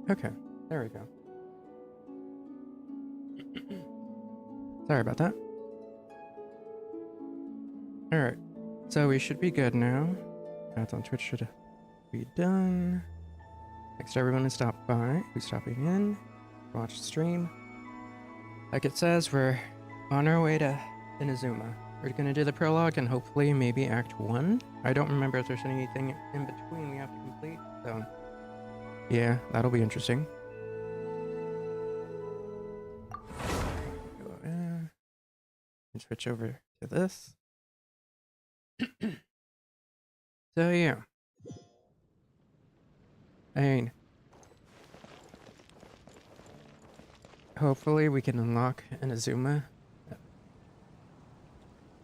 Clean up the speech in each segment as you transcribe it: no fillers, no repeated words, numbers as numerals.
Okay, there we go. Sorry about that. Alright, so we should be good now. Ads on Twitch should be done. Thanks to everyone who stopped by, who's stopping in, watch the stream. Like it says, we're on our way to Inazuma. We're gonna do the prologue and hopefully maybe Act 1. I don't remember if there's anything in between we have to complete, so yeah, that'll be interesting. Go and switch over to this. So yeah. I mean, hopefully we can unlock Inazuma.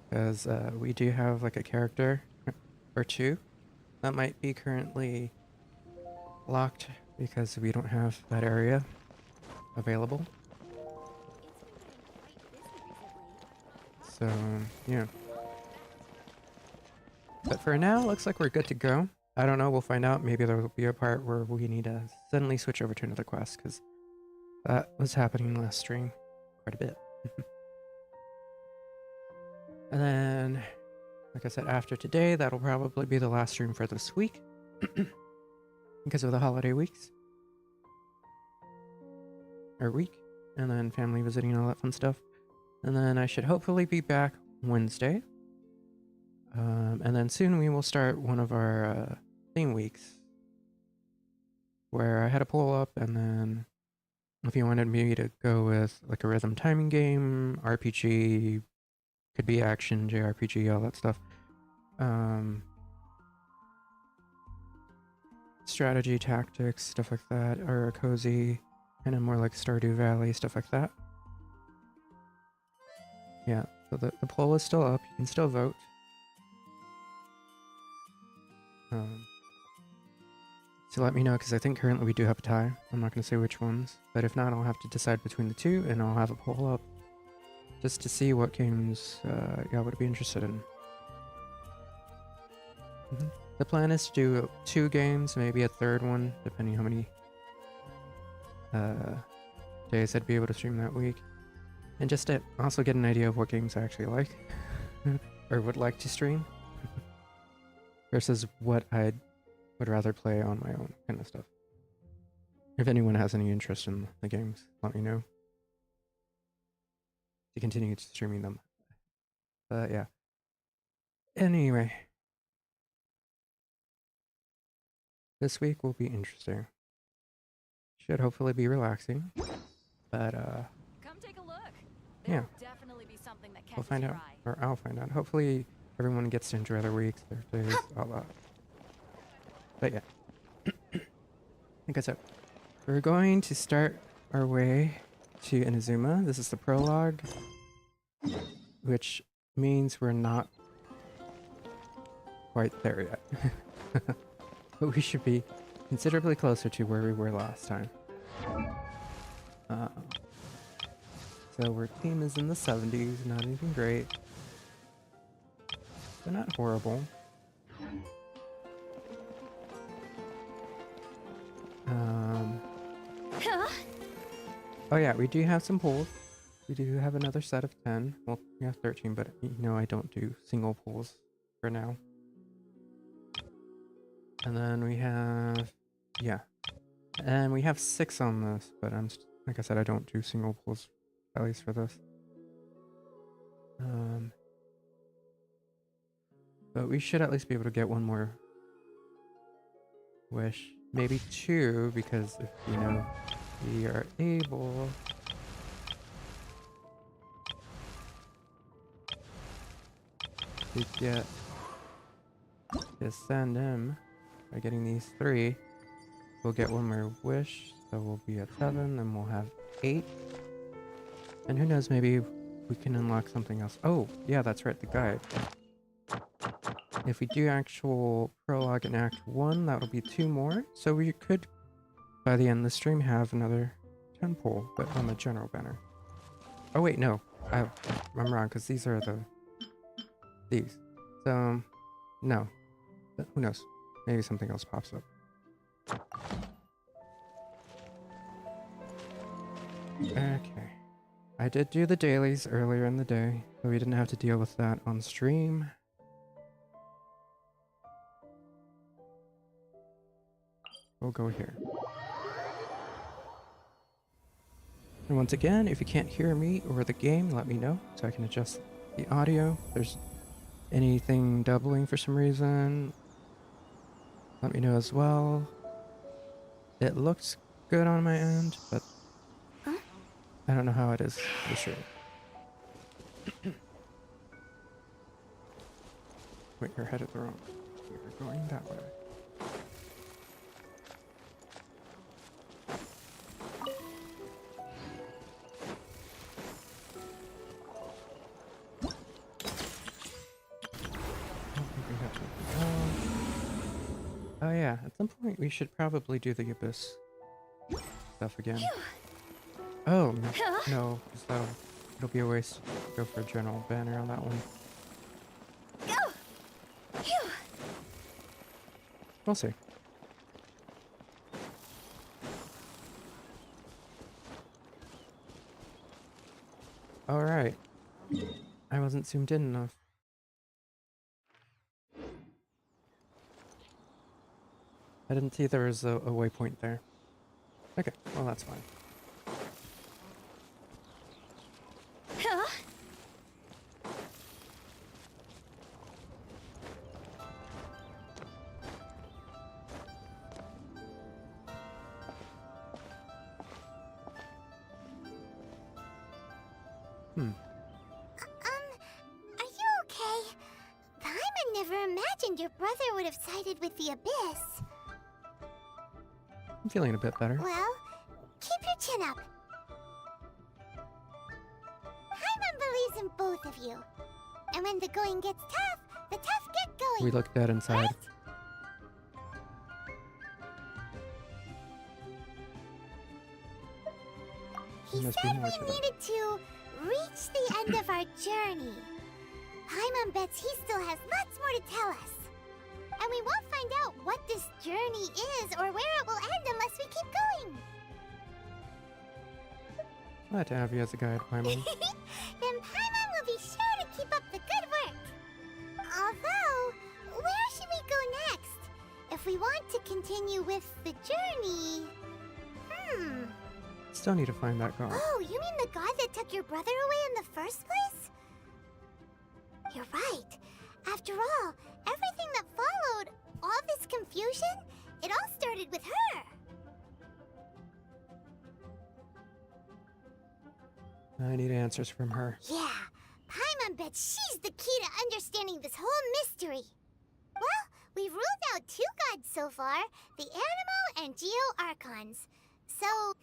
Because we do have like a character or two that might be currently locked because we don't have that area available. So, yeah. But for now, looks like we're good to go. I don't know, we'll find out. Maybe there will be a part where we need to suddenly switch over to another quest, because that was happening last stream quite a bit. And then, like I said, after today, that'll probably be the last stream for this week. Because of the holiday weeks. Or week. And then family visiting and all that fun stuff. And then I should hopefully be back Wednesday. And then soon we will start one of our theme weeks. Where I had a poll up, and then if you wanted me to go with like a rhythm timing game, RPG, could be action, JRPG, all that stuff. Strategy, tactics, stuff like that, or a cozy, kind of more like Stardew Valley, stuff like that. Yeah, so the poll is still up. You can still vote. So let me know, because I think currently we do have a tie. I'm not going to say which ones, but if not, I'll have to decide between the two, and I'll have a poll up just to see what games y'all would be interested in. The plan is to do 2 games, maybe a third one, depending how many days I'd be able to stream that week. And just to also get an idea of what games I actually like, or would like to stream, versus what I would rather play on my own, kind of stuff. If anyone has any interest in the games, let me know to continue streaming them. But yeah. Anyway. This week will be interesting. Should hopefully be relaxing. But come take a look. Yeah. Definitely be something that We'll find out. Or I'll find out. Hopefully everyone gets to enjoy their weeks, their days, all that. But yeah. Like I said, we're going to start our way to Inazuma. This is the prologue, which means we're not quite there yet. But we should be considerably closer to where we were last time. So our team is in the 70s, not anything great. But not horrible. Oh yeah, we do have some pulls. We do have another set of 10. Well, we have 13, but you know I don't do single pulls for now. And then we have, yeah. And we have 6 on this, but like I said, I don't do single pulls, at least for this. But we should at least be able to get one more wish. Maybe 2, because if, you know, we are able to get to send him by getting these 3, we'll get one more wish, so we'll be at 7, then we'll have 8. And who knows, maybe we can unlock something else. Oh, yeah, that's right, the guide. If we do actual prologue in Act 1, that'll be 2 more. So we could, by the end of the stream, have another 10 pull, but on the general banner. Oh wait, no. I'm wrong, because these are these. So, no. But who knows? Maybe something else pops up. Okay. I did do the dailies earlier in the day, so we didn't have to deal with that on stream. We'll go here. And once again, if you can't hear me or the game, let me know so I can adjust the audio. If there's anything doubling for some reason, let me know as well. It looks good on my end, but I don't know how it is for sure. Wait, you're headed the wrong. You're going that way. Oh yeah, at some point we should probably do the Abyss stuff again. Oh, no, because it'll be a waste to go for a general banner on that one. We'll see. Alright. I wasn't zoomed in enough. I didn't see there was a waypoint there. Okay, well that's fine. Are you okay? Paimon never imagined your brother would have sided with the Abyss. I'm feeling a bit better. Well, keep your chin up. Paimon believes in both of you. And when the going gets tough, the tough get going. We look dead inside. Right? He Must be said more to we that. needed to reach the end of our journey. Paimon bets he still has lots more to tell us. And we won't find out what this journey is or where it will end unless we keep going. Glad to have you as a guide, Paimon. Then Paimon will be sure to keep up the good work. Although, where should we go next? If we want to continue with the journey... Still need to find that god. Oh, you mean the god that took your brother away in the first place? You're right. After all, everything that followed, all this confusion, it all started with her. I need answers from her. Yeah, Paimon bets she's the key to understanding this whole mystery. Well, we've ruled out 2 gods so far, the Animo and Geo Archons. So,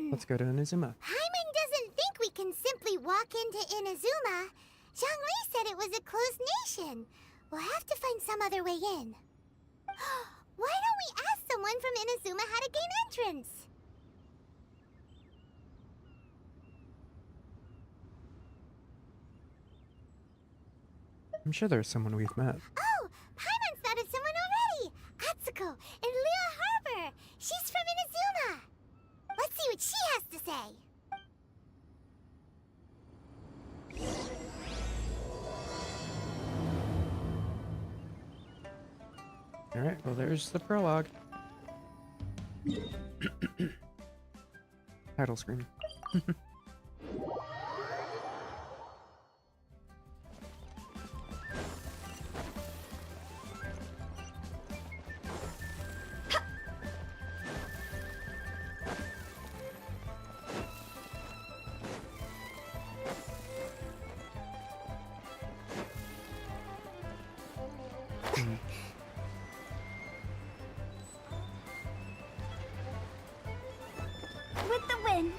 Let's go to Inazuma. Paimon doesn't think we can simply walk into Inazuma. Zhongli said it was a closed nation. We'll have to find some other way in. Why don't we ask someone from Inazuma how to gain entrance? I'm sure there's someone we've met. Oh, Paimon's thought of someone already. Atsuko in Liyue Harbor. She's from Inazuma. Let's see what she has to say. Alright, well there's the prologue. Title screen. With the wind.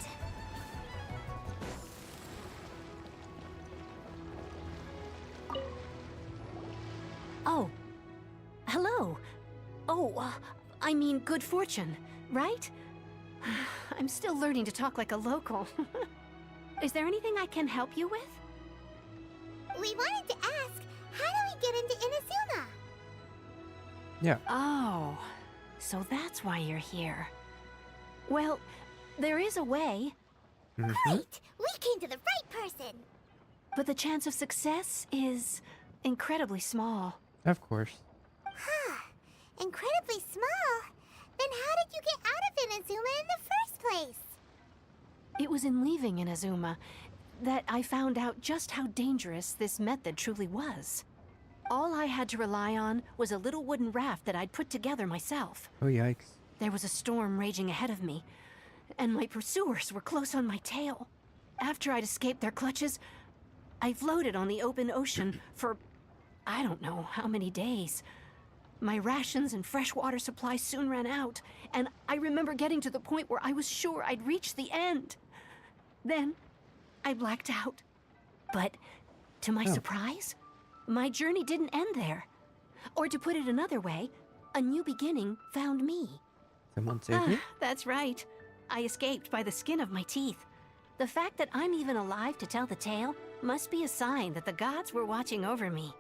Oh. Hello. Oh, I mean good fortune, right? I'm still learning to talk like a local. Is there anything I can help you with? We wanted to ask, how do we get into Inazuma? Yeah. Oh, so that's why you're here. Well, there is a way. Great! We came to the right person! But the chance of success is incredibly small. Of course. Huh. Incredibly small? Then how did you get out of Inazuma in the first place? It was in leaving Inazuma that I found out just how dangerous this method truly was. All I had to rely on was a little wooden raft that I'd put together myself. Oh, yikes. There was a storm raging ahead of me, and my pursuers were close on my tail. After I'd escaped their clutches, I floated on the open ocean for I don't know how many days. My rations and fresh water supply soon ran out, and I remember getting to the point where I was sure I'd reached the end. Then, I blacked out. But, to my surprise, my journey didn't end there. Or to put it another way, a new beginning found me. Someone saved you? That's right. I escaped by the skin of my teeth. The fact that I'm even alive to tell the tale must be a sign that the gods were watching over me.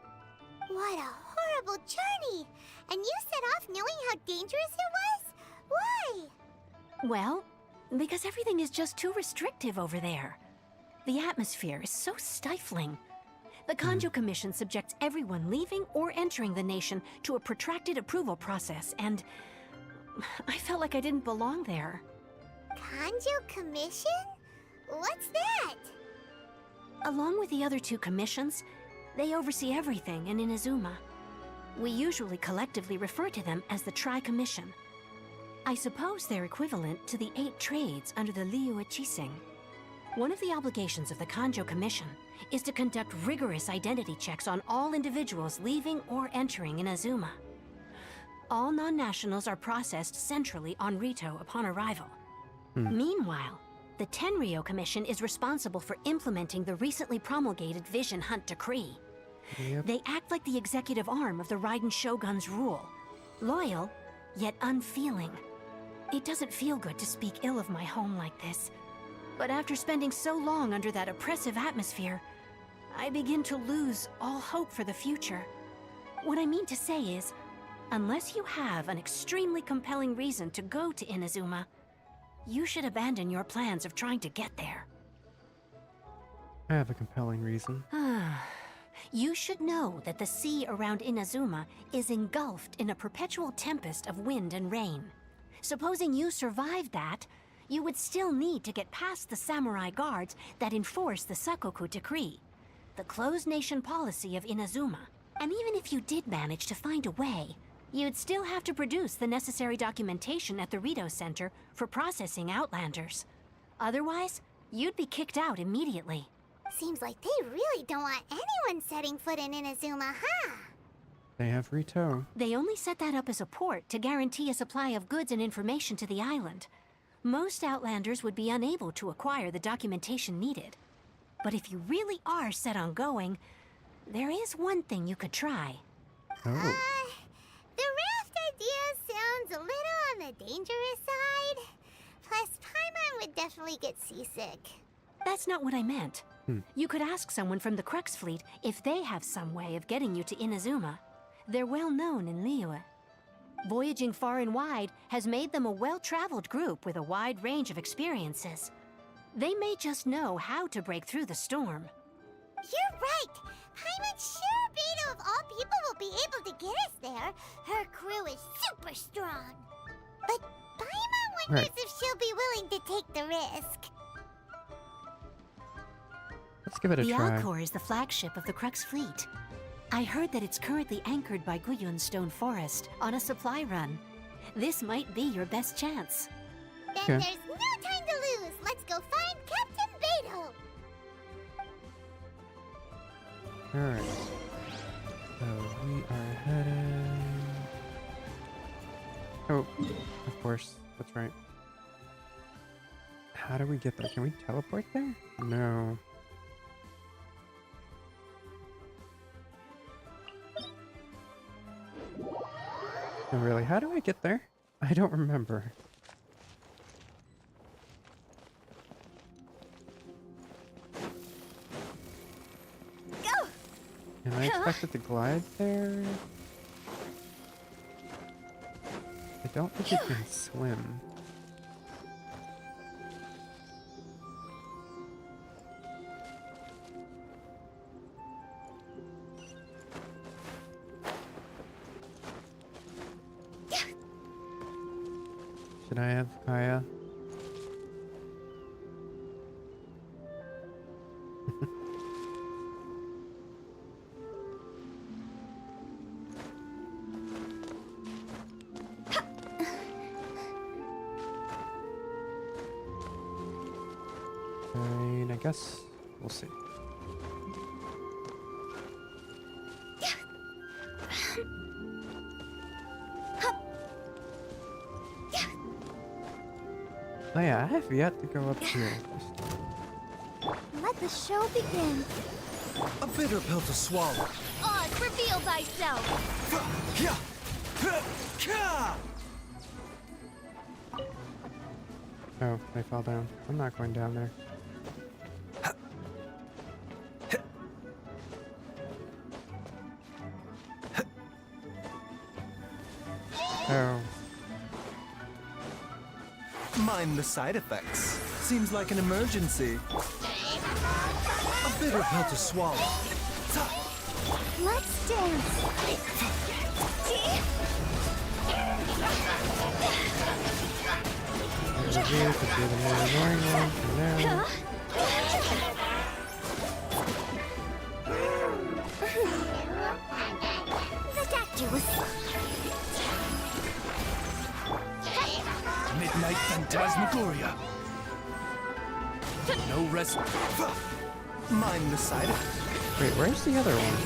What a horrible journey! And you set off knowing how dangerous it was? Why? Well, because everything is just too restrictive over there. The atmosphere is so stifling. The Kanjo Commission subjects everyone leaving or entering the nation to a protracted approval process, and I felt like I didn't belong there. Kanjo Commission? What's that? Along with the other two commissions, they oversee everything in Inazuma. We usually collectively refer to them as the Tri-Commission. I suppose they're equivalent to the 8 trades under the Liyue Chiseng. One of the obligations of the Kanjo Commission is to conduct rigorous identity checks on all individuals leaving or entering Inazuma. All non-nationals are processed centrally on Rito upon arrival. Meanwhile, the Tenryo Commission is responsible for implementing the recently promulgated Vision Hunt Decree. Yep. They act like the executive arm of the Raiden Shogun's rule. Loyal, yet unfeeling. It doesn't feel good to speak ill of my home like this. But after spending so long under that oppressive atmosphere, I begin to lose all hope for the future. What I mean to say is, unless you have an extremely compelling reason to go to Inazuma, you should abandon your plans of trying to get there. I have a compelling reason. You should know that the sea around Inazuma is engulfed in a perpetual tempest of wind and rain. Supposing you survived that, you would still need to get past the samurai guards that enforce the Sakoku Decree, the closed nation policy of Inazuma. And even if you did manage to find a way, you'd still have to produce the necessary documentation at the Rito Center for processing Outlanders. Otherwise, you'd be kicked out immediately. Seems like they really don't want anyone setting foot in Inazuma, huh? They have Rito. They only set that up as a port to guarantee a supply of goods and information to the island. Most Outlanders would be unable to acquire the documentation needed. But if you really are set on going, there is one thing you could try. Oh. The raft idea sounds a little on the dangerous side. Plus, Paimon would definitely get seasick. That's not what I meant. You could ask someone from the Crux fleet if they have some way of getting you to Inazuma. They're well known in Liyue. Voyaging far and wide has made them a well-traveled group with a wide range of experiences. They may just know how to break through the storm. You're right! Paimon sure Beto of all people will be able to get us there. Her crew is super strong. But Paimon wonders Right. if she'll be willing to take the risk. Let's give it a The try. Alcor is the flagship of the Crux fleet. I heard that it's currently anchored by Guyun Stone Forest on a supply run. This might be your best chance. Then Okay. there's no time to lose. Let's go find Captain Beto. Alright. So we are heading... Oh, of course. That's right. How do we get there? Can we teleport there? No. No, really, how do I get there? I don't remember. Go! Am I expected to glide there? I don't think you can swim. Did I have Kaya? I guess we'll see. Oh yeah, I have yet to go up here. Let the show begin. A bitter pill to swallow. Oz, reveal thyself. Oh, I fell down. I'm not going down there. Oh. Mind the side effects. Seems like an emergency. A bitter pill to swallow. Let's dance. There's a view could be the more annoying one for now. The doctor was... Midnight Phantasmagoria. No rest. Mind the side effects. Wait, where's the other one?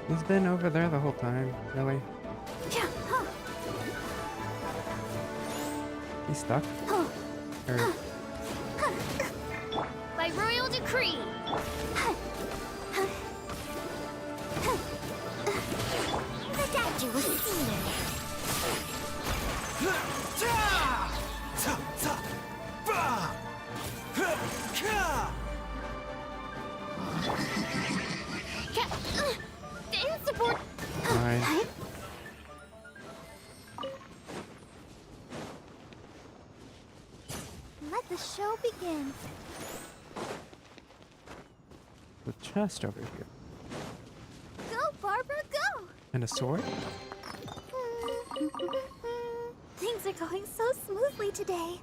He's been over there the whole time, really. He's stuck? Or... By royal decree. The doctor was sealed. In support. Fine. Let the show begin. The chest over here. Go, Barbara, go! And a sword? Things are going so smoothly today.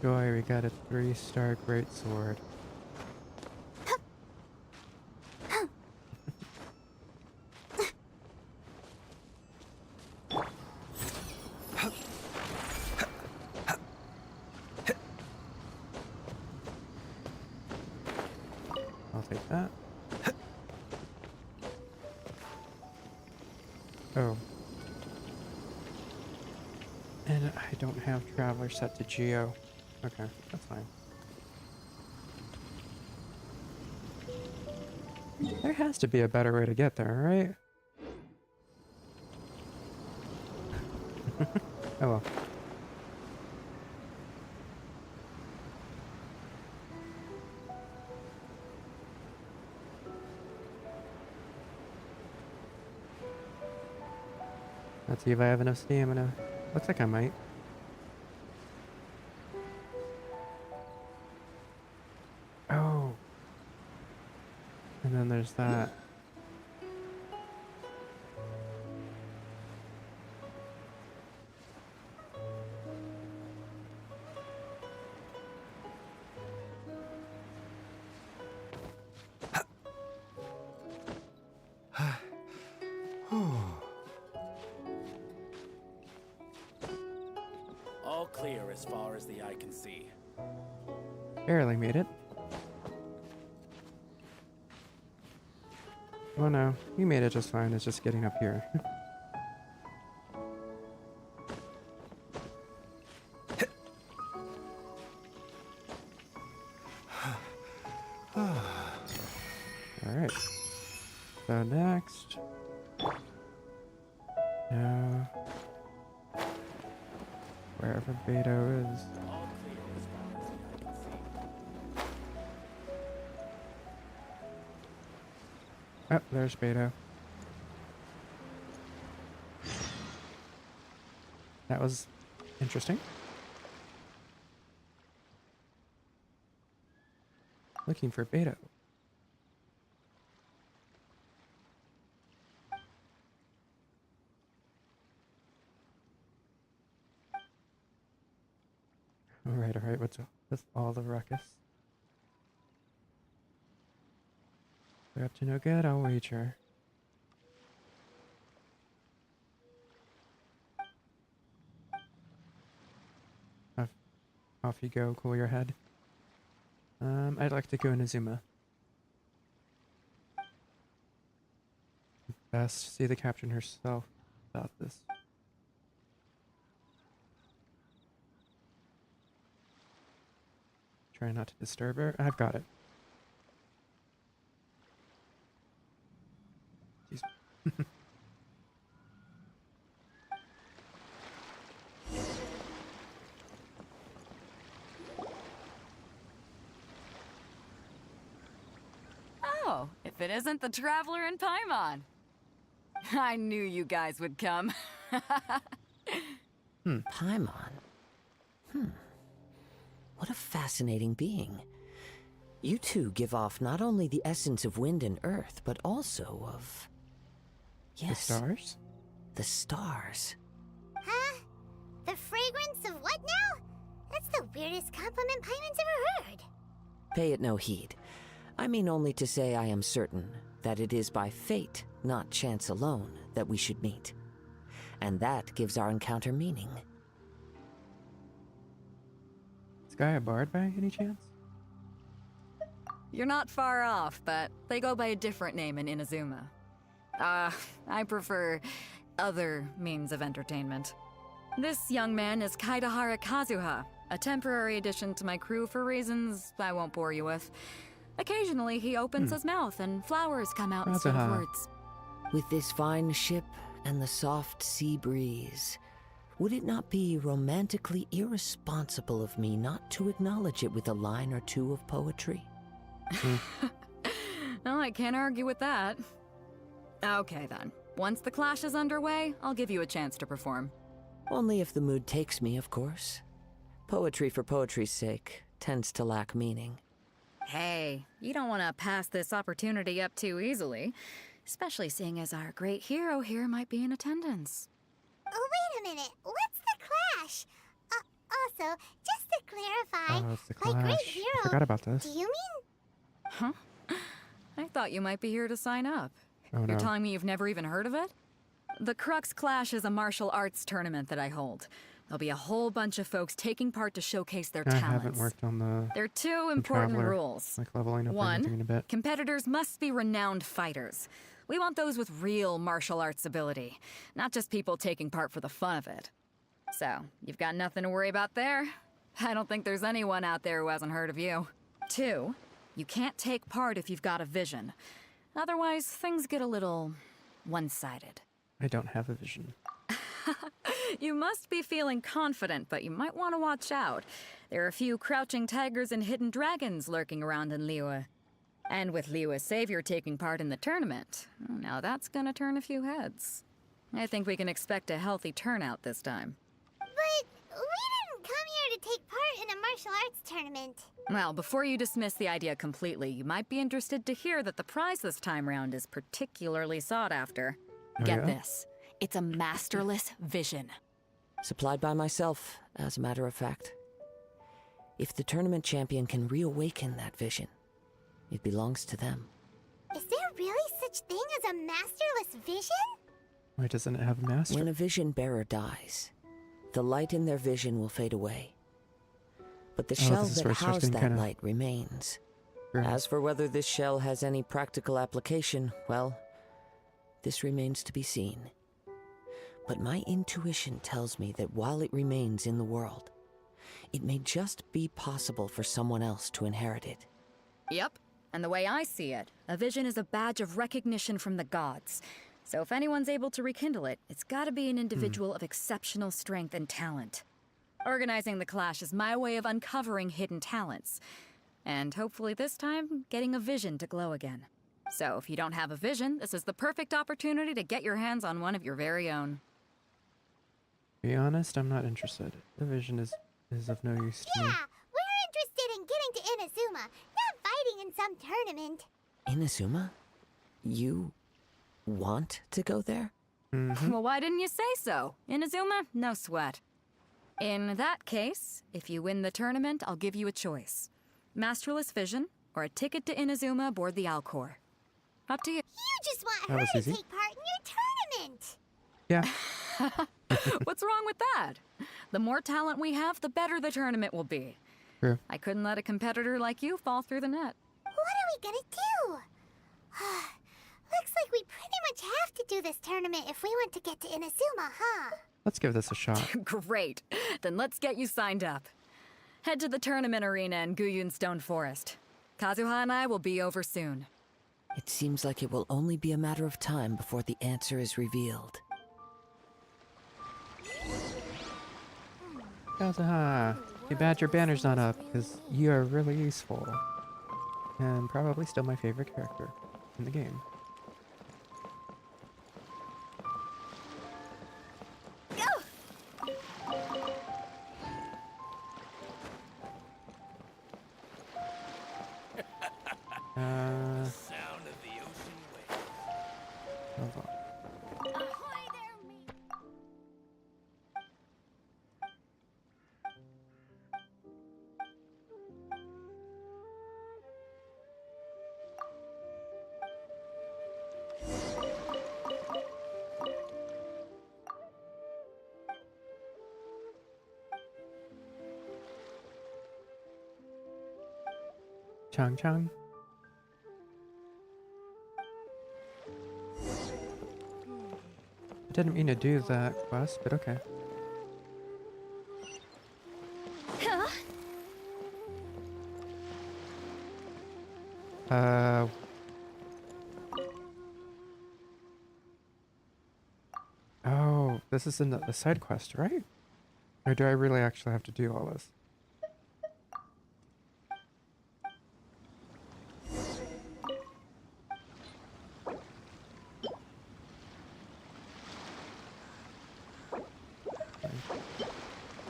Joy, we got a 3-star great sword. I'll take that. Oh. And I don't have Traveler set to Geo. Okay, that's fine. There has to be a better way to get there, right? Oh well. Let's see if I have enough stamina. Looks like I might. Oh. And then there's that. All clear as far as the eye can see. Barely made it. Oh no, you made it just fine. It's just getting up here. Alright. So next. Now. Wherever Beto is. All clear as far as the eye can see. Oh, there's Beto. That was interesting. Looking for Beto. Alright, what's up with all the ruckus? They're up to no good, I'll wager. Off you go, cool your head. I'd like to go Inazuma. Best see the captain herself about this. Try not to disturb her. I've got it. Jeez. Oh, if it isn't the Traveler in Paimon. I knew you guys would come. Paimon? What a fascinating being. You two give off not only the essence of wind and earth, but also of... Yes. The stars? The stars. Huh? The fragrance of what now? That's the weirdest compliment Paimon's ever heard. Pay it no heed. I mean only to say I am certain that it is by fate, not chance alone, that we should meet. And that gives our encounter meaning. Is Guy a bard by any chance? You're not far off, but they go by a different name in Inazuma. I prefer other means of entertainment. This young man is Kaidahara Kazuha, a temporary addition to my crew for reasons I won't bore you with. Occasionally, he opens his mouth and flowers come out instead of Kazuha. words. With this fine ship and the soft sea breeze, would it not be romantically irresponsible of me not to acknowledge it with a line or two of poetry? No, I can't argue with that. Okay then. Once the clash is underway, I'll give you a chance to perform. Only if the mood takes me, of course. Poetry for poetry's sake tends to lack meaning. Hey, you don't want to pass this opportunity up too easily, especially seeing as our great hero here might be in attendance. Oh, wait a minute. What's the clash? Also, just to clarify, Oh, it's the my great clash. I hero, forgot about this. do you mean? Huh? I thought you might be here to sign up. Oh You're no. telling me you've never even heard of it? The Crux Clash is a martial arts tournament that I hold. There'll be a whole bunch of folks taking part to showcase their I talents. haven't worked on the There are two important Traveler, rules. like leveling up or anything in a One, bit. competitors must be renowned fighters. We want those with real martial arts ability, not just people taking part for the fun of it. So, you've got nothing to worry about there. I don't think there's anyone out there who hasn't heard of you. Two, you can't take part if you've got a vision. Otherwise, things get a little one-sided. I don't have a vision. You must be feeling confident, but you might want to watch out. There are a few crouching tigers and hidden dragons lurking around in Liyue. And with Liyue's savior taking part in the tournament, now that's gonna turn a few heads. I think we can expect a healthy turnout this time. But we didn't come here to take part in a martial arts tournament. Well, before you dismiss the idea completely, you might be interested to hear that the prize this time round is particularly sought after. Oh, Get yeah? this. It's a masterless vision. Supplied by myself, as a matter of fact. If the tournament champion can reawaken that vision, it belongs to them. Is there really such thing as a masterless vision? Why doesn't it have a master? When a vision bearer dies, the light in their vision will fade away. But the shell this is where that it starts housed getting that kinda light remains. grim. As for whether this shell has any practical application, well, this remains to be seen. But my intuition tells me that while it remains in the world, it may just be possible for someone else to inherit it. Yep. And the way I see it, a vision is a badge of recognition from the gods. So if anyone's able to rekindle it, it's gotta be an individual of exceptional strength and talent. Organizing the clash is my way of uncovering hidden talents. And hopefully this time, getting a vision to glow again. So if you don't have a vision, this is the perfect opportunity to get your hands on one of your very own. Be honest, I'm not interested. The vision is of no use to me. Yeah, we're interested in getting to Inazuma, not fighting tournament. Inazuma? You want to go there? Well, why didn't you say so? Inazuma, no sweat. In that case, if you win the tournament, I'll give you a choice. Masterless Vision, or a ticket to Inazuma aboard the Alcor. Up to you. You just want That her was to easy. take part in your tournament. Yeah. What's wrong with that? The more talent we have, the better the tournament will be. True. I couldn't let a competitor like you fall through the net. What are we gonna do? Looks like we pretty much have to do this tournament if we want to get to Inazuma, huh? Let's give this a shot. Great. Then let's get you signed up. Head to the tournament arena in Guyun Stone Forest. Kazuha and I will be over soon. It seems like it will only be a matter of time before the answer is revealed. Kazuha, too bad your banner's not up, because you are really useful. And probably still my favorite character in the game. Sound of the ocean waves. Hold on. Ahoy there, me. Chang Chang. I didn't mean to do that quest, but okay. Uh. Oh, this is a side quest, right? Or do I really actually have to do all this?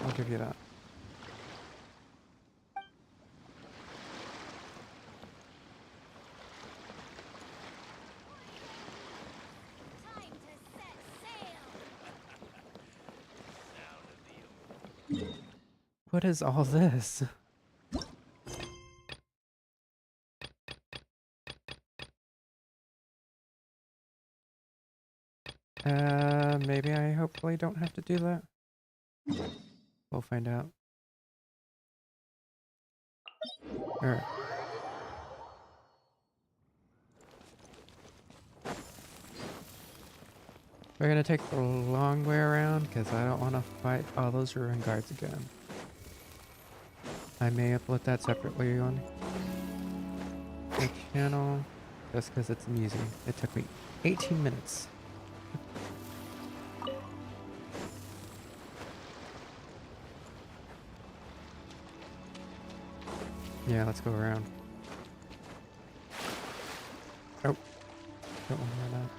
I'll give you that. Time to set sail. Sound of the ocean. What is all this? Maybe I hopefully don't have to do that. We'll find out. Alright. We're gonna take the long way around because I don't want to fight all those ruin guards again. I may upload that separately on the channel just because it's amusing. It took me 18 minutes. Yeah, let's go around. Oh, don't want to run out.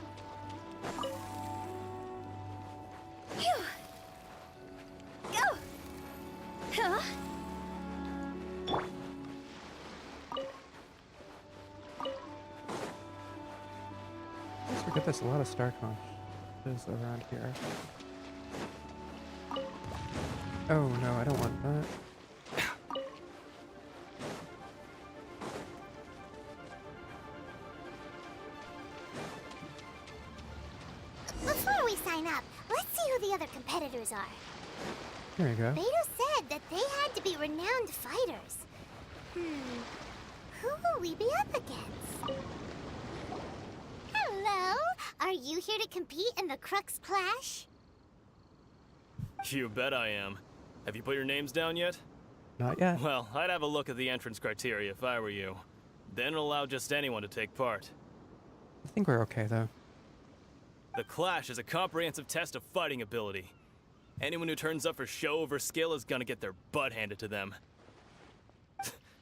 Go. Huh? Let's forget there's a lot of star conches around here. Oh no, I don't want that. Before we sign up, let's see who the other competitors are. There you go. Beto said that they had to be renowned fighters. Who will we be up against? Hello? Are you here to compete in the Crux Clash? You bet I am. Have you put your names down yet? Not yet. Well, I'd have a look at the entrance criteria if I were you. Then it'll allow just anyone to take part. I think we're okay though. The Clash is a comprehensive test of fighting ability. Anyone who turns up for show over skill is gonna get their butt handed to them.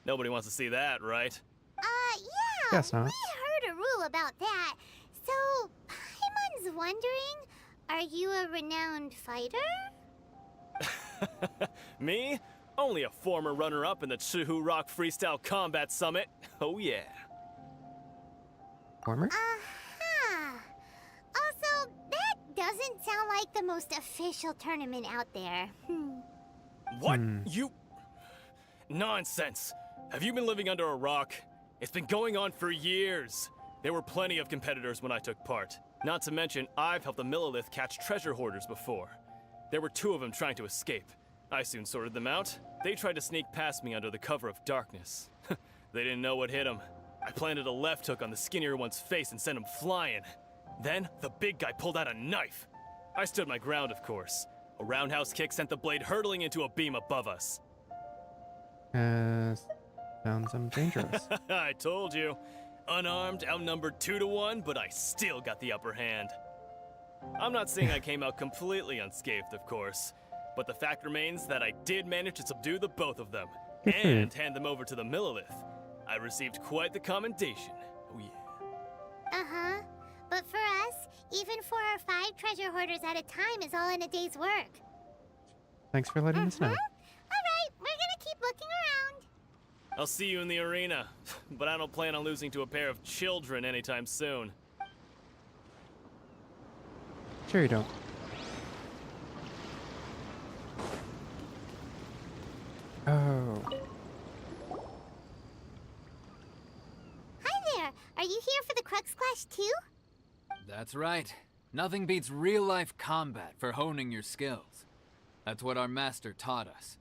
Nobody wants to see that, right? Yeah, Guess not. we heard a rule about that. So, Paimon's wondering, are you a renowned fighter? Me? Only a former runner-up in the Chihu Rock Freestyle Combat Summit. Oh yeah. Former? Uh-huh. Also, that doesn't sound like the most official tournament out there. What? You... Nonsense. Have you been living under a rock? It's been going on for years. There were plenty of competitors when I took part. Not to mention, I've helped the Millilith catch treasure hoarders before. There were 2 of them trying to escape. I soon sorted them out. They tried to sneak past me under the cover of darkness. They didn't know what hit them. I planted a left hook on the skinnier one's face and sent him flying. Then, the big guy pulled out a knife. I stood my ground, of course. A roundhouse kick sent the blade hurtling into a beam above us. Sounds dangerous. I told you. Unarmed, outnumbered 2 to 1, but I still got the upper hand. I'm not saying I came out completely unscathed, of course, but the fact remains that I did manage to subdue the both of them, and hand them over to the Millilith. I received quite the commendation. Oh yeah. Uh-huh. But for us, even 4 or 5 treasure hoarders at a time is all in a day's work. Thanks for letting us know. Alright, we're gonna keep looking around. I'll see you in the arena, but I don't plan on losing to a pair of children anytime soon. Sure you don't. Oh. Hi there. Are you here for the Crux Clash too? That's right. Nothing beats real-life combat for honing your skills. That's what our master taught us.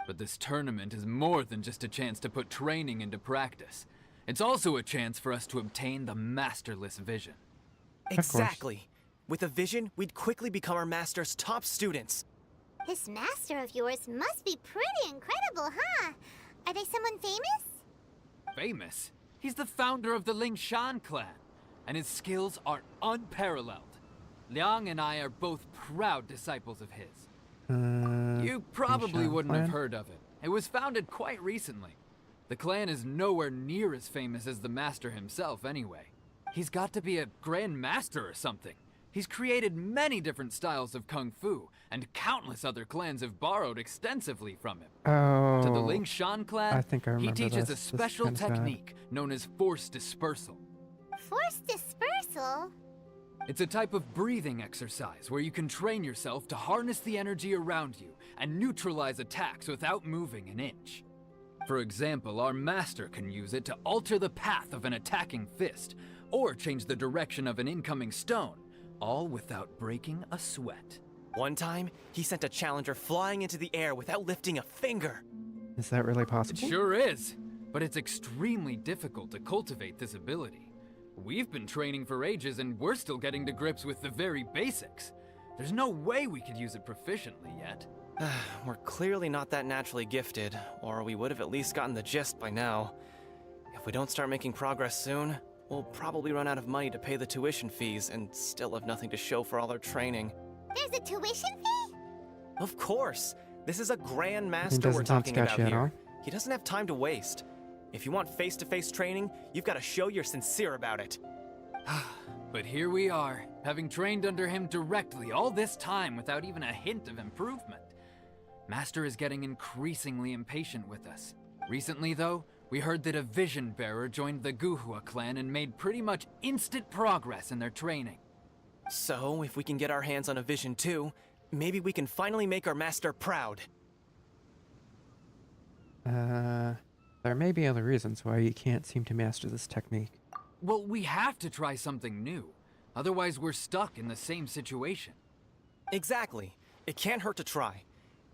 But this tournament is more than just a chance to put training into practice. It's also a chance for us to obtain the masterless vision. Exactly. With a vision, we'd quickly become our master's top students. This master of yours must be pretty incredible, huh? Are they someone famous? Famous? He's the founder of the Ling Shan clan, and his skills are unparalleled. Liang and I are both proud disciples of his. You probably wouldn't have heard of it. It was founded quite recently. The clan is nowhere near as famous as the master himself anyway. He's got to be a grand master or something. He's created many different styles of kung fu, and countless other clans have borrowed extensively from him. Oh. To the Ling Shan clan, I think I remember he teaches this. a special This is kinda sad. technique known as force dispersal. Force dispersal? It's a type of breathing exercise where you can train yourself to harness the energy around you and neutralize attacks without moving an inch. For example, our master can use it to alter the path of an attacking fist, or change the direction of an incoming stone, all without breaking a sweat. One time, he sent a challenger flying into the air without lifting a finger. Is that really It possible? sure is, but it's extremely difficult to cultivate this ability. We've been training for ages and we're still getting to grips with the very basics. There's no way we could use it proficiently yet. We're clearly not that naturally gifted, or we would have at least gotten the gist by now. If we don't start making progress soon, we'll probably run out of money to pay the tuition fees and still have nothing to show for all our training. There's a tuition fee? Of course! This is a grand He master doesn't we're sound talking about sketchy at all. here. He doesn't have time to waste. If you want face-to-face training, you've got to show you're sincere about it. But here we are, having trained under him directly all this time without even a hint of improvement. Master is getting increasingly impatient with us. Recently, though, we heard that a vision bearer joined the Guhua clan and made pretty much instant progress in their training. So, if we can get our hands on a vision too, maybe we can finally make our master proud. There may be other reasons why you can't seem to master this technique. Well, we have to try something new. Otherwise, we're stuck in the same situation. Exactly. It can't hurt to try.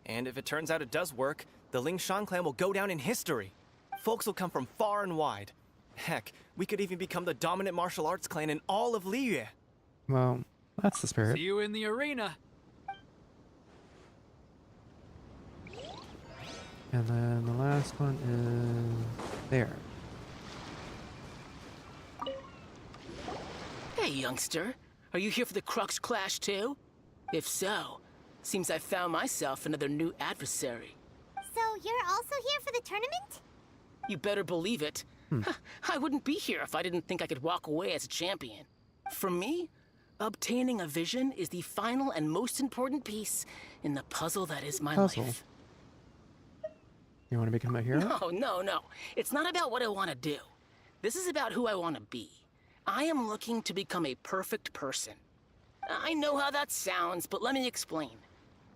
And if it turns out it does work, the Ling Shan clan will go down in history. Folks will come from far and wide. Heck, we could even become the dominant martial arts clan in all of Liyue. Well, that's the spirit. See you in the arena! And then the last one is there. Hey, youngster. Are you here for the Crux Clash too? If so, seems I found myself another new adversary. So you're also here for the tournament? You better believe it. I wouldn't be here if I didn't think I could walk away as a champion. For me, obtaining a vision is the final and most important piece in the puzzle that is my Puzzle? life. You want to become a hero? No. It's not about what I want to do. This is about who I want to be. I am looking to become a perfect person. I know how that sounds, but let me explain.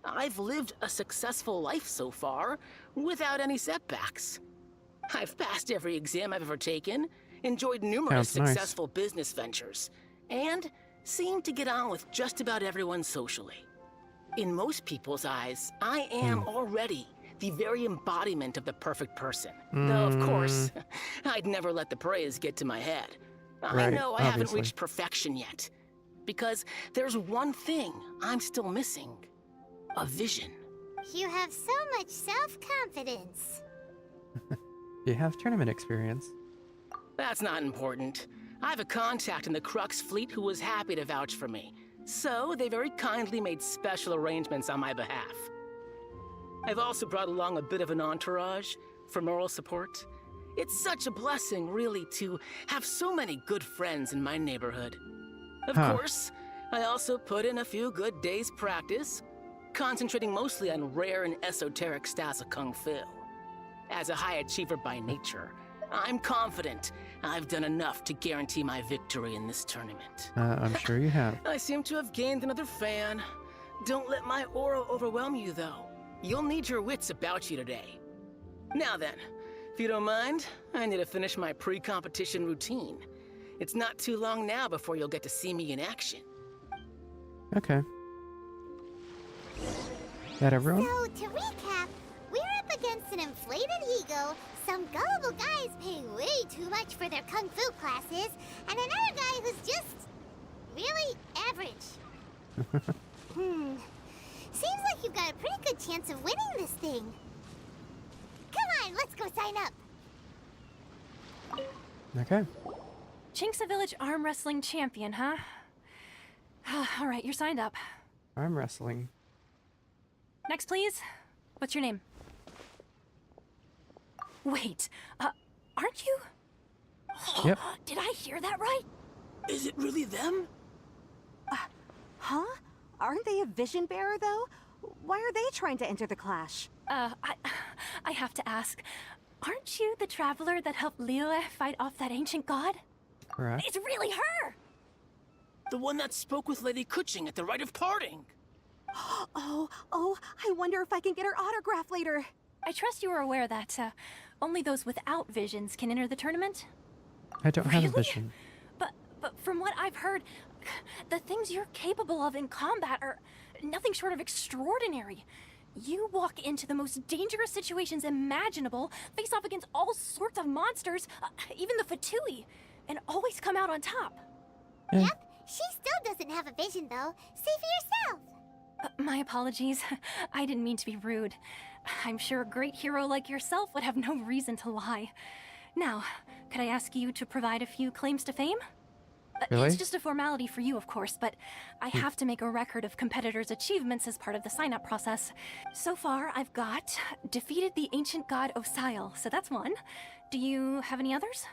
I've lived a successful life so far, without any setbacks. I've passed every exam I've ever taken, enjoyed numerous Sounds nice. successful business ventures, and seem to get on with just about everyone socially. In most people's eyes, I am already the very embodiment of the perfect person. Though, of course, I'd never let the praise get to my head. I Right, know I haven't obviously. reached perfection yet, because there's one thing I'm still missing. A vision. You have so much self-confidence. You have tournament experience. That's not important. I have a contact in the Crux fleet who was happy to vouch for me, so they very kindly made special arrangements on my behalf. I've also brought along a bit of an entourage for moral support. It's such a blessing, really, to have so many good friends in my neighborhood. Of course, I also put in a few good days' practice, concentrating mostly on rare and esoteric styles of Kung Fu. As a high achiever by nature, I'm confident I've done enough to guarantee my victory in this tournament. I'm sure you have. I seem to have gained another fan. Don't let my aura overwhelm you, though. You'll need your wits about you today. Now then, if you don't mind, I need to finish my pre-competition routine. It's not too long now before you'll get to see me in action. Okay. That everyone? So, to recap, we're up against an inflated ego, some gullible guys paying way too much for their kung fu classes, and another guy who's just really average. Seems like you've got a pretty good chance of winning this thing. Come on, let's go sign up. Okay. Chinksa Village arm wrestling champion, huh? All right, you're signed up. Arm wrestling. Next, please. What's your name? Wait, aren't you? Yep. Did I hear that right? Is it really them? Huh? Aren't they a vision bearer, though? Why are they trying to enter the clash? I have to ask. Aren't you the traveler that helped Liyue fight off that ancient god? Correct. It's really her! The one that spoke with Lady Kuching at the rite of parting. Oh, I wonder if I can get her autograph later. I trust you are aware that only those without visions can enter the tournament? I don't have a Really? vision. But from what I've heard, the things you're capable of in combat are nothing short of extraordinary. You walk into the most dangerous situations imaginable, face off against all sorts of monsters, even the Fatui, and always come out on top. Yeah. Yep, she still doesn't have a vision, though. See for yourself. My apologies. I didn't mean to be rude. I'm sure a great hero like yourself would have no reason to lie. Now, could I ask you to provide a few claims to fame? Really? It's just a formality for you, of course, but I have to make a record of competitors' achievements as part of the sign-up process. So far, I've got defeated the ancient god Osial, so that's one. Do you have any others?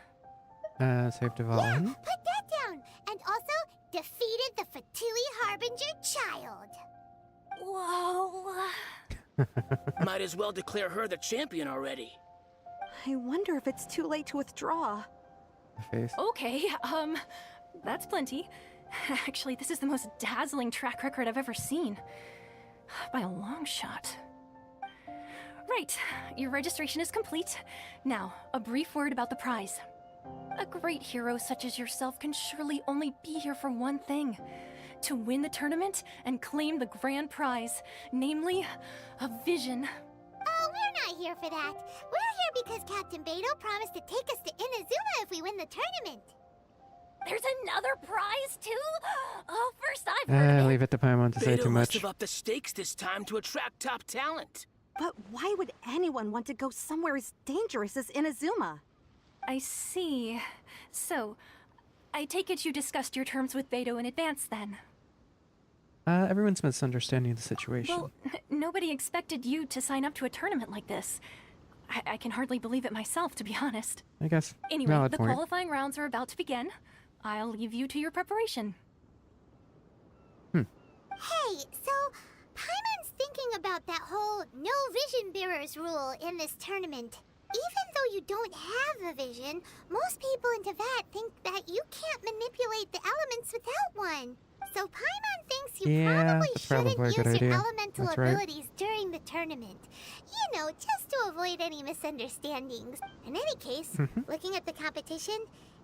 Save Devon. Put that down. And also, defeated the Fatui Harbinger child. Whoa. Might as well declare her the champion already. I wonder if it's too late to withdraw. Face. Okay, that's plenty. Actually, this is the most dazzling track record I've ever seen. By a long shot. Right, your registration is complete. Now, a brief word about the prize. A great hero such as yourself can surely only be here for one thing. To win the tournament and claim the grand prize, namely, a vision. Oh, we're not here for that. We're here because Captain Beidou promised to take us to Inazuma if we win the tournament. There's another prize, too? Oh, first I've heard of it. Leave it to Paimon to say Beidou too must much. have upped the stakes this time to attract top talent. But why would anyone want to go somewhere as dangerous as Inazuma? I see. So, I take it you discussed your terms with Beidou in advance, then? Everyone's misunderstanding the situation. Well, nobody expected you to sign up to a tournament like this. I can hardly believe it myself, to be honest. I guess. Anyway, Valid the point. qualifying rounds are about to begin. I'll leave you to your preparation. Hey, so Paimon's thinking about that whole no vision bearers rule in this tournament. Even though you don't have a vision, most people in Teyvat think that you can't manipulate the elements without one. So Paimon thinks you Yeah, probably that's shouldn't probably a good use your idea. elemental That's right. abilities during the tournament. You know, just to avoid any misunderstandings. In any case, looking at the competition,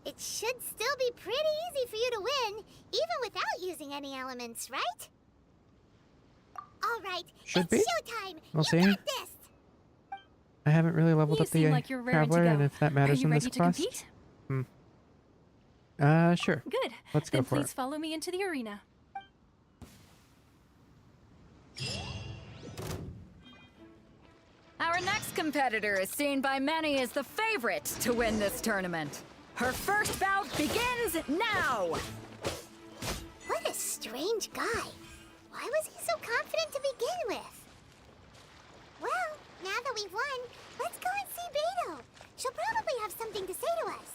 it should still be pretty easy for you to win, even without using any elements, right? Alright, Should it's be. showtime! We'll You see. got this! I haven't really leveled You up the seem like you're raring to Traveler, go. and if that matters Are you in ready this to quest. compete? Sure. Good. Let's go then for please it. follow me into the arena. Our next competitor is seen by many as the favorite to win this tournament. Her first bout begins now! What a strange guy. Why was he so confident to begin with? Well, now that we've won, let's go and see Beto. She'll probably have something to say to us.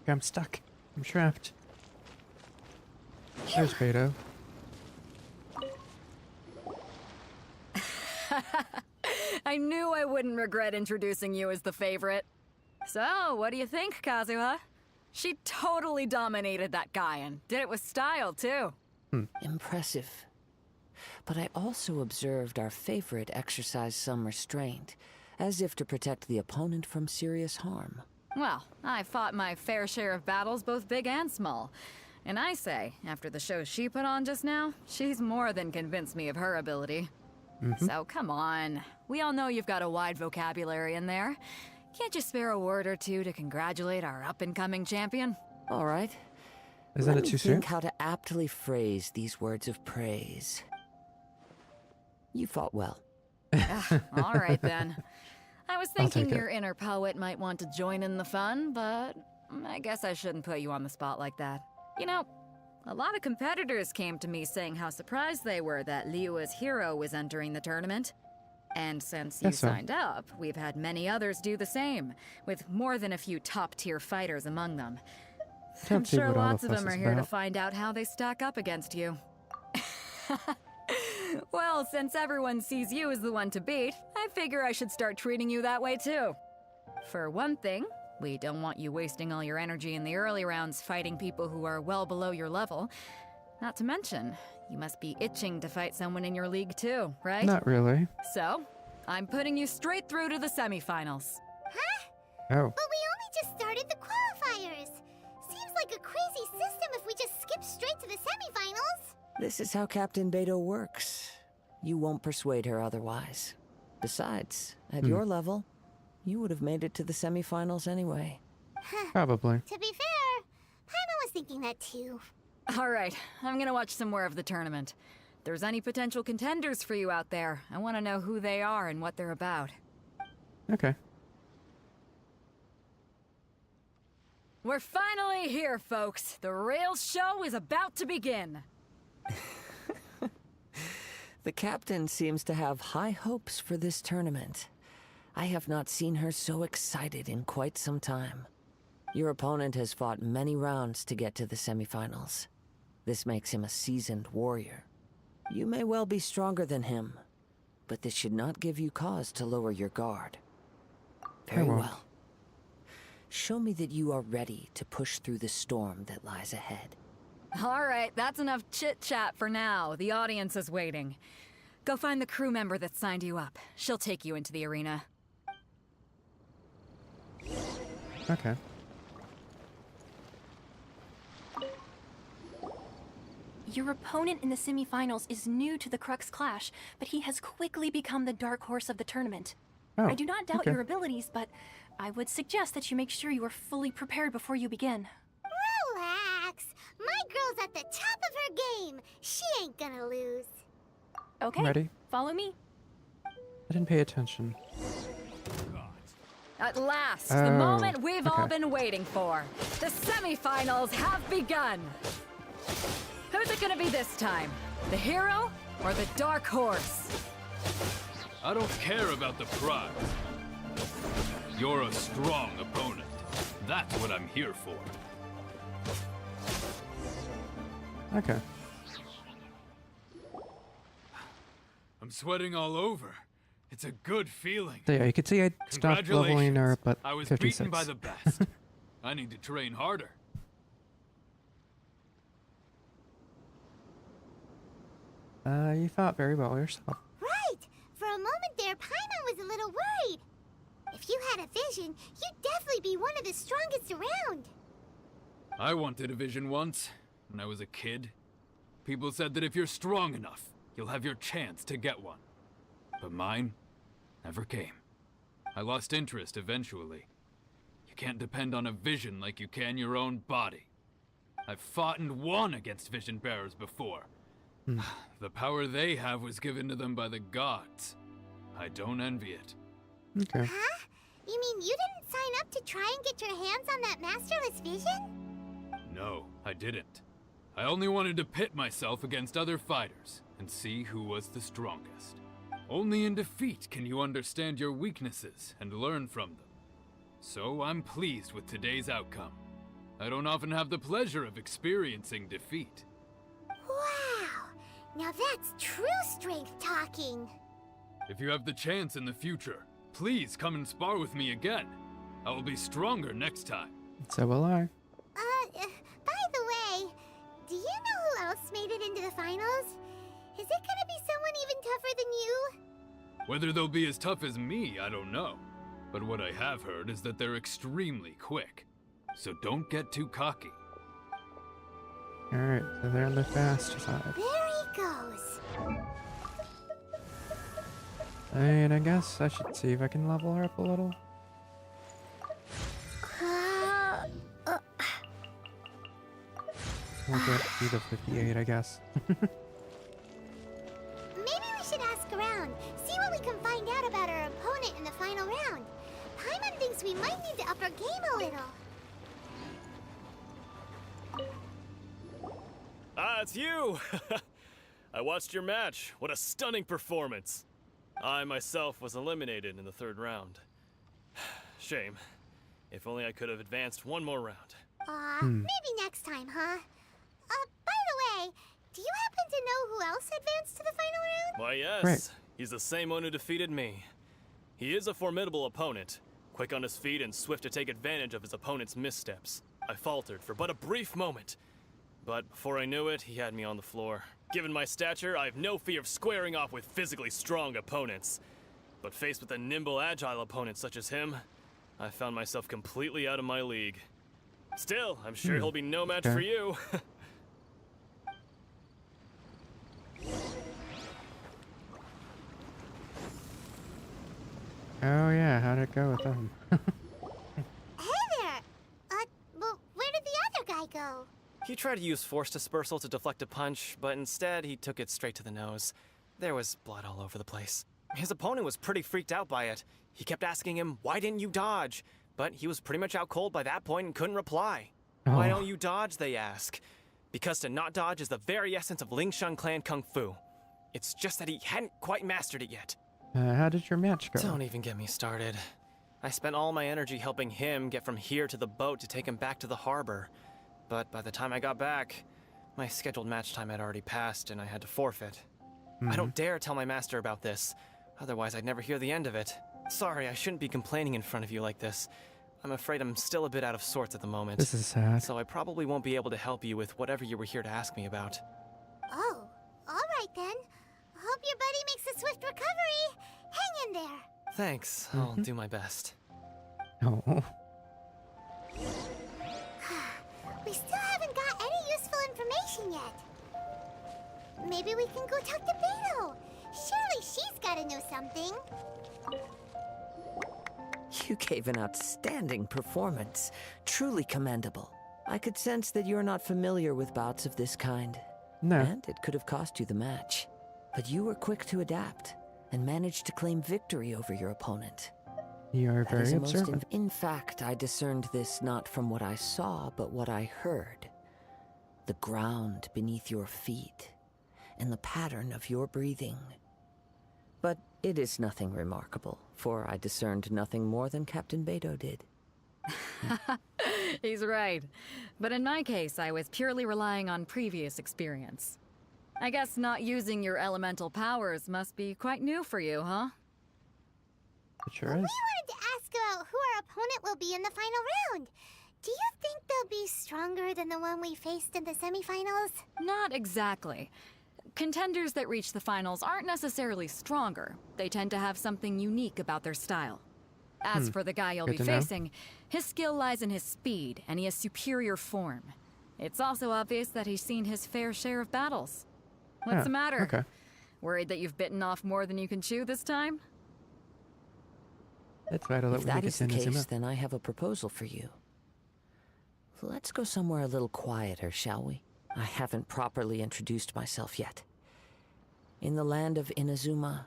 I'm stuck. I'm trapped. There's Beto. I knew I wouldn't regret introducing you as the favorite. So, what do you think, Kazuha? She totally dominated that guy and did it with style, too. Impressive. But I also observed our favorite exercise some restraint, as if to protect the opponent from serious harm. Well, I fought my fair share of battles, both big and small. And I say, after the show she put on just now, she's more than convinced me of her ability. So come on. We all know you've got a wide vocabulary in there. Can't you spare a word or two to congratulate our up-and-coming champion? All right. Isn't Let it me too soon? think how to aptly phrase these words of praise. You fought well. All right, then. I was I'll take thinking it. your inner poet might want to join in the fun, but I guess I shouldn't put you on the spot like that. You know, a lot of competitors came to me saying how surprised they were that Liyue's hero was entering the tournament. And since you Guess so. signed up, we've had many others do the same, with more than a few top-tier fighters among them. I'm Can't see sure what all the lots of fuss them are is here to about. find out how they stack up against you. Well, since everyone sees you as the one to beat, I figure I should start treating you that way too. For one thing, we don't want you wasting all your energy in the early rounds fighting people who are well below your level. Not to mention, you must be itching to fight someone in your league too, right? Not really. So, I'm putting you straight through to the semifinals. Huh? Oh. But we only just started the qualifiers. Seems like a crazy system if we just skip straight to the semifinals. This is how Captain Beto works. You won't persuade her otherwise. Besides, at your level, you would have made it to the semifinals anyway. Probably. To be fair, Paimon was thinking that too. All right, I'm gonna watch some more of the tournament. If there's any potential contenders for you out there, I want to know who they are and what they're about. Okay. We're finally here, folks. The real show is about to begin. The captain seems to have high hopes for this tournament. I have not seen her so excited in quite some time. Your opponent has fought many rounds to get to the semifinals. This makes him a seasoned warrior. You may well be stronger than him, but this should not give you cause to lower your guard. Very won't. well. Show me that you are ready to push through the storm that lies ahead. All right, that's enough chit-chat for now. The audience is waiting. Go find the crew member that signed you up. She'll take you into the arena. Okay. Your opponent in the semifinals is new to the Crux Clash, but he has quickly become the dark horse of the tournament. Oh, I do not doubt okay. your abilities, but I would suggest that you make sure you are fully prepared before you begin. Relax. My girl's at the top of her game. She ain't gonna lose. Okay, Ready? follow me. I didn't pay attention. At last, the Oh, moment we've all okay. been waiting for. The semifinals have begun. Who's it gonna be this time? The hero or the dark horse? I don't care about the prize. You're a strong opponent. That's what I'm here for. Okay. I'm sweating all over. It's a good feeling. So yeah, you could see I stopped leveling her up at I was 56. beaten by the best. I need to train harder. You thought very well yourself. Right! For a moment there, Paimon was a little worried. If you had a vision, you'd definitely be one of the strongest around. I wanted a vision once, when I was a kid. People said that if you're strong enough, you'll have your chance to get one. But mine never came. I lost interest eventually. You can't depend on a vision like you can your own body. I've fought and won against vision bearers before. The power they have was given to them by the gods. I don't envy it. Okay. Huh? You mean you didn't sign up to try and get your hands on that masterless vision? No, I didn't. I only wanted to pit myself against other fighters and see who was the strongest. Only in defeat can you understand your weaknesses and learn from them. So I'm pleased with today's outcome. I don't often have the pleasure of experiencing defeat. Wow! Now that's true strength talking. If you have the chance in the future, please come and spar with me again. I will be stronger next time. So will I. By the way, do you know who else made it into the finals? Is it gonna be someone even tougher than you? Whether they'll be as tough as me, I don't know. But what I have heard is that they're extremely quick. So don't get too cocky. Alright, so they're on the fast side. There he goes. And I guess I should see if I can level her up a little. We'll get you to 58, I guess. Maybe we should ask around, see what we can find out about our opponent in the final round. Paimon thinks we might need to up our game a little. Ah, it's you! I watched your match. What a stunning performance. I myself was eliminated in the third round. Shame. If only I could have advanced one more round. Maybe next time, huh? By the way, do you happen to know who else advanced to the final round? Why, yes. Right. He's the same one who defeated me. He is a formidable opponent, quick on his feet and swift to take advantage of his opponent's missteps. I faltered for but a brief moment, but before I knew it, he had me on the floor. Given my stature, I have no fear of squaring off with physically strong opponents. But faced with a nimble, agile opponent such as him, I found myself completely out of my league. Still, I'm sure he'll be no match for you. Oh yeah, how'd it go with them? Hey there! Well, where did the other guy go? He tried to use force dispersal to deflect a punch, but instead he took it straight to the nose. There was blood all over the place. His opponent was pretty freaked out by it. He kept asking him, "Why didn't you dodge?" But he was pretty much out cold by that point and couldn't reply. Why don't you dodge, they ask. Because to not dodge is the very essence of Lingshan clan kung fu. It's just that he hadn't quite mastered it yet. How did your match go? Don't even get me started. I spent all my energy helping him get from here to the boat to take him back to the harbor. But by the time I got back, my scheduled match time had already passed and I had to forfeit. I don't dare tell my master about this, otherwise I'd never hear the end of it. Sorry, I shouldn't be complaining in front of you like this. I'm afraid I'm still a bit out of sorts at the moment. This is sad. So I probably won't be able to help you with whatever you were here to ask me about. Oh, alright then. Hope your buddy makes a swift recovery. Hang in there. Thanks, I'll do my best. Oh. We still haven't got any useful information yet. Maybe we can go talk to Beto. Surely she's gotta know something. You gave an outstanding performance. Truly commendable. I could sense that you're not familiar with bouts of this kind. No. And it could have cost you the match. But you were quick to adapt and managed to claim victory over your opponent. You are That is very a most observant. in fact, I discerned this not from what I saw, but what I heard. The ground beneath your feet, and the pattern of your breathing. But it is nothing remarkable, for I discerned nothing more than Captain Beto did. He's right. But in my case, I was purely relying on previous experience. I guess not using your elemental powers must be quite new for you, huh? It sure We is. wanted to ask about who our opponent will be in the final round. Do you think they'll be stronger than the one we faced in the semifinals? Not exactly. Contenders that reach the finals aren't necessarily stronger. They tend to have something unique about their style. As for the guy you'll Good be to know. facing, his skill lies in his speed, and he has superior form. It's also obvious that he's seen his fair share of battles. What's Ah, the matter? Okay. Worried that you've bitten off more than you can chew this time? It's vital that If we that make it is to the case, Inazuma. then I have a proposal for you. Let's go somewhere a little quieter, shall we? I haven't properly introduced myself yet. In the land of Inazuma,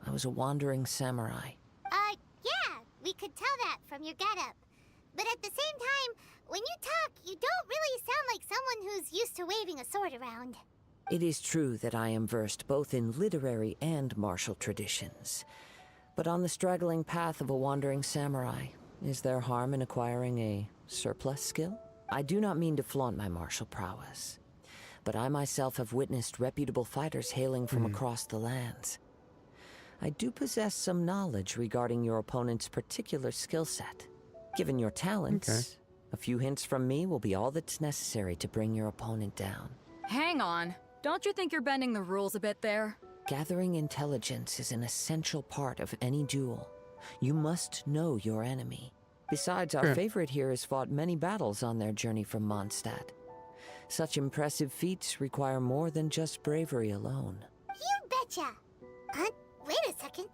I was a wandering samurai. Yeah, we could tell that from your getup. But at the same time, when you talk, you don't really sound like someone who's used to waving a sword around. It is true that I am versed both in literary and martial traditions. But on the straggling path of a wandering samurai, is there harm in acquiring a surplus skill? I do not mean to flaunt my martial prowess, but I myself have witnessed reputable fighters hailing from across the lands. I do possess some knowledge regarding your opponent's particular skill set. Given your talents, a few hints from me will be all that's necessary to bring your opponent down. Hang on. Don't you think you're bending the rules a bit there? Gathering intelligence is an essential part of any duel. You must know your enemy. Besides, our Sure. favorite here has fought many battles on their journey from Mondstadt. Such impressive feats require more than just bravery alone. You betcha! Wait a second.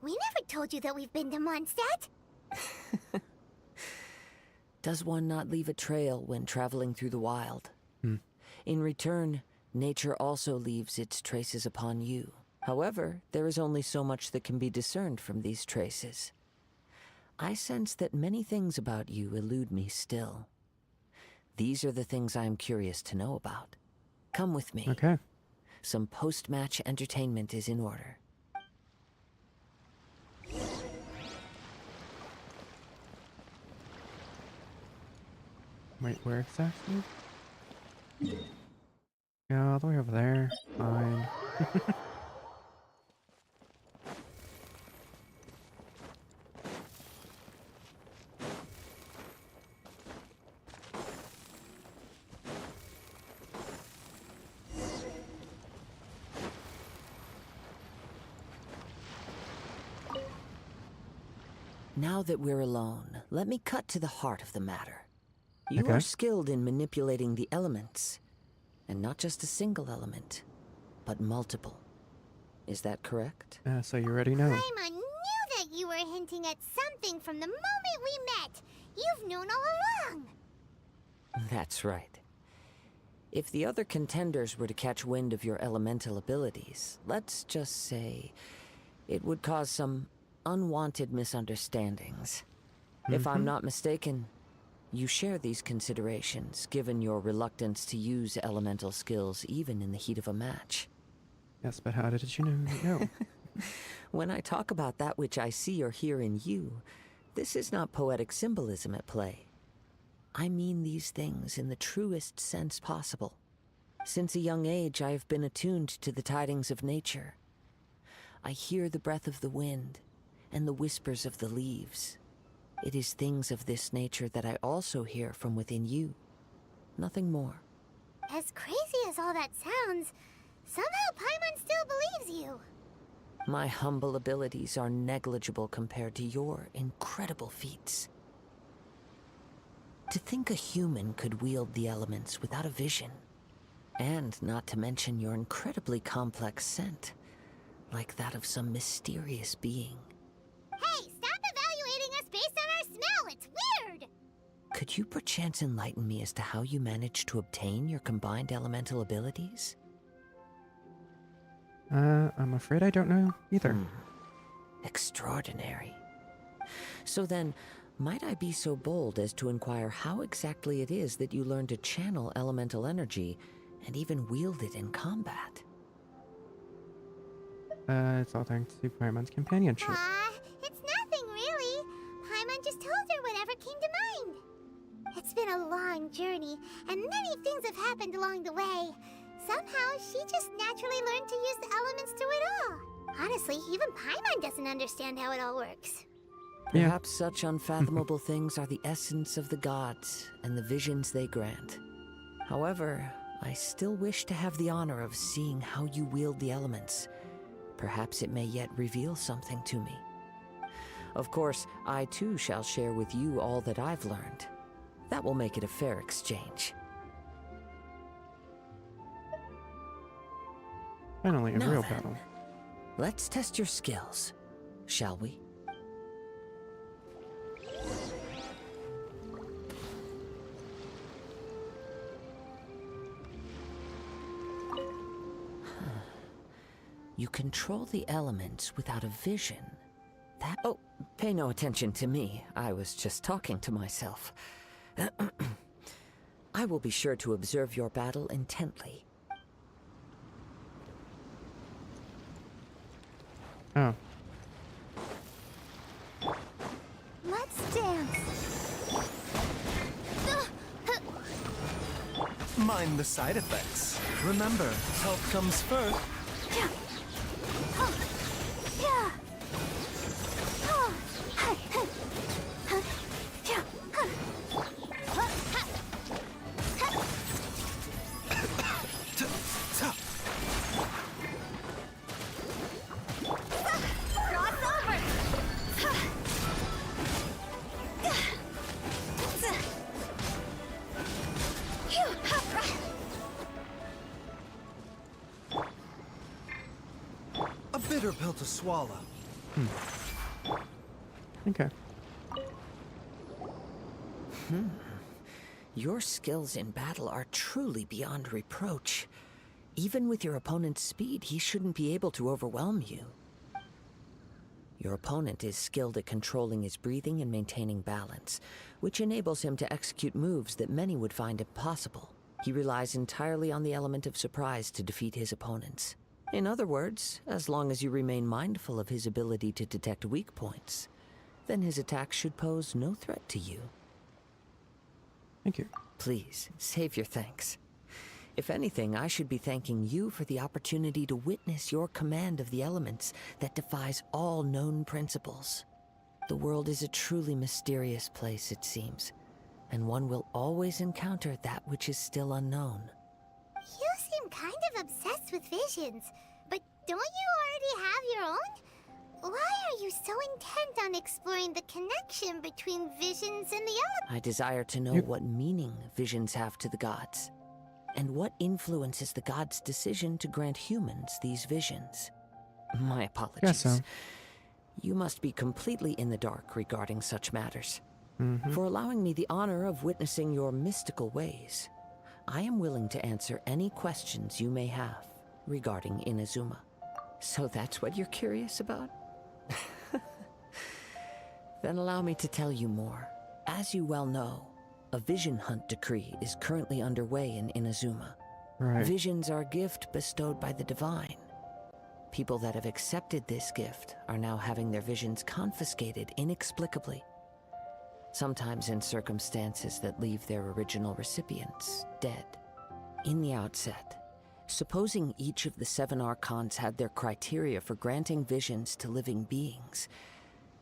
We never told you that we've been to Mondstadt. Does one not leave a trail when traveling through the wild? In return, nature also leaves its traces upon you. However, there is only so much that can be discerned from these traces. I sense that many things about you elude me still. These are the things I am curious to know about. Come with me. Okay. Some post-match entertainment is in order. Wait, where exactly? Yeah, all the way over there. Fine. Now that we're alone, let me cut to the heart of the matter. You Okay. are skilled in manipulating the elements, and not just a single element, but multiple. Is that correct? So you already know. Paimon knew that you were hinting at something from the moment we met. You've known all along. That's right. If the other contenders were to catch wind of your elemental abilities, let's just say it would cause some unwanted misunderstandings. If I'm not mistaken, you share these considerations, given your reluctance to use elemental skills even in the heat of a match. Yes, but how did you know? When I talk about that which I see or hear in you, this is not poetic symbolism at play. I mean these things in the truest sense possible. Since a young age, I have been attuned to the tidings of nature. I hear the breath of the wind and the whispers of the leaves. It is things of this nature that I also hear from within you. Nothing more. As crazy as all that sounds, somehow Paimon still believes you. My humble abilities are negligible compared to your incredible feats. To think a human could wield the elements without a vision, and not to mention your incredibly complex scent, like that of some mysterious being. Hey, stop evaluating us based on our smell. It's weird. Could you perchance enlighten me as to how you managed to obtain your combined elemental abilities? I'm afraid I don't know either. Extraordinary. So then, might I be so bold as to inquire how exactly it is that you learn to channel elemental energy and even wield it in combat? It's all thanks to Paimon's companionship. It's nothing really. Paimon just told her whatever came to mind. It's been a long journey, and many things have happened along the way. Somehow, she just naturally learned to use the elements through it all. Honestly, even Paimon doesn't understand how it all works. Yeah. Perhaps such unfathomable things are the essence of the gods and the visions they grant. However, I still wish to have the honor of seeing how you wield the elements. Perhaps it may yet reveal something to me. Of course, I too shall share with you all that I've learned. That will make it a fair exchange. Finally, a Now real then, battle. Let's test your skills, shall we? You control the elements without a vision. That— Oh, pay no attention to me. I was just talking to myself. I will be sure to observe your battle intently. Oh. Let's dance. Mind the side effects. Remember, health comes first. A bitter pill to swallow. Okay. Your skills in battle are truly beyond reproach. Even with your opponent's speed, he shouldn't be able to overwhelm you. Your opponent is skilled at controlling his breathing and maintaining balance, which enables him to execute moves that many would find impossible. He relies entirely on the element of surprise to defeat his opponents. In other words, as long as you remain mindful of his ability to detect weak points, then his attacks should pose no threat to you. Thank you. Please, save your thanks. If anything, I should be thanking you for the opportunity to witness your command of the elements that defies all known principles. The world is a truly mysterious place, it seems, and one will always encounter that which is still unknown. You seem kind of obsessed with visions, but don't you already have your own? Why are you so intent on exploring the connection between visions and the elements? I desire to know what meaning visions have to the gods, and what influences the gods' decision to grant humans these visions. My apologies. Guess so. You must be completely in the dark regarding such matters. For allowing me the honor of witnessing your mystical ways, I am willing to answer any questions you may have regarding Inazuma. So that's what you're curious about? Then allow me to tell you more. As you well know, a vision hunt decree is currently underway in Inazuma. Right. Visions are a gift bestowed by the divine. People that have accepted this gift are now having their visions confiscated inexplicably, sometimes in circumstances that leave their original recipients dead. In the outset, supposing each of the 7 archons had their criteria for granting visions to living beings,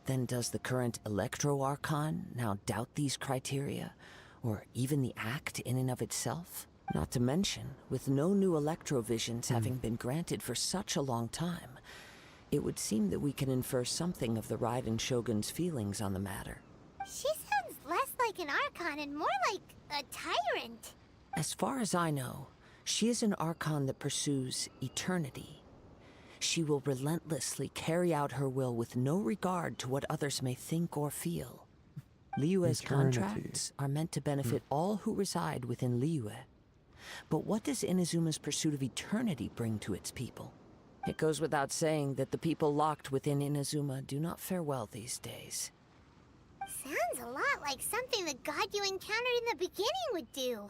then does the current Electro-Archon now doubt these criteria, or even the act in and of itself? Not to mention, with no new Electro-Visions having been granted for such a long time, it would seem that we can infer something of the Raiden Shogun's feelings on the matter. She sounds less like an Archon and more like a tyrant. As far as I know, she is an Archon that pursues eternity. She will relentlessly carry out her will with no regard to what others may think or feel. Liyue's contracts are meant to benefit all who reside within Liyue. But what does Inazuma's pursuit of eternity bring to its people? It goes without saying that the people locked within Inazuma do not fare well these days. Sounds a lot like something the god you encountered in the beginning would do.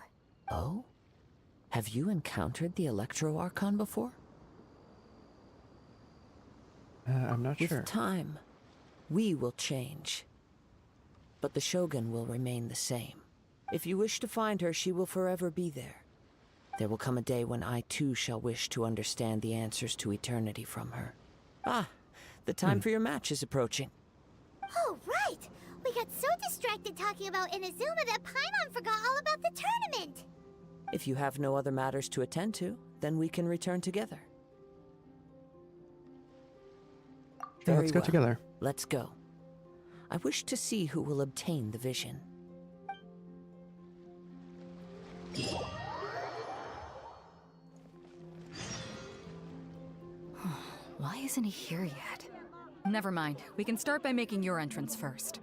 Oh? Have you encountered the Electro-Archon before? I'm not sure. With time, we will change. But the Shogun will remain the same. If you wish to find her, she will forever be there. There will come a day when I too shall wish to understand the answers to eternity from her. Ah, the time for your match is approaching. Oh, right! We got so distracted talking about Inazuma that Paimon forgot all about the tournament! If you have no other matters to attend to, then we can return together. Sure, Very let's go well. together. Let's go. I wish to see who will obtain the vision. Why isn't he here yet? Never mind. We can start by making your entrance first.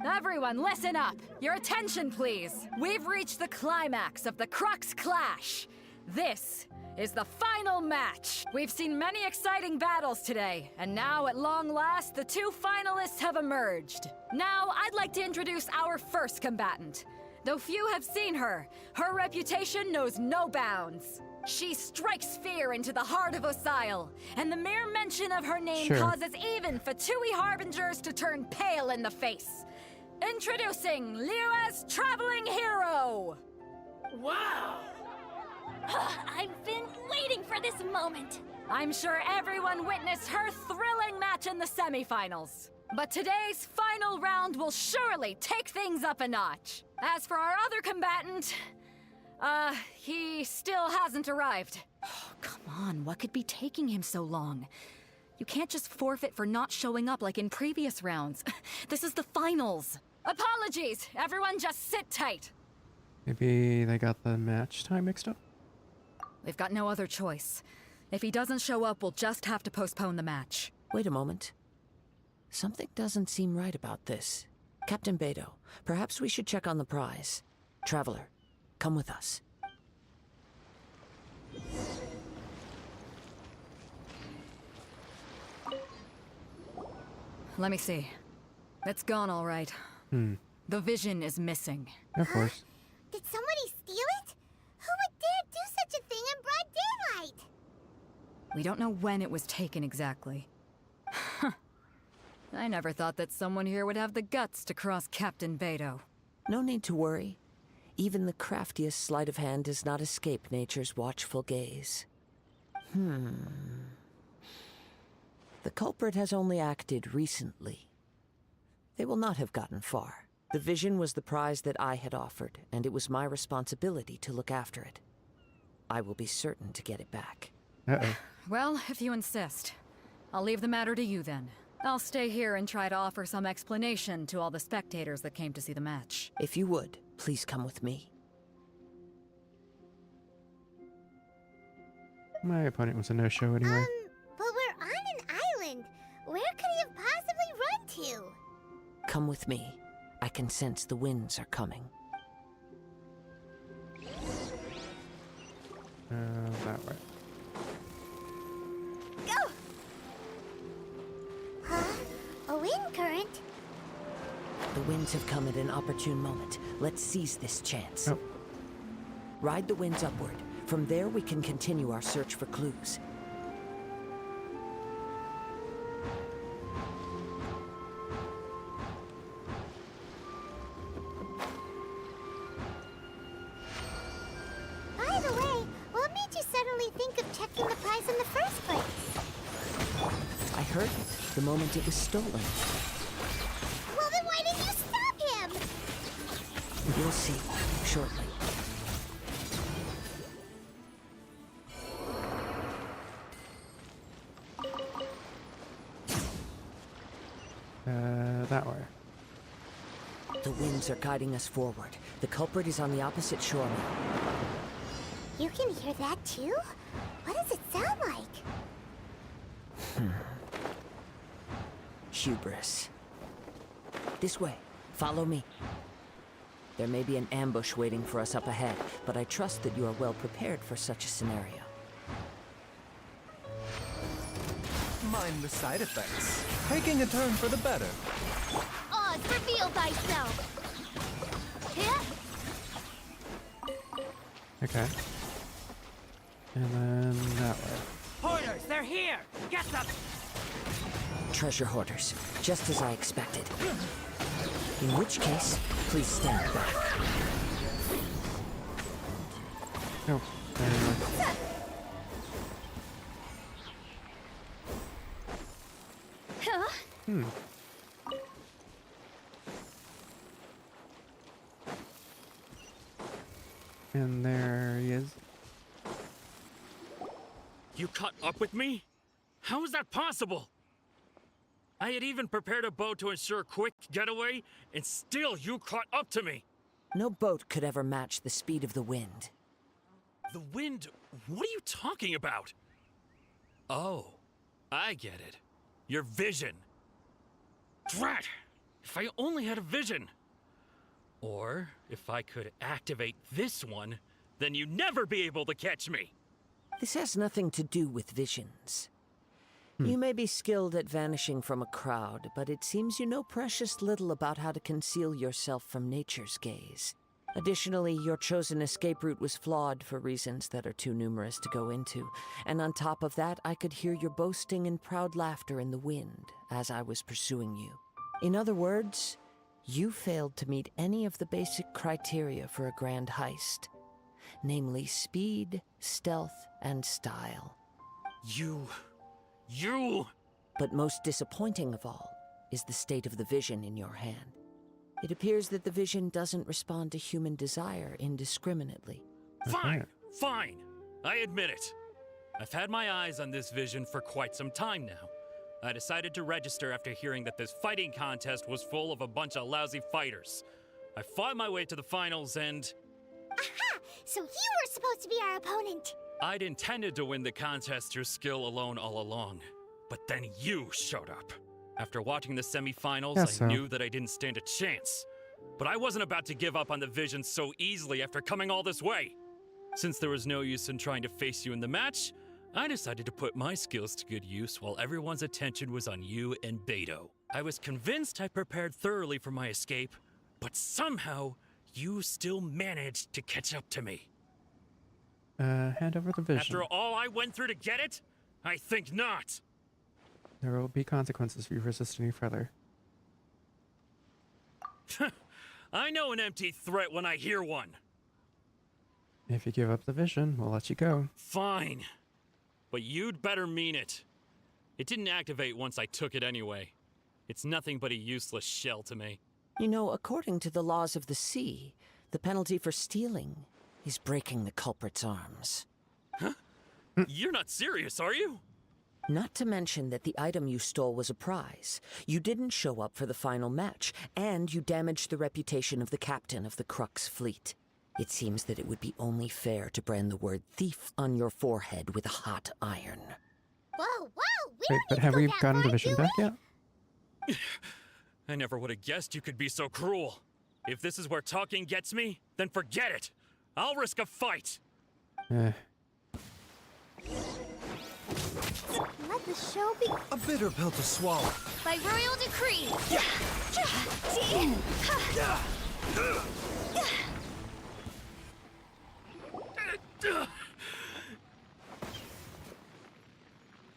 Everyone, listen up! Your attention, please! We've reached the climax of the Crux Clash! This is the final match! We've seen many exciting battles today, and now, at long last, the two finalists have emerged. Now, I'd like to introduce our first combatant. Though few have seen her, her reputation knows no bounds. She strikes fear into the heart of Osile, and the mere mention of her name causes even Fatui Harbingers to turn pale in the face. Introducing Liyue's Traveling Hero! Wow! I've been waiting for this moment. I'm sure everyone witnessed her thrilling match in the semifinals. But today's final round will surely take things up a notch. As for our other combatant, he still hasn't arrived. Oh, come on, what could be taking him so long? You can't just forfeit for not showing up like in previous rounds. This is the finals. Apologies, everyone just sit tight. Maybe they got the match time mixed up? We've got no other choice. If he doesn't show up, we'll just have to postpone the match. Wait a moment. Something doesn't seem right about this. Captain Beidou, perhaps we should check on the prize. Traveler, come with us. Let me see. It's gone all right. The vision is missing. Of course. Did somebody steal it? Who would dare do such a thing in broad daylight? We don't know when it was taken exactly. I never thought that someone here would have the guts to cross Captain Beidou. No need to worry. Even the craftiest sleight of hand does not escape nature's watchful gaze. The culprit has only acted recently. They will not have gotten far. The vision was the prize that I had offered, and it was my responsibility to look after it. I will be certain to get it back. Uh-oh. Well, if you insist. I'll leave the matter to you then. I'll stay here and try to offer some explanation to all the spectators that came to see the match. If you would, please come with me. My opponent was a no-show anyway. But we're on an island. Where could he have possibly run to? Come with me. I can sense the winds are coming. That way. Go! Huh? A wind current? The winds have come at an opportune moment. Let's seize this chance. Oh. Ride the winds upward. From there, we can continue our search for clues. By the way, what made you suddenly think of checking the prize in the first place? I heard it the moment it was stolen. Well, then why didn't you stop him? You'll see shortly. That way. The winds are guiding us forward. The culprit is on the opposite shore now. You can hear that too? What does it sound like? Hubris. This way. Follow me. There may be an ambush waiting for us up ahead, but I trust that you are well prepared for such a scenario. Mind the side effects. Taking a turn for the better. Oz, reveal thyself. Here? Okay. And then that way. Hoarders, they're here! Get them! Treasure hoarders, just as I expected. In which case, please stand back. Oh, there we go. And there he is. You caught up with me? How is that possible? I had even prepared a boat to ensure a quick getaway, and still you caught up to me. No boat could ever match the speed of the wind. The wind? What are you talking about? Oh, I get it. Your vision. Drat! If I only had a vision. Or, if I could activate this one, then you'd never be able to catch me. This has nothing to do with visions. You may be skilled at vanishing from a crowd, but it seems you know precious little about how to conceal yourself from nature's gaze. Additionally, your chosen escape route was flawed for reasons that are too numerous to go into. And on top of that, I could hear your boasting and proud laughter in the wind as I was pursuing you. In other words, you failed to meet any of the basic criteria for a grand heist. Namely speed, stealth, and style. You... But most disappointing of all is the state of the vision in your hand. It appears that the vision doesn't respond to human desire indiscriminately. Fine. I admit it. I've had my eyes on this vision for quite some time now. I decided to register after hearing that this fighting contest was full of a bunch of lousy fighters. I fought my way to the finals and... Aha! So you were supposed to be our opponent. I'd intended to win the contest through skill alone all along. But then you showed up. After watching the semifinals, I knew that I didn't stand a chance. But I wasn't about to give up on the vision so easily after coming all this way. Since there was no use in trying to face you in the match, I decided to put my skills to good use while everyone's attention was on you and Beto. I was convinced I prepared thoroughly for my escape, but somehow you still managed to catch up to me. Hand over the vision. After all I went through to get it? I think not. There will be consequences if you resist any further. I know an empty threat when I hear one. If you give up the vision, we'll let you go. Fine. But you'd better mean it. It didn't activate once I took it anyway. It's nothing but a useless shell to me. You know, according to the laws of the sea, the penalty for stealing is breaking the culprit's arms. Huh? You're not serious, are you? Not to mention that the item you stole was a prize. You didn't show up for the final match, and you damaged the reputation of the captain of the Crux fleet. It seems that it would be only fair to brand the word thief on your forehead with a hot iron. Whoa! Wait, but have we gotten the vision back yet? I never would have guessed you could be so cruel. If this is where talking gets me, then forget it. I'll risk a fight. Let the show be... A bitter pill to swallow. By royal decree.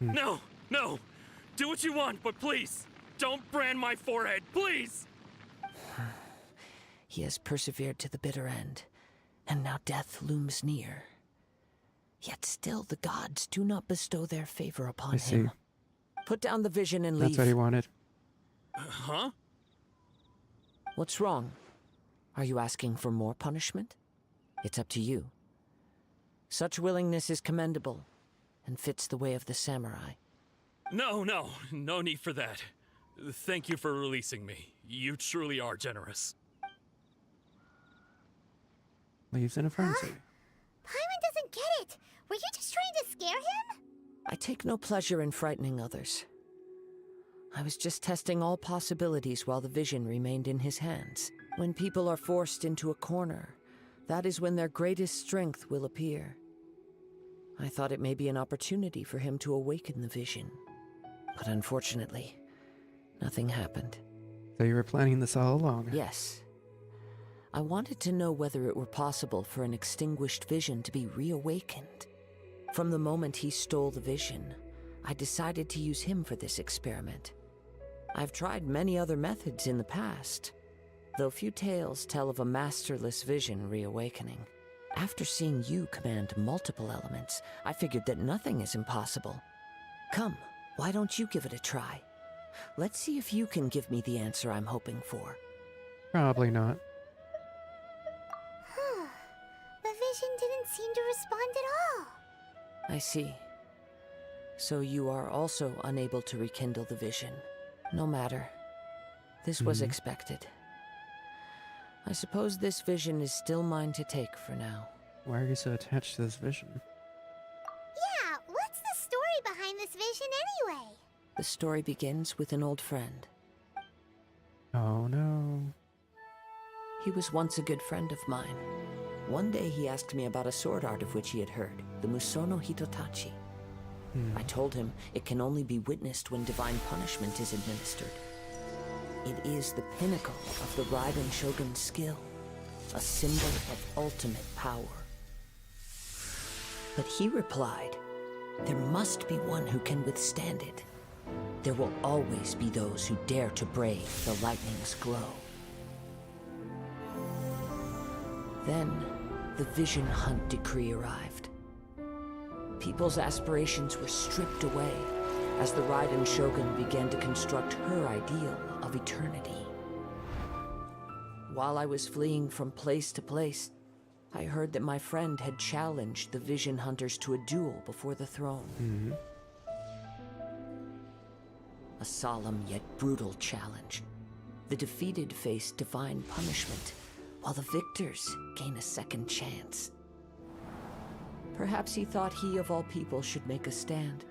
No. Do what you want, but please, don't brand my forehead, please. He has persevered to the bitter end, and now death looms near. Yet still the gods do not bestow their favor upon him. Put down the vision and leave. That's what he wanted. Huh? What's wrong? Are you asking for more punishment? It's up to you. Such willingness is commendable, and fits the way of the samurai. No need for that. Thank you for releasing me. You truly are generous. Leaves in a frenzy. Paimon doesn't get it. Were you just trying to scare him? I take no pleasure in frightening others. I was just testing all possibilities while the vision remained in his hands. When people are forced into a corner, that is when their greatest strength will appear. I thought it may be an opportunity for him to awaken the vision. But unfortunately, nothing happened. So you were planning this all along? Yes. I wanted to know whether it were possible for an extinguished vision to be reawakened. From the moment he stole the vision, I decided to use him for this experiment. I've tried many other methods in the past, though few tales tell of a masterless vision reawakening. After seeing you command multiple elements, I figured that nothing is impossible. Come, why don't you give it a try? Let's see if you can give me the answer I'm hoping for. Probably not. The vision didn't seem to respond at all. I see. So you are also unable to rekindle the vision. No matter. This was expected. I suppose this vision is still mine to take for now. Why are you so attached to this vision? Yeah, what's the story behind this vision anyway? The story begins with an old friend. Oh no. He was once a good friend of mine. One day he asked me about a sword art of which he had heard, the Musono Hitotachi. I told him it can only be witnessed when divine punishment is administered. It is the pinnacle of the Raiden Shogun's skill, a symbol of ultimate power. But he replied, there must be one who can withstand it. There will always be those who dare to brave the lightning's glow. Then, the Vision Hunt decree arrived. People's aspirations were stripped away as the Raiden Shogun began to construct her ideal of eternity. While I was fleeing from place to place, I heard that my friend had challenged the Vision Hunters to a duel before the throne. A solemn yet brutal challenge. The defeated face divine punishment, while the victors gain a second chance. Perhaps he thought he of all people should make a stand.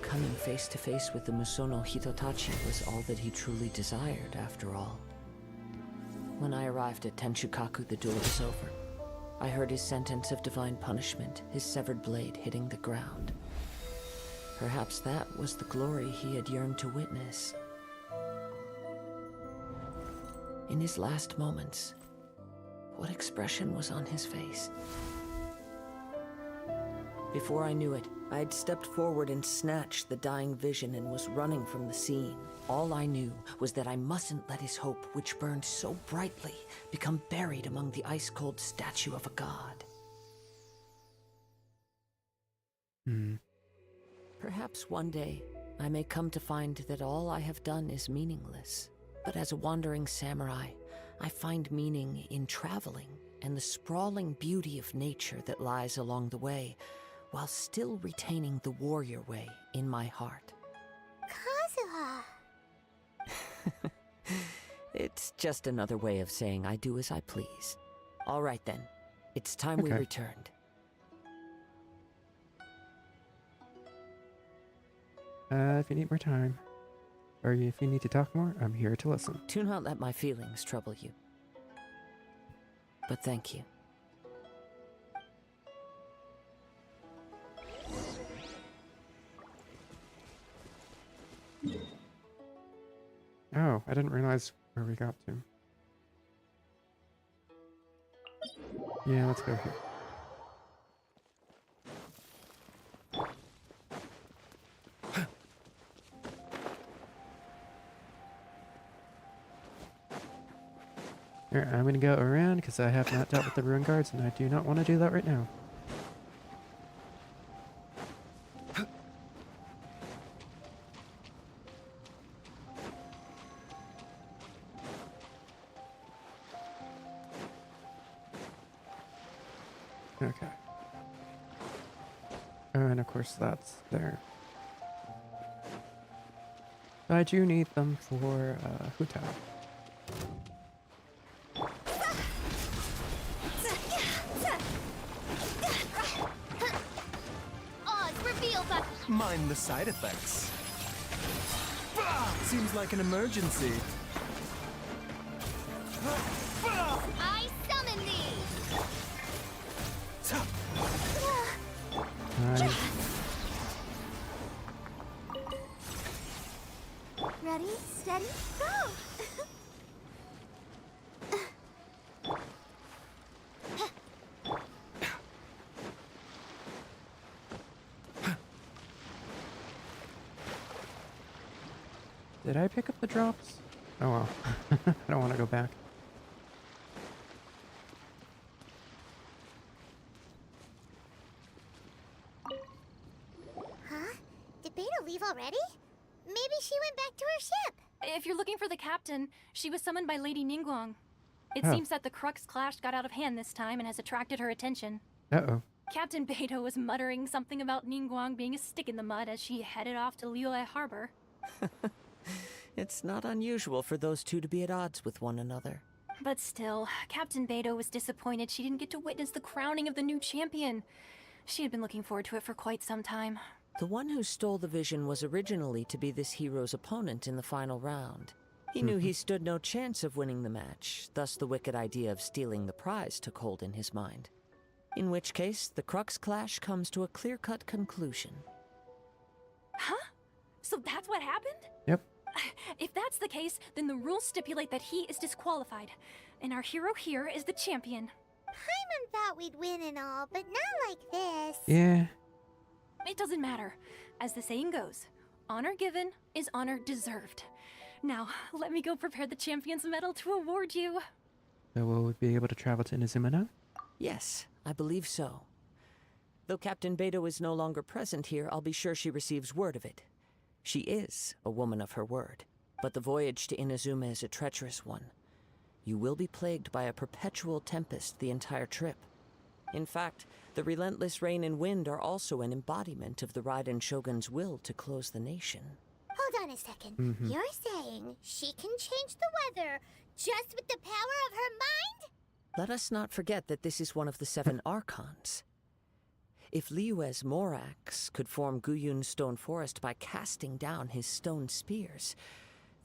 Coming face to face with the Musono Hitotachi was all that he truly desired, after all. When I arrived at Tenshukaku, the duel was over. I heard his sentence of divine punishment, his severed blade hitting the ground. Perhaps that was the glory he had yearned to witness. In his last moments, what expression was on his face? Before I knew it, I had stepped forward and snatched the dying vision and was running from the scene. All I knew was that I mustn't let his hope, which burned so brightly, become buried among the ice-cold statue of a god. Perhaps one day, I may come to find that all I have done is meaningless. But as a wandering samurai, I find meaning in traveling and the sprawling beauty of nature that lies along the way, while still retaining the warrior way in my heart. Kazuha. It's just another way of saying I do as I please. All right then, it's time we returned. If you need more time, or if you need to talk more, I'm here to listen. Do not let my feelings trouble you. But thank you. Oh, I didn't realize where we got to. Yeah, let's go here. Here, I'm gonna go around because I have not dealt with the ruin guards and I do not want to do that right now. Okay. And of course that's there. I do need them for Hutao. Mind the side effects. Seems like an emergency. I summon thee! Ready, steady, go! Did I pick up the drops? Oh well. I don't want to go back. Huh? Did Beta leave already? Maybe went back to her ship. If you're looking for the captain, she was summoned by Lady Ningguang. It Oh. seems that the Crux clash got out of hand this time and has attracted her attention. Uh-oh. Captain Beidou was muttering something about Ningguang being a stick in the mud as she headed off to Liyue Harbor. It's not unusual for those two to be at odds with one another. But still, Captain Beidou was disappointed she didn't get to witness the crowning of the new champion. She had been looking forward to it for quite some time. The one who stole the vision was originally to be this hero's opponent in the final round. He knew he stood no chance of winning the match, thus the wicked idea of stealing the prize took hold in his mind. In which case, the Crux clash comes to a clear-cut conclusion. Huh? So that's what happened? Yep. If that's the case, then the rules stipulate that he is disqualified. And our hero here is the champion. Paimon thought we'd win and all, but not like this. Yeah. It doesn't matter. As the saying goes, honor given is honor deserved. Now, let me go prepare the champion's medal to award you. So will we be able to travel to Inazuma now? Yes, I believe so. Though Captain Beidou is no longer present here, I'll be sure she receives word of it. She is a woman of her word, but the voyage to Inazuma is a treacherous one. You will be plagued by a perpetual tempest the entire trip. In fact, the relentless rain and wind are also an embodiment of the Raiden Shogun's will to close the nation. Hold on a second. Mhm. You're saying she can change the weather just with the power of her mind? Let us not forget that this is one of the 7 Archons. If Liyue's Morax could form Guyun's stone forest by casting down his stone spears,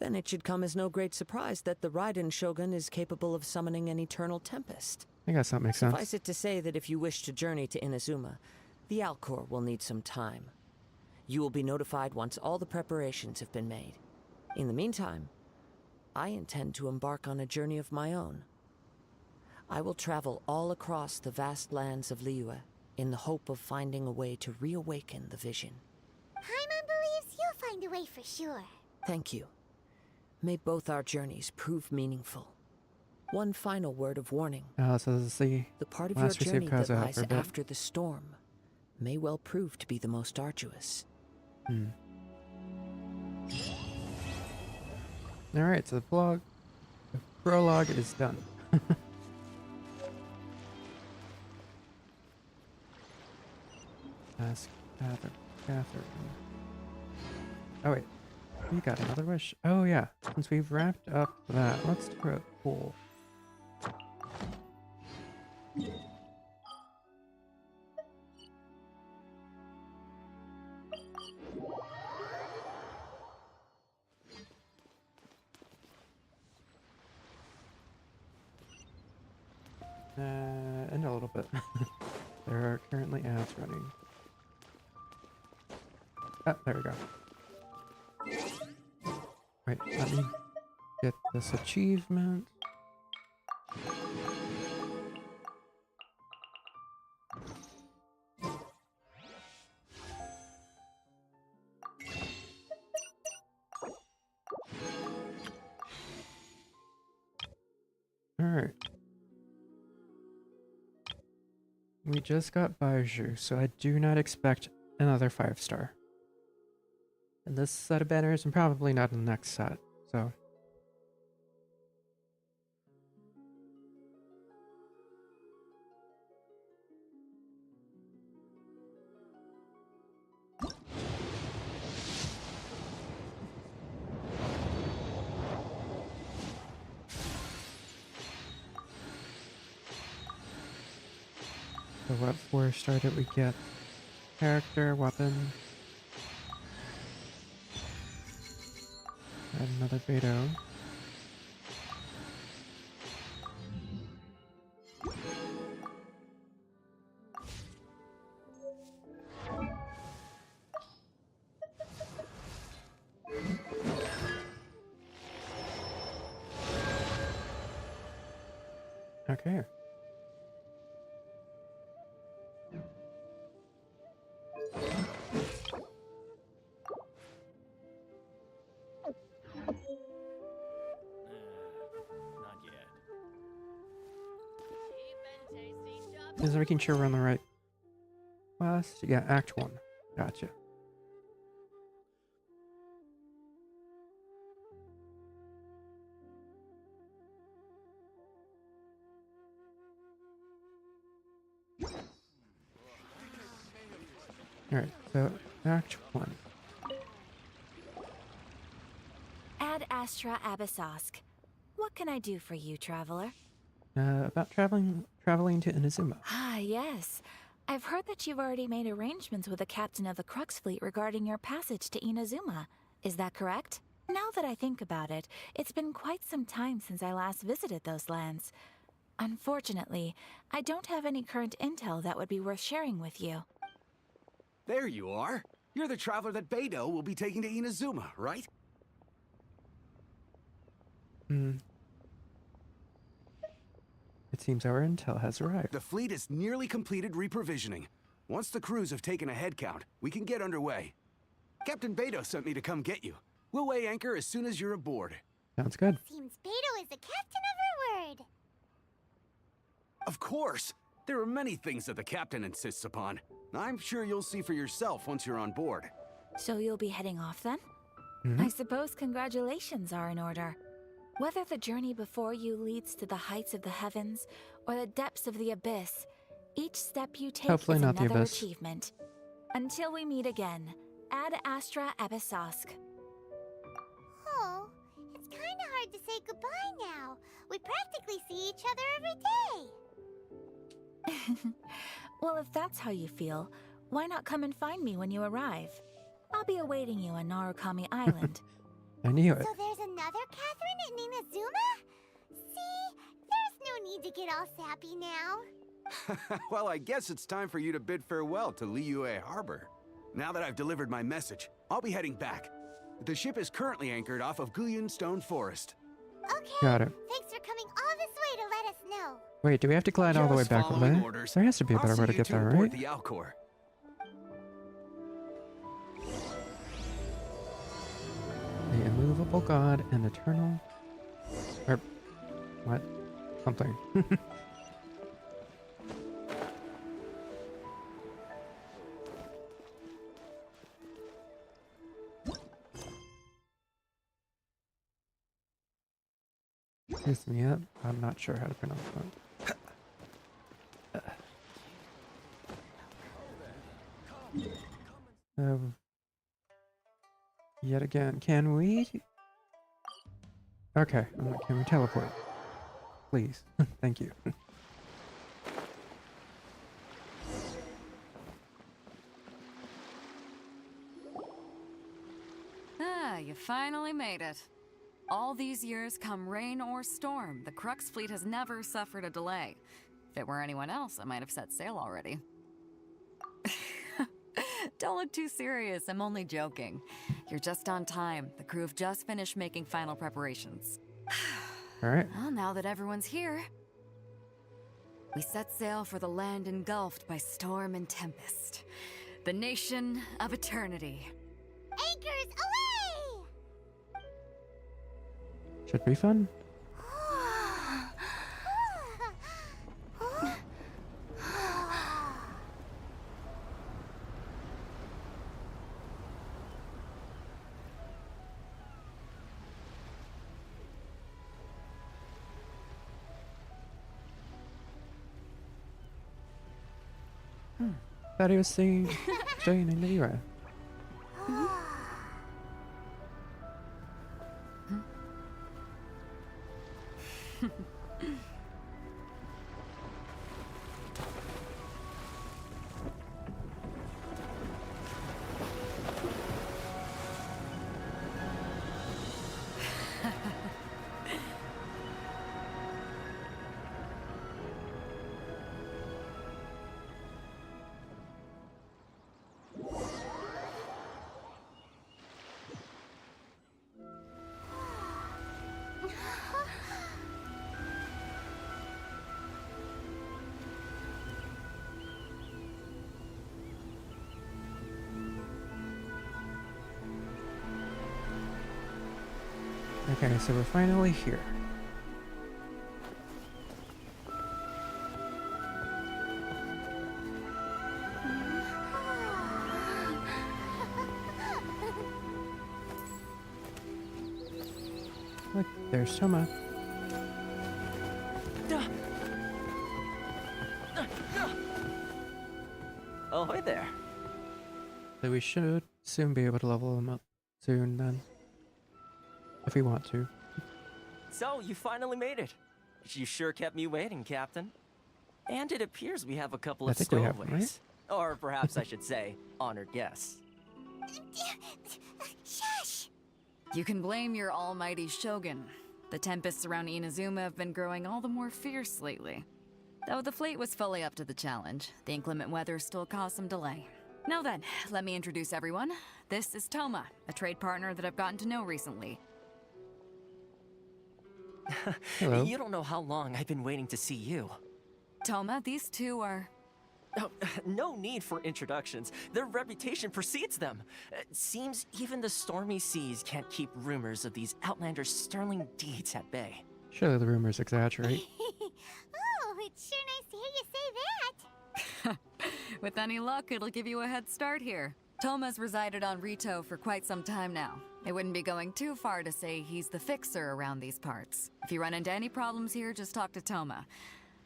then it should come as no great surprise that the Raiden Shogun is capable of summoning an eternal tempest. I guess that makes sense. Suffice it to say that if you wish to journey to Inazuma, the Alcor will need some time. You will be notified once all the preparations have been made. In the meantime, I intend to embark on a journey of my own. I will travel all across the vast lands of Liyue in the hope of finding a way to reawaken the vision. Paimon believes you'll find a way for sure. Thank you. May both our journeys prove meaningful. One final word of warning. So this is the part of your last journey received that Kaza lies for a bit. after the storm may well prove to be the most arduous. Alright, so the prologue is done. Ask Catherine. Oh wait, we got another wish. Oh yeah, since we've wrapped up that, let's do a pool. And a little bit. There are currently ads running. Ah, there we go. Wait, let me get this achievement. Alright. We just got Baiju, so I do not expect another 5-star. In this set of banners, and probably not in the next set, so. So what 4-star did we get? Character, weapon. Add another Beidou. Okay. Just making sure we're on the right quest. Yeah, Act 1. Gotcha. Alright, so Act 1. Ad Astra Abyssosk. What can I do for you, traveler? About traveling to Inazuma. Ah, yes. I've heard that you've already made arrangements with the captain of the Crux fleet regarding your passage to Inazuma. Is that correct? Now that I think about it, it's been quite some time since I last visited those lands. Unfortunately, I don't have any current intel that would be worth sharing with you. There you are. You're the traveler that Beidou will be taking to Inazuma, right? It seems our intel has arrived. The fleet has nearly completed reprovisioning. Once the crews have taken a head count, we can get underway. Captain Beidou sent me to come get you. We'll weigh anchor as soon as you're aboard. Sounds good. Seems Beidou is the captain of her word. Of course! There are many things that the captain insists upon. I'm sure you'll see for yourself once you're on board. So you'll be heading off then? Mm-hmm. I suppose congratulations are in order. Whether the journey before you leads to the heights of the heavens or the depths of the abyss, each step you take Hopefully is not the another abyss. achievement. Until we meet again, Ad Astra Abyssosk. Oh, it's kinda hard to say goodbye now. We practically see each other every day. Well, if that's how you feel, why not come and find me when you arrive? I'll be awaiting you on Narukami Island. I knew it. So there's another Catherine in Inazuma? See? There's no need to get all sappy now. Well, I guess it's time for you to bid farewell to Liyue Harbor. Now that I've delivered my message, I'll be heading back. The ship is currently anchored off of Guyun Stone Forest. Okay. Got it. Thanks for coming all this way to let us know. Wait, do we have to glide all the way Just back following there? orders. There has to be a I'll better see way to you get two there, aboard right? the Alcor. The immovable god and eternal... Or... What? Something. Euthymia. I'm not sure how to pronounce that. Yet again, can we? Okay, can we teleport? Please, thank you. Ah, you finally made it. All these years, come rain or storm, the Crux fleet has never suffered a delay. If it were anyone else, I might have set sail already. Don't look too serious, I'm only joking. You're just on time. The crew have just finished making final preparations. Alright. Well, now that everyone's here, we set sail for the land engulfed by storm and tempest. The nation of eternity. Anchors away! Should be fun. Thought he was staying in the U.S. Okay, so we're finally here. Look, there's Toma. Oh, hi there. So we should soon be able to level them up soon then. If we want to. So, you finally made it. You sure kept me waiting, Captain. And it appears we have a couple of stowaways. Right? Or perhaps I should say, honored guests. Shush! You can blame your almighty shogun. The tempests around Inazuma have been growing all the more fierce lately. Though the fleet was fully up to the challenge, the inclement weather still caused some delay. Now then, let me introduce everyone. This is Toma, a trade partner that I've gotten to know recently. Hello. You don't know how long I've been waiting to see you. Toma, these two are... Oh, no need for introductions. Their reputation precedes them. Seems even the stormy seas can't keep rumors of these outlanders' sterling deeds at bay. Surely the rumors exaggerate. Oh, it's sure nice to hear you say that. With any luck, it'll give you a head start here. Toma's resided on Rito for quite some time now. It wouldn't be going too far to say he's the fixer around these parts. If you run into any problems here, just talk to Toma.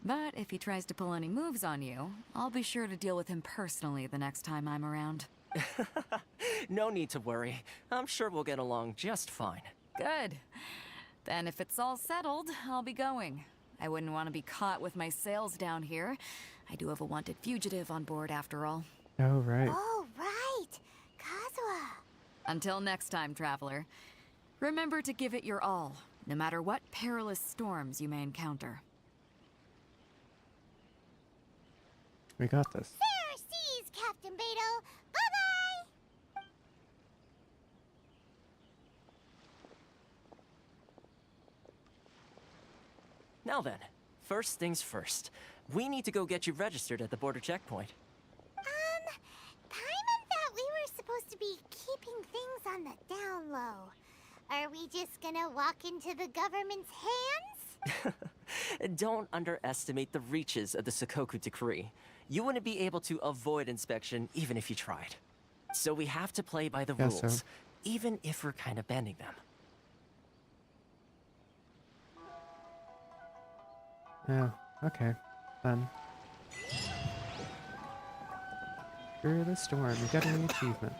But if he tries to pull any moves on you, I'll be sure to deal with him personally the next time I'm around. No need to worry. I'm sure we'll get along just fine. Good. Then if it's all settled, I'll be going. I wouldn't want to be caught with my sails down here. I do have a wanted fugitive on board after all. Oh, right. Oh, right. Kazuha. Until next time, traveler. Remember to give it your all, no matter what perilous storms you may encounter. We got this. Fair seas, Captain Beto. Bye-bye! Now then, first things first. We need to go get you registered at the border checkpoint. Paimon thought we were supposed to be keeping things on the down low. Are we just gonna walk into the government's hands? Don't underestimate the reaches of the Sakoku Decree. You wouldn't be able to avoid inspection even if you tried. So we have to play by the rules, even if we're kind of bending them. Yeah, okay. Then. Through the storm, we got an achievement.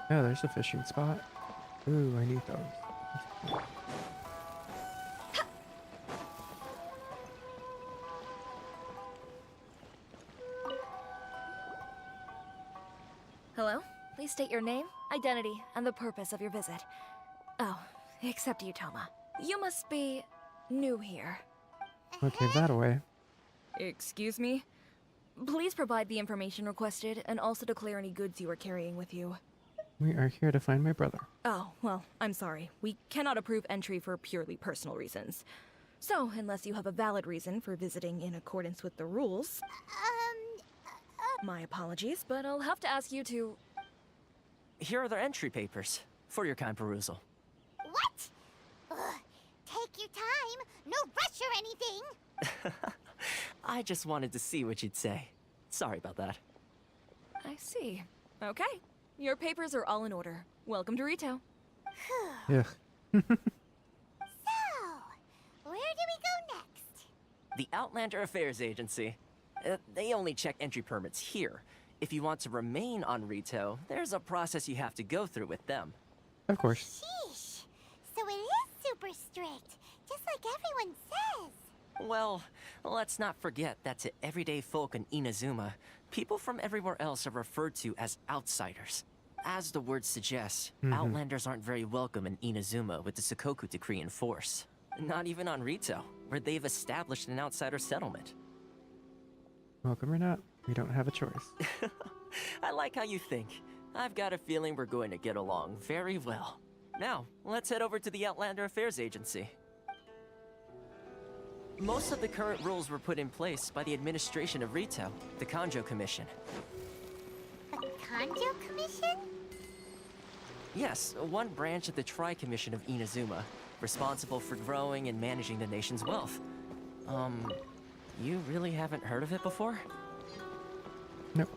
Oh, there's a fishing spot. Ooh, I need those. Hello? Please state your name, identity, and the purpose of your visit. Oh, except you, Toma. You must be new here. Okay, that away. Excuse me? Please provide the information requested and also declare any goods you are carrying with you. We are here to find my brother. Oh, well, I'm sorry. We cannot approve entry for purely personal reasons. So, unless you have a valid reason for visiting in accordance with the rules... My apologies, but I'll have to ask you to... Here are their entry papers, for your kind perusal. What? Ugh, take your time. No rush or anything. I just wanted to see what you'd say. Sorry about that. I see. Okay. Your papers are all in order. Welcome to Rito. Yeah. So, where do we go next? The Outlander Affairs Agency. They only check entry permits here. If you want to remain on Rito, there's a process you have to go through with them. Of course. Sheesh. So it is super strict, just like everyone says. Well, let's not forget that to everyday folk in Inazuma, people from everywhere else are referred to as outsiders. As the word suggests, Outlanders aren't very welcome in Inazuma with the Sakoku Decree in force. Not even on Rito, where they've established an outsider settlement. Welcome or not, we don't have a choice. I like how you think. I've got a feeling we're going to get along very well. Now, let's head over to the Outlander Affairs Agency. Most of the current rules were put in place by the administration of Rito, the Kanjo Commission. The Kanjo Commission? Yes, one branch of the Tri-Commission of Inazuma. responsible for growing and managing the nation's wealth. You really haven't heard of it before? Nope.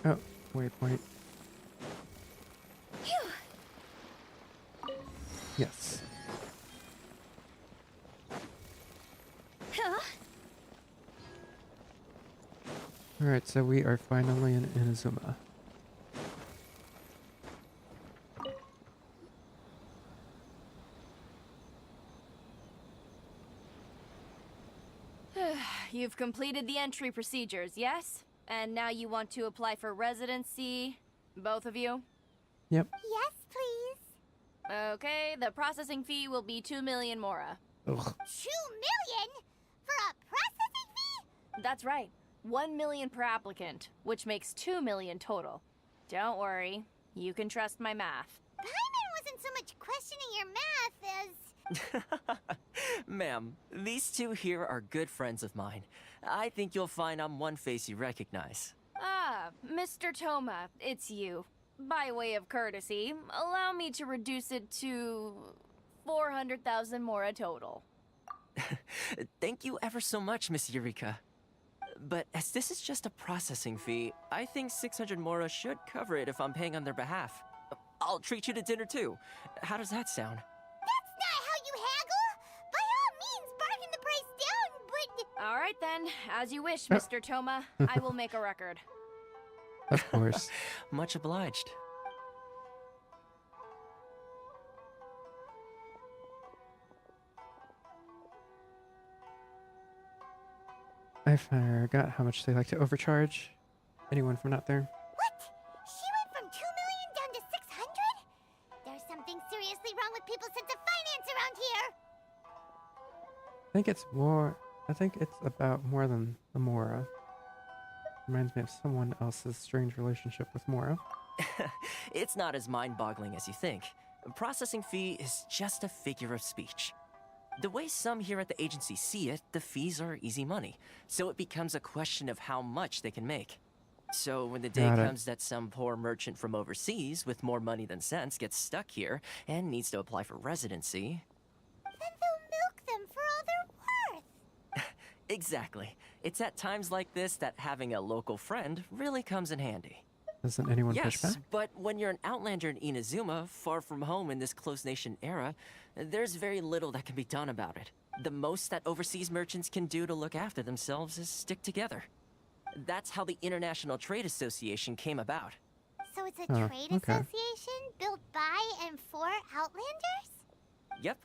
Oh, waypoint. Yes. Alright, so we are finally in Inazuma. You've completed the entry procedures, yes? And now you want to apply for residency? Both of you? Yep. Yes, please. Okay, the processing fee will be 2 million mora. Ugh. 2 million? For a processing fee? That's right. 1 million per applicant, which makes 2 million total. Don't worry, you can trust my math. Paimon wasn't so much questioning your math as... Ma'am, these two here are good friends of mine. I think you'll find I'm one face you recognize. Ah, Mr. Toma, it's you. By way of courtesy, allow me to reduce it to 400,000 mora total. Thank you ever so much, Miss Eureka. But as this is just a processing fee, I think 600 mora should cover it if I'm paying on their behalf. I'll treat you to dinner too. How does that sound? That's not how you haggle! By all means, bargain the price down, but... All right then, as you wish, Mr. Toma. I will make a record. Of course. Much obliged. I forgot how much they like to overcharge anyone from not there. What? She went from 2 million down to 600? There's something seriously wrong with people's sense of finance around here! I think it's more. I think it's about more than the Mora. Reminds me of someone else's strange relationship with Mora. It's not as mind-boggling as you think. A processing fee is just a figure of speech. The way some here at the agency see it, the fees are easy money, so it becomes a question of how much they can make. So when the day comes that some poor merchant from overseas with more money than sense gets stuck here and needs to apply for residency... Then they'll milk them for all they're worth! Exactly. It's at times like this that having a local friend really comes in handy. Doesn't anyone push back? Yes, but when you're an outlander in Inazuma, far from home in this closed nation era, there's very little that can be done about it. The most that overseas merchants can do to look after themselves is stick together. That's how the International Trade Association came about. So it's a trade association built by and for outlanders? Yep.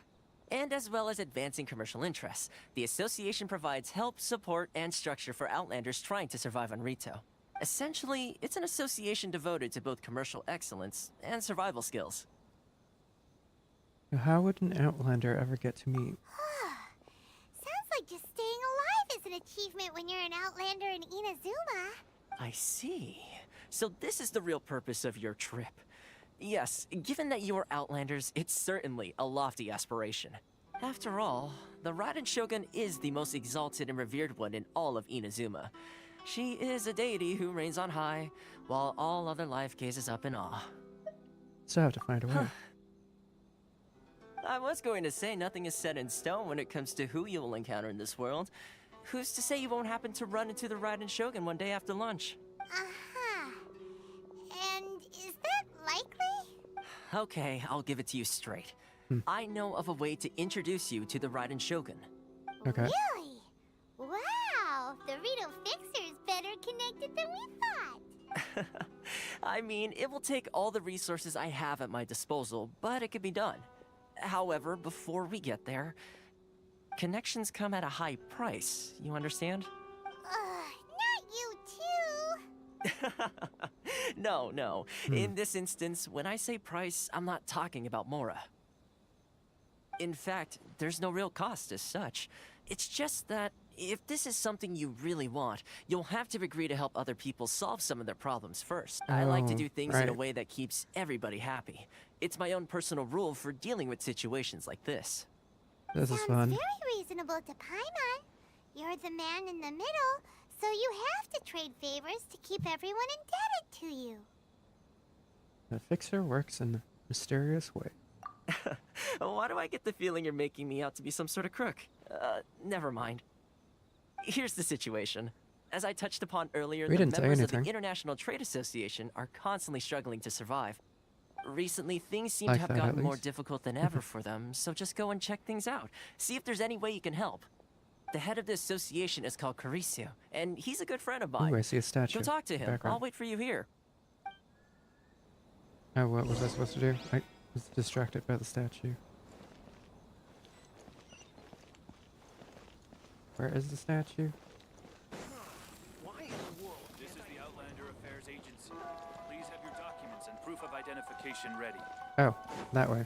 And as well as advancing commercial interests, the association provides help, support, and structure for outlanders trying to survive on Rito. Essentially, it's an association devoted to both commercial excellence and survival skills. How would an outlander ever get to meet? Sounds like just staying alive is an achievement when you're an outlander in Inazuma. I see. So this is the real purpose of your trip. Yes, given that you are outlanders, it's certainly a lofty aspiration. After all, the Raiden Shogun is the most exalted and revered one in all of Inazuma. She is a deity who reigns on high, while all other life gazes up in awe. So I have to find a way. I was going to say nothing is set in stone when it comes to who you will encounter in this world. Who's to say you won't happen to run into the Raiden Shogun one day after lunch? Uh-huh. And is that likely? Okay, I'll give it to you straight. I know of a way to introduce you to the Raiden Shogun. Okay. Really? Wow! The Rito Fixer's better connected than we thought! I mean, it will take all the resources I have at my disposal, but it can be done. However, before we get there, connections come at a high price, you understand? Not you too! No. In this instance, when I say price, I'm not talking about Mora. In fact, there's no real cost as such. It's just that If this is something you really want, you'll have to agree to help other people solve some of their problems first. I like to do things in a way that keeps everybody happy. It's my own personal rule for dealing with situations like this. This is fun. Very reasonable to Paimon. You're the man in the middle, so you have to trade favors to keep everyone indebted to you. The fixer works in a mysterious way. Why do I get the feeling you're making me out to be some sort of crook? Never mind. Here's the situation. As I touched upon earlier, the members of the International Trade Association are constantly struggling to survive. Recently, things seem to have gotten more difficult than ever for them, so just go and check things out. See if there's any way you can help. The head of the association is called Caricio, and he's a good friend of mine. Ooh, I see a statue. Go talk to him. Background. I'll wait for you here. Oh, what was I supposed to do? I was distracted by the statue. Where is the statue? Why in the world? This is the Outlander Affairs Agency. Please have your documents and proof of identification ready. Oh, that way.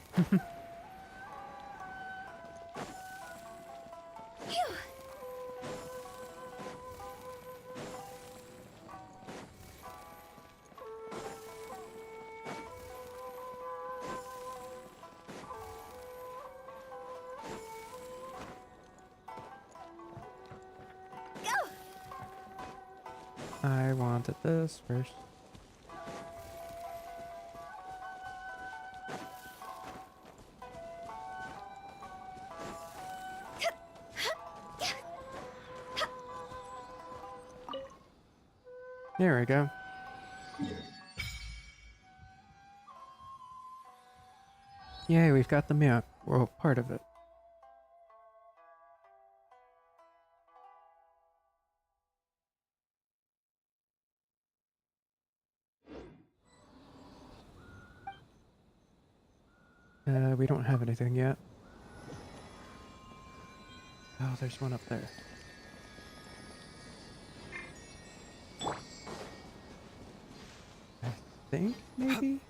I wanted this first. There we go. Yay, we've got the map. Well, part of it. We don't have anything yet. Oh, there's one up there. I think, maybe?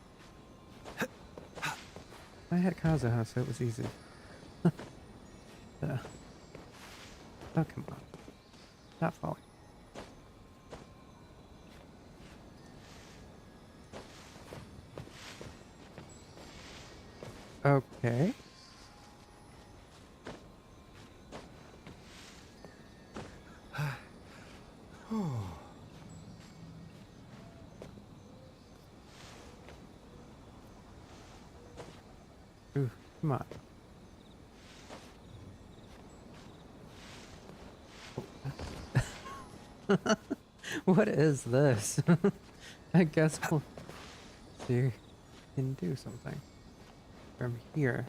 I had Kazuha, so it was easy. Oh, come on. Stop falling. Okay. Ooh, come on. What is this? I guess we'll see if we can do something from here.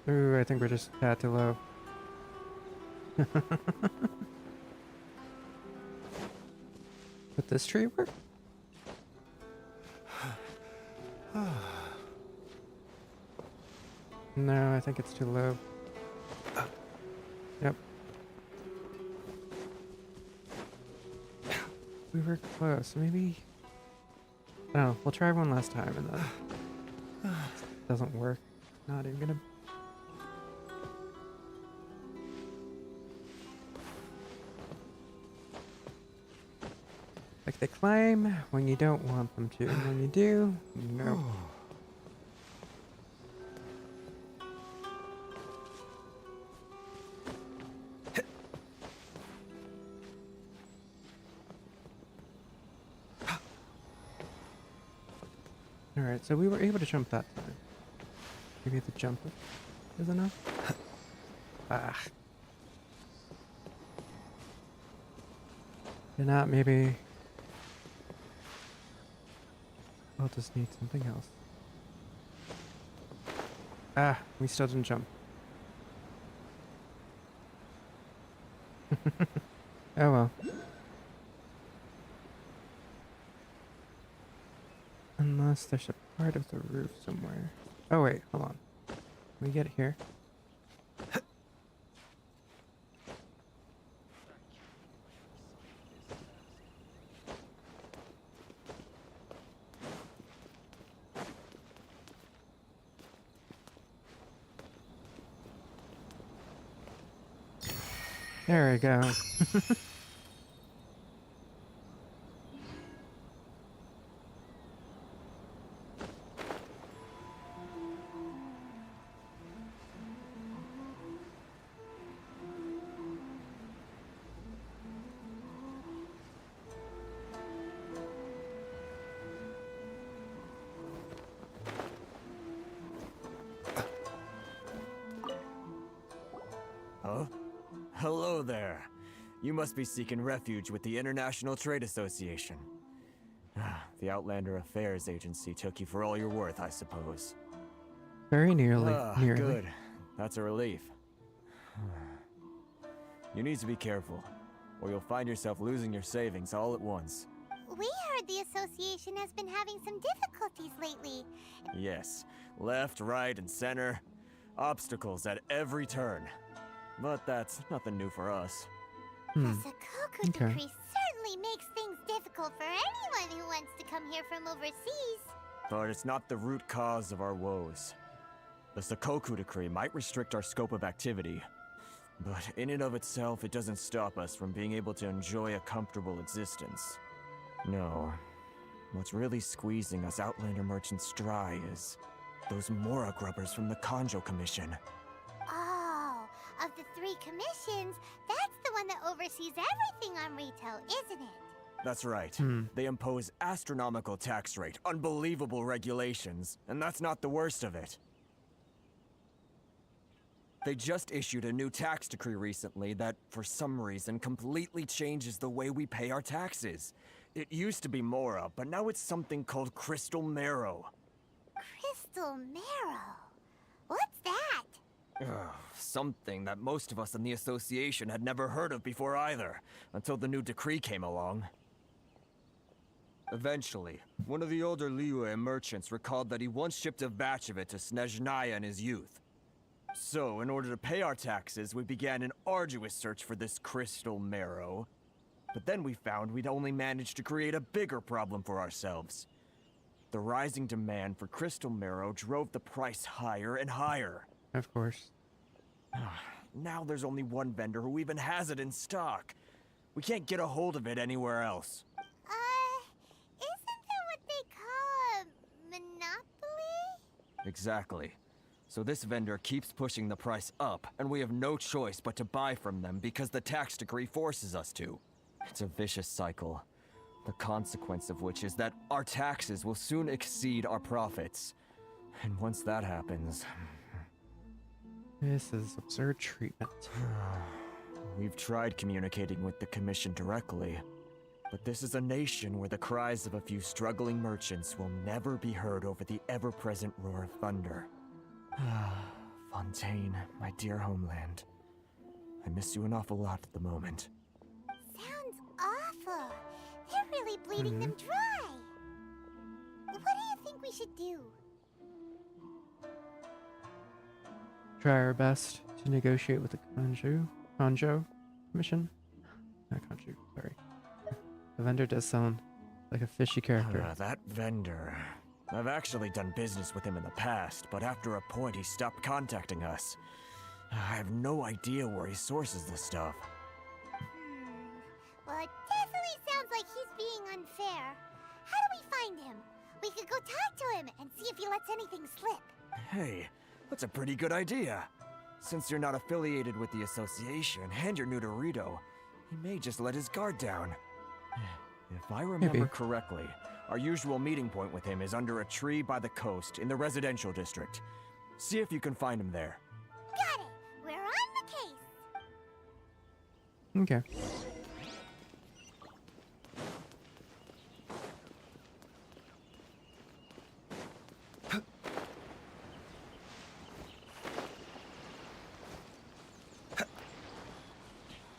Ooh, I think we're just a tad too low. Would this tree work? No, I think it's too low. Yep. We were close. Maybe... Oh, we'll try one last time and then... Doesn't work. Not even gonna... Like they climb when you don't want them to, and when you do, no. Alright, so we were able to jump that time. Maybe the jump is enough? Ah. If not, maybe... I'll just need something else. Ah, we still didn't jump. Oh well. Unless there's a part of the roof somewhere. Oh wait, hold on. Can we get it here? There we go. Huh? Hello there. You must be seeking refuge with the International Trade Association. The Outlander Affairs Agency took you for all you're worth, I suppose. Very nearly. Good. That's a relief. You need to be careful, or you'll find yourself losing your savings all at once. We heard the association has been having some difficulties lately. Yes, left, right, and center. Obstacles at every turn. But that's nothing new for us. The Sakoku decree certainly makes things difficult for anyone who wants to come here from overseas. But it's not the root cause of our woes. The Sakoku decree might restrict our scope of activity, but in and of itself, it doesn't stop us from being able to enjoy a comfortable existence. No. What's really squeezing us Outlander merchants dry is those Mora grubbers from the Kanjo Commission. Oh, of the 3 commissions, that's the one that oversees everything on retail, isn't it? That's right. They impose astronomical tax rate, unbelievable regulations, and that's not the worst of it. They just issued a new tax decree recently that, for some reason, completely changes the way we pay our taxes. It used to be Mora, but now it's something called Crystal Marrow. Crystal Marrow? What's that? Something that most of us in the association had never heard of before either, until the new decree came along. Eventually, one of the older Liyue merchants recalled that he once shipped a batch of it to Snezhnaya in his youth. So, in order to pay our taxes, we began an arduous search for this Crystal Marrow. But then we found we'd only managed to create a bigger problem for ourselves. The rising demand for Crystal Marrow drove the price higher and higher. Of course. Now there's only one vendor who even has it in stock. We can't get a hold of it anywhere else. Isn't that what they call a monopoly? Exactly. So this vendor keeps pushing the price up, and we have no choice but to buy from them because the tax decree forces us to. It's a vicious cycle. The consequence of which is that our taxes will soon exceed our profits. And once that happens... This is absurd treatment. We've tried communicating with the Commission directly, but this is a nation where the cries of a few struggling merchants will never be heard over the ever-present roar of thunder. Fontaine, my dear homeland. I miss you an awful lot at the moment. Sounds awful. They're really bleeding them dry. What do you think we should do? Try our best to negotiate with the Kanjo Commission? Not Kanjo, sorry. The vendor does sound like a fishy character. That vendor. I've actually done business with him in the past, but after a point he stopped contacting us. I have no idea where he sources this stuff. Well, it definitely sounds like he's being unfair. How do we find him? We could go talk to him and see if he lets anything slip. Hey, that's a pretty good idea. Since you're not affiliated with the association and you're new to Rito, he may just let his guard down. If I remember correctly, our usual meeting point with him is under a tree by the coast in the residential district. See if you can find him there. Got it! We're on the case! Okay.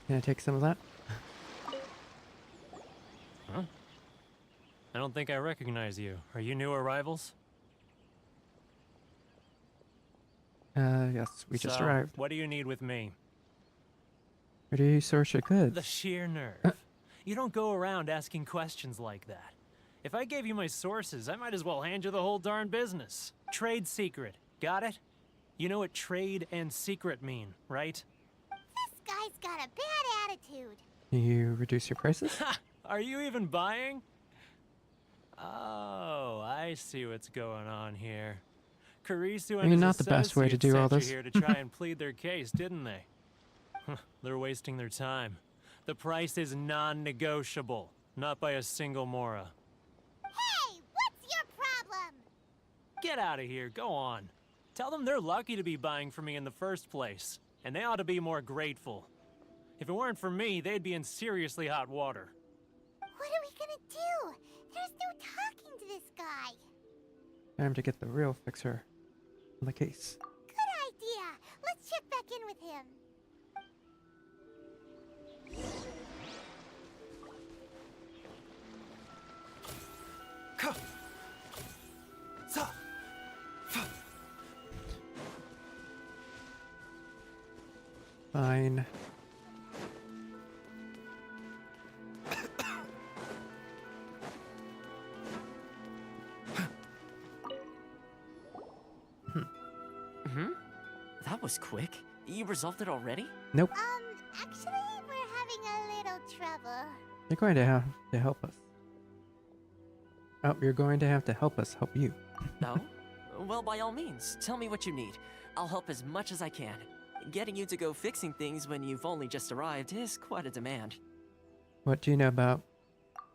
Can I take some of that? Huh? I don't think I recognize you. Are you new arrivals? Yes, we just arrived. What do you need with me? Where do you source your goods? The sheer nerve. You don't go around asking questions like that. If I gave you my sources, I might as well hand you the whole darn business. Trade secret. Got it? You know what trade and secret mean, right? This guy's got a bad attitude. You reduce your prices? Are you even buying? Oh, I see what's going on here. Karisu and Maybe his not the best way to do all associates this. sent you here to try and plead their case, didn't they? They're wasting their time. The price is non-negotiable, not by a single Mora. Hey, what's your problem? Get out of here, go on. Tell them they're lucky to be buying from me in the first place, and they ought to be more grateful. If it weren't for me, they'd be in seriously hot water. What are we gonna do? There's no talking to this guy. Time to get the real fixer on the case. Good idea. Let's check back in with him. Fine. That was quick. You resolved it already? Nope. Actually, we're having a little trouble. You're going to have to help us. Oh, you're going to have to help us help you. No? Well, by all means, tell me what you need. I'll help as much as I can. Getting you to go fixing things when you've only just arrived is quite a demand. What do you know about?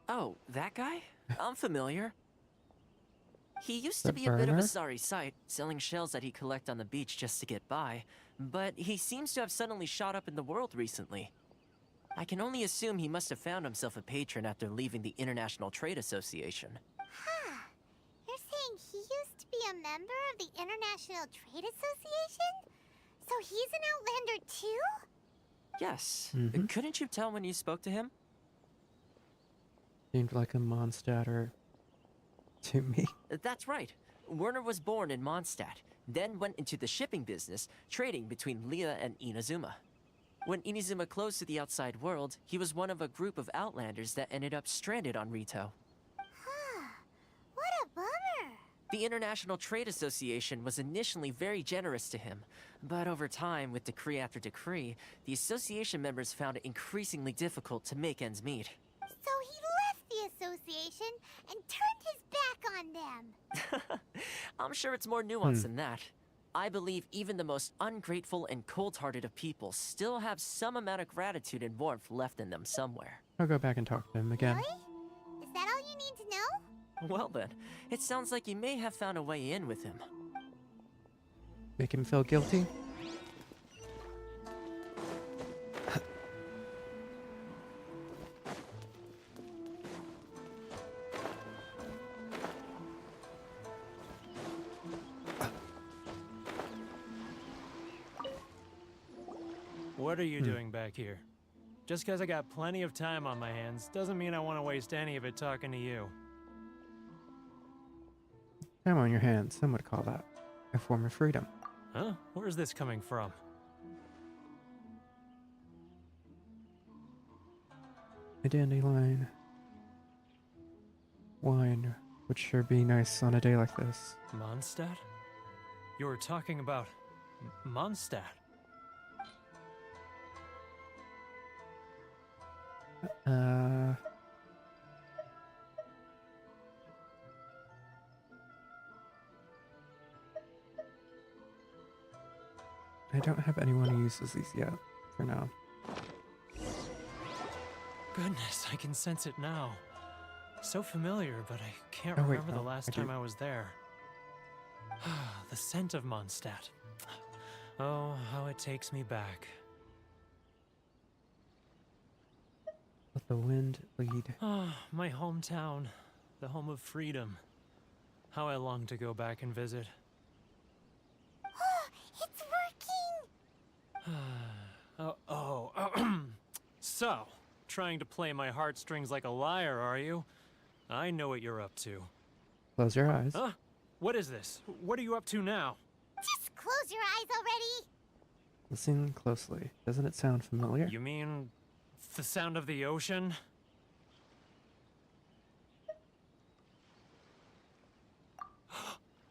Oh, that guy? I'm familiar. He used The to be a bit of a burner? sorry sight, selling shells that he'd collect on the beach just to get by. But he seems to have suddenly shot up in the world recently. I can only assume he must have found himself a patron after leaving the International Trade Association. Huh. You're saying he used to be a member of the International Trade Association? So he's an Outlander too? Yes. Mhm. Couldn't you tell when you spoke to him? Seemed like a Mondstadter to me. That's right. Werner was born in Mondstadt, then went into the shipping business, trading between Leah and Inazuma. When Inazuma closed to the outside world, he was one of a group of Outlanders that ended up stranded on Rito. Huh. What a bummer. The International Trade Association was initially very generous to him, but over time, with decree after decree, the association members found it increasingly difficult to make ends meet. So he left the association and turned his back on them. I'm sure it's more nuanced than that. I believe even the most ungrateful and cold-hearted of people still have some amount of gratitude and warmth left in them somewhere. I'll go back and talk to him again. Really? Is that all you need to know? Well then, it sounds like you may have found a way in with him. Make him feel guilty? What are you doing back here? Just because I got plenty of time on my hands doesn't mean I want to waste any of it talking to you. Time on your hands, some would call that a form of freedom. Huh? Where's this coming from? A dandelion. Wine would sure be nice on a day like this. Mondstadt? You were talking about Mondstadt. I don't have anyone who uses these yet, for now. Goodness, I can sense it now. So familiar, but I can't Oh, wait, remember the no, last I time do. I was there. The scent of Mondstadt. Oh, how it takes me back. Let the wind lead. Ah, my hometown. The home of freedom. How I long to go back and visit. It's working! So, trying to play my heartstrings like a liar, are you? I know what you're up to. Close your eyes. Huh? What is this? What are you up to now? Just close your eyes already! Listen closely. Doesn't it sound familiar? You mean the sound of the ocean?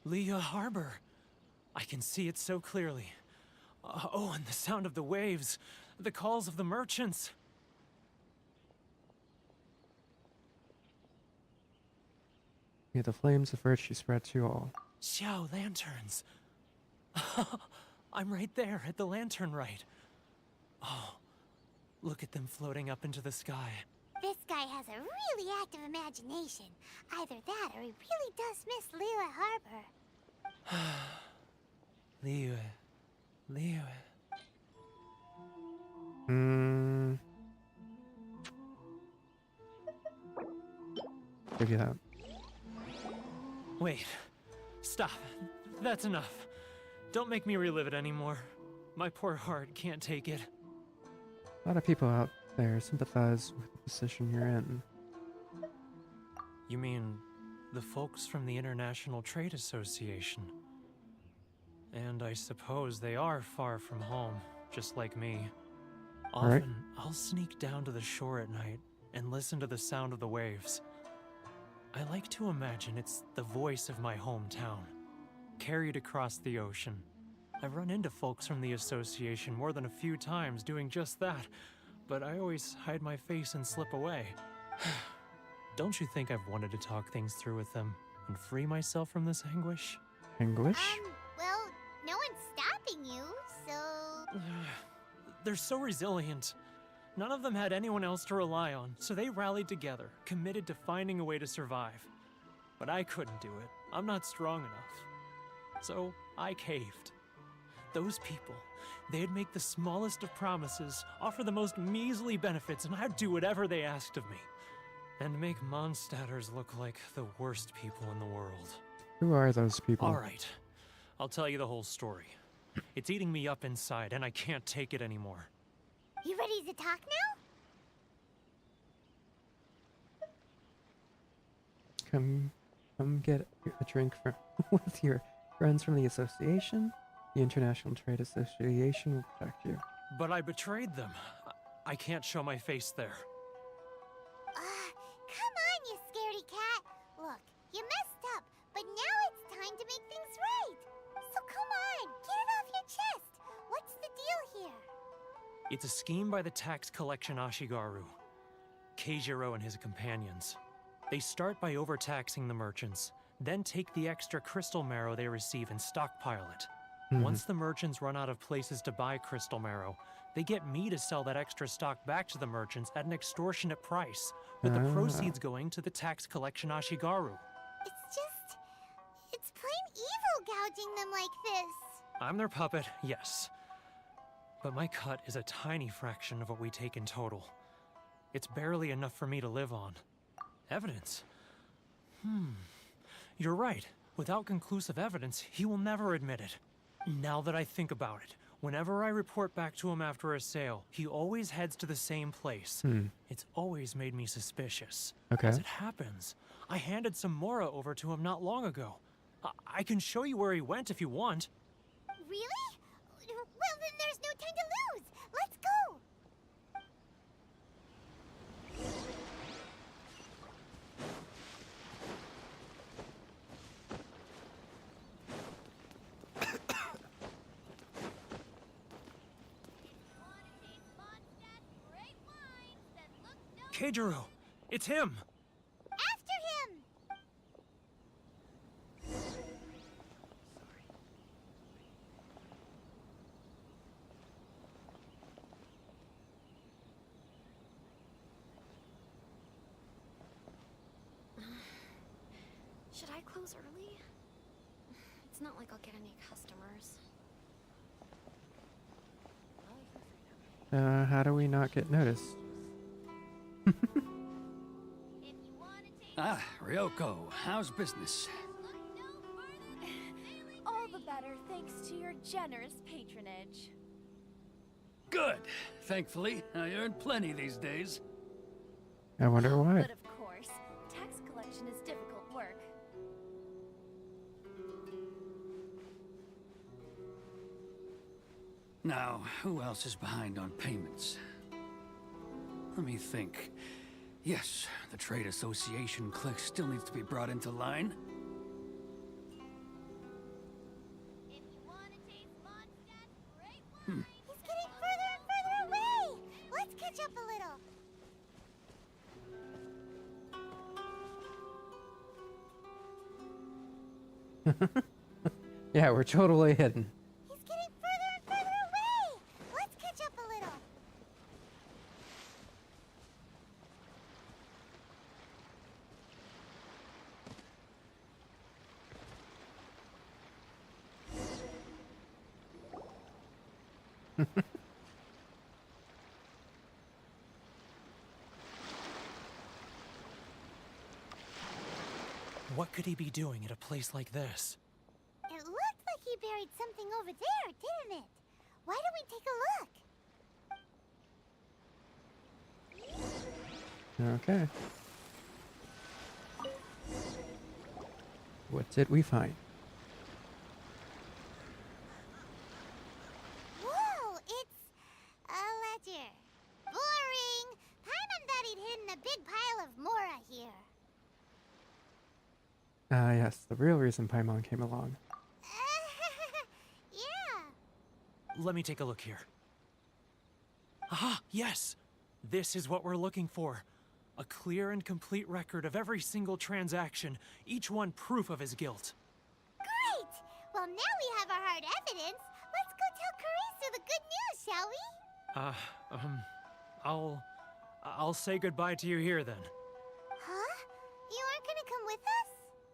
Leah Harbor. I can see it so clearly. Oh, and the sound of the waves. The calls of the merchants. May the flames of virtue spread to all. Xiao lanterns. I'm right there at the lantern right. Oh, look at them floating up into the sky. This guy has a really active imagination. Either that or he really does miss Liyue Harbor. Liyue. Give you that. Wait. Stop. That's enough. Don't make me relive it anymore. My poor heart can't take it. A lot of people out there sympathize with the position you're in. You mean the folks from the International Trade Association? And I suppose they are far from home, just like me. Often, I'll sneak down to the shore at night and listen to the sound of the waves. I like to imagine it's the voice of my hometown, carried across the ocean. I've run into folks from the association more than a few times doing just that, but I always hide my face and slip away. Don't you think I've wanted to talk things through with them and free myself from this anguish? Anguish? Well, no one's stopping you, so... They're so resilient. None of them had anyone else to rely on, so they rallied together, committed to finding a way to survive. But I couldn't do it. I'm not strong enough. So I caved. Those people, they'd make the smallest of promises, offer the most measly benefits, and I'd do whatever they asked of me. And make Mondstadters look like the worst people in the world. Who are those people? All right. I'll tell you the whole story. It's eating me up inside, and I can't take it anymore. You ready to talk now? Come get a drink with your friends from the association. The International Trade Association will protect you. But I betrayed them. I can't show my face there. Come on, you scaredy cat. Look, you messed up, but now it's time to make things right. So come on, get it off your chest. What's the deal here? It's a scheme by the tax collection Ashigaru, Keijiro and his companions. They start by overtaxing the merchants, then take the extra crystal marrow they receive and stockpile it. Once the merchants run out of places to buy crystal marrow, they get me to sell that extra stock back to the merchants at an extortionate price, with the proceeds going to the tax collection Ashigaru. It's plain evil gouging them like this. I'm their puppet, yes. But my cut is a tiny fraction of what we take in total. It's barely enough for me to live on. Evidence? You're right. Without conclusive evidence, he will never admit it. Now that I think about it, whenever I report back to him after a sale, he always heads to the same place. It's always made me suspicious. Okay. As it happens, I handed some Mora over to him not long ago. I can show you where he went if you want. Really? Well, then there's no time to lose. Let's go. Keijiro, it's him. After him. Should I close early? It's not like I'll get any customers. How do we not get noticed? Ah, Ryoko, how's business? All the better thanks to your generous patronage. Good. Thankfully, I earn plenty these days. I wonder why. But of course, tax collection is difficult work. Now, who else is behind on payments? Let me think. Yes, the Trade Association clique still needs to be brought into line. He's getting further and further away. Yeah, we're totally hidden. He's getting further and further away. Let's catch up a little. What could he be doing at a place like this? It looked like he buried something over there, didn't it? Why don't we take a look? Okay. What did we find? Whoa, it's a ledger. Boring. Paimon thought he'd hidden a big pile of Mora here. Yes, the real reason Paimon came along. Yeah. Let me take a look here. Ah, yes! This is what we're looking for. A clear and complete record of every single transaction, each one proof of his guilt. Great! Well, now we have our hard evidence. Let's go tell Karisu the good news, shall we? I'll say goodbye to you here then. Huh? You aren't gonna come with us?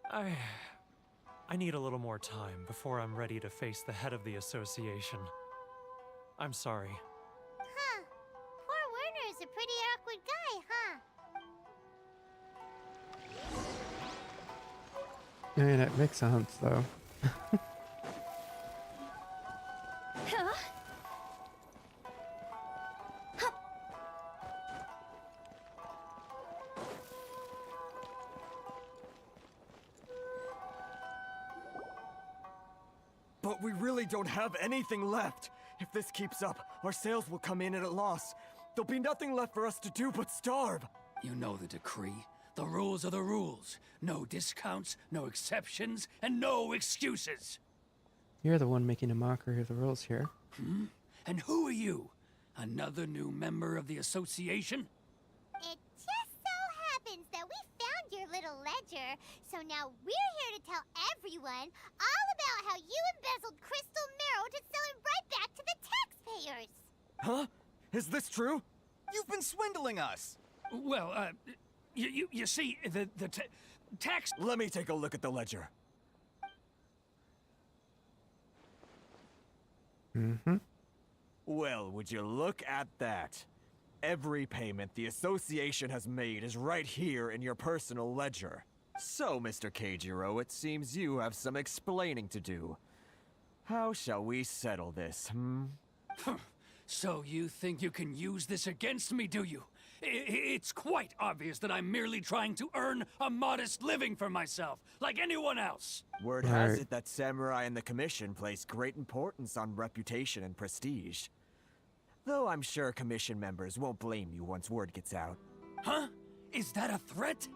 I need a little more time before I'm ready to face the head of the association. I'm sorry. Huh. Poor Werner's a pretty awkward guy, huh? I mean, it makes sense, though. But we really don't have anything left. If this keeps up, our sales will come in at a loss. There'll be nothing left for us to do but starve. You know the decree. The rules are the rules. No discounts, no exceptions, and no excuses. You're the one making a mockery of the rules here. Hmm? And who are you? Another new member of the association? It just so happens that we found your little ledger, so now we're here to tell everyone all about how you embezzled crystal marrow to sell it right back to the taxpayers. Huh? Is this true? You've been swindling us. Well, you see, the tax... Let me take a look at the ledger. Mm-hmm. Well, would you look at that? Every payment the association has made is right here in your personal ledger. So, Mr. Keijiro, it seems you have some explaining to do. How shall we settle this, hmm? So you think you can use this against me, do you? It's quite obvious that I'm merely trying to earn a modest living for myself, like anyone else. Word has it that samurai and the commission place great importance on reputation and prestige. Though I'm sure commission members won't blame you once word gets out. Huh? Is that a threat?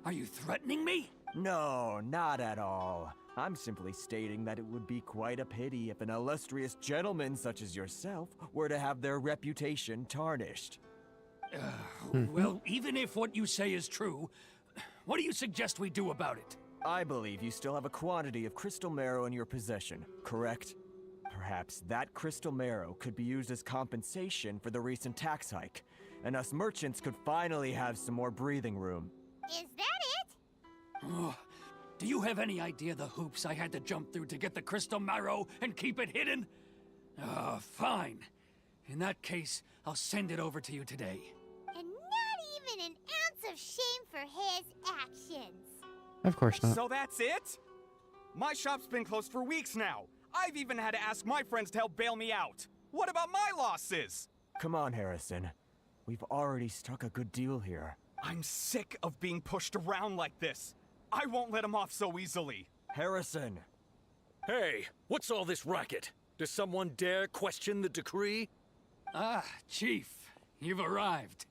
Are you threatening me? No, not at all. I'm simply stating that it would be quite a pity if an illustrious gentleman such as yourself were to have their reputation tarnished. Well, even if what you say is true, what do you suggest we do about it? I believe you still have a quantity of crystal marrow in your possession, correct? Perhaps that crystal marrow could be used as compensation for the recent tax hike, and us merchants could finally have some more breathing room. Is that it? Oh, do you have any idea the hoops I had to jump through to get the crystal marrow and keep it hidden? Fine. In that case, I'll send it over to you today. And not even an ounce of shame for his actions. Of course not. So that's it? My shop's been closed for weeks now. I've even had to ask my friends to help bail me out. What about my losses? Come on, Harrison. We've already struck a good deal here. I'm sick of being pushed around like this. I won't let him off so easily. Harrison! Hey, what's all this racket? Does someone dare question the decree? Ah, Chief, you've arrived.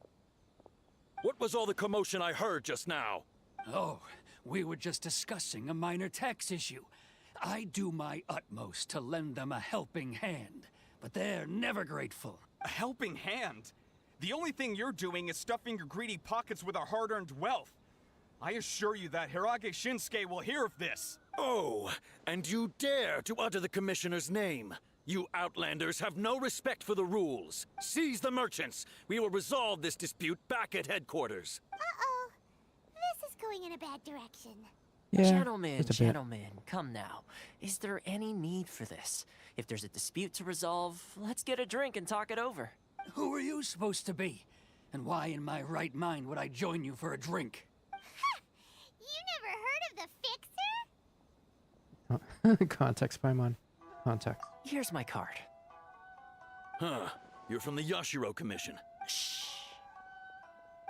What was all the commotion I heard just now? Oh, we were just discussing a minor tax issue. I do my utmost to lend them a helping hand, but they're never grateful. A helping hand? The only thing you're doing is stuffing your greedy pockets with our hard-earned wealth. I assure you that Hirage Shinsuke will hear of this. Oh, and you dare to utter the Commissioner's name. You Outlanders have no respect for the rules. Seize the merchants. We will resolve this dispute back at headquarters. Uh-oh. This is going in a bad direction. Yeah, Gentlemen, just a bit. gentlemen, come now. Is there any need for this? If there's a dispute to resolve, let's get a drink and talk it over. Who are you supposed to be? And why in my right mind would I join you for a drink? You never heard of the Fixer? Context, Paimon. Context. Here's my card. Huh. You're from the Yashiro Commission. Shh.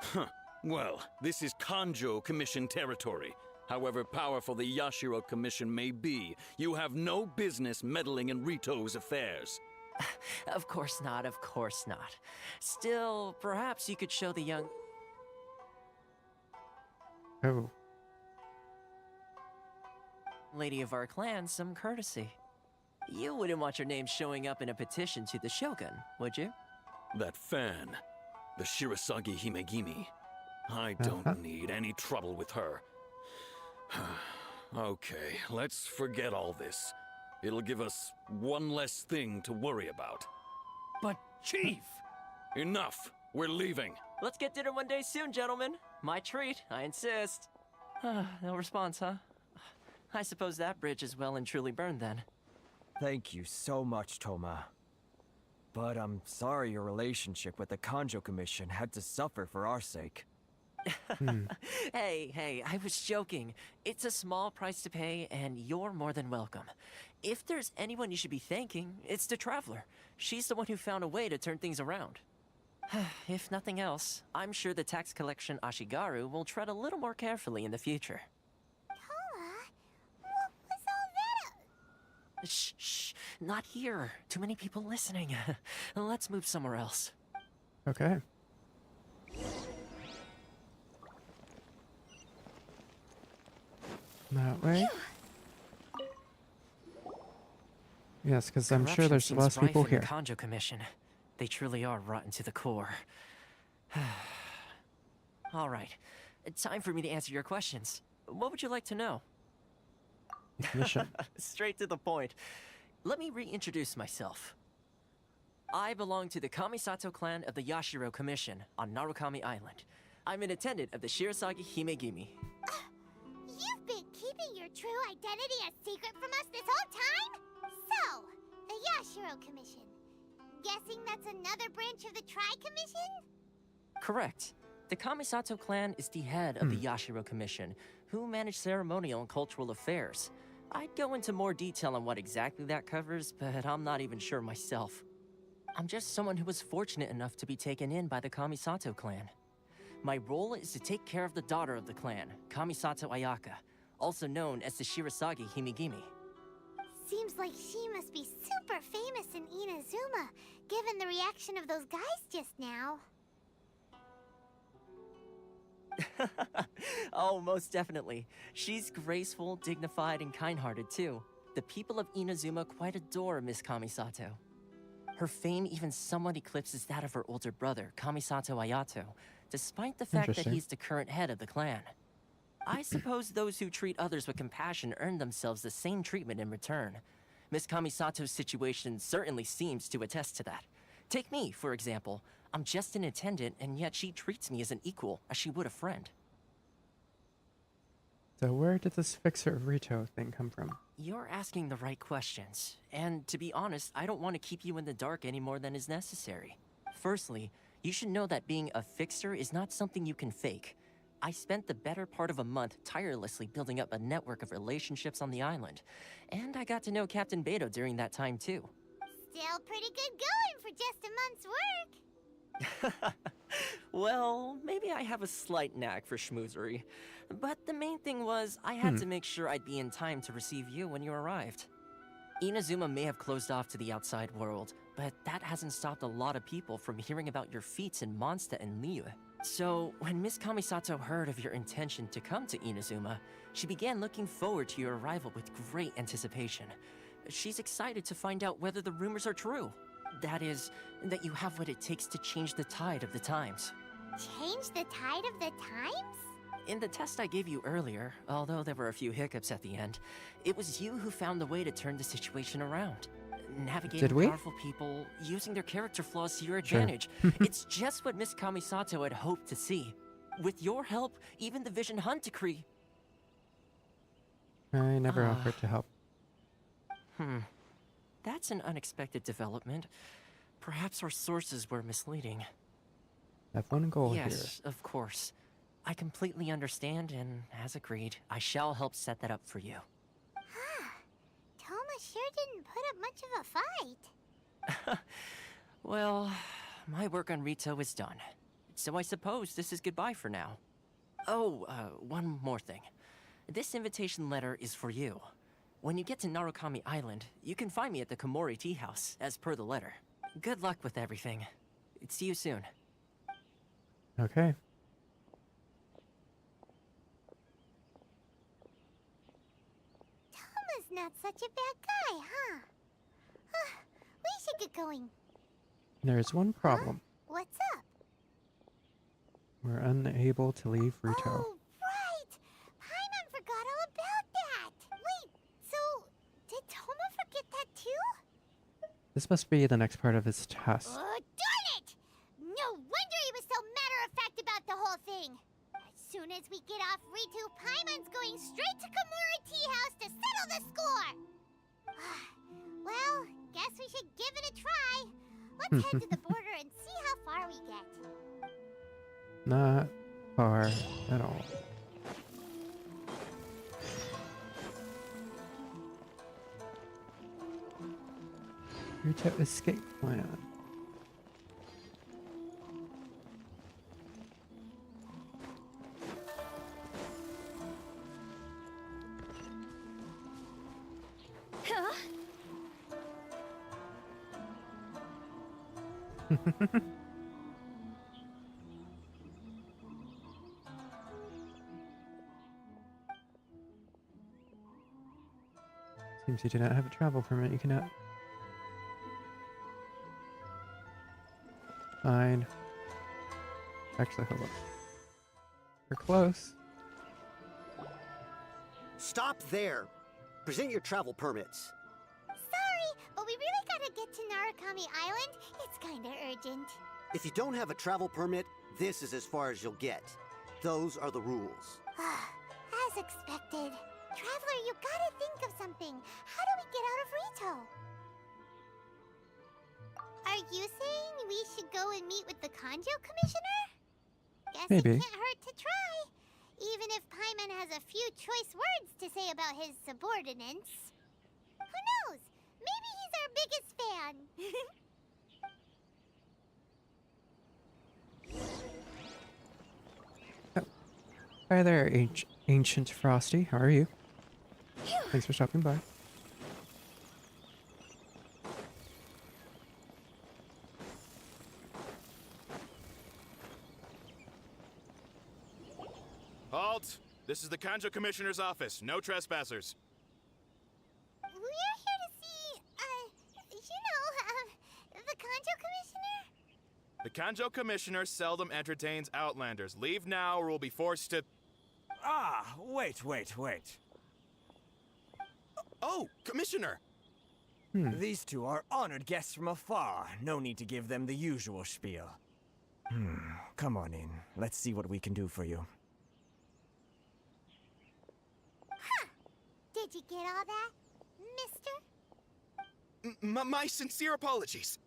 Huh. Well, this is Kanjo Commission territory. However powerful the Yashiro Commission may be, you have no business meddling in Rito's affairs. Of course not, of course not. Still, perhaps you could show the young... Oh. lady of our clan some courtesy. You wouldn't want your name showing up in a petition to the Shogun, would you? That fan, the Shirasagi Himegimi. I don't need any trouble with her. Okay, let's forget all this. It'll give us one less thing to worry about. But, Chief! Enough! We're leaving. Let's get dinner one day soon, gentlemen. My treat, I insist. No response, huh? I suppose that bridge is well and truly burned then. Thank you so much, Toma. But I'm sorry your relationship with the Kanjo Commission had to suffer for our sake. Hey, I was joking. It's a small price to pay, and you're more than welcome. If there's anyone you should be thanking, it's the Traveler. She's the one who found a way to turn things around. If nothing else, I'm sure the tax collection Ashigaru will tread a little more carefully in the future. Toma, what was all that? Shh, not here. Too many people listening. Let's move somewhere else. Okay. That way? Yes, because I'm sure there's less people here. The Kanjo Commission. They truly are rotten to the core. All right. Time for me to answer your questions. What would you like to know? Mission. Straight to the point. Let me reintroduce myself. I belong to the Kamisato clan of the Yashiro Commission on Narukami Island. I'm an attendant of the Shirasagi Himegimi. You've been keeping your true identity a secret from us this whole time? So, the Yashiro Commission. Guessing that's another branch of the Tri-Commission? Correct. The Kamisato clan is the head of the Yashiro Commission, who manage ceremonial and cultural affairs. I'd go into more detail on what exactly that covers, but I'm not even sure myself. I'm just someone who was fortunate enough to be taken in by the Kamisato clan. My role is to take care of the daughter of the clan, Kamisato Ayaka, also known as the Shirasagi Himegimi. Seems like she must be super famous in Inazuma, given the reaction of those guys just now. Oh, most definitely. She's graceful, dignified, and kind-hearted too. The people of Inazuma quite adore Miss Kamisato. Her fame even somewhat eclipses that of her older brother, Kamisato Ayato, despite the fact that he's the current head of the clan. I suppose those who treat others with compassion earn themselves the same treatment in return. Miss Kamisato's situation certainly seems to attest to that. Take me, for example. I'm just an attendant, and yet she treats me as an equal, as she would a friend. So where did this Fixer of Rito thing come from? You're asking the right questions. And to be honest, I don't want to keep you in the dark any more than is necessary. Firstly, you should know that being a fixer is not something you can fake. I spent the better part of a month tirelessly building up a network of relationships on the island. And I got to know Captain Beto during that time too. Still pretty good going for just a month's work. Well, maybe I have a slight knack for schmoozery. But the main thing was, I had to make sure I'd be in time to receive you when you arrived. Inazuma may have closed off to the outside world, but that hasn't stopped a lot of people from hearing about your feats in Mondstadt and Liyue. So, when Miss Kamisato heard of your intention to come to Inazuma, she began looking forward to your arrival with great anticipation. She's excited to find out whether the rumors are true. That is, that you have what it takes to change the tide of the times. Change the tide of the times? In the test I gave you earlier, although there were a few hiccups at the end, it was you who found the way to turn the situation around. Navigating powerful people, using their character flaws to your advantage. It's just what Miss Kamisato had hoped to see. With your help, even the Vision Hunt decree. I never offered to help. That's an unexpected development. Perhaps our sources were misleading. I have one goal here. Yes, of course. I completely understand, and as agreed, I shall help set that up for you. Toma sure didn't put up much of a fight. Well, my work on Rito is done. So I suppose this is goodbye for now. Oh, one more thing. This invitation letter is for you. When you get to Narukami Island, you can find me at the Komori Tea House, as per the letter. Good luck with everything. See you soon. Okay. Toma's not such a bad guy, huh? We should get going. There's one problem. What's up? We're unable to leave Rito. Oh, right! Paimon forgot all about that! Wait, so did Toma forget that too? This must be the next part of his test. Darn it! No wonder he was so matter-of-fact about the whole thing! As soon as we get off Rito, Paimon's going straight to Komori Tea House to settle the score! Well, guess we should give it a try. Let's head to the border and see how far we get. Not far at all. Rito escape plan. Seems you do not have a travel permit. You cannot. Fine. Actually, hold on. We're close. Stop there. Present your travel permits. Sorry, but we really gotta get to Narukami Island. It's kinda urgent. If you don't have a travel permit, this is as far as you'll get. Those are the rules. As expected. Traveler, you gotta think of something. How do we get out of Rito? Are you saying we should go and meet with the Kanjo Commissioner? Guess Maybe. It can't hurt to try. Even if Paimon has a few choice words to say about his subordinates. Who knows? Maybe he's our biggest fan. Hi there, Ancient Frosty. How are you? Thanks for stopping by. Halt! This is the Kanjo Commissioner's office. No trespassers. We're here to see, the Kanjo Commissioner? The Kanjo Commissioner seldom entertains Outlanders. Leave now or we'll be forced to... Ah, wait. Oh, Commissioner! These two are honored guests from afar. No need to give them the usual spiel. Come on in. Let's see what we can do for you. Did you get all that, mister? My sincere apologies.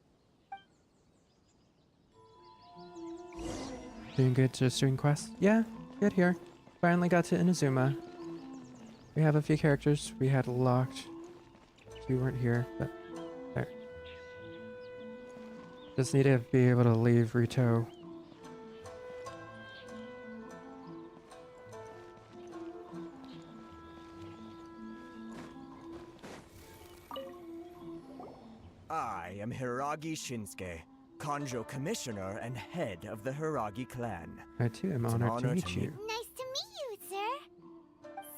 Doing good just doing quests? Yeah, good here. Finally got to Inazuma. We have a few characters we had locked. You weren't here, but there. Just need to be able to leave Rito. I am Hiragi Shinsuke, Kanjo Commissioner and head of the Hiragi clan. I too am honored to meet you. Nice to meet you, sir.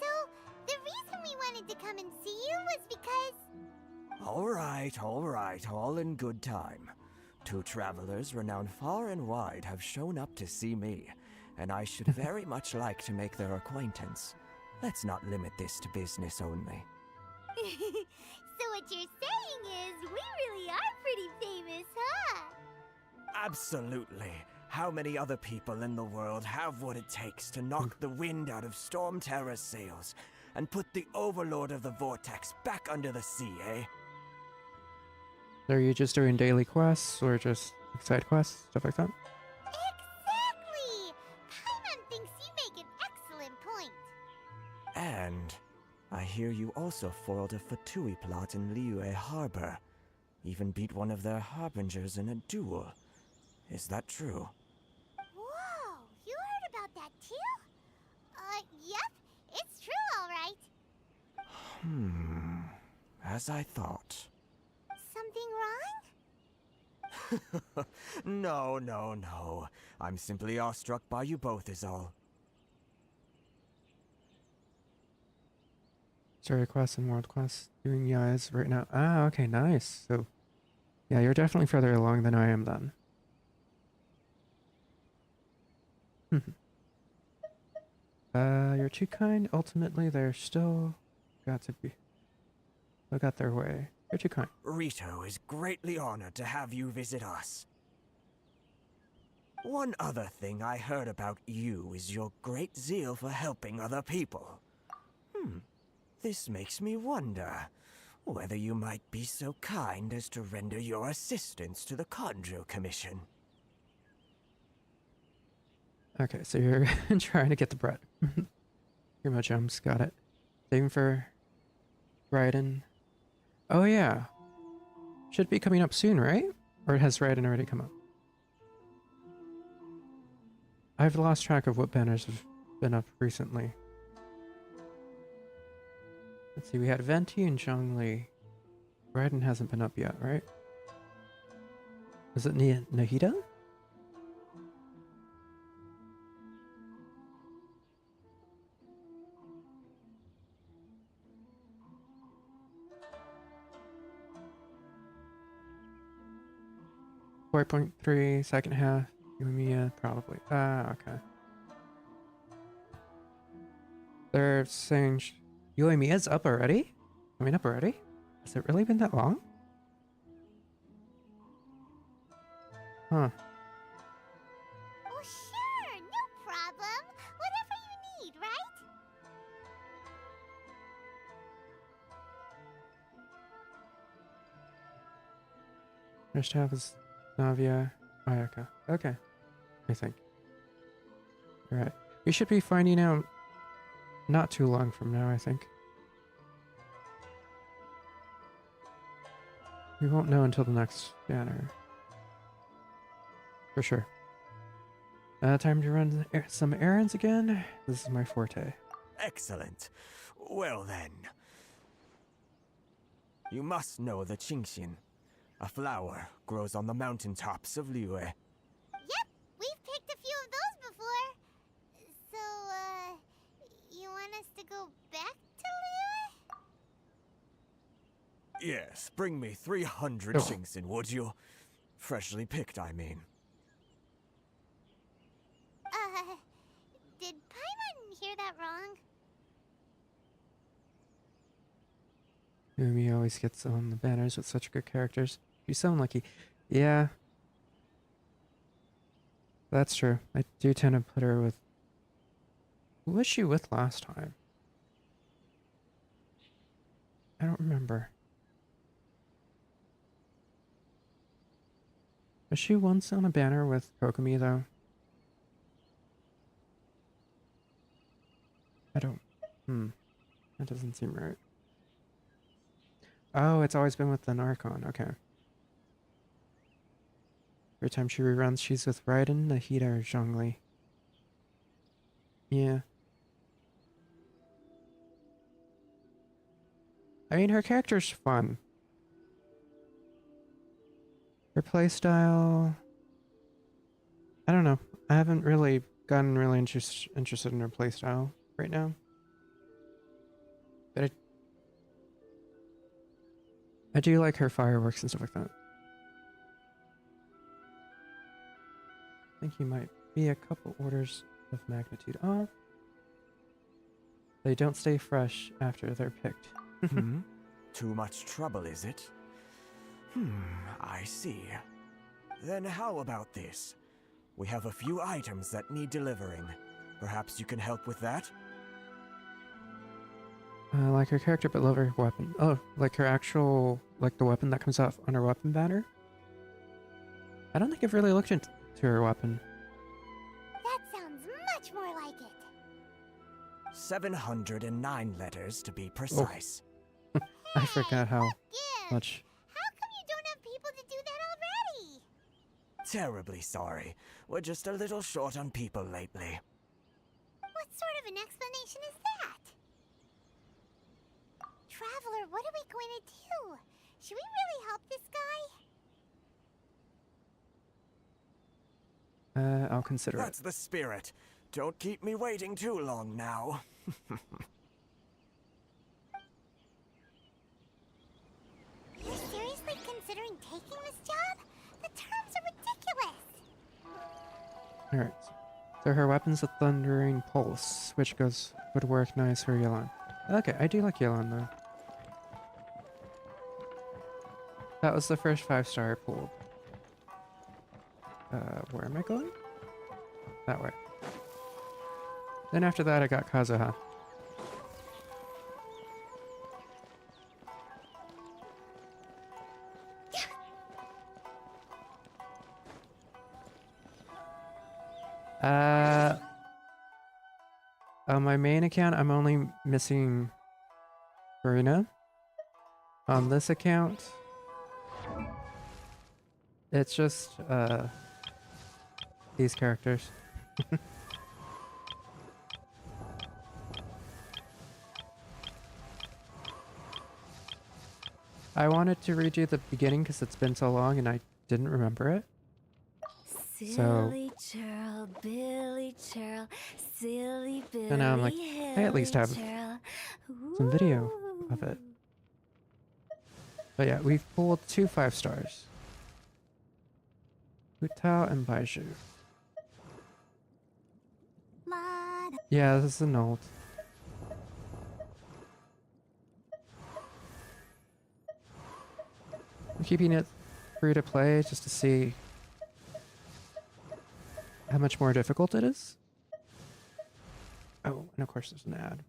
So, the reason we wanted to come and see you was because... All right, all in good time. Two travelers renowned far and wide have shown up to see me, and I should very much like to make their acquaintance. Let's not limit this to business only. So what you're saying is, we really are pretty famous, huh? Absolutely. How many other people in the world have what it takes to knock the wind out of Storm Terror's sails and put the Overlord of the Vortex back under the sea, eh? So are you just doing daily quests or just side quests, stuff like that? Exactly! Paimon thinks you make an excellent point. And I hear you also foiled a Fatui plot in Liyue Harbor. Even beat one of their harbingers in a duel. Is that true? Whoa, you heard about that too? Yep, it's true, all right. As I thought. Something wrong? No. I'm simply awestruck by you both is all. Story quests and world quests doing guys right now. Ah, okay, nice. So, yeah, you're definitely further along than I am then. You're too kind. Ultimately, they're still got their way. You're too kind. Rito is greatly honored to have you visit us. One other thing I heard about you is your great zeal for helping other people. This makes me wonder whether you might be so kind as to render your assistance to the Kanjo Commission. Okay, so you're trying to get the bread. Pretty much, got it. Saving for Raiden. Oh yeah. Should be coming up soon, right? Or has Raiden already come up? I've lost track of what banners have been up recently. Let's see, we had Venti and Zhongli. Raiden hasn't been up yet, right? Was it Nahida? .3, second half. Euthymia, probably. Okay. They're saying Euthymia up already? Coming up already? Has it really been that long? Huh. Oh, sure, no problem. Whatever you need, right? First half is Navia, Ayaka. Okay. I think. Alright. We should be finding out not too long from now, I think. We won't know until the next banner. For sure. Time to run some errands again. This is my forte. Excellent. Well then. You must know the Qingxin. A flower grows on the mountaintops of Liyue. Yep, we've picked a few of those before. So, you want us to go back to Liyue? Yes, bring me 300 Qingxin, would you? Freshly picked, I mean. Did Paimon hear that wrong? Umi always gets on the banners with such good characters. You sound lucky. Yeah. That's true. I do tend to put her with... Who was she with last time? I don't remember. Was she once on a banner with Kokomi, though? I don't... That doesn't seem right. Oh, it's always been with an Archon. Okay. Every time she reruns, she's with Raiden, Nahida, or Zhongli. Yeah. I mean, her character's fun. Her playstyle... I don't know. I haven't really gotten really interested in her playstyle right now. But I do like her fireworks and stuff like that. I think you might be a couple orders of magnitude. Oh. They don't stay fresh after they're picked. Too much trouble, is it? I see. Then how about this? We have a few items that need delivering. Perhaps you can help with that? Like her character, but love her weapon. Oh, like her actual, like the weapon that comes off on her weapon banner? I don't think I've really looked into her weapon. That sounds much more like it. 709 letters to be precise. Oh. I forgot how much. How come you don't have people to do that already? Terribly sorry. We're just a little short on people lately. What sort of an explanation is that? Traveler, what are we going to do? Should we really help this guy? I'll consider That's the spirit. Don't keep me waiting too long now. You're seriously considering taking this job? The terms are ridiculous. Alright. So her weapon's a Thundering Pulse, which would work nice for Yelan. Okay, I do like Yelan though. That was the first 5-star I pulled. Where am I going? That way. Then after that I got Kazuha. On my main account, I'm only missing Karina. On this account, it's just, these characters. I wanted to redo the beginning because it's been so long and I didn't remember it. Silly churl, Billy churl, silly Billy. So now I'm like, I at least have some video of it. But yeah, we've pulled 2 5-stars. Hutao and Baiju. Yeah, this is an old. I'm keeping it free to play just to see how much more difficult it is. Oh, and of course there's an ad.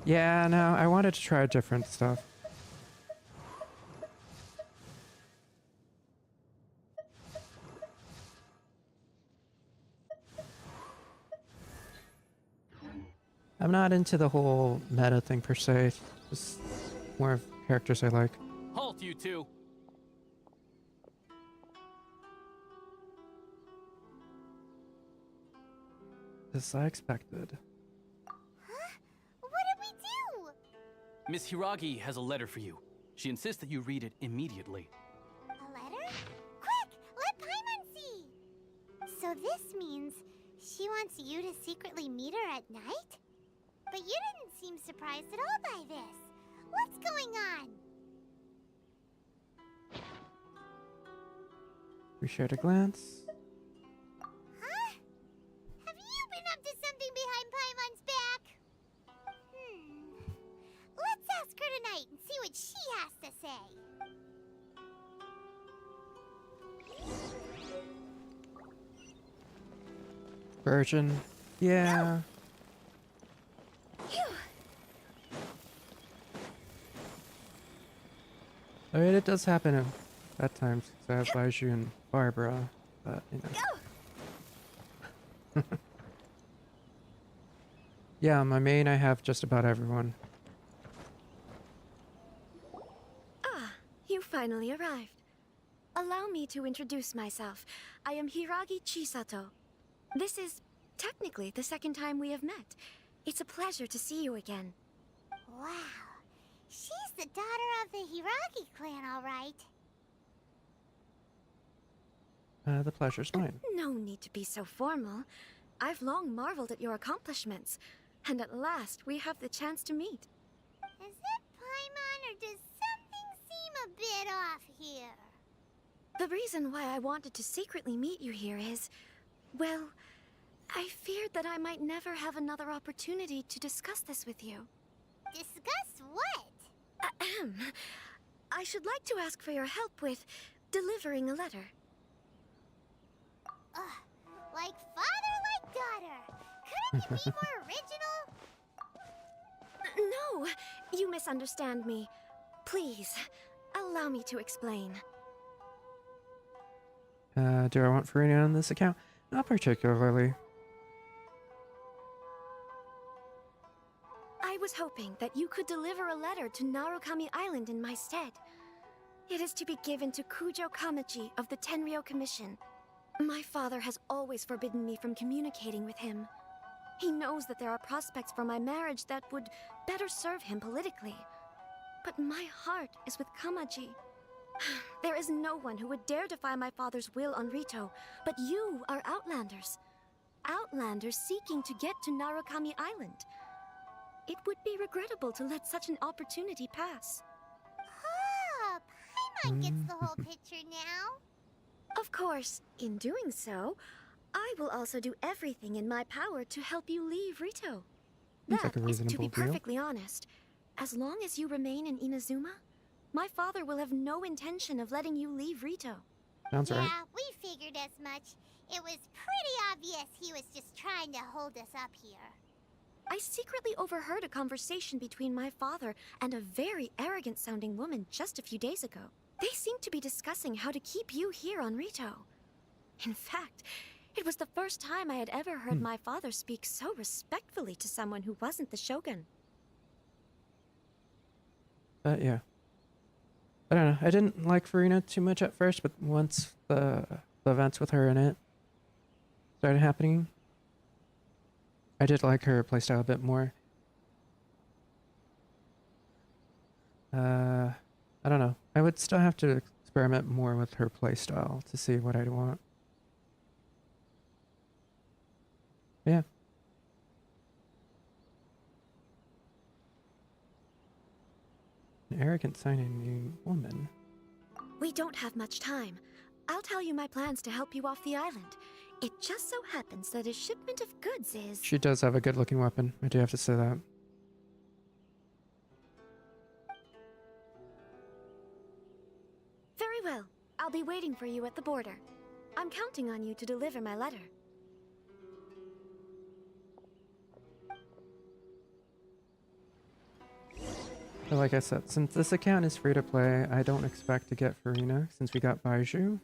Yeah, no, I wanted to try different stuff. I'm not into the whole meta thing per se, just more of characters I like. Halt, you two! As I expected. What did we do? Miss Hiragi has a letter for you. She insists that you read it immediately. A letter? Quick, let Paimon see! So this means she wants you to secretly meet her at night? But you didn't seem surprised at all by this. What's going on? We shared a glance. Huh? Have you been up to something behind Paimon's back? Let's ask her tonight and see what she has to say. Virgin. Yeah. I mean, it does happen at times, because I have Baiju and Barbara, but, you know. Yeah, on my main I have just about everyone. Ah, you finally arrived. Allow me to introduce myself. I am Hiragi Chisato. This is technically the second time we have met. It's a pleasure to see you again. Wow. She's the daughter of the Hiragi clan, all right. The pleasure's mine. No need to be so formal. I've long marveled at your accomplishments, and at last we have the chance to meet. Is it Paimon, or does something seem a bit off here? The reason why I wanted to secretly meet you here is, well, I feared that I might never have another opportunity to discuss this with you. Discuss what? Ahem. I should like to ask for your help with delivering a letter. Like father, like daughter. Couldn't you be more original? No, you misunderstand me. Please, allow me to explain. Do I want Farina on this account? Not particularly. I was hoping that you could deliver a letter to Narukami Island in my stead. It is to be given to Kujo Kamaji of the Tenryou Commission. My father has always forbidden me from communicating with him. He knows that there are prospects for my marriage that would better serve him politically. But my heart is with Kamaji. There is no one who would dare defy my father's will on Rito, but you are Outlanders. Outlanders seeking to get to Narukami Island. It would be regrettable to let such an opportunity pass. Ah, Paimon gets the whole picture now. Of course, in doing so, I will also do everything in my power to help you leave Rito. Seems like a That is, to reasonable be deal. perfectly honest, as long as you remain in Inazuma, my father will have no intention of letting you leave Rito. Sounds right. Yeah, we figured as much. It was pretty obvious he was just trying to hold us up here. I secretly overheard a conversation between my father and a very arrogant-sounding woman just a few days ago. They seemed to be discussing how to keep you here on Rito. In fact, it was the first time I had ever heard my father speak so respectfully to someone who wasn't the Shogun. But yeah. I don't know. I didn't like Farina too much at first, but once the events with her in it started happening, I did like her playstyle a bit more. I don't know. I would still have to experiment more with her playstyle to see what I'd want. Yeah. An arrogant sounding woman. We don't have much time. I'll tell you my plans to help you off the island. It just so happens that a shipment of goods is... She does have a good looking weapon. I do have to say that. Very well. I'll be waiting for you at the border. I'm counting on you to deliver my letter. But like I said, since this account is free to play, I don't expect to get Farina since we got Baiju.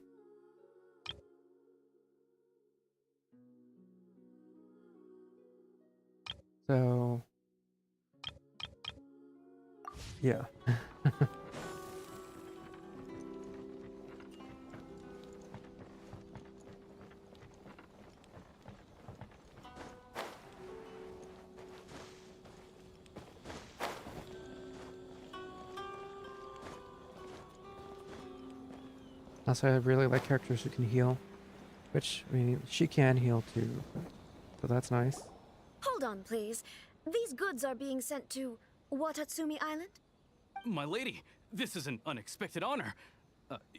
So, yeah. Also, I really like characters who can heal, which, I mean, she can heal too, so that's nice. Hold on, please. These goods are being sent to Watatsumi Island? My lady, this is an unexpected honor.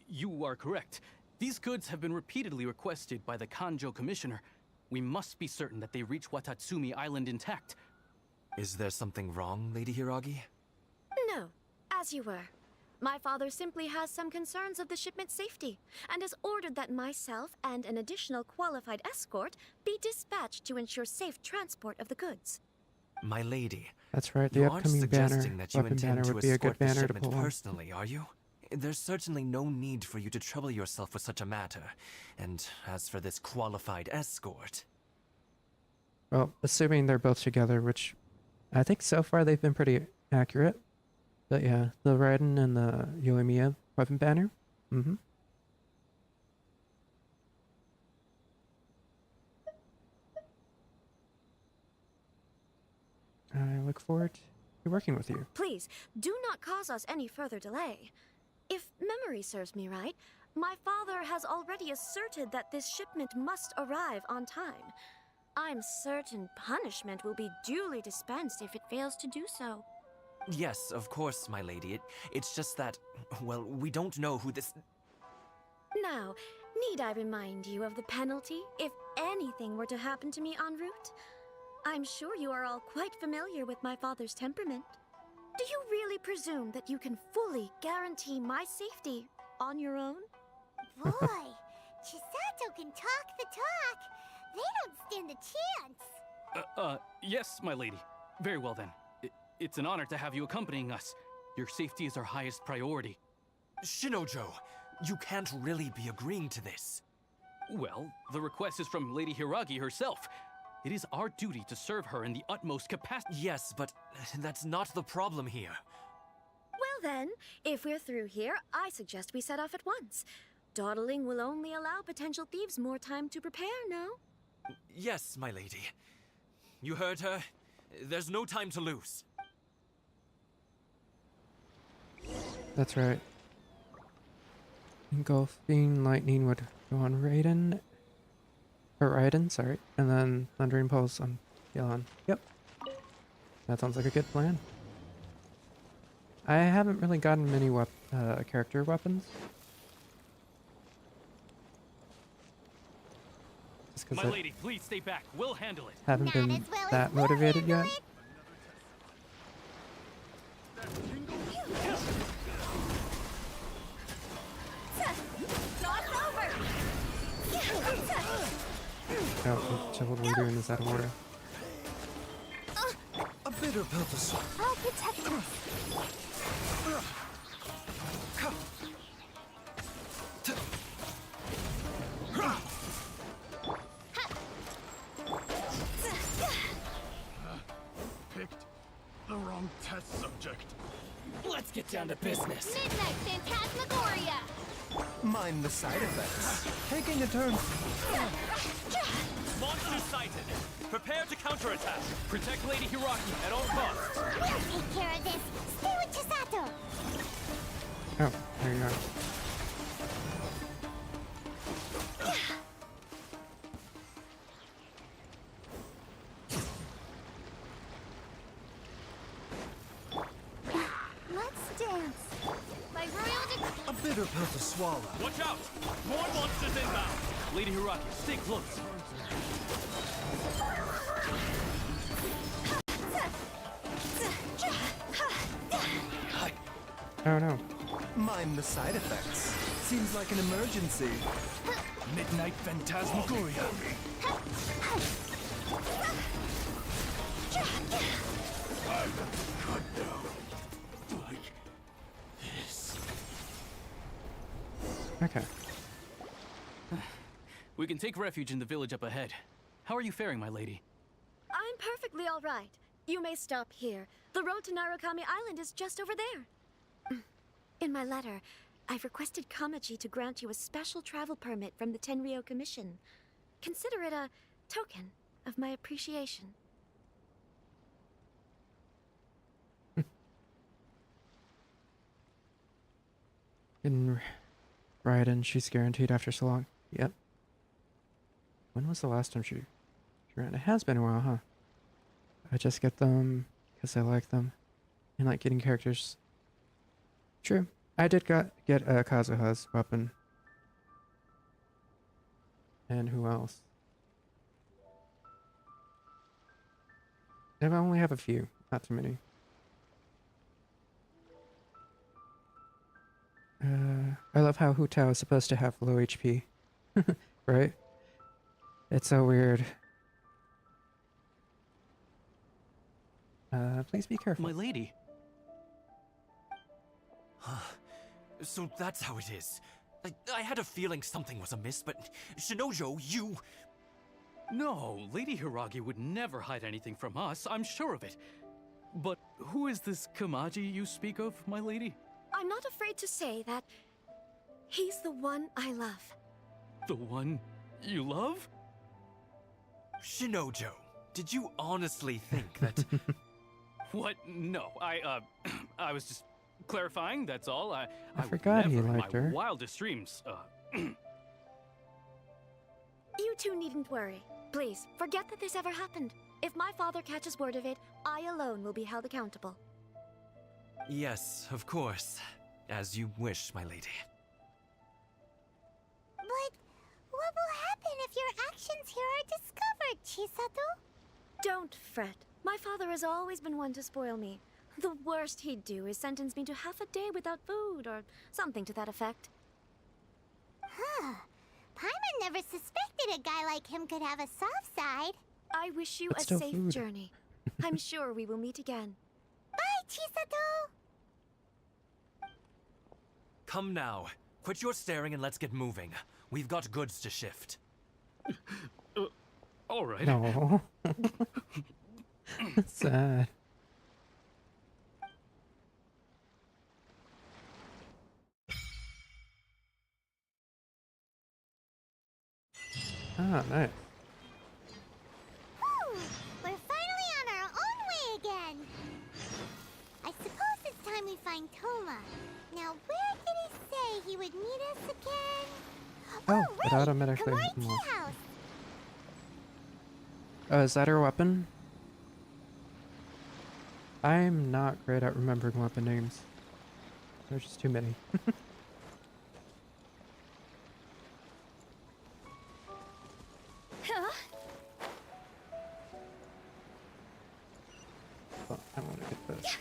You are correct. These goods have been repeatedly requested by the Kanjo Commissioner. We must be certain that they reach Watatsumi Island intact. Is there something wrong, Lady Hiragi? No, as you were. My father simply has some concerns of the shipment's safety, and has ordered that myself and an additional qualified escort be dispatched to ensure safe transport of the goods. My lady. That's right, the you aren't upcoming banner, suggesting that you weapon intend banner to would be a good escort the banner to shipment pull on. personally, are you? There's certainly no need for you to trouble yourself with such a matter. And as for this qualified escort... Well, assuming they're both together, which I think so far they've been pretty accurate. But yeah, the Raiden and the Euthymia weapon banner. I look forward to working with you. Please, do not cause us any further delay. If memory serves me right, my father has already asserted that this shipment must arrive on time. I'm certain punishment will be duly dispensed if it fails to do so. Yes, of course, my lady. It's just that, well, we don't know who this... Now, need I remind you of the penalty if anything were to happen to me en route? I'm sure you are all quite familiar with my father's temperament. Do you really presume that you can fully guarantee my safety on your own? Boy, Chisato can talk the talk. They don't stand a chance. Yes, my lady. Very well then. It's an honor to have you accompanying us. Your safety is our highest priority. Shinojo, you can't really be agreeing to this. Well, the request is from Lady Hiragi herself. It is our duty to serve her in the utmost capacity. Yes, but that's not the problem here. Well then, if we're through here, I suggest we set off at once. Dawdling will only allow potential thieves more time to prepare, no? Yes, my lady. You heard her. There's no time to lose. That's right. Engulfing lightning would go on Raiden. Or Raiden, sorry. And then Thundering Pulse on Yelan. Yep. That sounds like a good plan. I haven't really gotten many character weapons. Just 'cause My I lady, please stay back. We'll handle it. haven't been that motivated yet. Oh, Chivalry we're doing this out of order. A bitter pill to swallow. I'll protect us. Picked the wrong test subject. Let's get down to business. Midnight Phantasmagoria! Mind the side effects. Taking a turn. Monster sighted. Prepare to counterattack. Protect Lady Hiragi at all costs. We'll take care of this. Stay with Chisato. Oh, there you are. Let's dance. My royal A bitter pill to swallow. Watch out! More monsters inbound. Lady Hiragi, stay close. Oh no. Mind the side effects. Seems like an emergency. Midnight Phantasmagoria. I'm good now. Like this. Okay. We can take refuge in the village up ahead. How are you faring, my lady? I'm perfectly all right. You may stop here. The road to Narukami Island is just over there. In my letter, I've requested Kamaji to grant you a special travel permit from the Tenryou Commission. Consider it a token of my appreciation. Getting Raiden, she's guaranteed after so long. Yep. When was the last time she ran? It has been a while, huh? I just get them because I like them. And like getting characters. True. I did get Kazuha's weapon. And who else? I only have a few, not too many. I love how Hu Tao is supposed to have low HP. Right? It's so weird. Please be careful. My lady. So that's how it is. I had a feeling something was amiss, but Shinojo, you... No, Lady Hiragi would never hide anything from us, I'm sure of it. But who is this Kamaji you speak of, my lady? I'm not afraid to say that he's the one I love. The one you love? Shinojo, did you honestly think that... What? No, I was just clarifying, that's all. I forgot he would never, liked in my her. wildest dreams, You two needn't worry. Please, forget that this ever happened. If my father catches word of it, I alone will be held accountable. Yes, of course. As you wish, my lady. But what will happen if your actions here are discovered, Chisato? Don't fret. My father has always been one to spoil me. The worst he'd do is sentence me to half a day without food, or something to that effect. Huh. Paimon never suspected a guy like him could have a soft side. I wish you But a still safe food. journey. I'm sure we will meet again. Bye, Chisato! Come now. Quit your staring and let's get moving. We've got goods to shift. All right. No. It's sad. Ah, nice. Whew, we're finally on our own way again. I suppose it's time we find Toma. Now, where did he say he would meet us again? Oh, right, it automatically the White unlocked. Tea House. Oh, is that her weapon? I'm not great at remembering weapon names. There's just too many. Oh, I want to get this.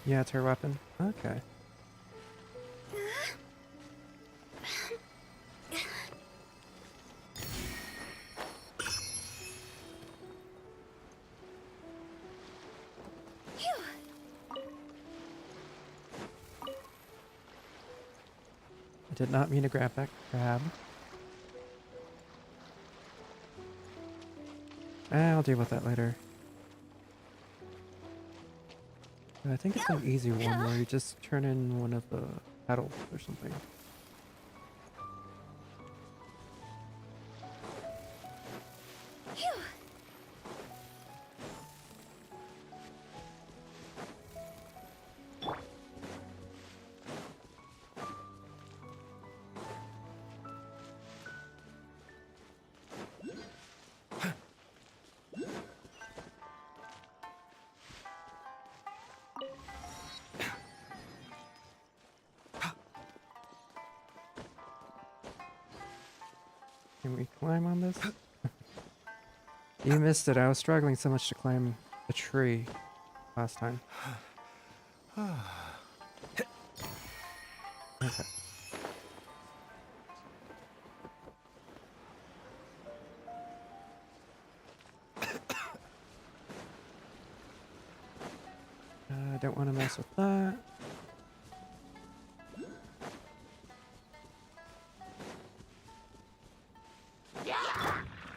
Yeah, it's her weapon. Okay. I did not mean to grab that crab. I'll deal with that later. I think it's an easy one where you just turn in one of the petals or something. Can we climb on this? You missed it. I was struggling so much to climb a tree last time. Okay. I don't want to mess with that.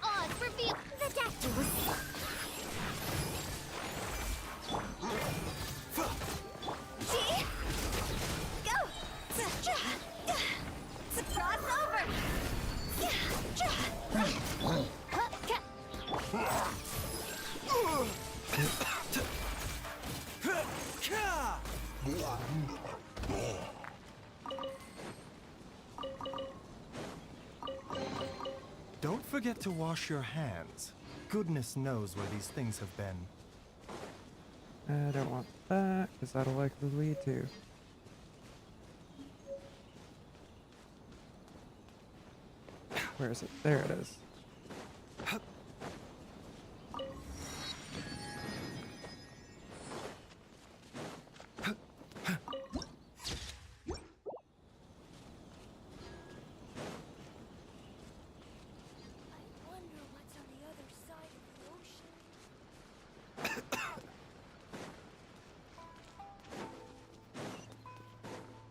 Oh, it's revealed the death duels. Cross over. Don't forget to wash your hands. Goodness knows where these things have been. I don't want that, because that'll likely lead to... Where is it? There it is.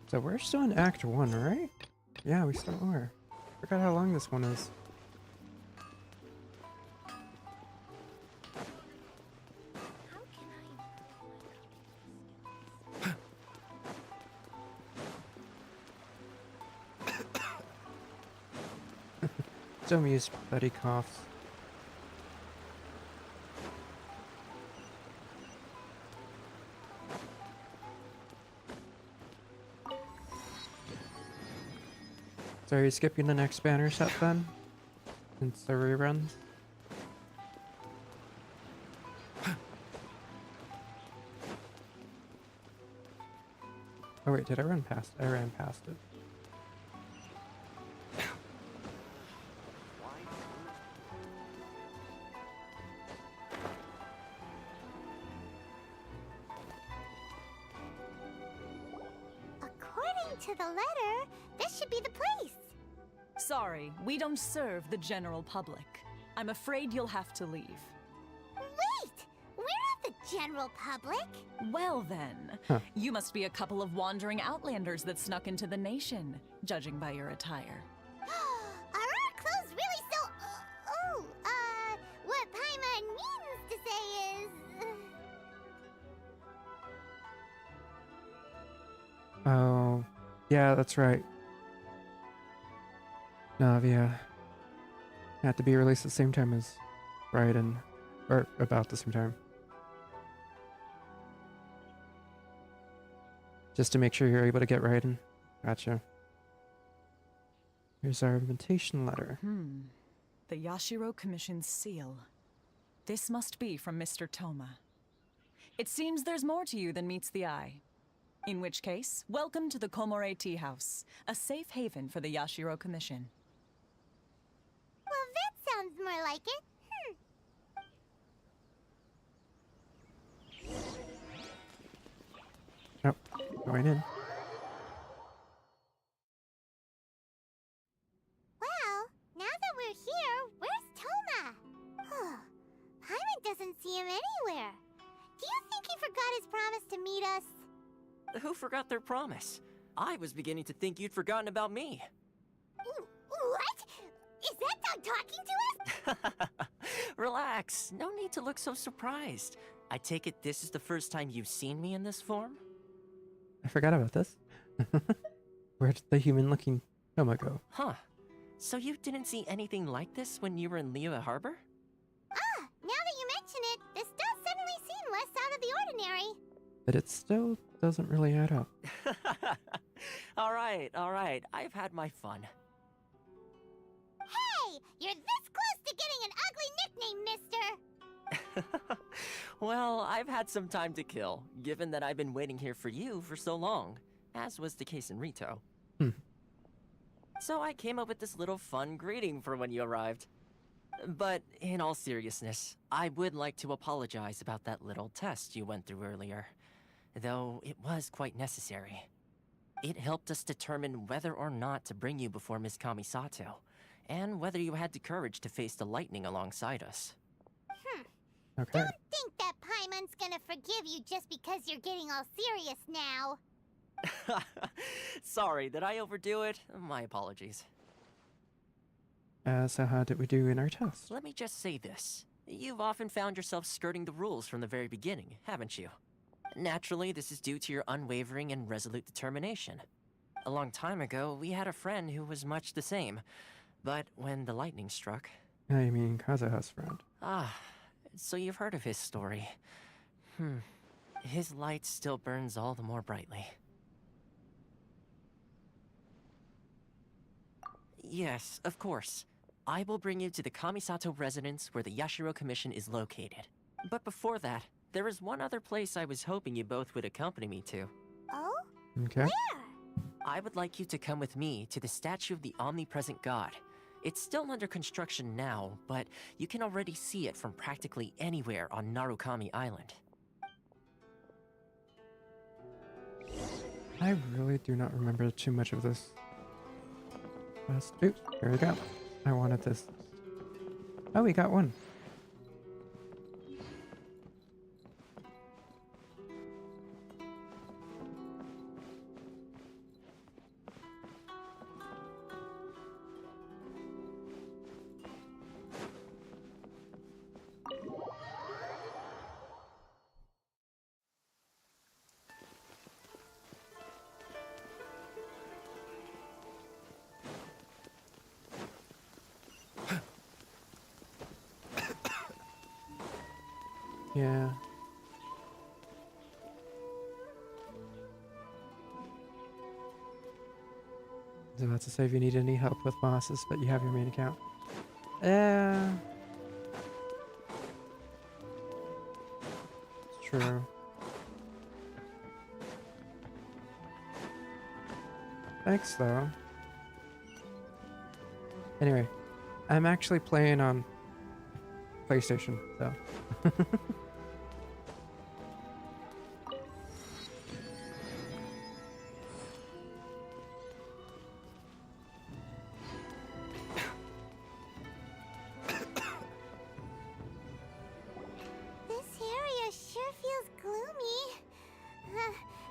So we're still in Act 1, right? Yeah, we still are. Forgot how long this one is. So amused that he coughs. So are you skipping the next banner set then? Since the reruns? Oh wait, did I run past? I ran past it. According to the letter, this should be the place. Sorry, we don't serve the general public. I'm afraid you'll have to leave. Wait! We're not the general public. Well then, you must be a couple of wandering outlanders that snuck into the nation, judging by your attire. Are our clothes really so... what Paimon means to say is... Oh, yeah, that's right. Navia had to be released at the same time as Raiden, or about the same time. Just to make sure you're able to get Raiden. Gotcha. Here's our invitation letter. The Yashiro Commission's seal. This must be from Mr. Toma. It seems there's more to you than meets the eye. In which case, welcome to the Komore Tea House, a safe haven for the Yashiro Commission. Well, that sounds more like it. Oh, going in. Well, now that we're here, where's Toma? Paimon doesn't see him anywhere. Do you think he forgot his promise to meet us? Who forgot their promise? I was beginning to think you'd forgotten about me. What? Is that dog talking to us? Relax. No need to look so surprised. I take it this is the first time you've seen me in this form? I forgot about this. Where did the human-looking Toma go? Huh. So you didn't see anything like this when you were in Liyue Harbor? Now that you mention it, this does suddenly seem less out of the ordinary. But it still doesn't really add up. All right. I've had my fun. Hey! You're this close to getting an ugly nickname, mister! Well, I've had some time to kill, given that I've been waiting here for you for so long, as was the case in Rito. So I came up with this little fun greeting for when you arrived. But in all seriousness, I would like to apologize about that little test you went through earlier, though it was quite necessary. It helped us determine whether or not to bring you before Miss Kamisato, and whether you had the courage to face the lightning alongside us. Okay. Don't think that Paimon's gonna forgive you just because you're getting all serious now. Sorry, did I overdo it? My apologies. So how did we do in our test? Let me just say this. You've often found yourself skirting the rules from the very beginning, haven't you? Naturally, this is due to your unwavering and resolute determination. A long time ago, we had a friend who was much the same. But when the lightning struck... I mean, Kazuha's friend. So you've heard of his story. His light still burns all the more brightly. Yes, of course. I will bring you to the Kamisato residence where the Yashiro Commission is located. But before that, there is one other place I was hoping you both would accompany me to. Oh? Okay. Where? I would like you to come with me to the statue of the omnipresent god. It's still under construction now, but you can already see it from practically anywhere on Narukami Island. I really do not remember too much of this. Oops, here we go. I wanted this. Oh, we got one. Yeah. was about to say if you need any help with bosses, but you have your main account. Yeah. It's true. Thanks, though. Anyway, I'm actually playing on PlayStation, so. This area sure feels gloomy.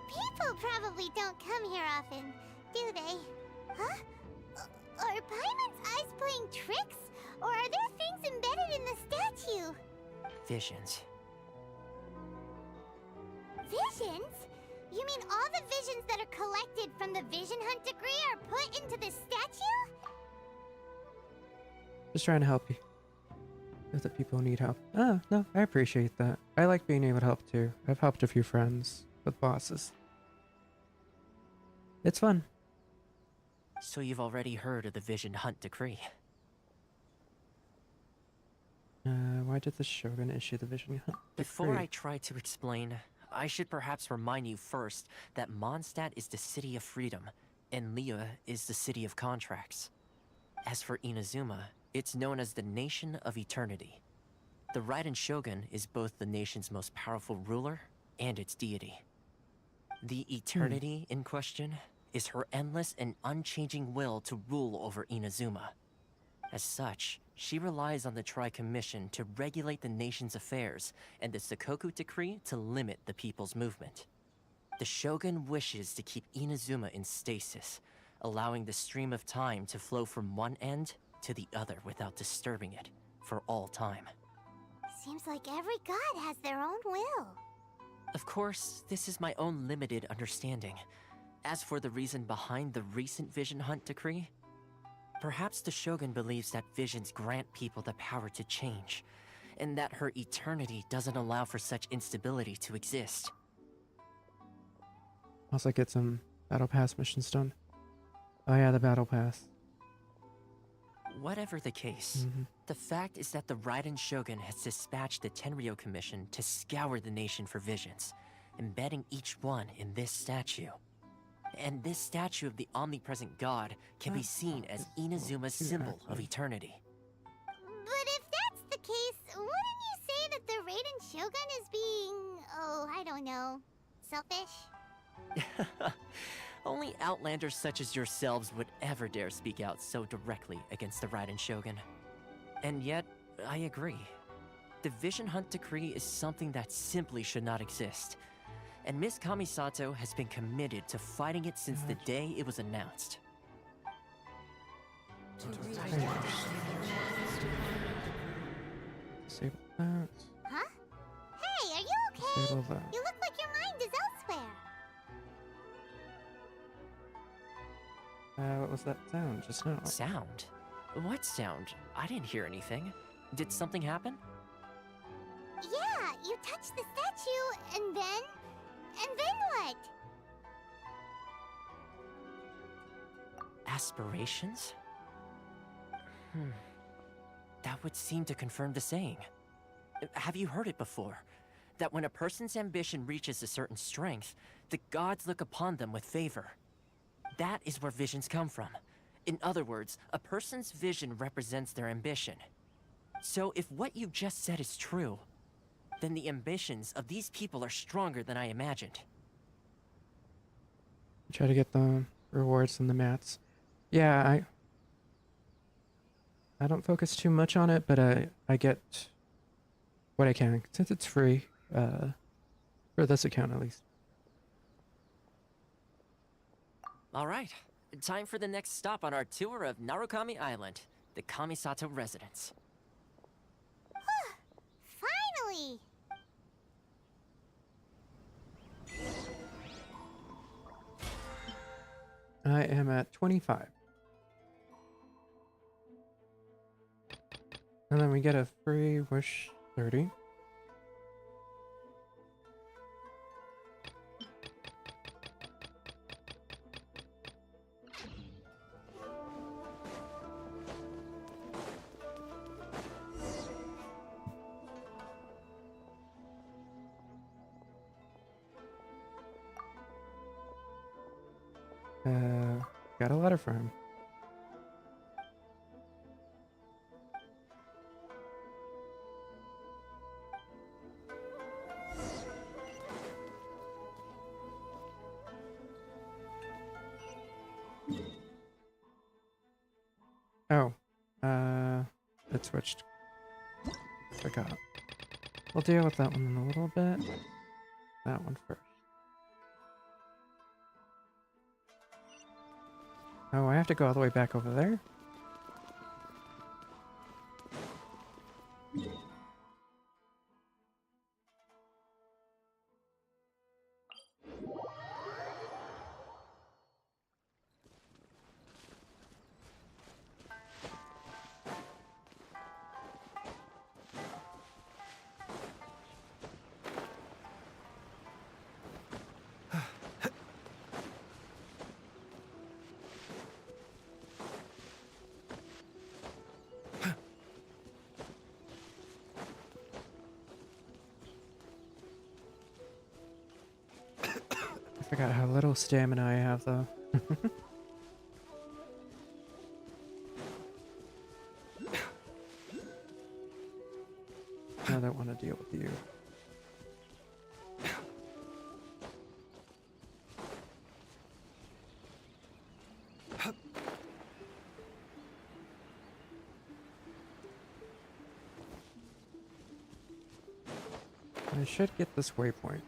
People probably don't come here often, do they? Huh? Are Paimon's eyes playing tricks? Or are there things embedded in the statue? Visions. Visions? You mean all the visions that are collected from the Vision Hunt degree are put into the statue? Just trying to help you. If the people need help. Oh, no, I appreciate that. I like being able to help too. I've helped a few friends with bosses. It's fun. So you've already heard of the Vision Hunt decree? Why did the Shogun issue the Vision Hunt Before decree? I try to explain, I should perhaps remind you first that Mondstadt is the city of freedom, and Liyue is the city of contracts. As for Inazuma, it's known as the Nation of Eternity. The Raiden Shogun is both the nation's most powerful ruler and its deity. The Eternity in question is her endless and unchanging will to rule over Inazuma. As such, she relies on the Tri-Commission to regulate the nation's affairs and the Sakoku Decree to limit the people's movement. The Shogun wishes to keep Inazuma in stasis, allowing the stream of time to flow from one end to the other without disturbing it for all time. Seems like every god has their own will. Of course, this is my own limited understanding. As for the reason behind the recent Vision Hunt decree, perhaps the Shogun believes that visions grant people the power to change, and that her eternity doesn't allow for such instability to exist. Also get some Battle Pass missions done. Oh yeah, the Battle Pass. Whatever the case, the fact is that the Raiden Shogun has dispatched the Tenryou Commission to scour the nation for visions, embedding each one in this statue. And this statue of the omnipresent god can be seen as Inazuma's symbol of eternity. But if that's the case, wouldn't you say that the Raiden Shogun is being, oh, I don't know, selfish? Only outlanders such as yourselves would ever dare speak out so directly against the Raiden Shogun. And yet, I agree. The Vision Hunt decree is something that simply should not exist. And Miss Kamisato has been committed to fighting it since the day it was announced. Disable that. Huh? Hey, are you okay? Disable that. You look like your mind is elsewhere. What was that sound just now? Sound? What sound? I didn't hear anything. Did something happen? Yeah, you touched the statue, and then what? Aspirations? That would seem to confirm the saying. Have you heard it before? That when a person's ambition reaches a certain strength, the gods look upon them with favor. That is where visions come from. In other words, a person's vision represents their ambition. So if what you just said is true, then the ambitions of these people are stronger than I imagined. Try to get the rewards and the mats. Yeah, I don't focus too much on it, but I get what I can since it's free, for this account at least. All right, time for the next stop on our tour of Narukami Island, the Kamisato residence. Finally! I am at 25. And then we get a free wish 30. Got a letter for him. Oh, it switched. Forgot. We'll deal with that one in a little bit. That one first. Oh, I have to go all the way back over there? I forgot how little stamina I have, though. I don't want to deal with you. I should get this waypoint.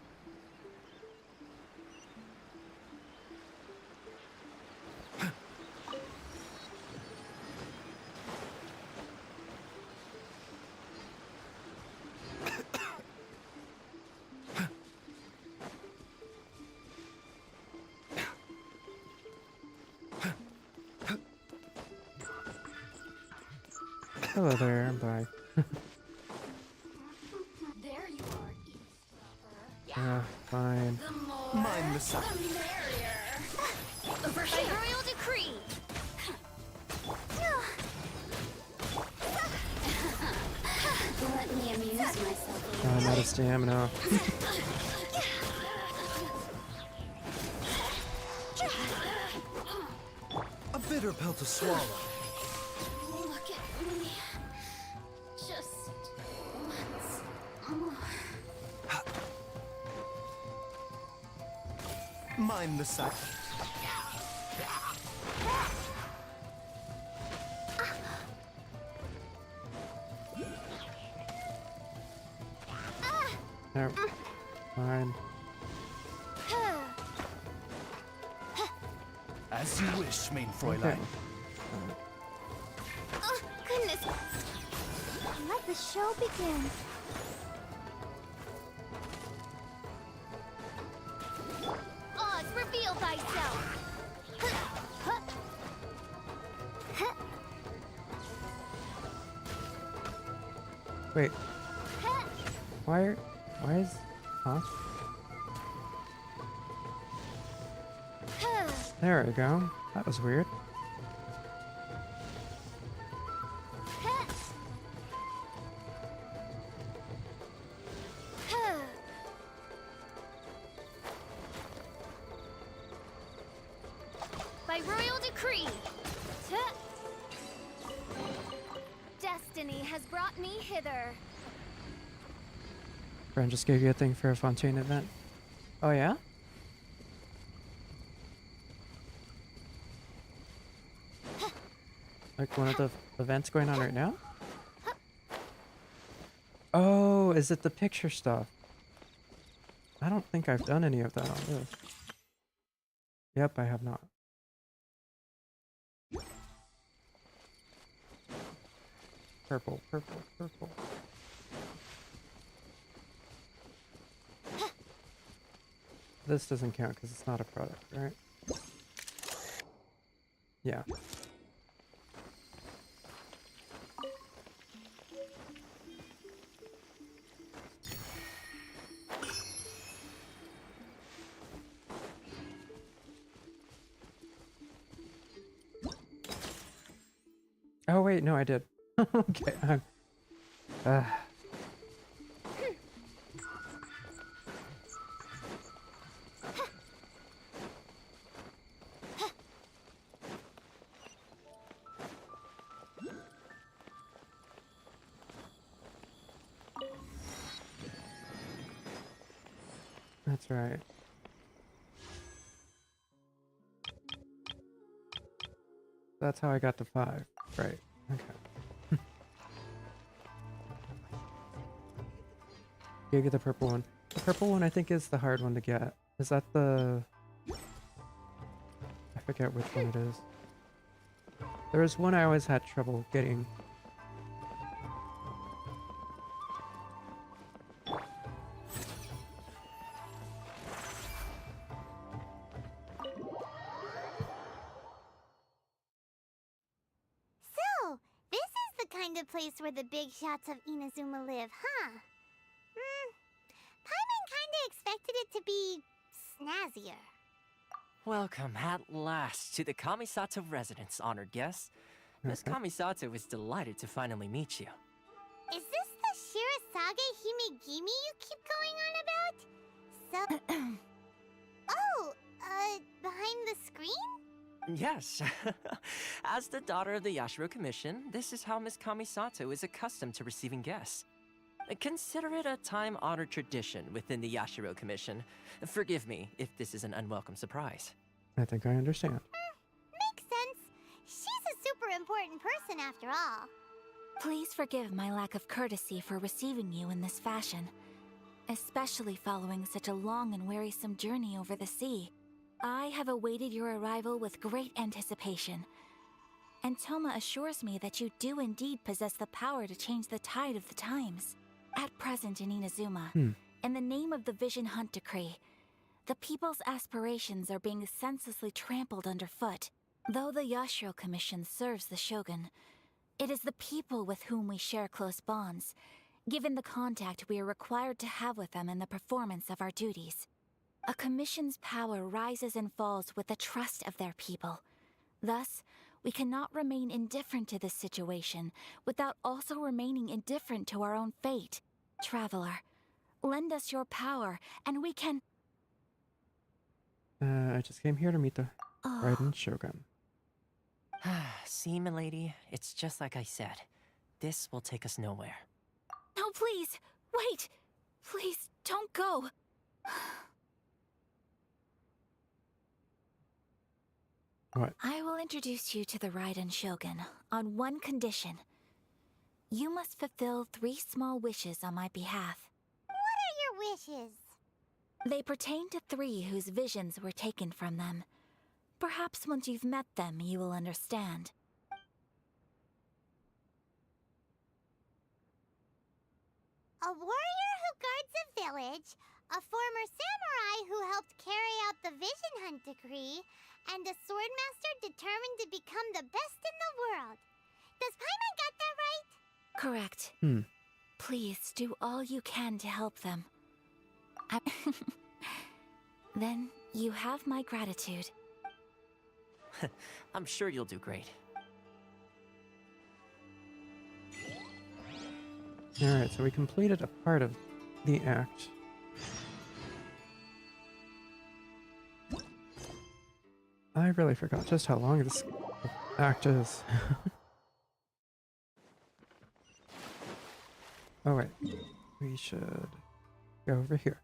Hello there, bye. There you are, Yeah, fine. Mind the sun. Over here. By royal decree. Let me amuse myself. I'm out of stamina. A bitter pill to swallow. Look at me. Just once more. Mind the sun. No, fine. As you wish, main Fräulein. Okay. Oh, goodness. Let the show begin. Oz, reveal thyself. Wait. Why is... Huh? There we go. That was weird. By royal decree. Destiny has brought me hither. Friend just gave you a thing for a Fontaine event. Oh yeah? Like one of the events going on right now? Oh, is it the picture stuff? I don't think I've done any of that on this. Yep, I have not. Purple, purple, purple. This doesn't count because it's not a product, right? Yeah. Oh wait, no, I did. Okay, That's right. That's how I got to 5. Right. Okay. Gave you the purple one. The purple one I think is the hard one to get. Is that the... I forget which one it is. There was one I always had trouble getting. So, this is the kind of place where the big shots of Inazuma live, huh? Paimon kinda expected it to be snazzier. Welcome at last to the Kamisato residence, honored guest. Miss Kamisato is delighted to finally meet you. Is this the Shirazage Himegimi you keep going on about? So... oh, behind the screen? Yes. As the daughter of the Yashiro Commission, this is how Miss Kamisato is accustomed to receiving guests. Consider it a time-honored tradition within the Yashiro Commission. Forgive me if this is an unwelcome surprise. I think I understand. Makes sense. She's a super important person after all. Please forgive my lack of courtesy for receiving you in this fashion, especially following such a long and wearisome journey over the sea. I have awaited your arrival with great anticipation, and Toma assures me that you do indeed possess the power to change the tide of the times. At present in Inazuma, in the name of the Vision Hunt Decree, the people's aspirations are being senselessly trampled underfoot. Though the Yashiro Commission serves the Shogun, it is the people with whom we share close bonds, given the contact we are required to have with them in the performance of our duties. A commission's power rises and falls with the trust of their people. Thus, we cannot remain indifferent to this situation without also remaining indifferent to our own fate. Traveler, lend us your power, and we can... I just came here to meet the Raiden Shogun. See, milady, it's just like I said. This will take us nowhere. No, please! Wait! Please, don't go! What? I will introduce you to the Raiden Shogun on one condition. You must fulfill 3 small wishes on my behalf. What are your wishes? They pertain to 3 whose visions were taken from them. Perhaps once you've met them, you will understand. A warrior who guards a village, a former samurai who helped carry out the Vision Hunt Decree, and a swordmaster determined to become the best in the world. Does Paimon got that right? Correct. Please do all you can to help them. Then you have my gratitude. I'm sure you'll do great. Alright, so we completed a part of the act. I really forgot just how long this act is. Oh wait, we should go over here.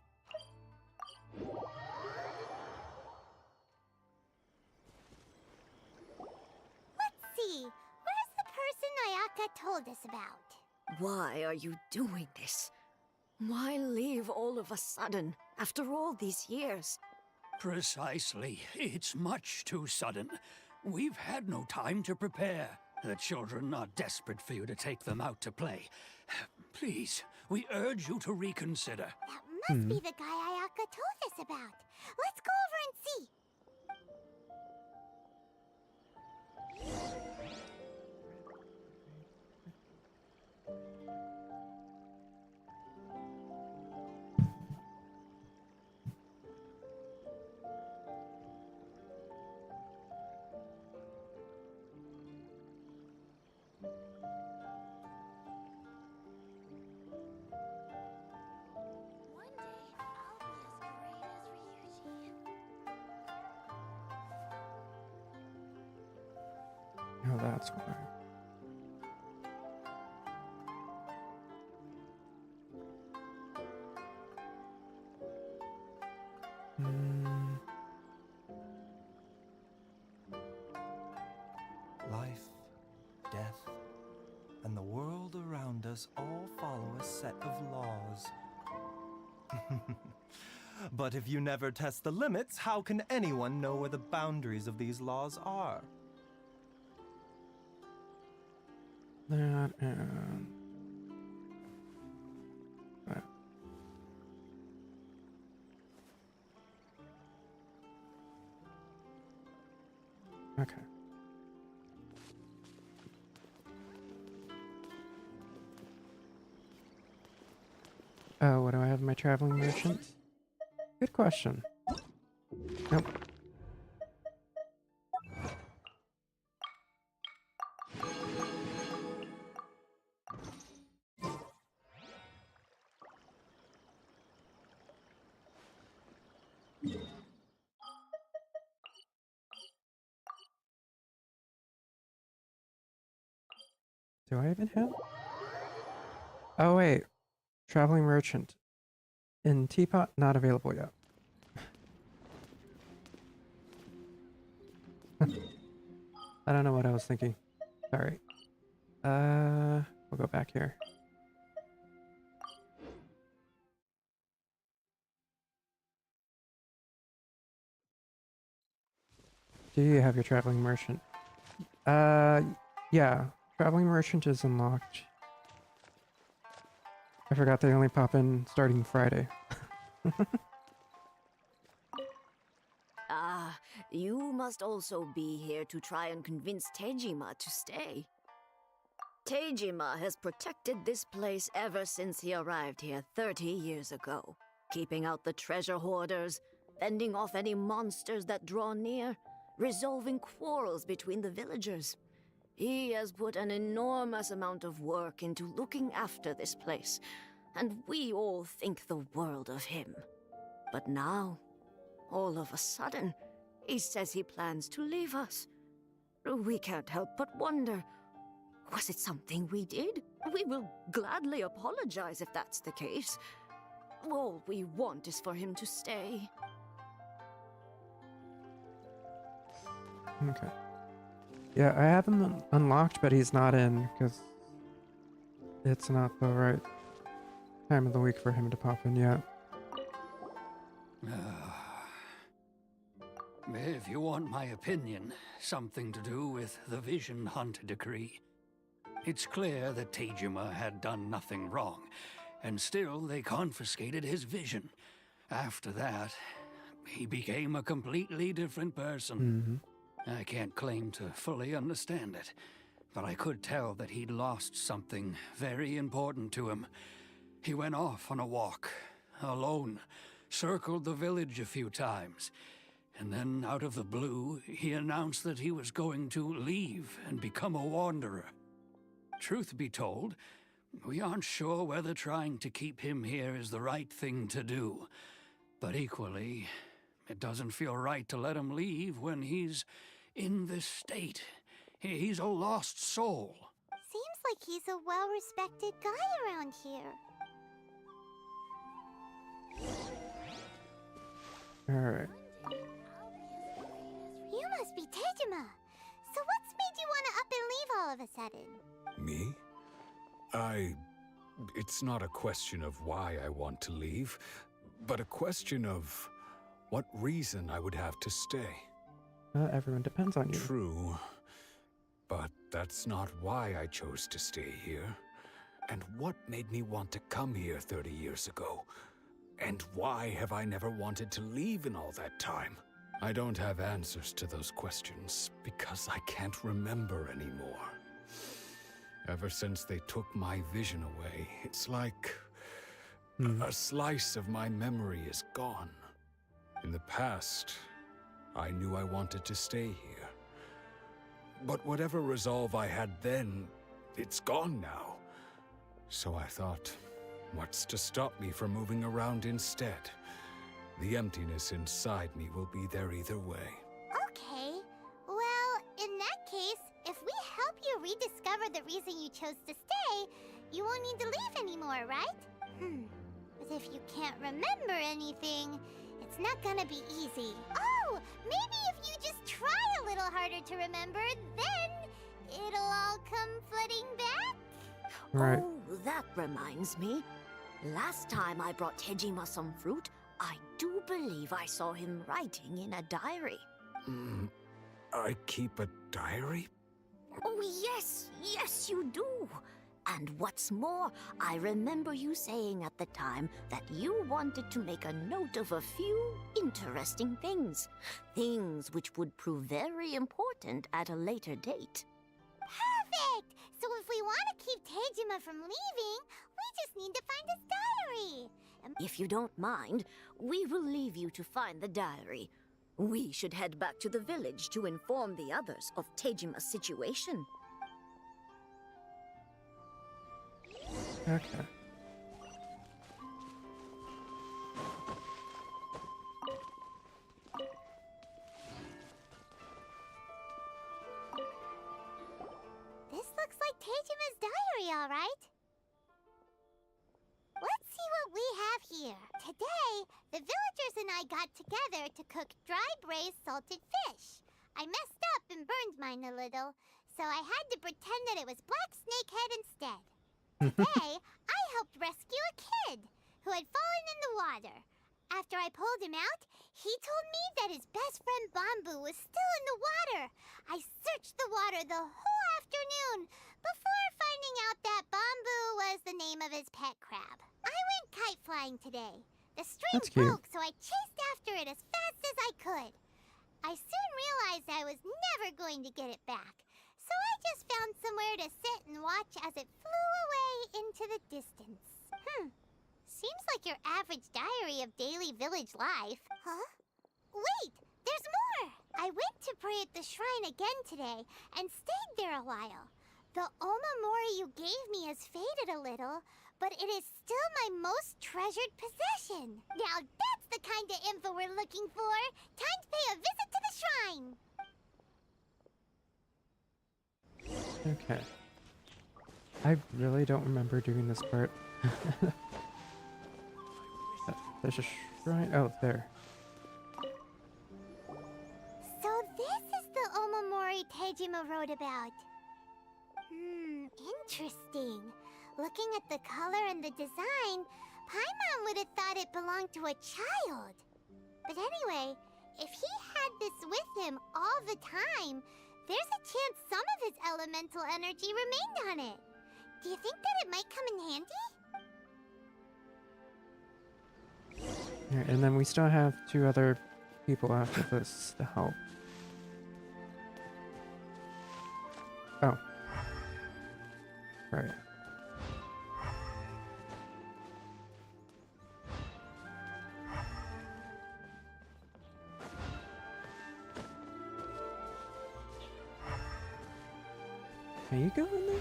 Let's see, where's the person Ayaka told us about? Why are you doing this? Why leave all of a sudden, after all these years? Precisely. It's much too sudden. We've had no time to prepare. The children are desperate for you to take them out to play. Please, we urge you to reconsider. That must be the guy Ayaka told us about. Let's go over and see. Oh, that's why. us all follow a set of laws. But if you never test the limits, how can anyone know where the boundaries of these laws are? That and... Right. Okay. Oh, what do I have in my traveling merchants? Good question. Nope. Do I even have? Oh wait, traveling merchant. In Teapot, not available yet. I don't know what I was thinking. Sorry. We'll go back here. Do you have your traveling merchant? Yeah. Traveling merchant is unlocked. I forgot they only pop in starting Friday. Ah, you must also be here to try and convince Tejima to stay. Tejima has protected this place ever since he arrived here 30 years ago, keeping out the treasure hoarders, fending off any monsters that draw near, resolving quarrels between the villagers. He has put an enormous amount of work into looking after this place, and we all think the world of him. But now, all of a sudden, he says he plans to leave us. We can't help but wonder, was it something we did? We will gladly apologize if that's the case. All we want is for him to stay. Okay. Yeah, I have him unlocked, but he's not in because it's not the right time of the week for him to pop in yet. If you want my opinion, something to do with the Vision Hunt decree. It's clear that Tejima had done nothing wrong, and still they confiscated his vision. After that, he became a completely different person. I can't claim to fully understand it, but I could tell that he'd lost something very important to him. He went off on a walk, alone, circled the village a few times, and then out of the blue, he announced that he was going to leave and become a wanderer. Truth be told, we aren't sure whether trying to keep him here is the right thing to do, but equally, it doesn't feel right to let him leave when he's in this state. He's a lost soul. Seems like he's a well-respected guy around here. Alright. You must be Tejima. So what's made you want to up and leave all of a sudden? Me? It's not a question of why I want to leave, but a question of what reason I would have to stay. Everyone depends on you. True, but that's not why I chose to stay here. And what made me want to come here 30 years ago? And why have I never wanted to leave in all that time? I don't have answers to those questions because I can't remember anymore. Ever since they took my vision away, it's like a slice of my memory is gone. In the past, I knew I wanted to stay here. But whatever resolve I had then, it's gone now. So I thought, what's to stop me from moving around instead? The emptiness inside me will be there either way. Okay. Well, in that case, if we help you rediscover the reason you chose to stay, you won't need to leave anymore, right? But if you can't remember anything, it's not gonna be easy. Oh, maybe if you just try a little harder to remember, then it'll all come flooding back? Right. Oh, that reminds me. Last time I brought Tejima some fruit, I do believe I saw him writing in a diary. I keep a diary? Oh, yes, yes, you do. And what's more, I remember you saying at the time that you wanted to make a note of a few interesting things. Things which would prove very important at a later date. Perfect! So if we want to keep Tejima from leaving, we just need to find his diary. If you don't mind, we will leave you to find the diary. We should head back to the village to inform the others of Tejima's situation. Okay. This looks like Tejima's diary, all right. Let's see what we have here. Today, the villagers and I got together to cook dry braised salted fish. I messed up and burned mine a little, so I had to pretend that it was black snakehead instead. Today, I helped rescue a kid who had fallen in the water. After I pulled him out, he told me that his best friend Bamboo was still in the water. I searched the water the whole afternoon before finding out that Bamboo was the name of his pet crab. I went kite flying today. The string broke, so I chased after it as fast as I could. I soon realized I was never going to get it back. So I just found somewhere to sit and watch as it flew away into the distance. Seems like your average diary of daily village life. Huh? Wait, there's more! I went to pray at the shrine again today and stayed there a while. The omamori you gave me has faded a little, but it is still my most treasured possession. Now that's the kind of info we're looking for. Time to pay a visit to the shrine. Okay. I really don't remember doing this part. There's a shrine. Oh, there. So this is the omamori Tejima wrote about. Interesting. Looking at the color and the design, Paimon would have thought it belonged to a child. But anyway, if he had this with him all the time, there's a chance some of his elemental energy remained on it. Do you think that it might come in handy? Yeah, and then we still have 2 other people after this to help. Oh. Right. Can you go in there?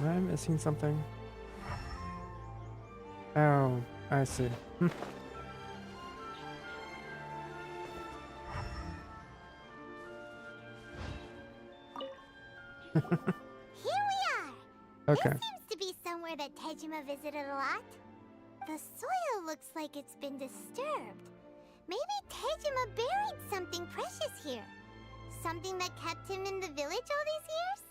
Am I missing something? Oh, I see. Here we are! Okay. This seems to be somewhere that Tejima visited a lot. The soil looks like it's been disturbed. Maybe Tejima buried something precious here. Something that kept him in the village all these years?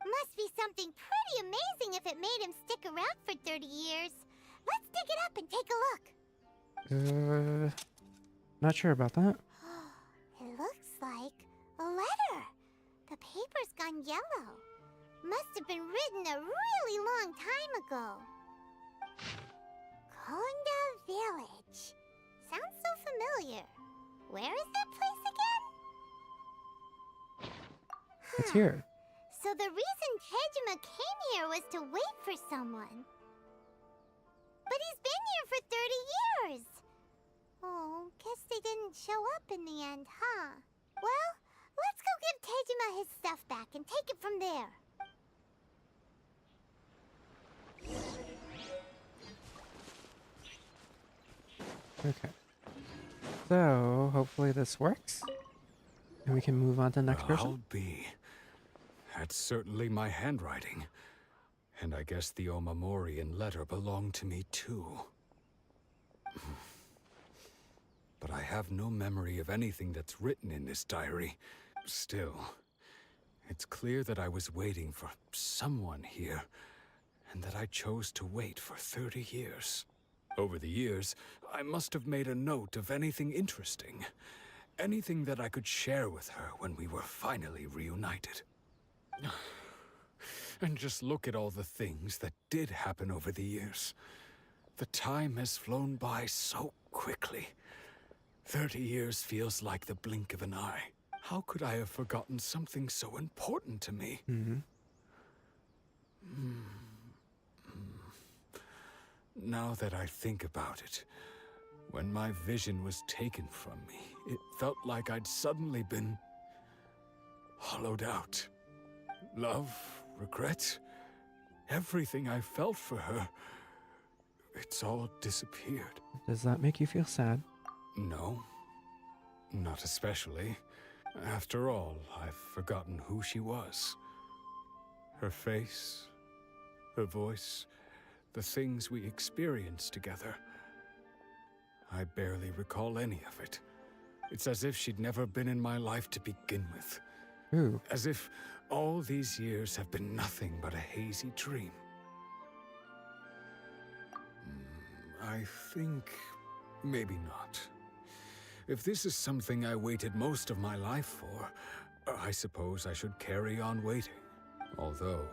Must be something pretty amazing if it made him stick around for 30 years. Let's dig it up and take a look. Not sure about that. It looks like a letter. The paper's gone yellow. Must have been written a really long time ago. Konda Village. Sounds so familiar. Where is that place again? It's here. So the reason Tejima came here was to wait for someone. But he's been here for 30 years. Oh, guess they didn't show up in the end, huh? Well, let's go give Tejima his stuff back and take it from there. Okay. So, hopefully this works. And we can move on to the next person. I'll be. That's certainly my handwriting. And I guess the Omamorian letter belonged to me too. But I have no memory of anything that's written in this diary. Still, it's clear that I was waiting for someone here, and that I chose to wait for 30 years. Over the years, I must have made a note of anything interesting. Anything that I could share with her when we were finally reunited. And just look at all the things that did happen over the years. The time has flown by so quickly. 30 years feels like the blink of an eye. How could I have forgotten something so important to me? Now that I think about it, when my vision was taken from me, it felt like I'd suddenly been hollowed out. Love, regret, everything I felt for her, it's all disappeared. Does that make you feel sad? No, not especially. After all, I've forgotten who she was. Her face, her voice, the things we experienced together. I barely recall any of it. It's as if she'd never been in my life to begin with. Ooh. As if all these years have been nothing but a hazy dream. I think maybe not. If this is something I waited most of my life for, I suppose I should carry on waiting. Although,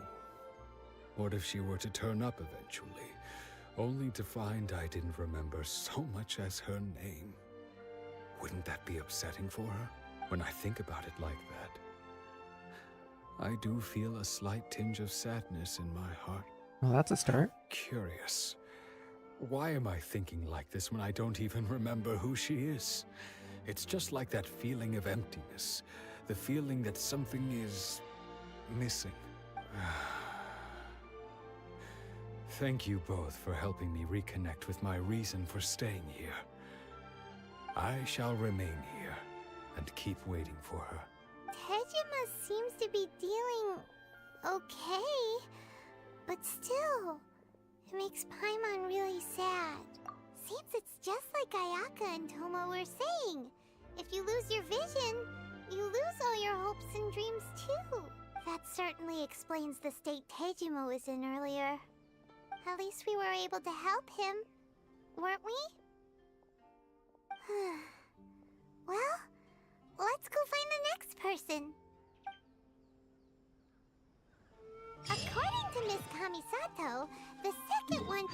what if she were to turn up eventually, only to find I didn't remember so much as her name? Wouldn't that be upsetting for her? When I think about it like that, I do feel a slight tinge of sadness in my heart. Well, that's a start. Curious. Why am I thinking like this when I don't even remember who she is? It's just like that feeling of emptiness. The feeling that something is missing. Thank you both for helping me reconnect with my reason for staying here. I shall remain here and keep waiting for her. Tejima seems to be dealing okay, but still, it makes Paimon really sad. Seems it's just like Ayaka and Toma were saying. If you lose your vision, you lose all your hopes and dreams too. That certainly explains the state Tejima was in earlier. At least we were able to help him, weren't we? Well, let's go find the next person. According to Miss Kamisato, the second one...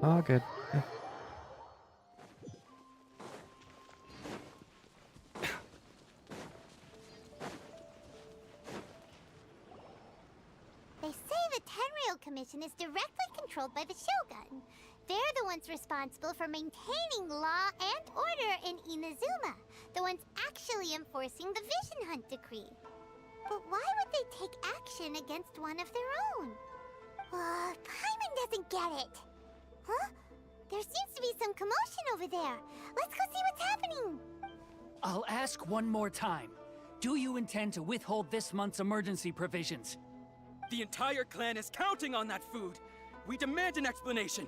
Oh, good. They say the Tenryou Commission is directly controlled by the Shogun. They're the ones responsible for maintaining law and order in Inazuma. The ones actually enforcing the Vision Hunt Decree. But why would they take action against one of their own? Paimon doesn't get it. Huh? There seems to be some commotion over there. Let's go see what's happening. I'll ask one more time. Do you intend to withhold this month's emergency provisions? The entire clan is counting on that food. We demand an explanation.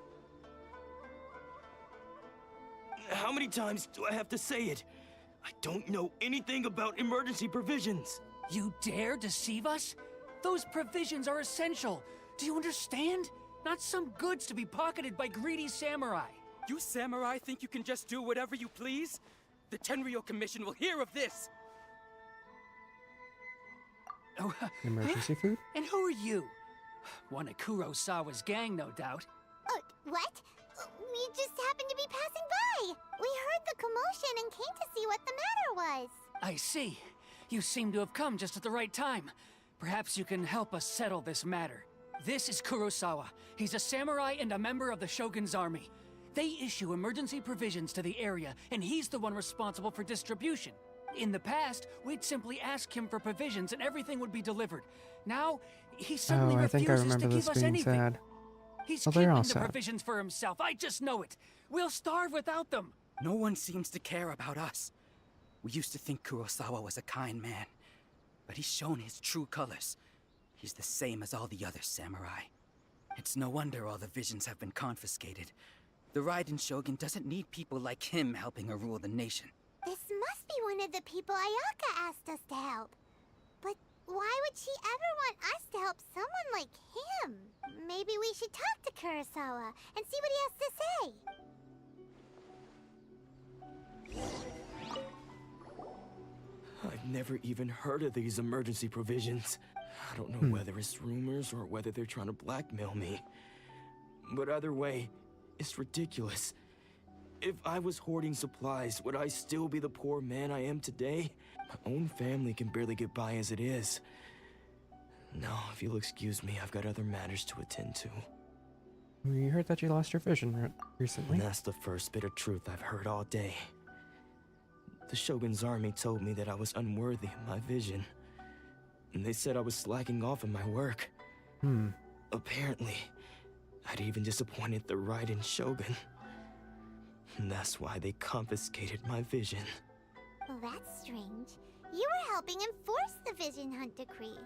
How many times do I have to say it? I don't know anything about emergency provisions. You dare deceive us? Those provisions are essential. Do you understand? Not some goods to be pocketed by greedy samurai. You samurai think you can just do whatever you please? The Tenryou Commission will hear of this. Emergency food? And who are you? One of Kurosawa's gang, no doubt. What? We just happened to be passing by. We heard the commotion and came to see what the matter was. I see. You seem to have come just at the right time. Perhaps you can help us settle this matter. This is Kurosawa. He's a samurai and a member of the Shogun's army. They issue emergency provisions to the area, and he's the one responsible for distribution. In the past, we'd simply ask him for provisions and everything would be delivered. Now, he suddenly I think I refuses remember to this give us being anything. sad. He's Well, they're keeping all the sad. provisions for himself. I just know it. We'll starve without them. No one seems to care about us. We used to think Kurosawa was a kind man, but he's shown his true colors. He's the same as all the other samurai. It's no wonder all the visions have been confiscated. The Raiden Shogun doesn't need people like him helping her rule the nation. This must be one of the people Ayaka asked us to help. But why would she ever want us to help someone like him? Maybe we should talk to Kurosawa and see what he has to say. I've never even heard of these emergency provisions. I don't know whether it's rumors or whether they're trying to blackmail me. But either way, it's ridiculous. If I was hoarding supplies, would I still be the poor man I am today? My own family can barely get by as it is. No, if you'll excuse me, I've got other matters to attend to. We heard that you lost your vision recently. And that's the first bit of truth I've heard all day. The Shogun's army told me that I was unworthy of my vision. And they said I was slacking off in my work. Apparently, I'd even disappointed the Raiden Shogun. And that's why they confiscated my vision. Well, that's strange. You were helping enforce the Vision Hunt Decree.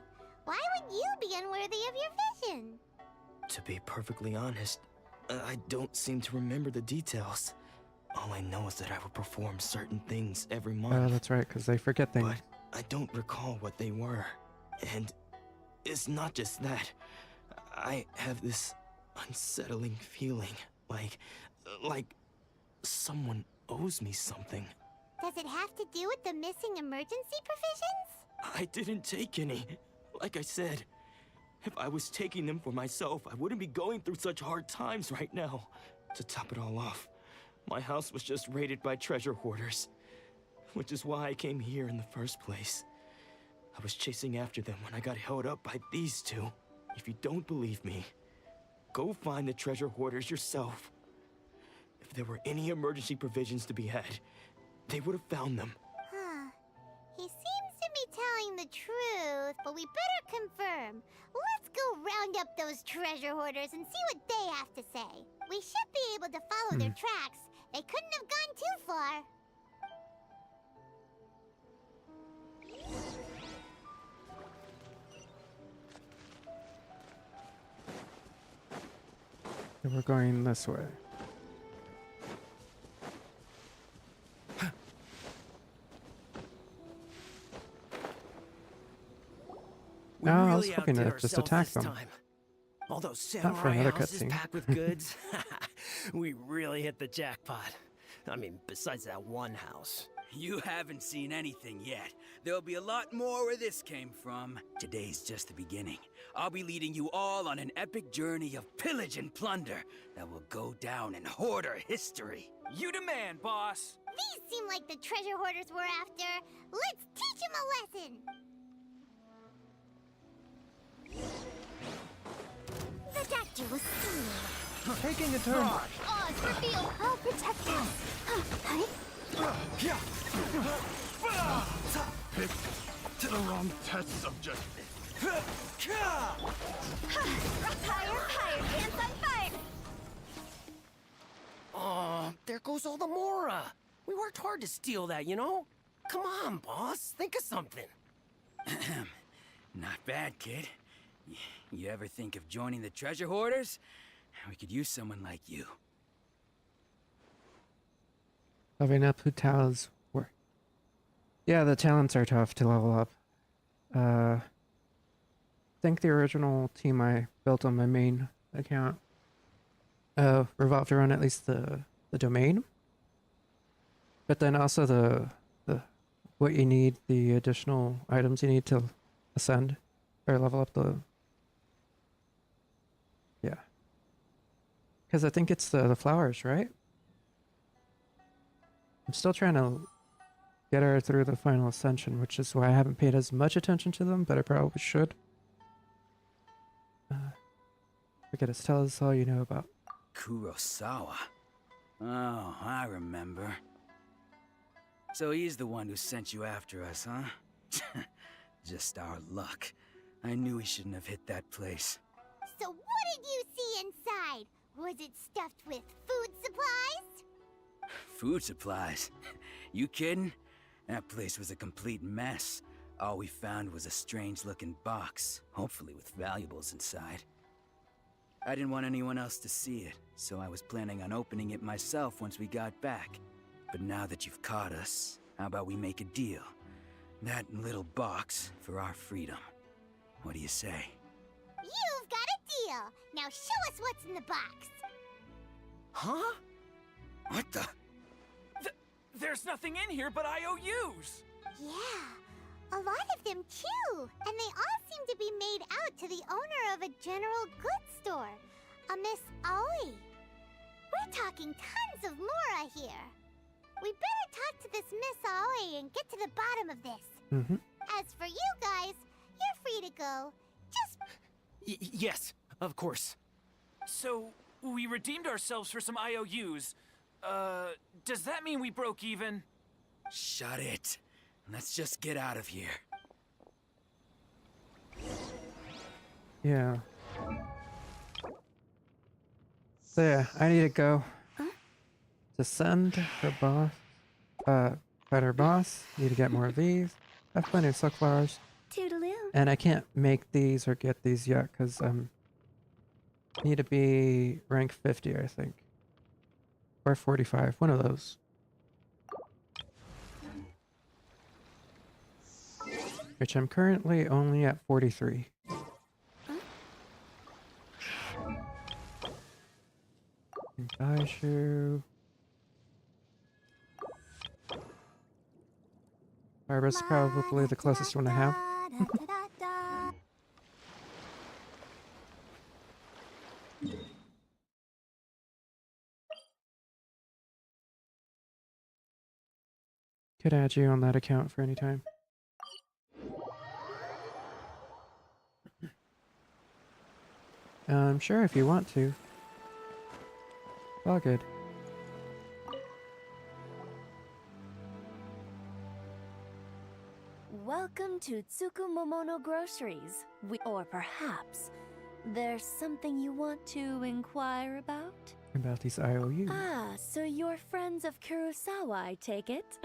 Why would you be unworthy of your vision? To be perfectly honest, I don't seem to remember the details. All I know is that I would perform certain things every month. Oh, that's right, because they forget things. But I don't recall what they were. And it's not just that. I have this unsettling feeling, like someone owes me something. Does it have to do with the missing emergency provisions? I didn't take any. Like I said, if I was taking them for myself, I wouldn't be going through such hard times right now. To top it all off, my house was just raided by treasure hoarders, which is why I came here in the first place. I was chasing after them when I got held up by these two. If you don't believe me, go find the treasure hoarders yourself. If there were any emergency provisions to be had, they would have found them. Huh. He seems to be telling the truth, but we better confirm. Let's go round up those treasure hoarders and see what they have to say. We should be able to follow their tracks. They couldn't have gone too far. So we're going this way. I was hoping to just attack them. All those Not for samurai another houses cutscene. packed with goods. We really hit the jackpot. I mean, besides that one house. You haven't seen anything yet. There'll be a lot more where this came from. Today's just the beginning. I'll be leading you all on an epic journey of pillage and plunder that will go down in hoarder history. You demand, boss. These seem like the treasure hoarders we're after. Let's teach them a lesson. The danger was seen. Taking a turn. Odds reveal. I'll protect them. Pick to the wrong test subject. Higher, hands on fire. Oh, there goes all the Mora. We worked hard to steal that, you know? Come on, boss. Think of something. Not bad, kid. You ever think of joining the treasure hoarders? We could use someone like you. Leveling up who talents work. Yeah, the talents are tough to level up. I think the original team I built on my main account revolved around at least the domain. But then also the what you need, the additional items you need to ascend or level up the. Yeah. Because I think it's the flowers, right? I'm still trying to get her through the final ascension, which is why I haven't paid as much attention to them, but I probably should. Forget it. Tell us all you know about Kurosawa. Oh, I remember. So he's the one who sent you after us, huh? Just our luck. I knew he shouldn't have hit that place. So what did you see inside? inside? Was it stuffed with food supplies? Food supplies? You kidding? That place was a complete mess. All we found was a strange-looking box, hopefully with valuables inside. I didn't want anyone else to see it, so I was planning on opening it myself once we got back. But now that you've caught us, how about we make a deal? That little box for our freedom. What do you say? You've got a deal. Now show us what's in the box. Huh? What the? There's nothing in here but IOUs! Yeah, a lot of them too. And they all seem to be made out to the owner of a general goods store, a Miss Aoi. We're talking tons of Mora here. We better talk to this Miss Aoi and get to the bottom of this. As for you guys, you're free to go. Just... Yes, of course. So, we redeemed ourselves for some IOUs. Does that mean we broke even? Shut it. Let's just get out of here. Yeah. So yeah, I need to go. To send her boss. Fight her boss. Need to get more of these. Have plenty of silk flowers. Toodaloo. And I can't make these or get these yet because need to be rank 50, I think. Or 45, one of those. Which I'm currently only at 43. Daishu. Barbara's probably the closest one I have. Could add you on that account for any time. Sure, if you want to. All good. Welcome to Tsukumomono Groceries. Or perhaps there's something you want to inquire about? About these IOUs. Ah, so you're friends of Kurosawa, I take it?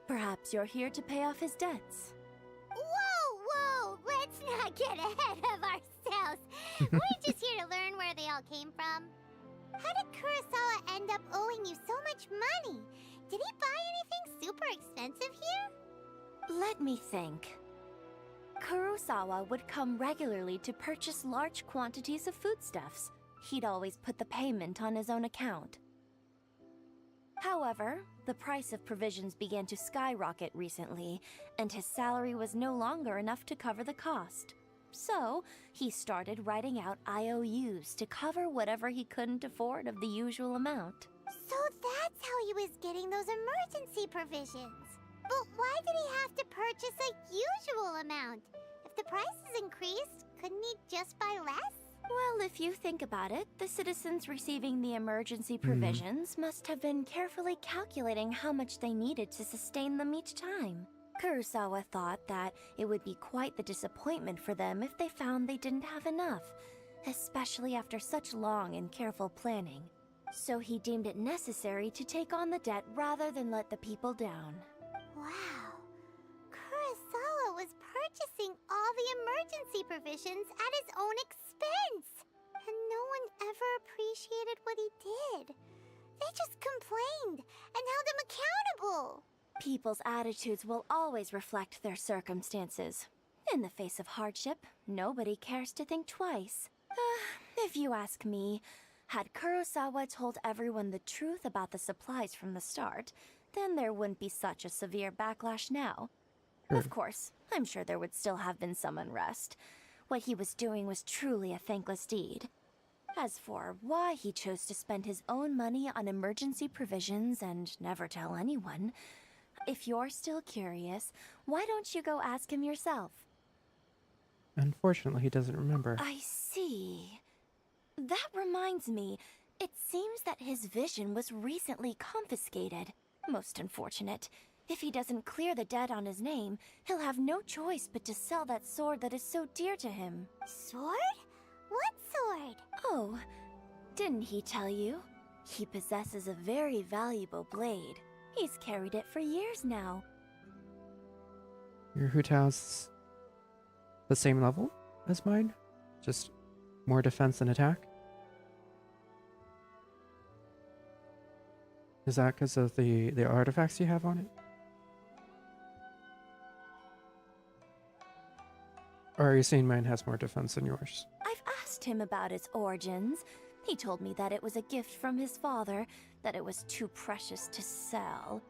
Perhaps you're here to pay off his debts. Whoa! Let's not get ahead of ourselves. We're just here to learn where they all came from. How did Kurosawa end up owing you so much money? Did he buy anything super expensive here? Let me think. Kurosawa would come regularly to purchase large quantities of foodstuffs. He'd always put the payment on his own account. However, the price of provisions began to skyrocket recently, and his salary was no longer enough to cover the cost. So, he started writing out IOUs to cover whatever he couldn't afford of the usual amount. So that's how he was getting those emergency provisions. But why did he have to purchase a usual amount? If the prices increased, couldn't he just buy less? Well, if you think about it, the citizens receiving the emergency provisions must have been carefully calculating how much they needed to sustain them each time. Kurosawa thought that it would be quite the disappointment for them if they found they didn't have enough, especially after such long and careful planning. So he deemed it necessary to take on the debt rather than let the people down. Wow. Kurosawa was purchasing all the emergency provisions at his own expense. And no one ever appreciated what he did. They just complained and held him accountable. People's attitudes will always reflect their circumstances. In the face of hardship, nobody cares to think twice. If you ask me, had Kurosawa told everyone the truth about the supplies from the start, then there wouldn't be such a severe backlash now. Of course, I'm sure there would still have been some unrest. What he was doing was truly a thankless deed. As for why he chose to spend his own money on emergency provisions and never tell anyone, if you're still curious, why don't you go ask him yourself? Unfortunately, he doesn't remember. I see. That reminds me, it seems that his vision was recently confiscated. Most unfortunate. If he doesn't clear the debt on his name, he'll have no choice but to sell that sword that is so dear to him. Sword? What sword? Oh, Didn't he tell you? He possesses a very valuable blade. He's carried it for years now. Your Hu Tao's the same level as mine? Just more defense and attack? Is that because of the artifacts you have on it? Or are you saying mine has more defense than yours? I've asked him about its origins. He told me that it was a gift from his father, that it was too precious to sell.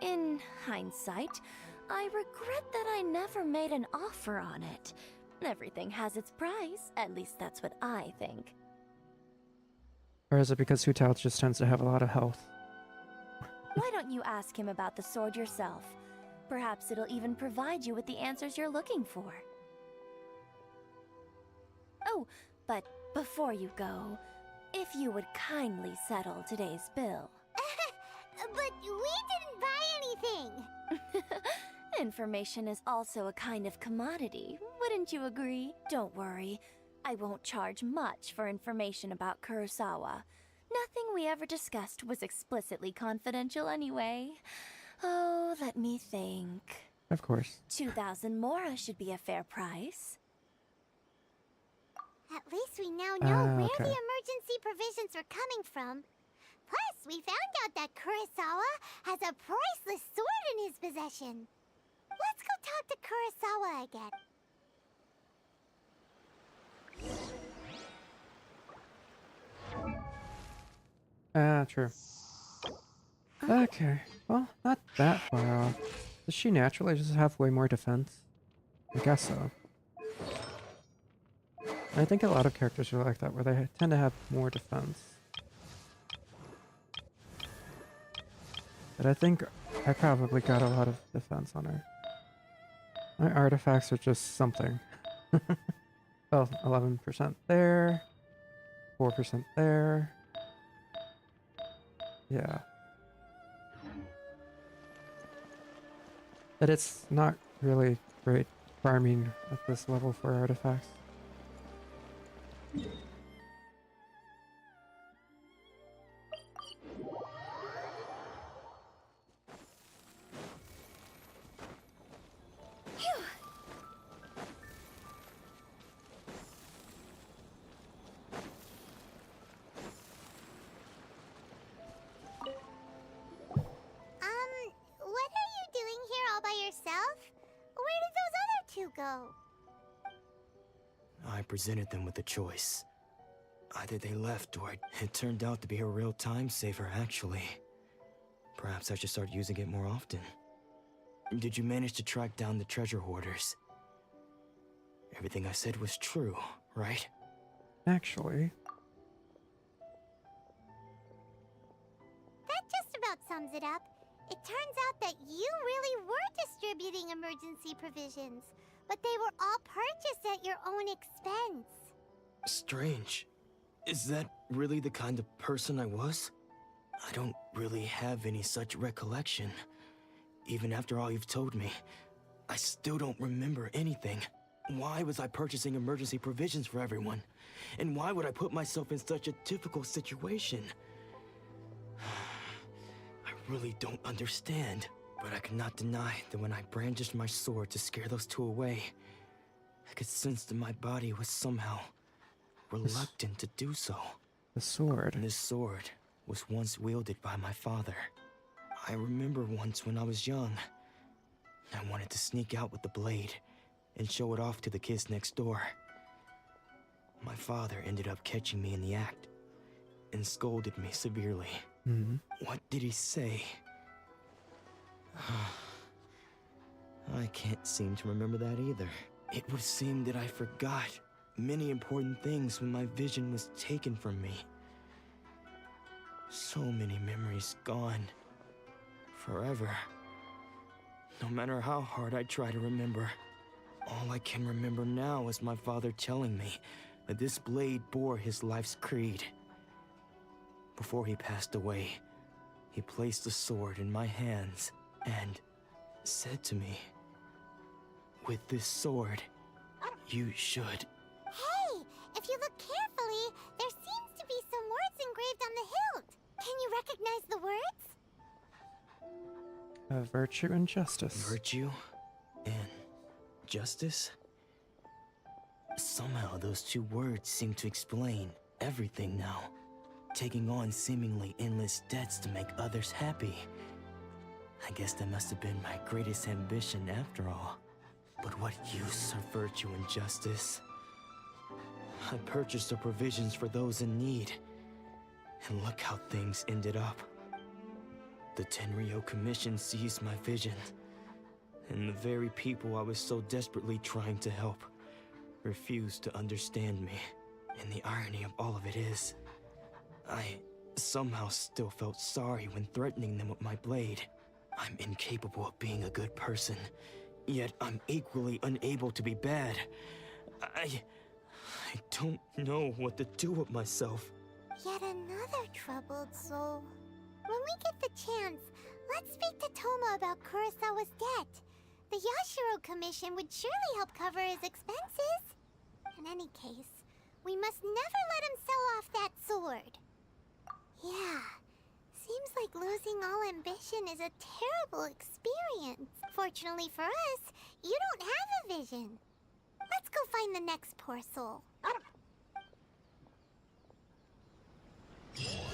In hindsight, I regret that I never made an offer on it. Everything has its price, at least that's what I think. Or is it because Hu Tao just tends to have a lot of health? Why don't you ask him about the sword yourself? Perhaps it'll even provide you with the answers you're looking for. Oh, but before you go, if you would kindly settle today's bill. But we didn't buy anything! Information is also a kind of commodity, wouldn't you agree? Don't worry, I won't charge much for information about Kurosawa. Nothing we ever discussed was explicitly confidential anyway. Oh, let me think. Of course. 2,000 mora should be a fair price. At least we now know where okay. the emergency provisions are coming from. Plus, we found out that Kurosawa has a priceless sword in his possession. Let's go talk to Kurosawa again. True. Okay, well, not that far off. Does she naturally just have way more defense? I guess so. I think a lot of characters are like that, where they tend to have more defense. But I think I probably got a lot of defense on her. My artifacts are just something. Oh, 11% there. 4% there. Yeah. But it's not really great farming at this level for artifacts. What are you doing here all by yourself? Where did those other two go? I presented them with a choice. Either they left or it turned out to be a real time saver, actually. Perhaps I should start using it more often. Did you manage to track down the treasure hoarders? Everything I said was true, right? Actually. That just about sums it up. It turns out that you really were distributing emergency provisions, but they were all purchased at your own expense. Strange. Is that really the kind of person I was? I don't really have any such recollection. Even after all you've told me, I still don't remember anything. Why was I purchasing emergency provisions for everyone? And why would I put myself in such a difficult situation? I really don't understand. But I cannot deny that when I brandished my sword to scare those two away, I could sense that my body was somehow reluctant to do so. The sword. And this sword was once wielded by my father. I remember once when I was young, I wanted to sneak out with the blade and show it off to the kids next door. My father ended up catching me in the act and scolded me severely. Mm-hmm. What did he say? I can't seem to remember that either. It would seem that I forgot many important things when my vision was taken from me. So many memories gone. Forever. No matter how hard I try to remember, all I can remember now is my father telling me that this blade bore his life's creed. Before he passed away, he placed the sword in my hands and said to me, "With this sword, you should..." Hey, if you look carefully, there seems to be some words recognize the words? Virtue and justice. Virtue and justice? Somehow those two words seem to explain everything now. Taking on seemingly endless debts to make others happy. I guess that must have been my greatest ambition after all. But what use are virtue and justice? I purchased the provisions for those in need. And look how things ended up. The Tenryo Commission seized my vision. And the very people I was so desperately trying to help refused to understand me. And the irony of all of it is, I somehow still felt sorry when threatening them with my blade. I'm incapable of being a good person, yet I'm equally unable to be bad. I don't know what to do with myself. Yet another troubled soul. When we get the chance, let's speak to Toma about Kurosawa's debt. The Yashiro Commission would surely help cover his expenses. In any case, we must never let him sell off that sword. Yeah, seems like losing all ambition is a terrible experience. Fortunately for us, you don't have a vision. Let's go find the next poor soul.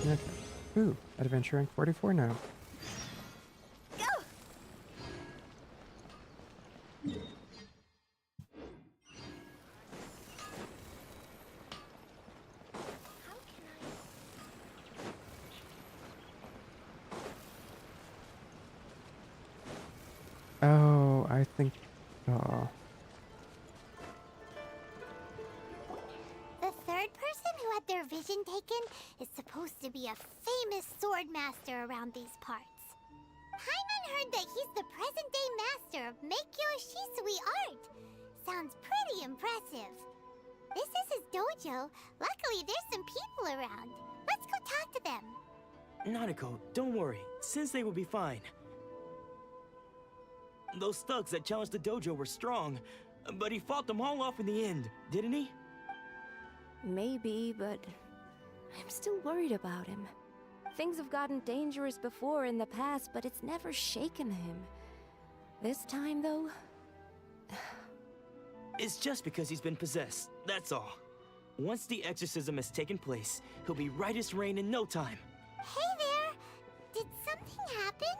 Okay. Ooh, adventure rank 44 now. Go! Oh, I think... Oh. The third person who had their vision taken is supposed to be a famous sword master around these parts. Paimon heard that he's the present-day master of Meikyo Shisui art. Sounds pretty impressive. This is his dojo. Luckily, there's some people around. Let's go talk to them. Nanako, don't worry. Sensei will be fine. Those thugs that challenged the dojo were strong, but he fought them all off in the end, didn't he? Maybe, but I'm still worried about him. Things have gotten dangerous before in the past, but it's never shaken him. This time, though... It's just because he's been possessed, that's all. Once the exorcism has taken place, he'll be right as rain in no time. Hey there! Did something happen?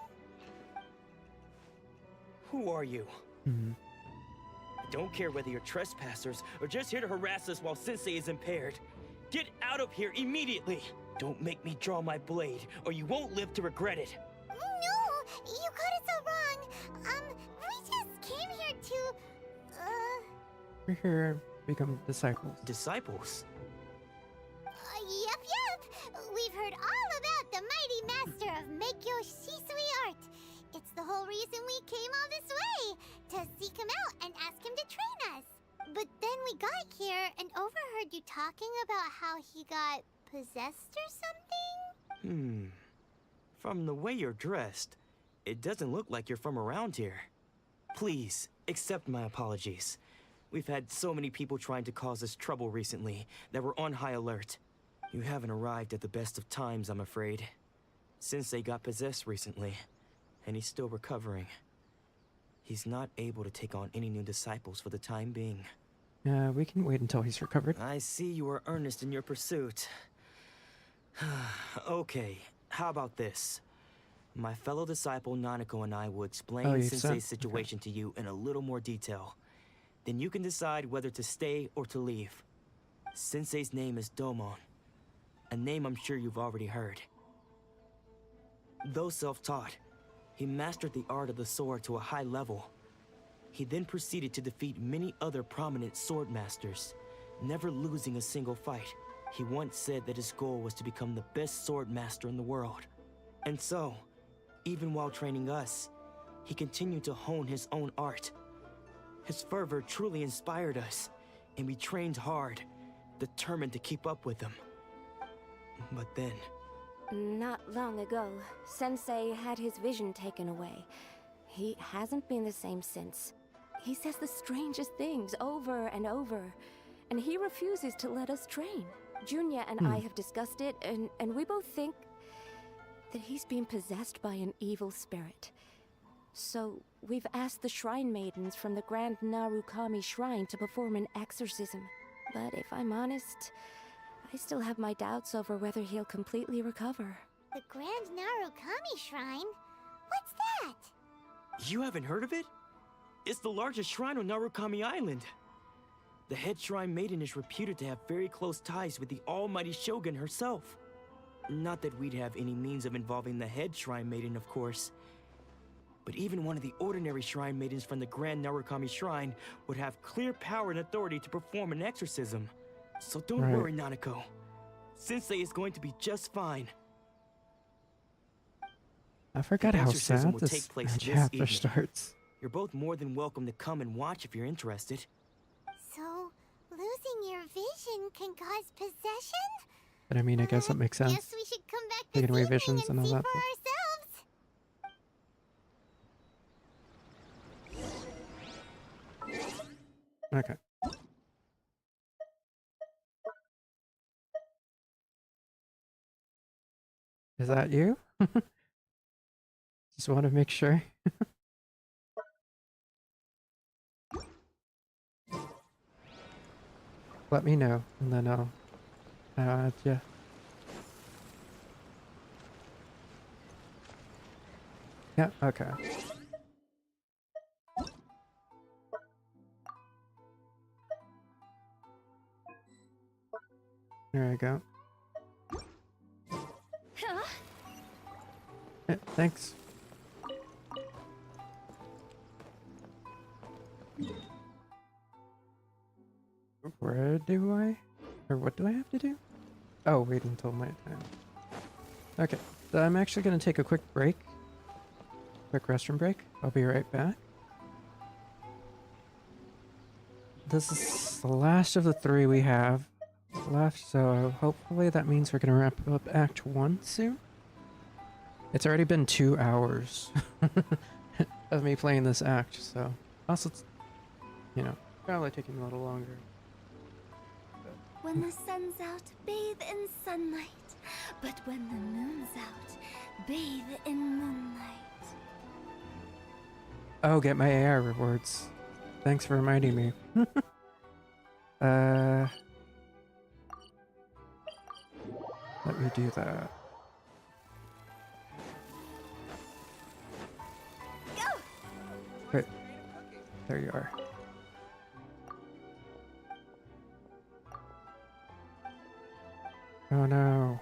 Who are you? Mm-hmm. I don't care whether you're trespassers or just here to harass us while Sensei is impaired. Get out of here immediately! Don't make me draw my blade, or you won't live to regret it. No! You got it so wrong! We just came here to... We're here to become disciples. Disciples? Yep! We've heard all about the mighty master of Meikyo Shisui art. It's the whole reason we came all this way, to seek him out and ask him to train us. But then we got here and overheard you talking about how he got possessed or something? From the way you're dressed, it doesn't look like you're from around here. Please, accept my apologies. We've had so many people trying to cause us trouble recently that we're on high alert. You haven't arrived at the best of times, I'm afraid. Sensei got possessed recently, and he's still recovering. He's not able to take on any new disciples for the time being. We can wait until he's recovered. I see you are earnest in your pursuit. Okay, how about this? My fellow disciple Nanako and I will explain Sensei's situation to you in a little more detail. Then you can decide whether to stay or to leave. Sensei's name is Domon, a name I'm sure you've already heard. Though self-taught, he mastered the art of the sword to a high level. He then proceeded to defeat many other prominent sword masters, never losing a single fight. He once said that his goal was to become the best sword master in the world. And so, even while training us, he continued to hone his own art. His fervor truly inspired us, and we trained hard, determined to keep up with him. But then... Not long ago, Sensei had his vision taken away. He hasn't been the same since. He says the strangest things over and over, and he refuses to let us train. Junya and I have discussed it, and we both think that he's been possessed by an evil spirit. So, we've asked the Shrine Maidens from the Grand Narukami Shrine to perform an exorcism. But if I'm honest, I still have my doubts over whether he'll completely recover. The Grand Narukami Shrine? What's that? You haven't heard of it? It's the largest shrine on Narukami Island. The head shrine maiden is reputed to have very close ties with the almighty Shogun herself. Not that we'd have any means of involving the head shrine maiden, of course. But even one of the ordinary shrine maidens from the Grand Narukami Shrine would have clear power and authority to perform an exorcism. So don't worry, Nanako. Sensei is going to be just fine. I forgot how sad this chapter starts. You're both more than welcome to come and watch if you're interested. So, losing your vision can cause possession? But I mean, I guess it makes sense. Guess we should come back Taking away this evening visions and all see that for stuff. Okay. Is that you? Just want to make sure. Let me know, and then I'll add ya. Yeah, okay. There we go. Yeah, thanks. Where do I? Or what do I have to do? Oh, wait until my time. Okay, so I'm actually going to take a quick break. Quick restroom break. I'll be right back. This is the last of the 3 we have left, so hopefully that means we're going to wrap up Act 1 soon. It's already been 2 hours of me playing this act, so also, it's, you know, probably taking a little longer. When the sun's out, bathe in sunlight. But when the moon's out, bathe in moonlight. Oh, get my AI rewards. Thanks for reminding me. Let me do that. Wait, there you are. Oh no,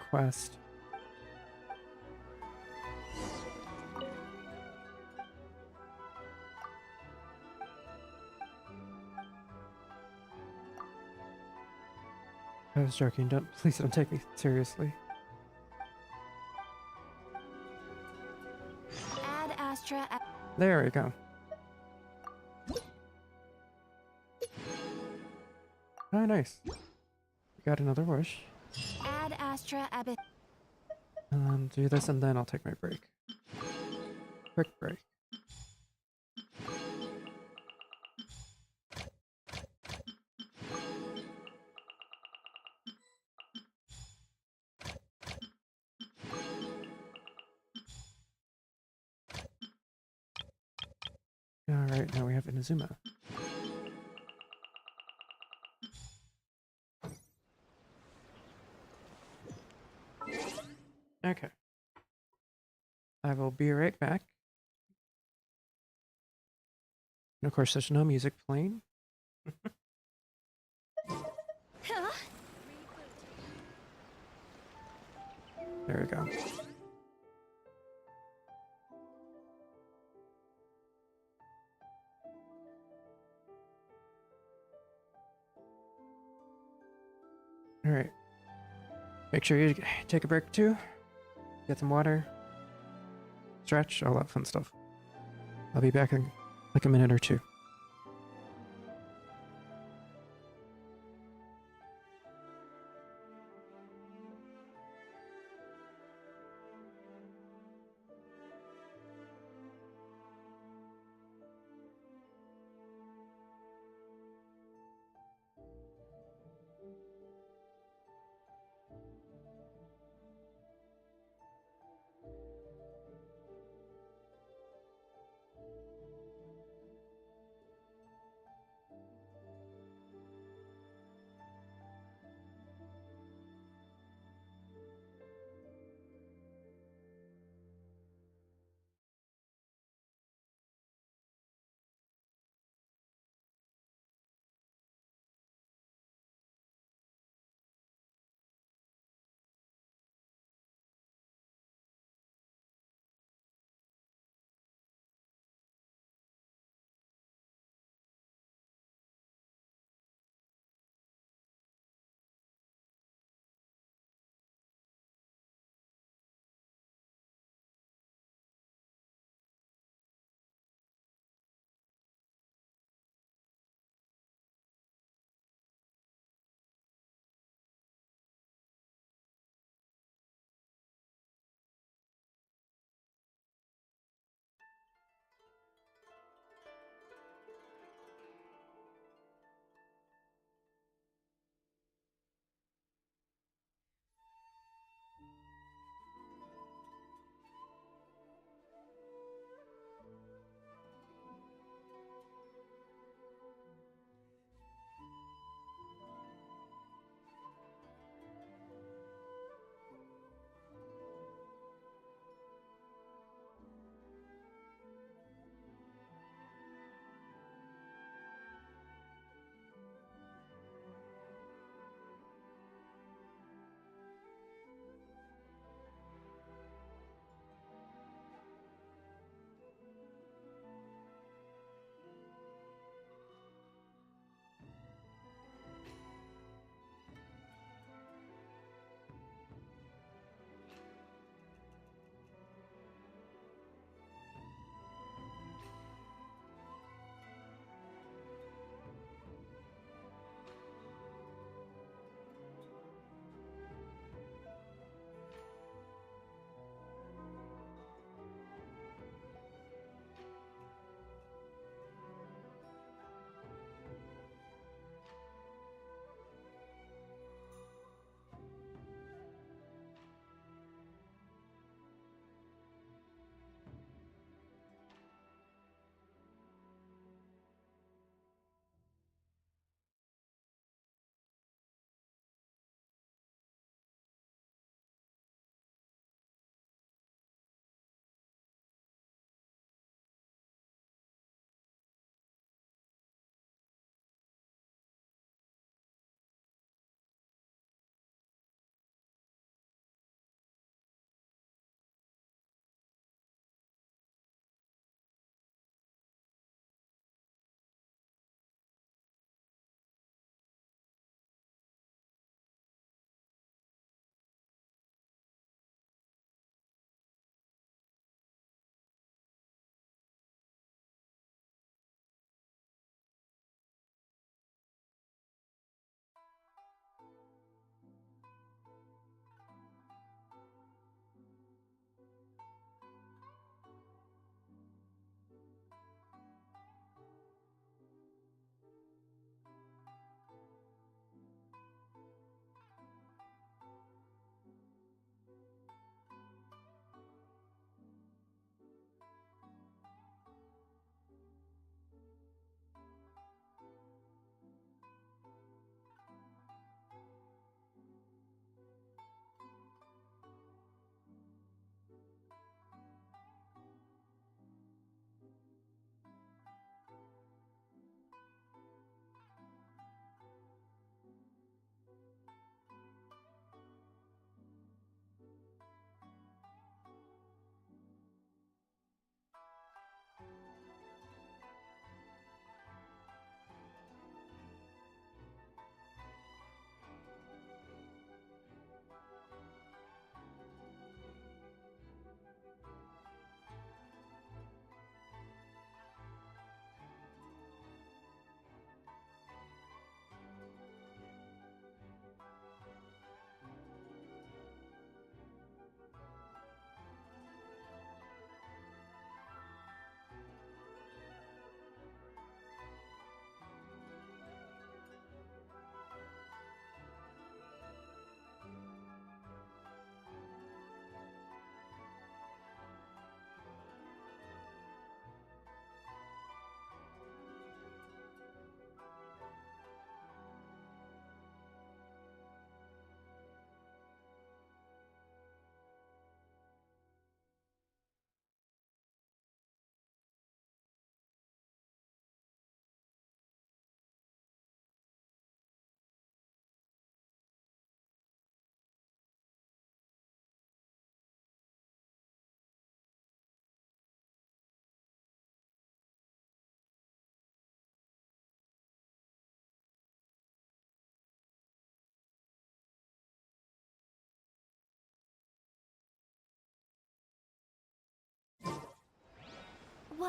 quest. I was joking, please don't take me seriously. Ad Astra. There we go. Oh, nice. Got another wish. Ad Astra Abyss. Do this and then I'll take my break. Quick break. Alright, now we have Inazuma. Okay. I will be right back. And of course, there's no music playing. There we go. Alright. Make sure you take a break too. Get some water. Stretch, all that fun stuff. I'll be back in like a minute or two.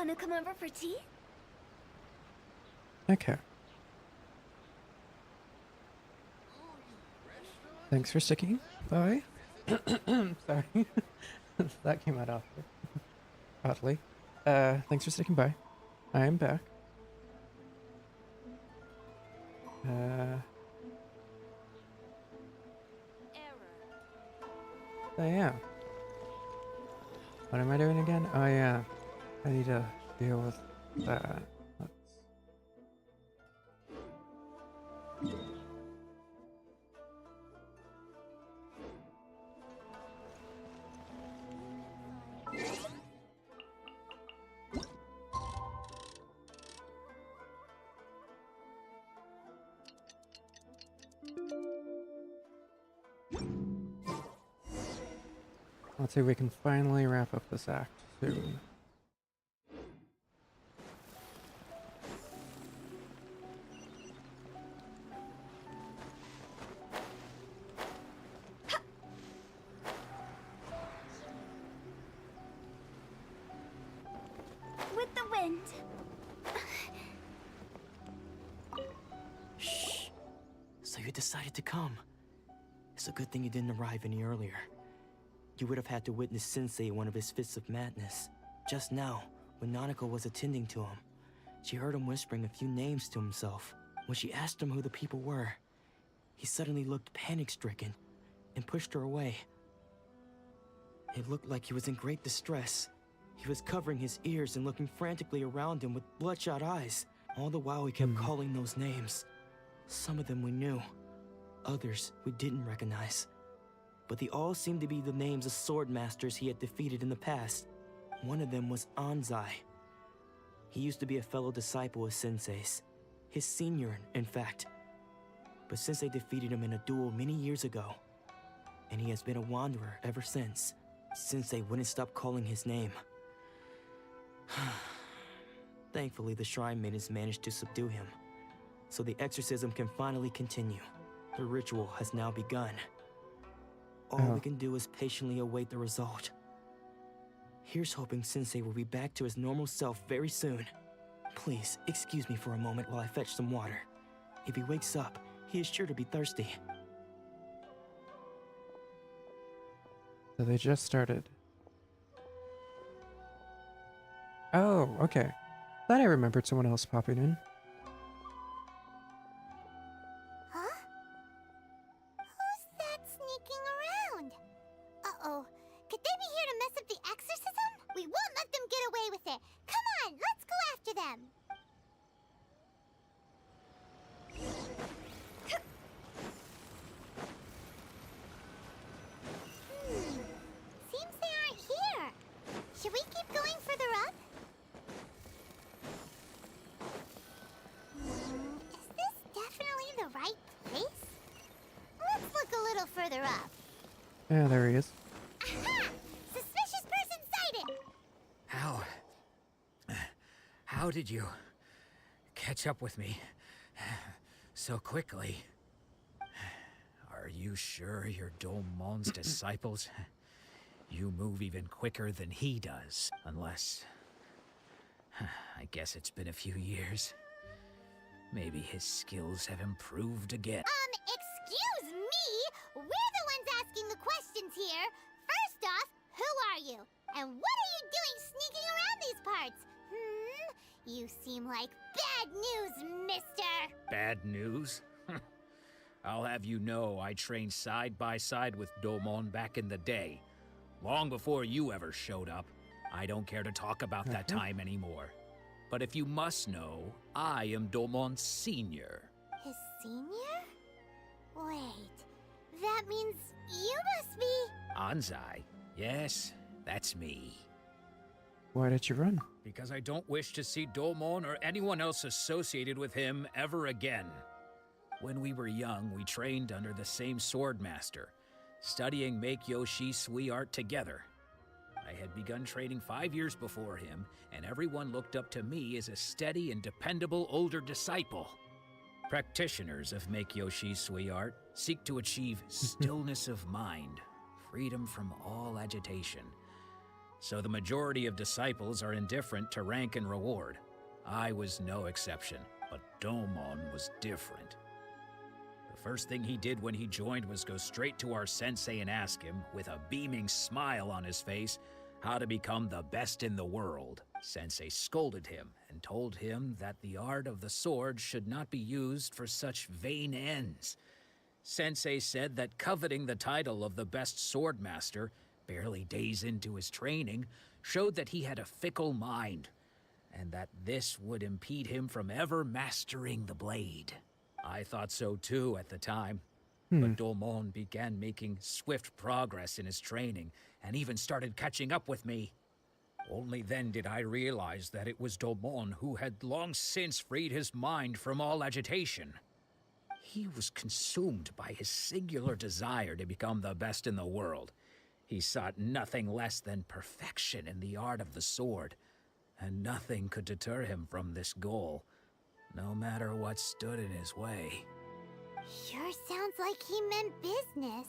Wanna come over for tea? Okay. Thanks for sticking by. Sorry. That came out oddly. Thanks for sticking by. I am back. I am. What am I doing again? Oh yeah. I need to deal with that. Let's see if we can finally wrap up this act soon. With the wind. Shh. So you decided to come. It's a good thing you didn't arrive any earlier. You would have had to witness Sensei in one of his fits of madness. Just now, when Nanako was attending to him, she heard him whispering a few names to himself. When she asked him who the people were, he suddenly looked panic-stricken and pushed her away. It looked like he was in great distress. He was covering his ears and looking frantically around him with bloodshot eyes. All the while he kept calling those names. Some of them we knew, others we didn't recognize. But they all seemed to be the names of sword masters he had defeated in the past. One of them was Anzai. He used to be a fellow disciple of Sensei's. His senior, in fact. But Sensei defeated him in a duel many years ago. And he has been a wanderer ever since. Sensei wouldn't stop calling his name. Thankfully, the Shrine Maidens managed to subdue him. So the exorcism can finally continue. The ritual has now begun. All we can do is patiently await the result. Here's hoping Sensei will be back to his normal self very soon. Please, excuse me for a moment while I fetch some water. If he wakes up, he is sure to be thirsty. So they just started. Oh, okay. Thought I remembered someone else popping in. Uh-oh. Could they be here to mess up the exorcism? We won't let them get away with it. Come on, let's go after them. Seems they aren't here. Should we keep going further up? Is this definitely the right place? Let's look a little further up. Yeah, there he is. Aha! Suspicious person sighted! How did you catch up with me so quickly? Are you sure you're Domon's disciples? You move even quicker than he does, unless... I guess it's been a few years. Maybe his skills have improved again. Excuse me? We're the ones asking the questions here. First off, who are you? And what are you doing sneaking around these parts? You seem like bad news, mister. Bad news? I'll have you know I trained side by side with Domon back in the day. Long before you ever showed up. I don't care to talk about that time anymore. But if you must know, I am Domon's senior. His senior? Wait, that means you must be... Anzai? Yes, that's me. Why did you run? Because I don't wish to see Domon or anyone else associated with him ever again. When we were young, we trained under the same sword master, studying Make-Yoshi Sui art together. I had begun training 5 years before him, and everyone looked up to me as a steady and dependable older disciple. Practitioners of Make-Yoshi Sui art seek to achieve stillness of mind, freedom from all agitation. so the majority of disciples are indifferent to rank and reward. I was no exception, but Domon was different. The first thing he did when he joined was go straight to our sensei and ask him, with a beaming smile on his face, how to become the best in the world. Sensei scolded him and told him that the art of the sword should not be used for such vain ends. Sensei said that coveting the title of the best swordmaster, barely days into his training, showed that he had a fickle mind, and that this would impede him from ever mastering the blade. I thought so too at the time, but Domon began making swift progress in his training, and even started catching up with me. Only then did I realize that it was Domon who had long since freed his mind from all agitation. He was consumed by his singular desire to become the best in the world. He sought nothing less than perfection in the art of the sword, and nothing could deter him from this goal, no matter what stood in his way. Sure sounds like he meant business.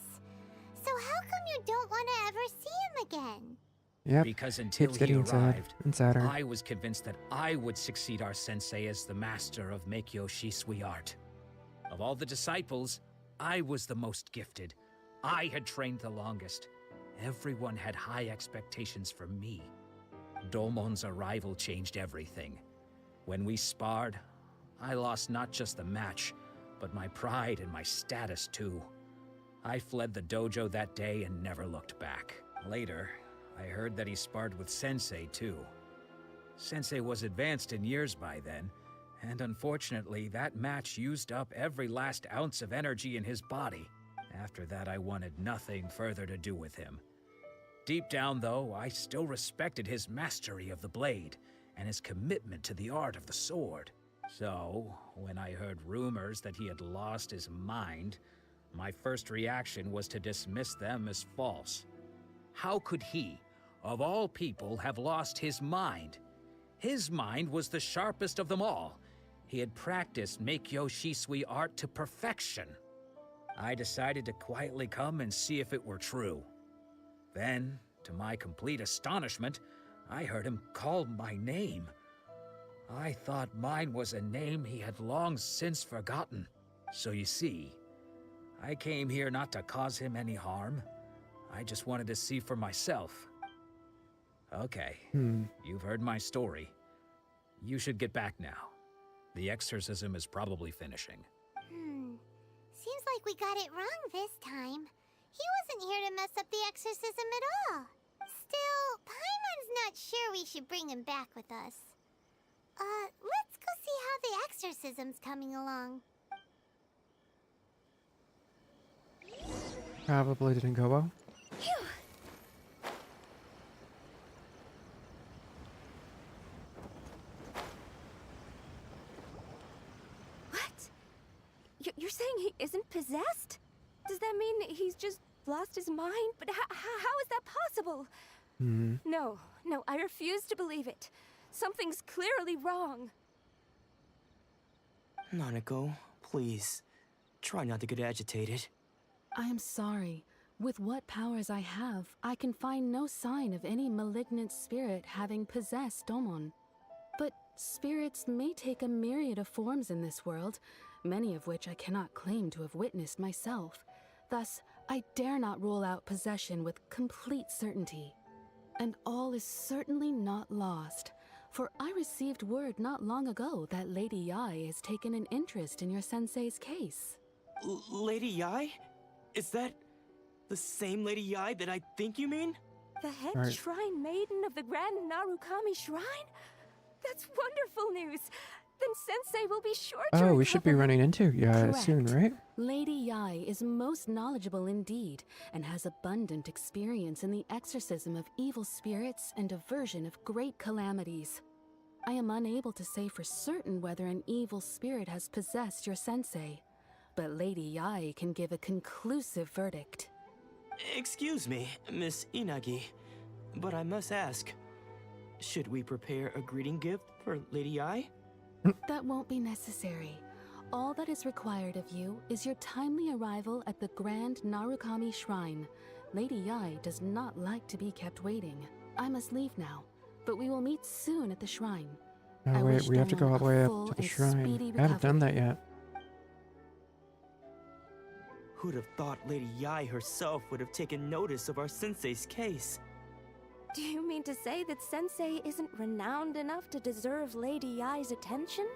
So how come you don't want to ever see him again? Yep. Because until Keeps he getting sad arrived, and sadder. I was convinced that I would succeed our sensei as the master of Meikyo Shisui art. Of all the disciples, I was the most gifted. I had trained the longest. Everyone had high expectations for me. Domon's arrival changed everything. When we sparred, I lost not just the match, but my pride and my status too. I fled the dojo that day and never looked back. Later, I heard that he sparred with Sensei too. Sensei was advanced in years by then, and unfortunately that match used up every last ounce of energy in his body. After that, I wanted nothing further to do with him. Deep down though, I still respected his mastery of the blade and his commitment to the art of the sword. So, when I heard rumors that he had lost his mind, my first reaction was to dismiss them as false. How could he, of all people, have lost his mind? His mind was the sharpest of them all. He had practiced Meikyo Shisui art to perfection. I decided to quietly come and see if it were true. Then, to my complete astonishment, I heard him call my name. I thought mine was a name he had long since forgotten. So you see, I came here not to cause him any harm. I just wanted to see for myself. Okay, you've heard my story. You should get back now. The exorcism is probably finishing. Seems like we got it wrong this time. He wasn't here to mess up the exorcism at all. Still, Paimon's not sure we should bring him back with us. Let's go see how the exorcism's coming along. Probably didn't go well. What? You're saying he isn't possessed? Does that mean he's just lost his mind? But how is that possible? No, I refuse to believe it. Something's clearly wrong. Nanako, please. Try not to get agitated. I am sorry. With what powers I have, I can find no sign of any malignant spirit having possessed Domon. But spirits may take a myriad of forms in this world, many of which I cannot claim to have witnessed myself. Thus, I dare not rule out possession with complete certainty. And all is certainly not lost, for I received word not long ago that Lady Yai has taken an interest in your sensei's case. Lady Yai? Is that the same Lady Yai that I think you mean? The head shrine maiden of the Grand Narukami Shrine? That's wonderful news! Then Sensei will be sure to Oh, we should be running into Correct. soon, right? Lady Yai is most knowledgeable indeed, and has abundant experience in the exorcism of evil spirits and aversion of great calamities. I am unable to say for certain whether an evil spirit has possessed your sensei, but Lady Yai can give a conclusive verdict. Excuse me, Miss Inagi, but I must ask, should we prepare a greeting gift for Lady Yai? That won't be necessary. All that is required of you is your timely arrival at the Grand Narukami Shrine. Lady Yai does not like to be kept waiting. I must leave now, but we will meet soon at the shrine. Oh I wait, wish we have to go Domon all the a way up full to the and shrine. speedy I haven't done that recovery. yet. Who'd have thought Lady Yai herself would have taken notice of our sensei's case? Do you mean to say that Sensei isn't renowned enough to deserve Lady Yai's attention?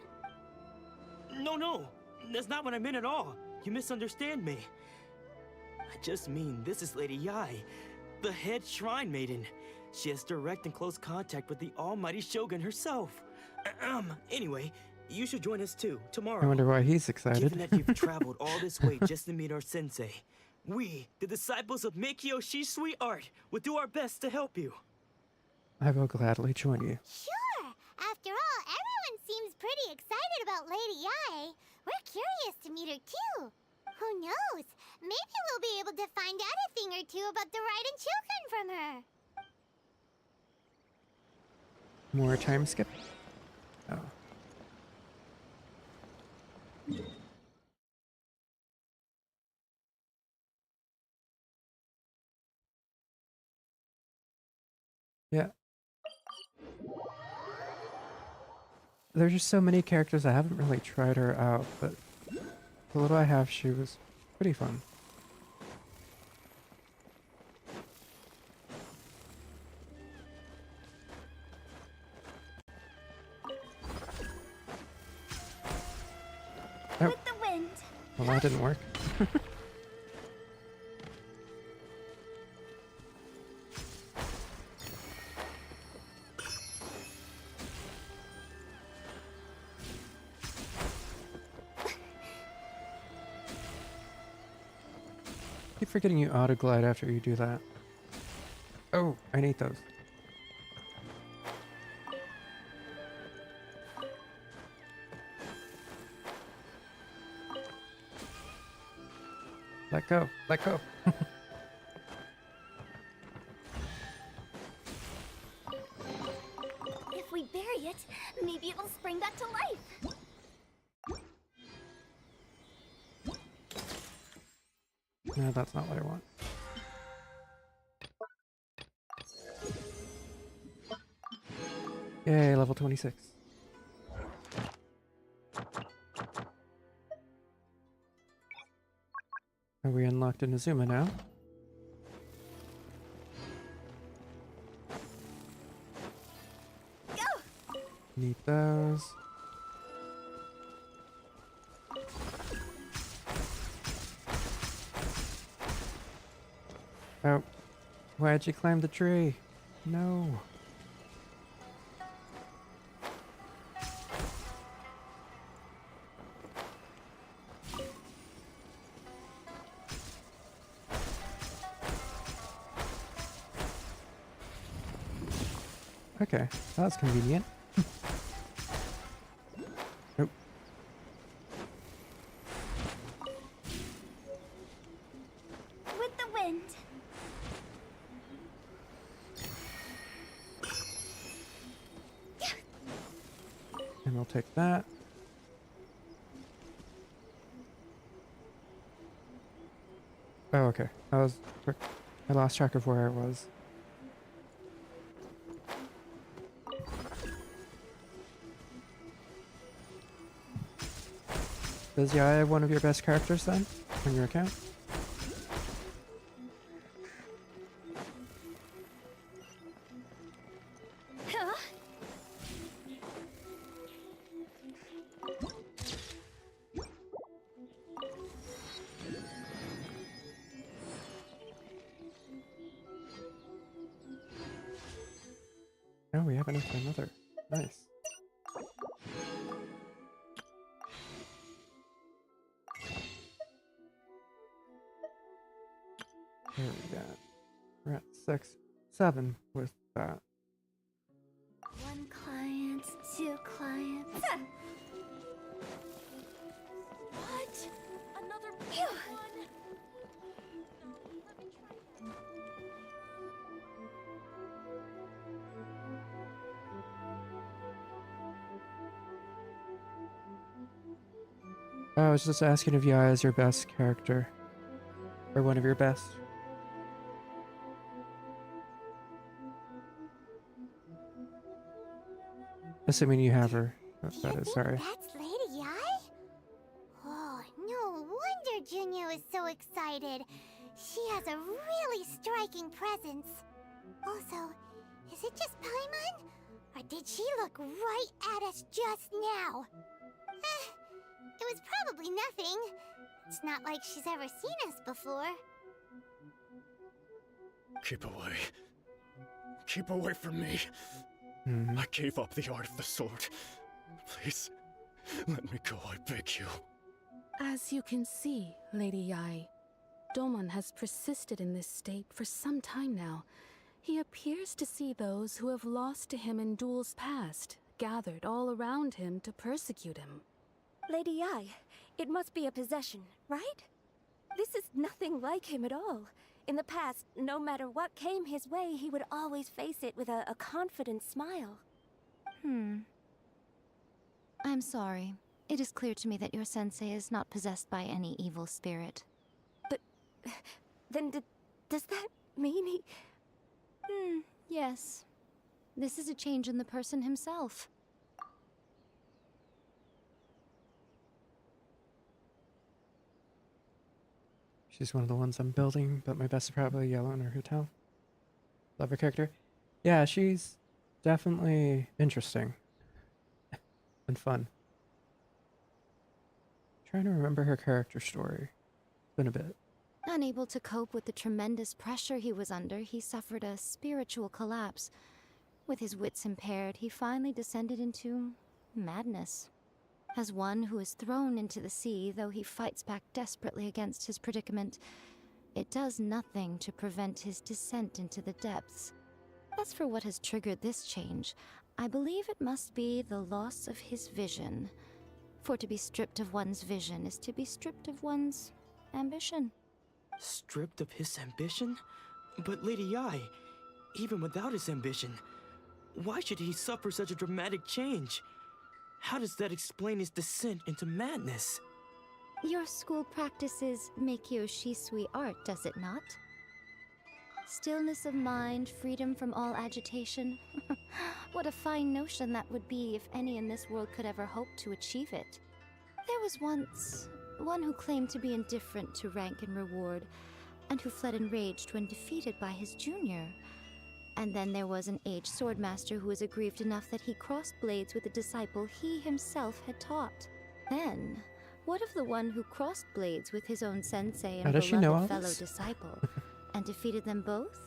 No, that's not what I meant at all. You misunderstand me. I just mean this is Lady Yai, the head shrine maiden. She has direct and close contact with the almighty Shogun herself. Anyway, you should join us too, tomorrow. I wonder why he's excited. Given that you've traveled all this way just to meet our sensei, we, the disciples of Meikyo Shisui Art, will do our best to help you. I will gladly join you. Sure! After all, everyone seems pretty excited about Lady Yai. We're curious to meet her too. Who knows? Maybe we'll be able to find out a thing or two about the Raiden children from her. More time skip? Oh. Yeah. There's just so many characters I haven't really tried her out, but the little I have, she was pretty fun. Oh. With the wind. Well, that didn't work. Keep forgetting you auto glide after you do that. Oh, I need those. Let go, let go. If we bury it, maybe it'll spring back to life. No, that's not what I want. Yay, level 26. Are we unlocked Inazuma now? Go! Need those. Oh, why'd you climb the tree? No. Okay, that's convenient. Nope. With the wind. And we'll take that. Oh, okay. I lost track of where I was. Does Yaya have one of your best characters then on your account? Huh? Oh, we have enough for another. Nice. There we go. We're at 6, 7 with that. One client, two clients. What? Another one? I was just asking if Yaya is your best character. Or one of your best. Assuming you have her. That is, sorry. That's Lady Yai? Oh, no wonder Junior is so excited. She has a really striking presence. Also, is it just Paimon? Or did she look right at us just now? It was probably nothing. It's not like she's ever seen us before. Keep away. Keep away from me. I gave up the art of the sword. Please, let me go, I beg you. As you can see, Lady Yai, Domon has persisted in this state for some time now. He appears to see those who have lost to him in duels past, gathered all around him to persecute him. Lady Yai, it must be a possession, right? This is nothing like him at all. In the past, no matter what came his way, he would always face it with a confident smile. I'm sorry. It is clear to me that your sensei is not possessed by any evil spirit. But then does that mean he... Yes. This is a change in the person himself. She's one of the ones I'm building, but my best is probably Yellow in her hotel. Love her character. Yeah, she's definitely interesting. And fun. Trying to remember her character story. It's been a bit. Unable to cope with the tremendous pressure he was under, he suffered a spiritual collapse. With his wits impaired, he finally descended into madness. As one who is thrown into the sea, though he fights back desperately against his predicament, it does nothing to prevent his descent into the depths. As for what has triggered this change, I believe it must be the loss of his vision. For to be stripped of one's vision is to be stripped of one's ambition. Stripped of his ambition? But Lady Yai, even without his ambition, why should he suffer such a dramatic change? How does that explain his descent into madness? Your school practices Meikyo Shisui art, does it not? Stillness of mind, freedom from all agitation. What a fine notion that would be if any in this world could ever hope to achieve it. There was once one who claimed to be indifferent to rank and reward, and who fled enraged when defeated by his junior. And then there was an aged swordmaster who was aggrieved enough that he crossed blades with a disciple he himself had taught. Then, what of the one who crossed blades with his own sensei and beloved fellow disciple, and defeated them both?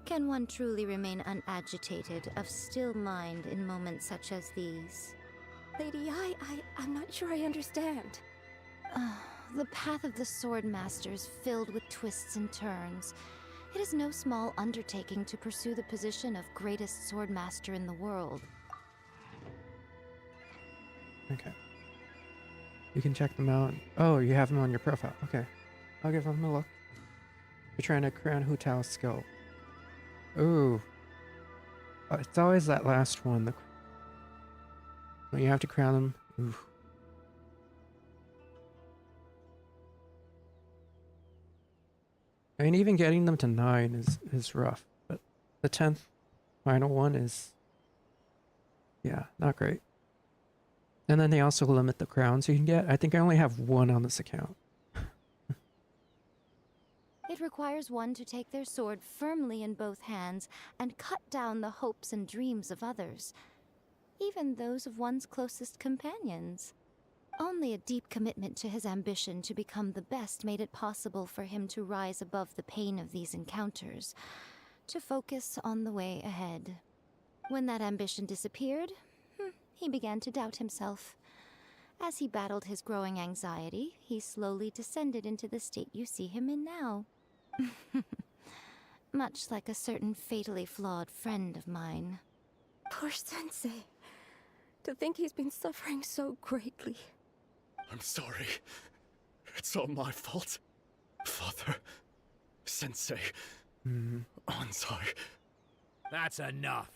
Can one truly remain unagitated, of still mind in moments such as these? Lady Yai, I'm not sure I understand. The path of the swordmaster is filled with twists and turns. It is no small undertaking to pursue the position of greatest swordmaster in the world. Okay. You can check them out. Oh, you have them on your profile. Okay. I'll give them a look. You're trying to crown Hu Tao's skill. Ooh. It's always that last one. When you have to crown them. Ooh. I mean, even getting them to 9 is rough, but the 10th final one is, yeah, not great. And then they also limit the crowns you can get. I think I only have 1 on this account. It requires one to take their sword firmly in both hands and cut down the hopes and dreams of others, even those of one's closest companions. Only a deep commitment to his ambition to become the best made it possible for him to rise above the pain of these encounters, to focus on the way ahead. When that ambition disappeared, he began to doubt himself. As he battled his growing anxiety, he slowly descended into the state you see him in now. Much like a certain fatally flawed friend of mine. Poor Sensei. To think he's been suffering so greatly. I'm sorry. It's all my fault. Father, Sensei, Onsai. That's enough.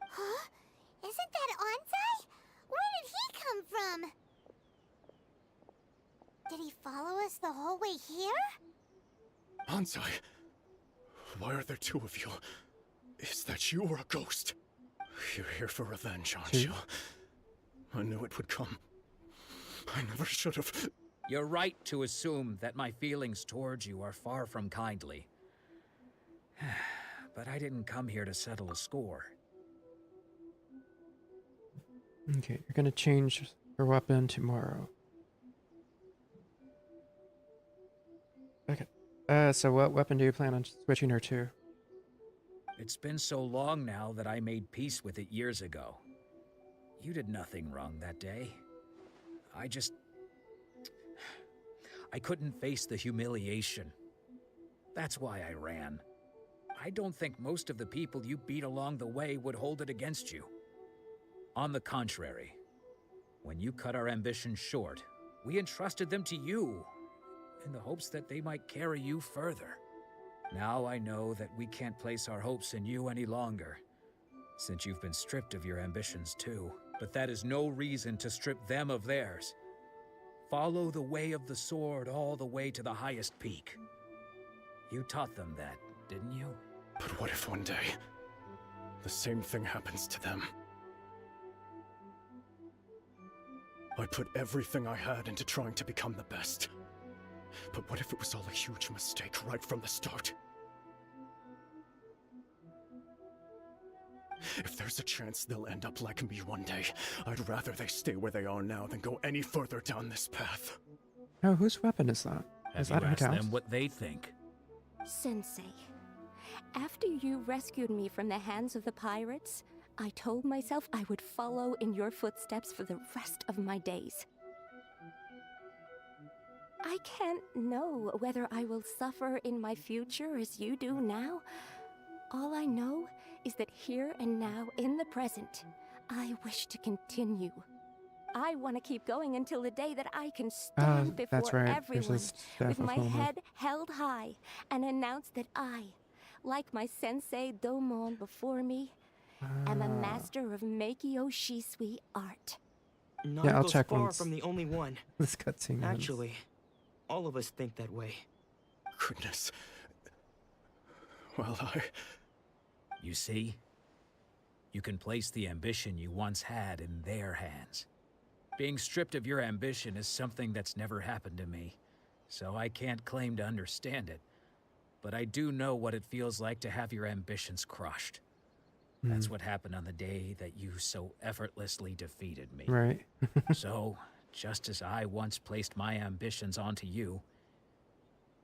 Huh? Isn't that Onsai? Where did he come from? Did he follow us the whole way here? Onsai, why are there 2 of you? is that you are a ghost. You're here for revenge, aren't you? I knew it would come. I never should have. You're right to assume that my feelings towards you are far from kindly. But I didn't come here to settle a score. Okay, you're gonna change her weapon tomorrow. Okay. So what weapon do you plan on switching her to? It's been so long now that I made peace with it years ago. You did nothing wrong that day. I couldn't face the humiliation. That's why I ran. I don't think most of the people you beat along the way would hold it against you. On the contrary, when you cut our ambitions short, we entrusted them to you, in the hopes that they might carry you further. Now I know that we can't place our hopes in you any longer, since you've been stripped of your ambitions too. But that is no reason to strip them of theirs. Follow the way of the sword all the way to the highest peak. You taught them that, didn't you? But what if one day, the same thing happens to them? I put everything I had into trying to become the best. But what if it was all a huge mistake right from the start? If there's a chance they'll end up like me one day, I'd rather they stay where they are now than go any further down this path. Oh, whose weapon is that? Have Is you that asked Hikao's? them what they think? Sensei, after you rescued me from the hands of the pirates, I told myself I would follow in your footsteps for the rest of my days. I can't know whether I will suffer in my future as you do now. All I know is that here and now, in the present, I wish to continue. I want to keep going until the day that I can stand before that's right. There's everyone this staff with my fulfillment. head held high and announce that I, like my sensei Domon before me, am a master of Meikyo Shisui art. Yeah, I'll Naruto's check far once from the only one. this cutscene ends. Actually, all of us think that way. Goodness. Well, You see? You can place the ambition you once had in their hands. Being stripped of your ambition is something that's never happened to me, so I can't claim to understand it. But I do know what it feels like to have your ambitions crushed. That's what happened on the day that you so effortlessly defeated me. Right. So, just as I once placed my ambitions onto you,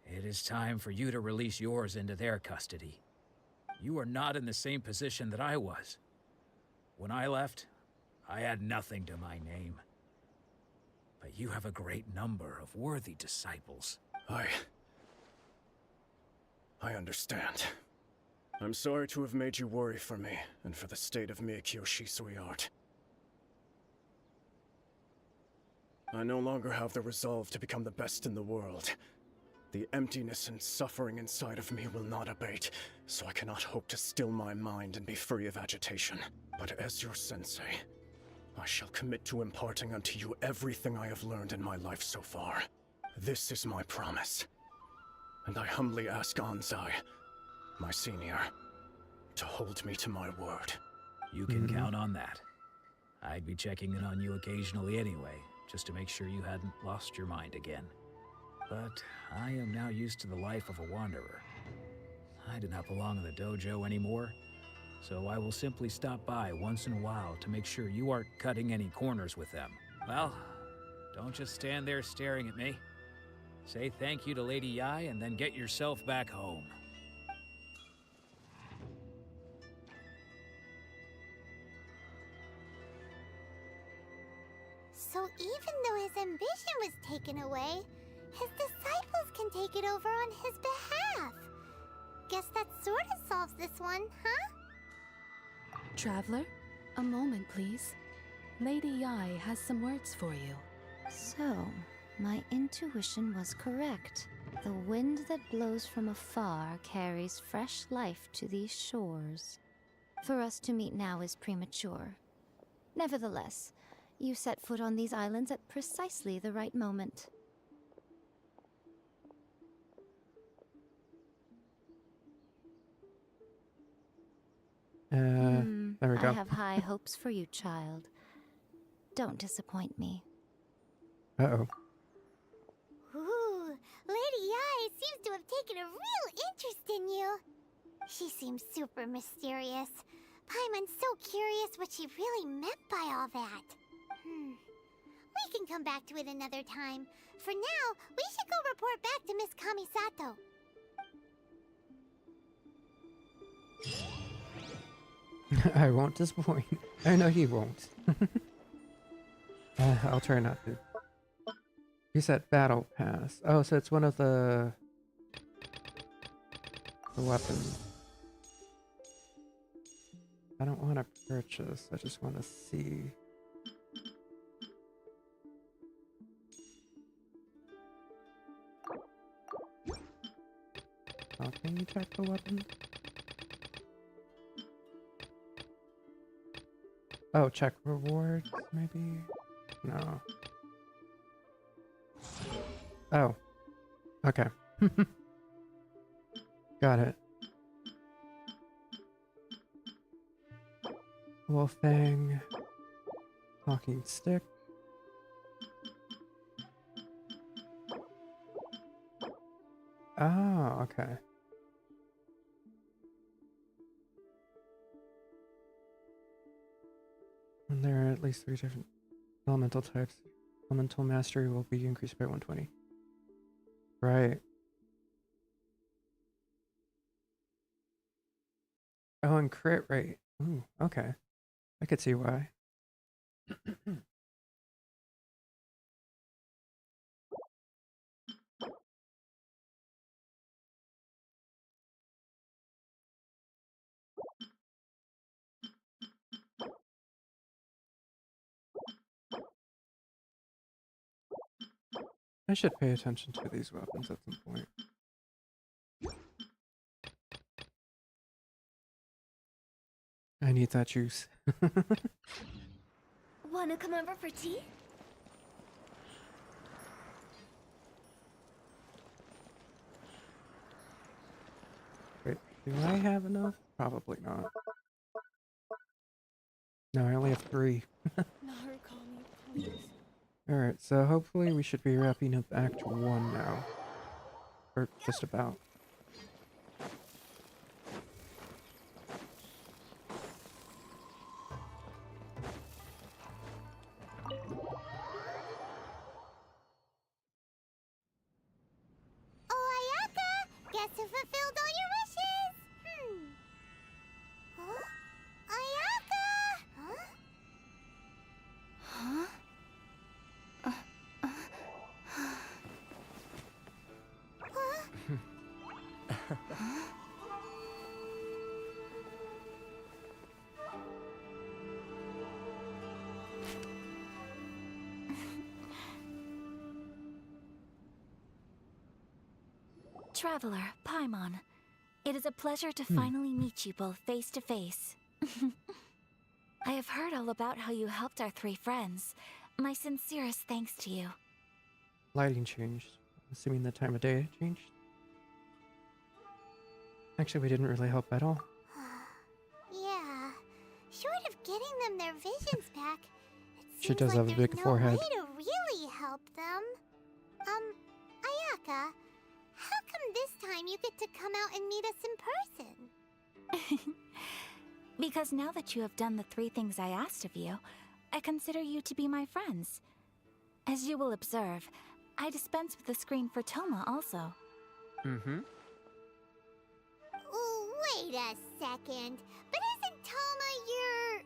it is time for you to release yours into their custody. You are not in the same position that I was. When I left, I had nothing to my name. But you have a great number of worthy disciples. I understand. I'm sorry to have made you worry for me, and for the state of Meikyo Shisui art. I no longer have the resolve to become the best in the world. The emptiness and suffering inside of me will not abate, so I cannot hope to still my mind and be free of agitation. But as your sensei, I shall commit to imparting unto you everything I have learned in my life so far. This is my promise. And I humbly ask Anzai, my senior, to hold me to my word. You can count on that. I'd be checking in on you occasionally anyway, just to make sure you hadn't lost your mind again. But I am now used to the life of a wanderer. I do not belong in the dojo anymore, so I will simply stop by once in a while to make sure you aren't cutting any corners with them. Well, don't just stand there staring at me. Say thank you to Lady Yai and then get yourself back home. So even though his ambition was taken away, his disciples can take it over on his behalf. Guess that sort of solves this one, huh? Traveler, a moment, please. Lady Yai has some words for you. So, my intuition was correct. The wind that blows from afar carries fresh life to these shores. For us to meet now is premature. Nevertheless, you set foot on these islands at precisely the right moment. There we go. I have high hopes for you, child. Don't disappoint me. Uh-oh. Ooh, Lady Ai seems to have taken a real interest in you. She seems super mysterious. Paimon's so curious what she really meant by all that. We can come back to it another time. For now, we should go report back to Miss Kamisato. I won't disappoint. I know he won't. I'll try not to. You said battle pass. Oh, so it's one of the weapons. I don't want to purchase. I just want to see. Oh, can you check the weapon? Oh, check rewards, maybe? No. Oh. Okay. Got it. Wolfang. Talking stick. Oh, okay. And there are at least 3 different elemental types. Elemental mastery will be increased by 120. Right. Oh, and crit rate. Ooh, okay. I could see why. I should pay attention to these weapons at some point. I need that juice. Wanna come over for tea? Wait, do I have enough? Probably not. No, I only have 3. Alright, so hopefully we should be wrapping up Act 1 now. Or just about. Oh, Ayaka! Guess who fulfilled all your wishes? Huh? Ayaka! Huh? Huh? Traveler, Paimon. It is a pleasure to finally meet you both face to face. I have heard all about how you helped our 3 friends. My sincerest thanks to you. Lighting changed. Assuming the time of day changed. Actually, we didn't really help at all. Yeah. Short of getting them their visions back, it She seems does like have a there's big no forehead. way to really help them. Ayaka, how come this time you get to come out and meet us in person? Because now that you have done the 3 things I asked of you, I consider you to be my friends. As you will observe, I dispense with the screen for Toma also. Mm-hmm. Wait a second. But isn't Toma your,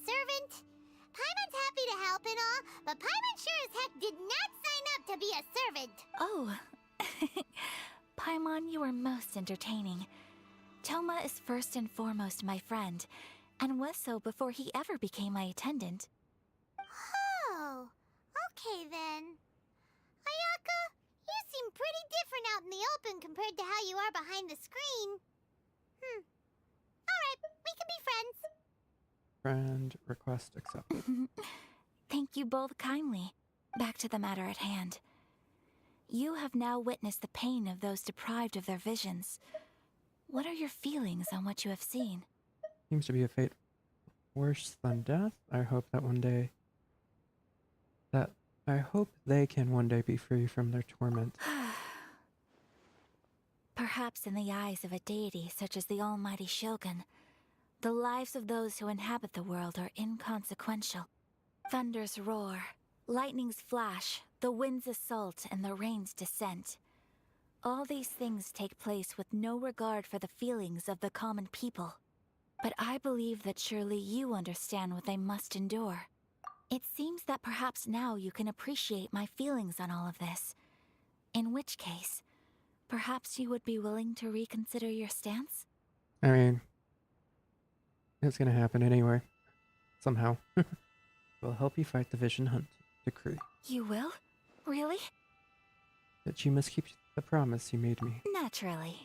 servant? Paimon's happy to help and all, but Paimon sure as heck did not sign up to be a servant. Oh. Paimon, you are most entertaining. Toma is first and foremost my friend, and was so before he ever became my attendant. Oh, okay then. Ayaka, you seem pretty different out in the open compared to how you are behind the screen. Alright, we can be friends. Friend request accepted. Thank you both kindly. Back to the matter at hand. You have now witnessed the pain of those deprived of their visions. What are your feelings on what you have seen? Seems to be a fate worse than death. I hope that one day... I hope they can one day be free from their torment. Perhaps in the eyes of a deity such as the almighty Shogun, the lives of those who inhabit the world are inconsequential. Thunders roar, lightnings flash, the winds assault, and the rains descent. All these things take place with no regard for the feelings of the common people. But I believe that surely you understand what they must endure. It seems that perhaps now you can appreciate my feelings on all of this. In which case, perhaps you would be willing to reconsider your stance? I mean, it's gonna happen anyway. Somehow. We'll help you fight the Vision Hunt decree. You will? Really? That you must keep the promise you made me. Naturally.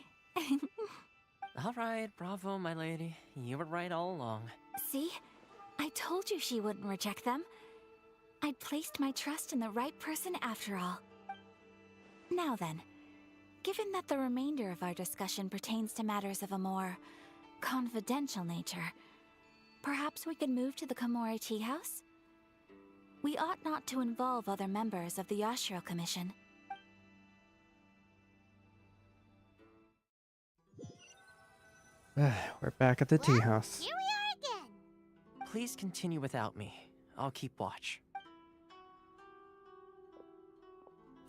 All right, bravo, my lady. You were right all along. See? I told you she wouldn't reject them. I'd placed my trust in the right person after all. Now then, given that the remainder of our discussion pertains to matters of a more confidential nature, perhaps we could move to the Komori Tea House? We ought not to involve other members of the Yashiro Commission. We're back at the tea house. Here we are again. Please continue without me. I'll keep watch.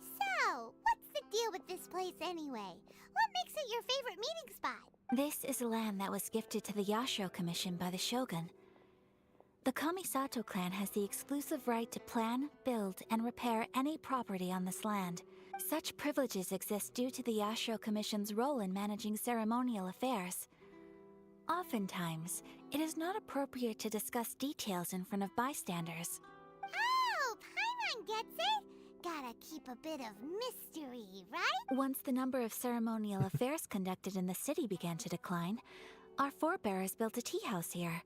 So, what's the deal with this place anyway? What makes it your favorite meeting spot? This is land that was gifted to the Yashiro Commission by the Shogun. The Kamisato clan has the exclusive right to plan, build, and repair any property on this land. Such privileges exist due to the Yashiro Commission's role in managing ceremonial affairs. Oftentimes, it is not appropriate to discuss details in front of bystanders. Oh, Paimon gets it. Gotta keep a bit of mystery, right? Once the number of ceremonial affairs conducted in the city began to decline, our forebears built a tea house here.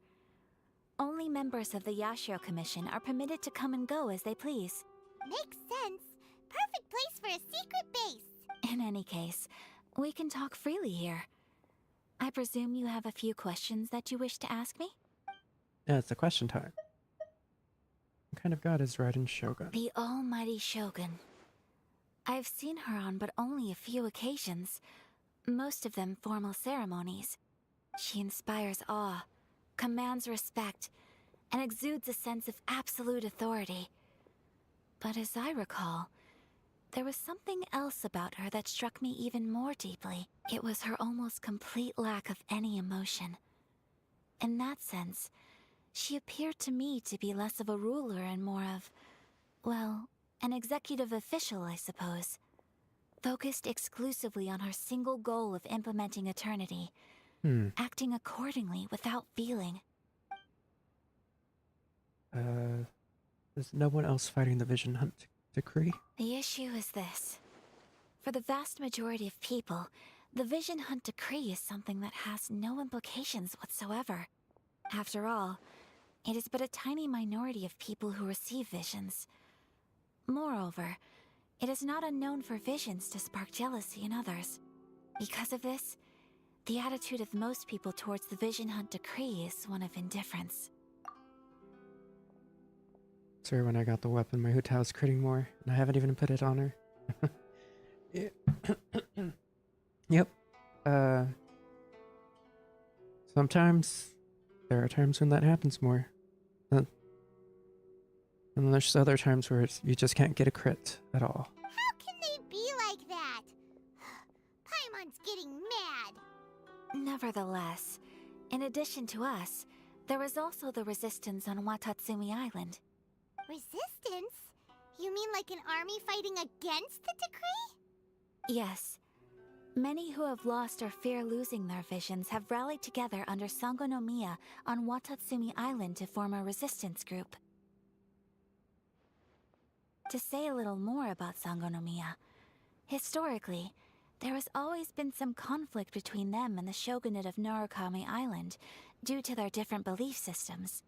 Only members of the Yashiro Commission are permitted to come and go as they please. Makes sense. Perfect place for a secret base. In any case, we can talk freely here. I presume you have a few questions that you wish to ask me? Yeah, it's a question time. What kind of god is Raiden Shogun? The almighty Shogun. I've seen her on but only a few occasions, most of them formal ceremonies. She inspires awe, commands respect, and exudes a sense of absolute authority. But as I recall, there was something else about her that struck me even more deeply. It was her almost complete lack of any emotion. In that sense, she appeared to me to be less of a ruler and more of, well, an executive official, I suppose. Focused exclusively on her single goal of implementing eternity, acting accordingly without feeling. There's no one else fighting the Vision Hunt decree? The issue is this. For the vast majority of people, the Vision Hunt decree is something that has no implications whatsoever. After all, it is but a tiny minority of people who receive visions. Moreover, it is not unknown for visions to spark jealousy in others. Because of this, the attitude of most people towards the Vision Hunt decree is one of indifference. Sorry, when I got the weapon, my Hutao's critting more, and I haven't even put it on her. Yep. Sometimes there are times when that happens more. And then there's other times where you just can't get a crit at all. How can they be like that? Paimon's getting mad. Nevertheless, in addition to us, there is also the resistance on Watatsumi Island. Resistance? You mean like an army fighting against the decree? Yes. Many who have lost or fear losing their visions have rallied together under Sangonomiya on Watatsumi Island to form a resistance group. To say a little more about Sangonomiya, historically, there has always been some conflict between them and the shogunate of Narukami Island due to their different belief systems.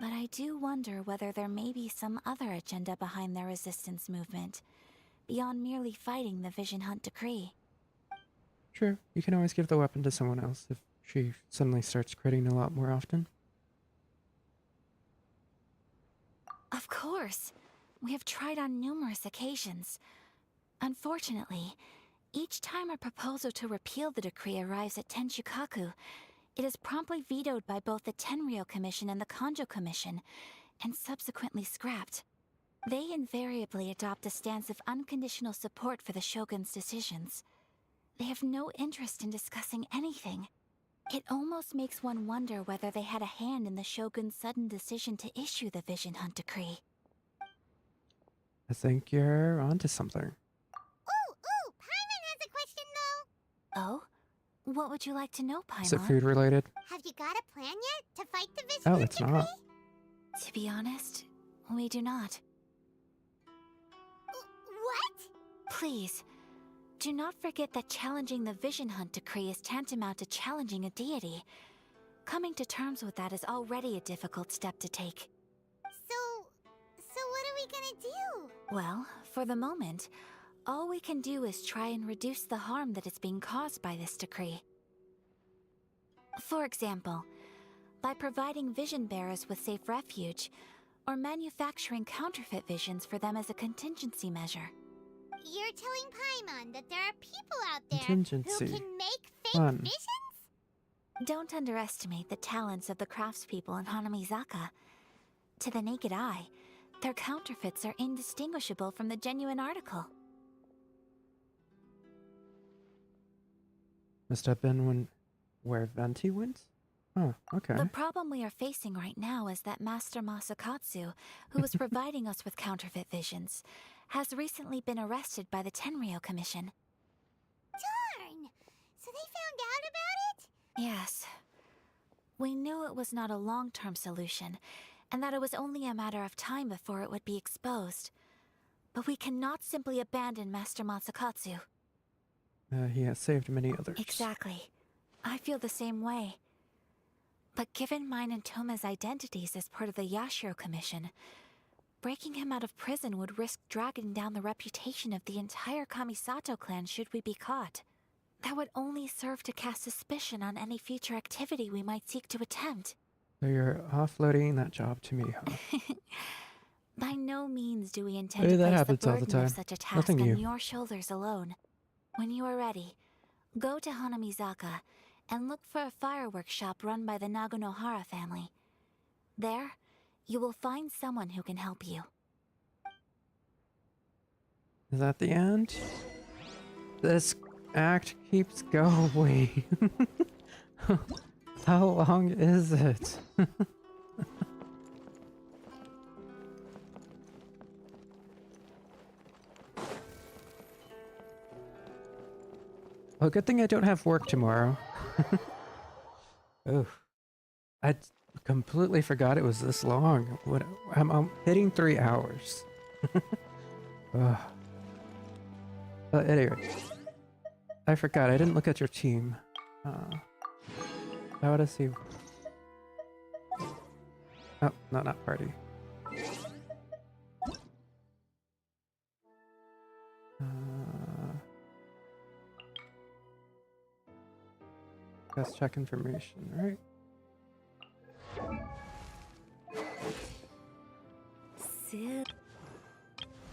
But I do wonder whether there may be some other agenda behind their resistance movement, beyond merely fighting the Vision Hunt decree. True, you can always give the weapon to someone else if she suddenly starts critting a lot more often. Of course. We have tried on numerous occasions. Unfortunately, each time a proposal to repeal the decree arrives at Tenchukaku, it is promptly vetoed by both the Tenryou Commission and the Kanjo Commission, and subsequently scrapped. They invariably adopt a stance of unconditional support for the Shogun's decisions. They have no interest in discussing anything. It almost makes one wonder whether they had a hand in the Shogun's sudden decision to issue the Vision Hunt decree. I think you're onto something. Ooh, Paimon has a question though. Oh? What would you like to know, Paimon? Is it food related? Have you got a plan yet to fight the Vision Oh, Hunt it's decree? not. To be honest, we do not. What? Please, do not forget that challenging the Vision Hunt decree is tantamount to challenging a deity. Coming to terms with that is already a difficult step to take. So what are we gonna do? Well, for the moment, all we can do is try and reduce the harm that is being caused by this decree. For example, by providing vision bearers with safe refuge, or manufacturing counterfeit visions for them as a contingency measure. You're telling Paimon that there are people out there Contingency. who can make fake Fun. visions? Don't underestimate the talents of the craftspeople in Hanamizaka. To the naked eye, their counterfeits are indistinguishable from the genuine article. Must have been where Venti went? Oh, okay. The problem we are facing right now is that Master Masakatsu, who was providing us with counterfeit visions, has recently been arrested by the Tenryou Commission. Darn! So they found out about it? Yes. We knew it was not a long-term solution, and that it was only a matter of time before it would be exposed. But we cannot simply abandon Master Masakatsu. He has saved many others. Exactly. I feel the same way. But given mine and Toma's identities as part of the Yashiro Commission, breaking him out of prison would risk dragging down the reputation of the entire Kamisato clan should we be caught. That would only serve to cast suspicion on any future activity we might seek to attempt. So you're offloading that job to me, huh? By no means do we intend Hey, to that place the happens all the burden of time. such a task Nothing on new. your shoulders alone. When you are ready, go to Hanamizaka and look for a fireworks shop run by the Nagonohara family. There, you will find someone who can help you. Is that the end? This act keeps going. How long is it? Well, good thing I don't have work tomorrow. Oh, I completely forgot it was this long. I'm hitting 3 hours. Ugh. But anyway, I forgot. I didn't look at your team. How would I see? Oh, no, not party. Let's check information, right?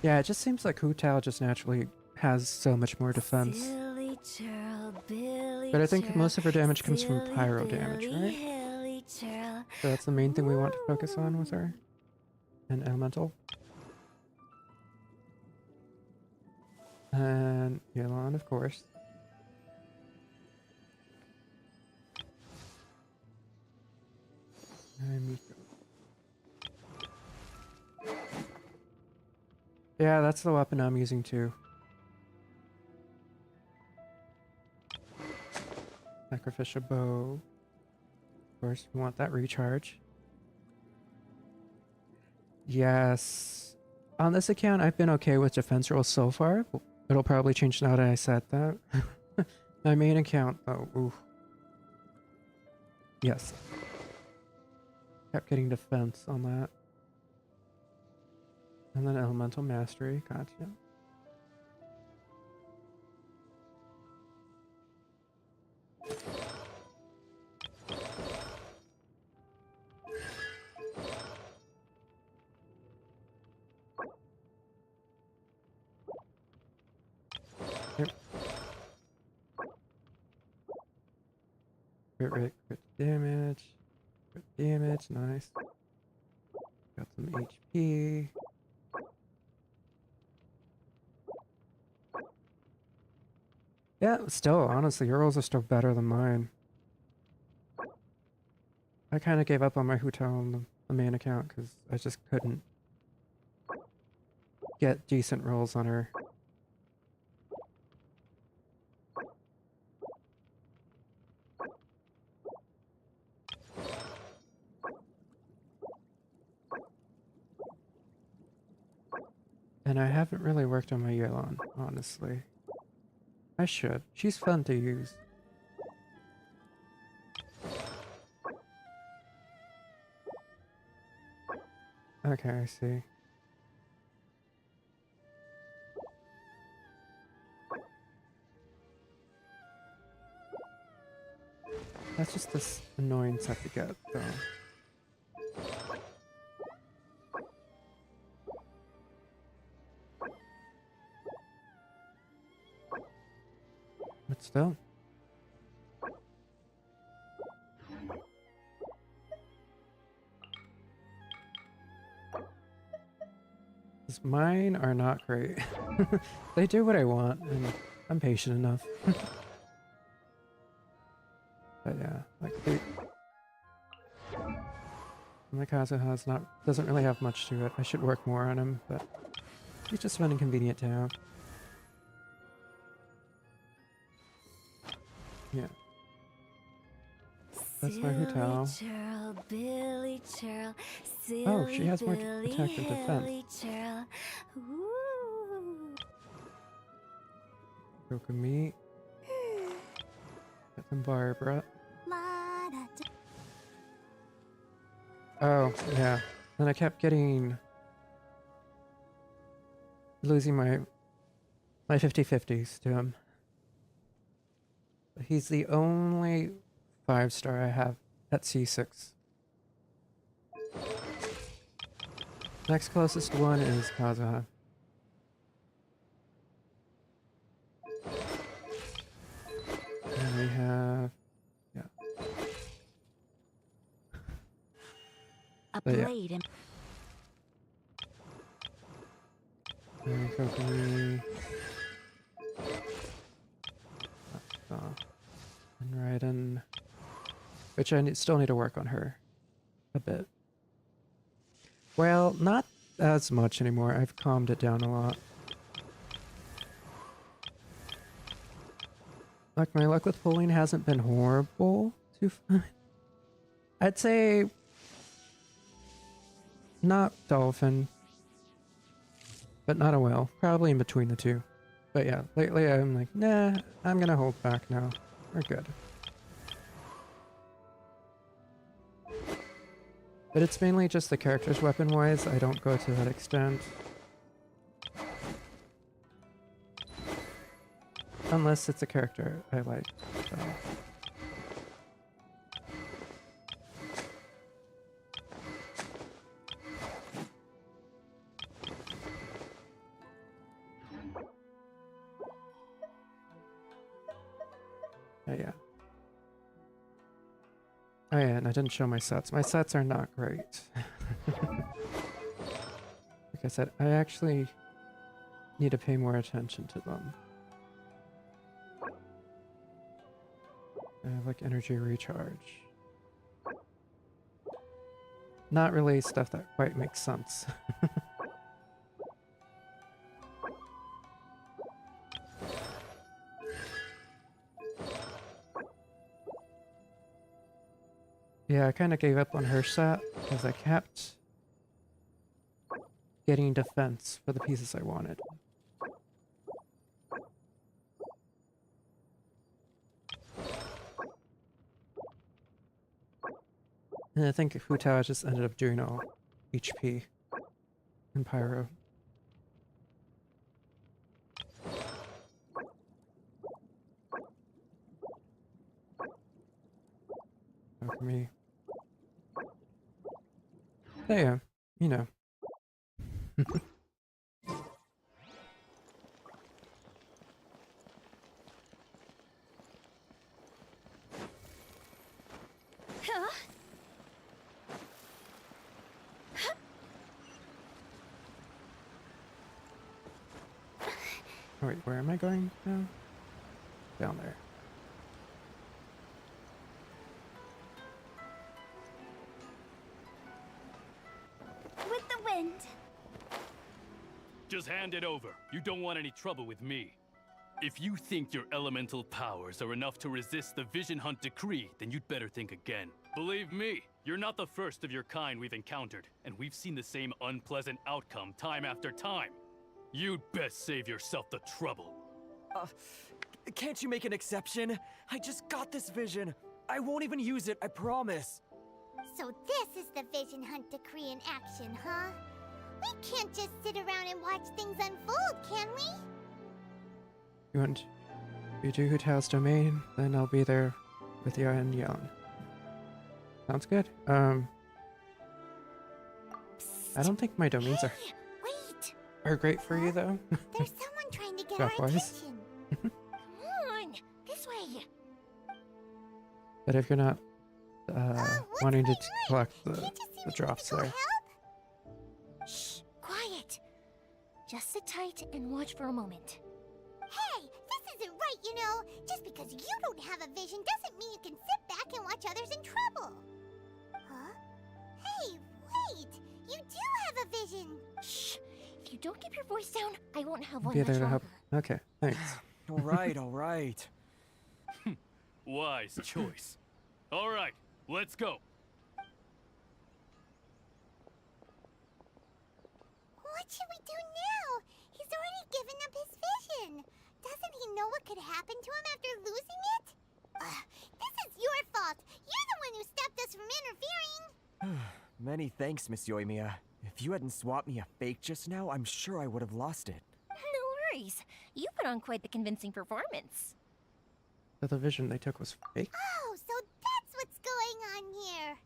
Yeah, it just seems like Hu Tao just naturally has so much more defense. But I think most of her damage comes from pyro damage, right? So that's the main thing we want to focus on with her. And elemental. And Yelan, of course. And Miko. Yeah, that's the weapon I'm using too. Sacrificial bow. Of course, we want that recharge. Yes. On this account, I've been okay with defense rolls so far. It'll probably change now that I said that. My main account, though. Ooh. Yes. Kept getting defense on that. And then elemental mastery. Gotcha. Crit rate, crit damage. Crit damage, nice. Got some HP. Yeah, still, honestly, your rolls are still better than mine. I kind of gave up on my Hu Tao on the main account because I just couldn't get decent rolls on her. And I haven't really worked on my Yelan, honestly. I should. She's fun to use. Okay, I see. That's just this annoying set to get, though. But still. Mine are not great. They do what I want, and I'm patient enough. But yeah, like my Kazuha doesn't really have much to it. I should work more on him, but he's just an inconvenient to have. Yeah. That's my Hu Tao. Oh, she has more attack and defense. Kokumi. Get some Barbara. Oh, yeah. Then I kept losing my 50-50s to him. He's the only 5-star I have at C6. Next closest one is Kazuha. And we have... yeah. A But yeah. blade and Kokumi. And Raiden. Which I still need to work on her a bit. Well, not as much anymore. I've calmed it down a lot. Like, my luck with pulling hasn't been horrible to find. I'd say not dolphin, but not a whale. Probably in between the two. But yeah, lately I'm like, nah, I'm gonna hold back now. We're good. But it's mainly just the characters weapon-wise. I don't go to that extent. Unless it's a character I like. So. Yeah. Oh yeah, and I didn't show my sets. My sets are not great. Like I said, I actually need to pay more attention to them. I have like energy recharge. Not really stuff that quite makes sense. Yeah, I kind of gave up on her set because I kept getting defense for the pieces I wanted. And I think Hu Tao just ended up doing all HP and Pyro. So for me. But yeah, you know. Oh, wait, where am I going now? Down there. With the wind. Just hand it over. You don't want any trouble with me. If you think your elemental powers are enough to resist the Vision Hunt decree, then you'd better think again. Believe me, you're not the first of your kind we've encountered, and we've seen the same unpleasant outcome time after time. You'd best save yourself the trouble. Can't you make an exception? I just got this vision. I won't even use it, I promise. So this is the Vision Hunt decree in action, huh? We can't just sit around and watch things unfold, can we? You want to Tao's domain? Then I'll be there with you and Yon. Sounds good. I don't think my domains are great for you though. There's someone trying to get our Job-wise. attention. Come on, this way. But if you're not wanting to collect the drops there. Shh, quiet. Just sit tight and watch for a moment. Hey, this isn't right, you know. Just because you don't have a vision doesn't mean you can sit back and watch others in trouble. Huh? Hey, wait. You do have a vision. Shh. If you don't keep your voice down, I won't have one Be much there to longer. help. Okay, thanks. All right, all right. Wise choice. All right, let's go. What should we do now? He's already given up his vision. Doesn't he know what could happen to him after losing it? This is your fault. You're the one who stopped us from interfering. Many thanks, Miss Euthymia. If you hadn't swapped me a fake just now, I'm sure I would have lost it. No worries. You put on quite the convincing performance. So the vision they took was fake? Oh, so that's what's going on here.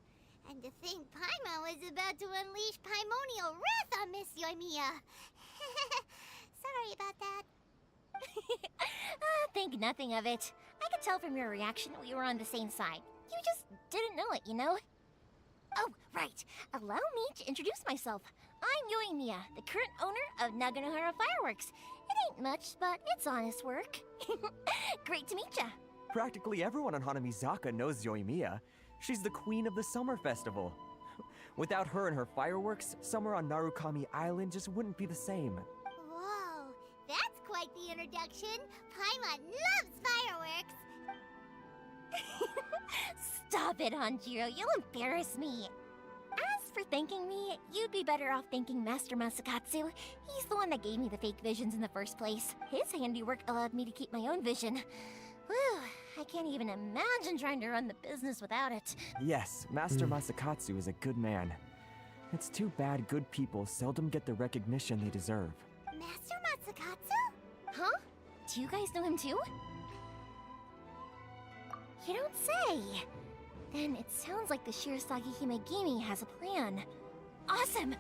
And to think Paimon was about to unleash Paimonial wrath on Miss Euthymia. Sorry about that. Think nothing of it. I could tell from your reaction we were on the same side. You just didn't know it, you know? Oh, right. Allow me to introduce myself. I'm Euthymia, the current owner of Naganohara Fireworks. It ain't much, but it's honest work. Great to meet ya. Practically everyone on Hanamizaka knows Euthymia. She's the queen of the summer festival. Without her and her fireworks, summer on Narukami Island just wouldn't be the same. Whoa, that's quite the introduction. Paimon loves fireworks. Stop it, Hanjiro. You'll embarrass me. As for thanking me, you'd be better off thanking Master Masakatsu. He's the one that gave me the fake visions in the first place. His handiwork allowed me to keep my own vision. Whew, I can't even imagine trying to run the business without it. Yes, Master Masakatsu is a good man. It's too bad good people seldom get the recognition they deserve. Master Masakatsu? Huh? Do you guys know him too? You don't say. Then it sounds like the Shirasagi Himegimi has a plan. Awesome!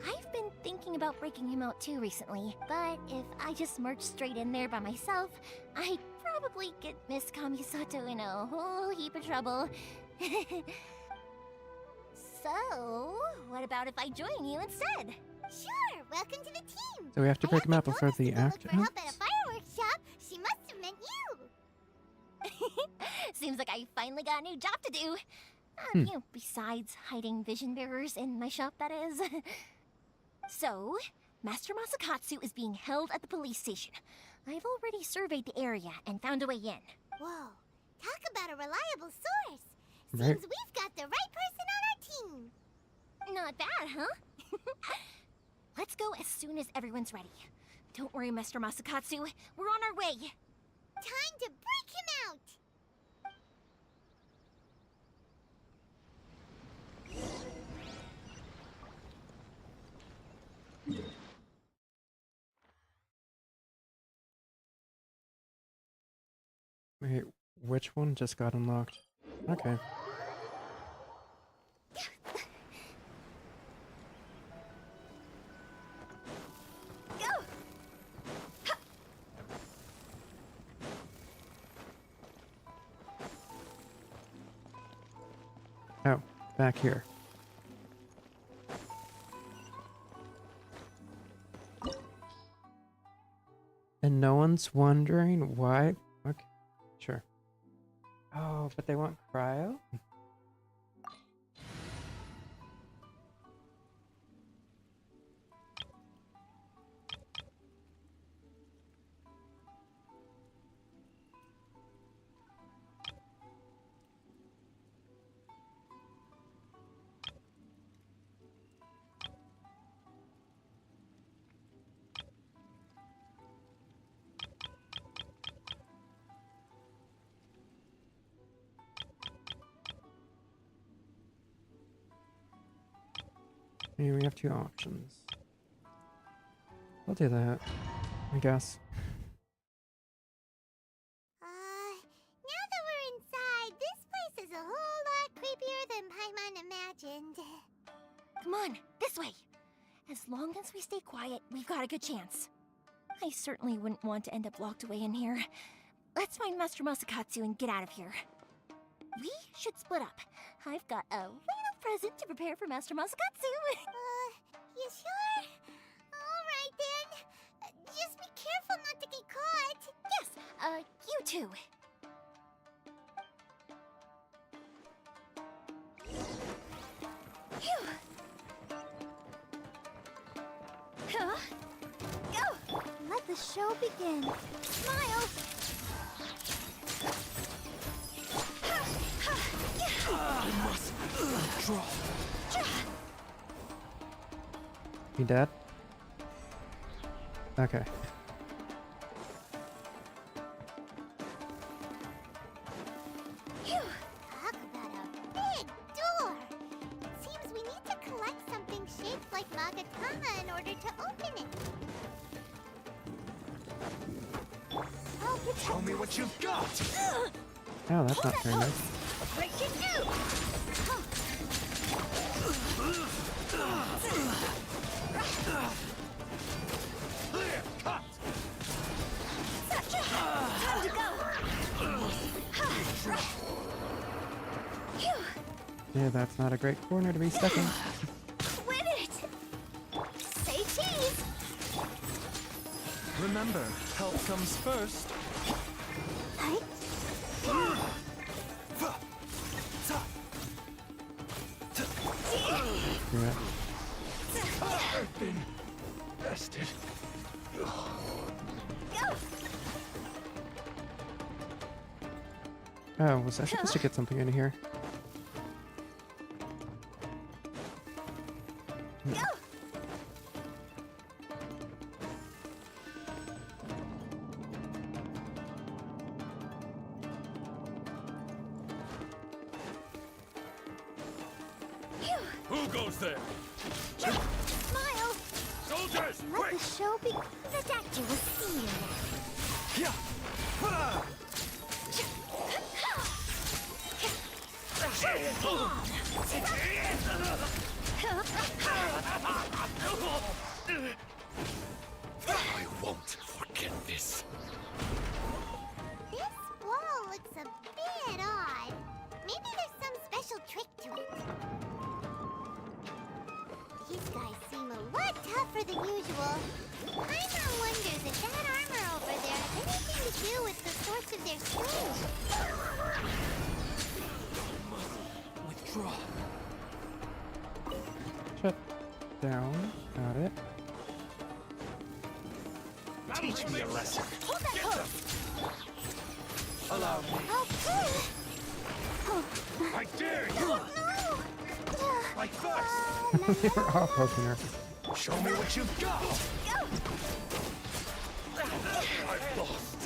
I've been thinking about breaking him out too recently, but if I just merged straight in there by myself, I'd probably get Miss Kamisato in a whole heap of trouble. So, what about if I join you instead? Sure, welcome to the team. So we have to break him out before the act For help at a fireworks shop, she must have meant you. Seems like I finally got a new job to do. You know, besides hiding vision bearers in my shop, that is. So, Master Masakatsu is being held at the police station. I've already surveyed the area and found a way in. Whoa, talk about a reliable source. Right. Seems we've got the right person on our team. Not bad, huh? Let's go as soon as everyone's ready. Don't worry, Master Masakatsu. We're on our way. Time to break him out. Wait, which one just got unlocked? Okay. Oh, back here. And no one's wondering why? Okay, sure. Oh, but they want cryo? Maybe we have two options. I'll do that, I guess. Now that we're inside, this place is a whole lot creepier than Paimon imagined. Come on, this way. As long as we stay quiet, we've got a good chance. I certainly wouldn't want to end up locked away in here. Let's find Master Masakatsu and get out of here. We should split up. I've got a little present to prepare for Master Masakatsu. You sure? Alright then. Just be careful not to get caught. Yes, you too. Phew. Huh? Go! Let the show begin. Smile! You dead? Okay. Phew. Talk about a big door. It seems we need to collect something shaped like Magatama in order to open it. I'll protect Show me what you've got! Oh, that's not very nice. Breaking news! Clear! Cut! Time to go! Yeah, that's not a great corner to be stuck in. Win it! Say cheese! Remember, help comes first. Yeah. I've been bested. Oh, was I supposed to get something in here? Go! Who goes there? Smile! Soldiers, Let quick! the show begin. The doctor will see you. Yeah. Ah! I won't forget this. This wall looks a bit odd. Maybe there's some special trick to it. These guys seem a lot tougher than usual. Paimon wonders if that armor over there has anything to do with the source of their strength. Withdraw. Shut down. Got it. Teach me a lesson. Hold that Allow me. I dare you! Like first! They were all poking her. Show me what you've got! I've lost.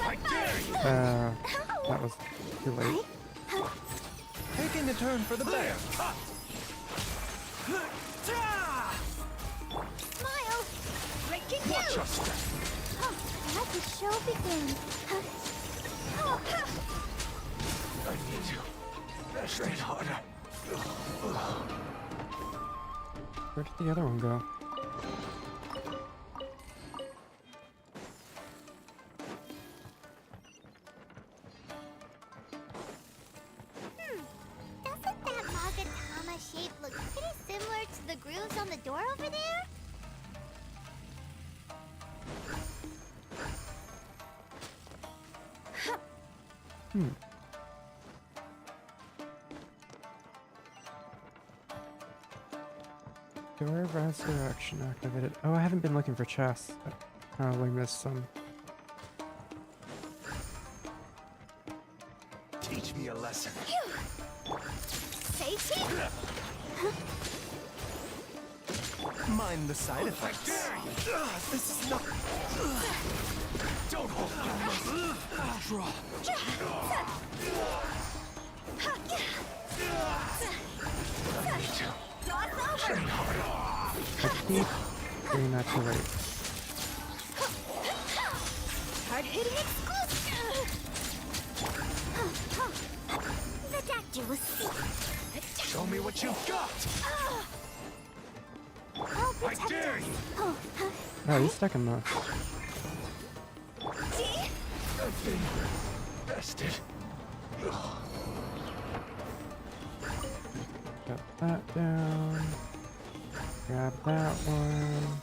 I dare you! That was too late. Taking a turn for the bear. Cut! Smile! Breaking Watch news! your step. Let the show begin. I need to train harder. Where did the other one go? look pretty similar to the grooves on the door over there. Door of Resurrection activated. Oh, I haven't been looking for chests. I probably missed some. Teach me a lesson. Safety? Mind the side effects. This is not. Don't hold me. Draw. I keep doing that too late. Hard hitting exclusive. The doctor will see. Show me what you've got. I dare you. Oh, he's stuck in the. Nothing bested. Got that down. Grab that one.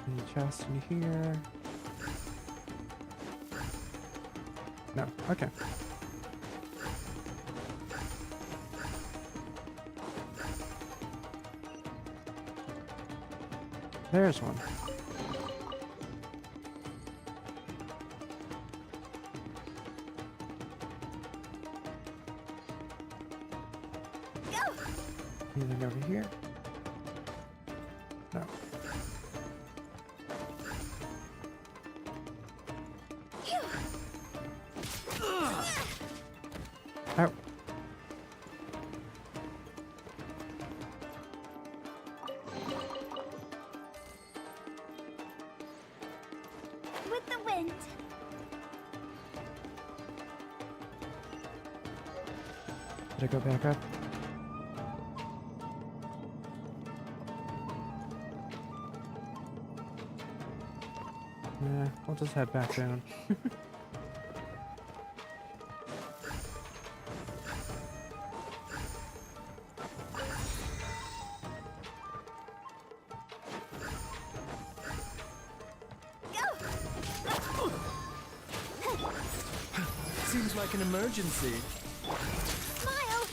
Any chest in here? No. Okay. There's one. Anything over here? No. Ow. With the wind. Did I go back up? Yeah, we'll just head back down. Seems like an emergency. Smile.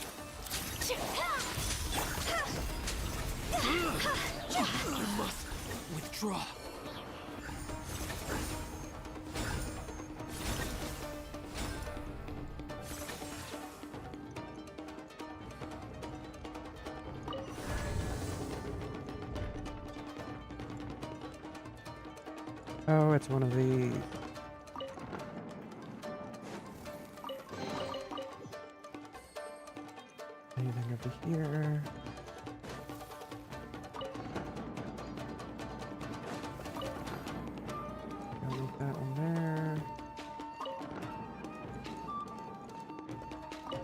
You must withdraw. Oh, it's one of these. Anything over here? I'll leave that one there.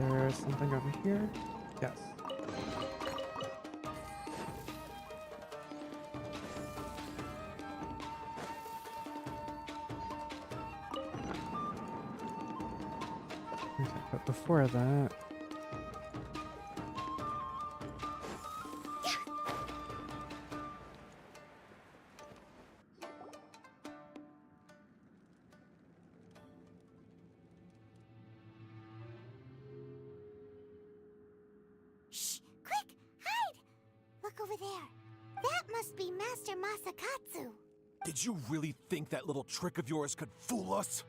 There's something over here? Yes. Okay, but before that... Shh! Quick! Hide! Look over there. That must be Master Masakatsu. Did you really think that little trick of yours could fool us?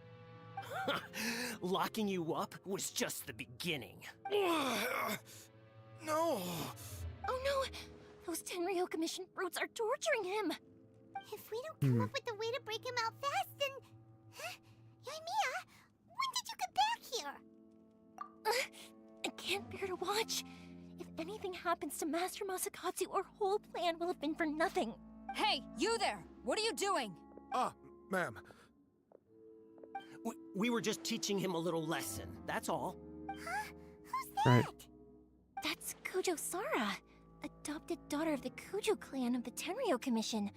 Locking you up was just the beginning. No! Oh no! Those Tenryo Commission brutes are torturing him! If we don't come up with a way to break him out fast, then... Huh? Yoimiya, when did you get back here? I can't bear to watch. If anything happens to Master Masakatsu, our whole plan will have been for nothing. Hey, you there! What are you doing? Ma'am. We were just teaching him a little lesson, that's all. Huh? Who's that? Right. That's Kujo Sara, adopted daughter of the Kujo clan of the Tenryo Commission.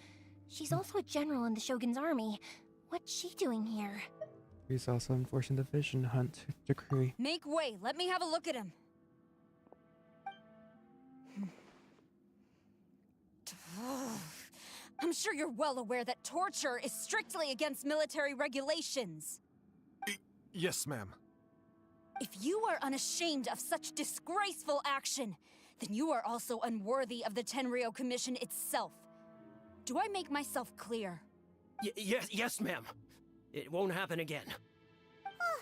She's also a general in the Shogun's army. What's she doing here? He's also enforcing the Vision Hunt decree. Make way, let me have a look at him. I'm sure you're well aware that torture is strictly against military regulations. Yes, ma'am. If you are unashamed of such disgraceful action, then you are also unworthy of the Tenryou Commission itself. Do I make myself clear? Yes, ma'am. It won't happen again. Oh,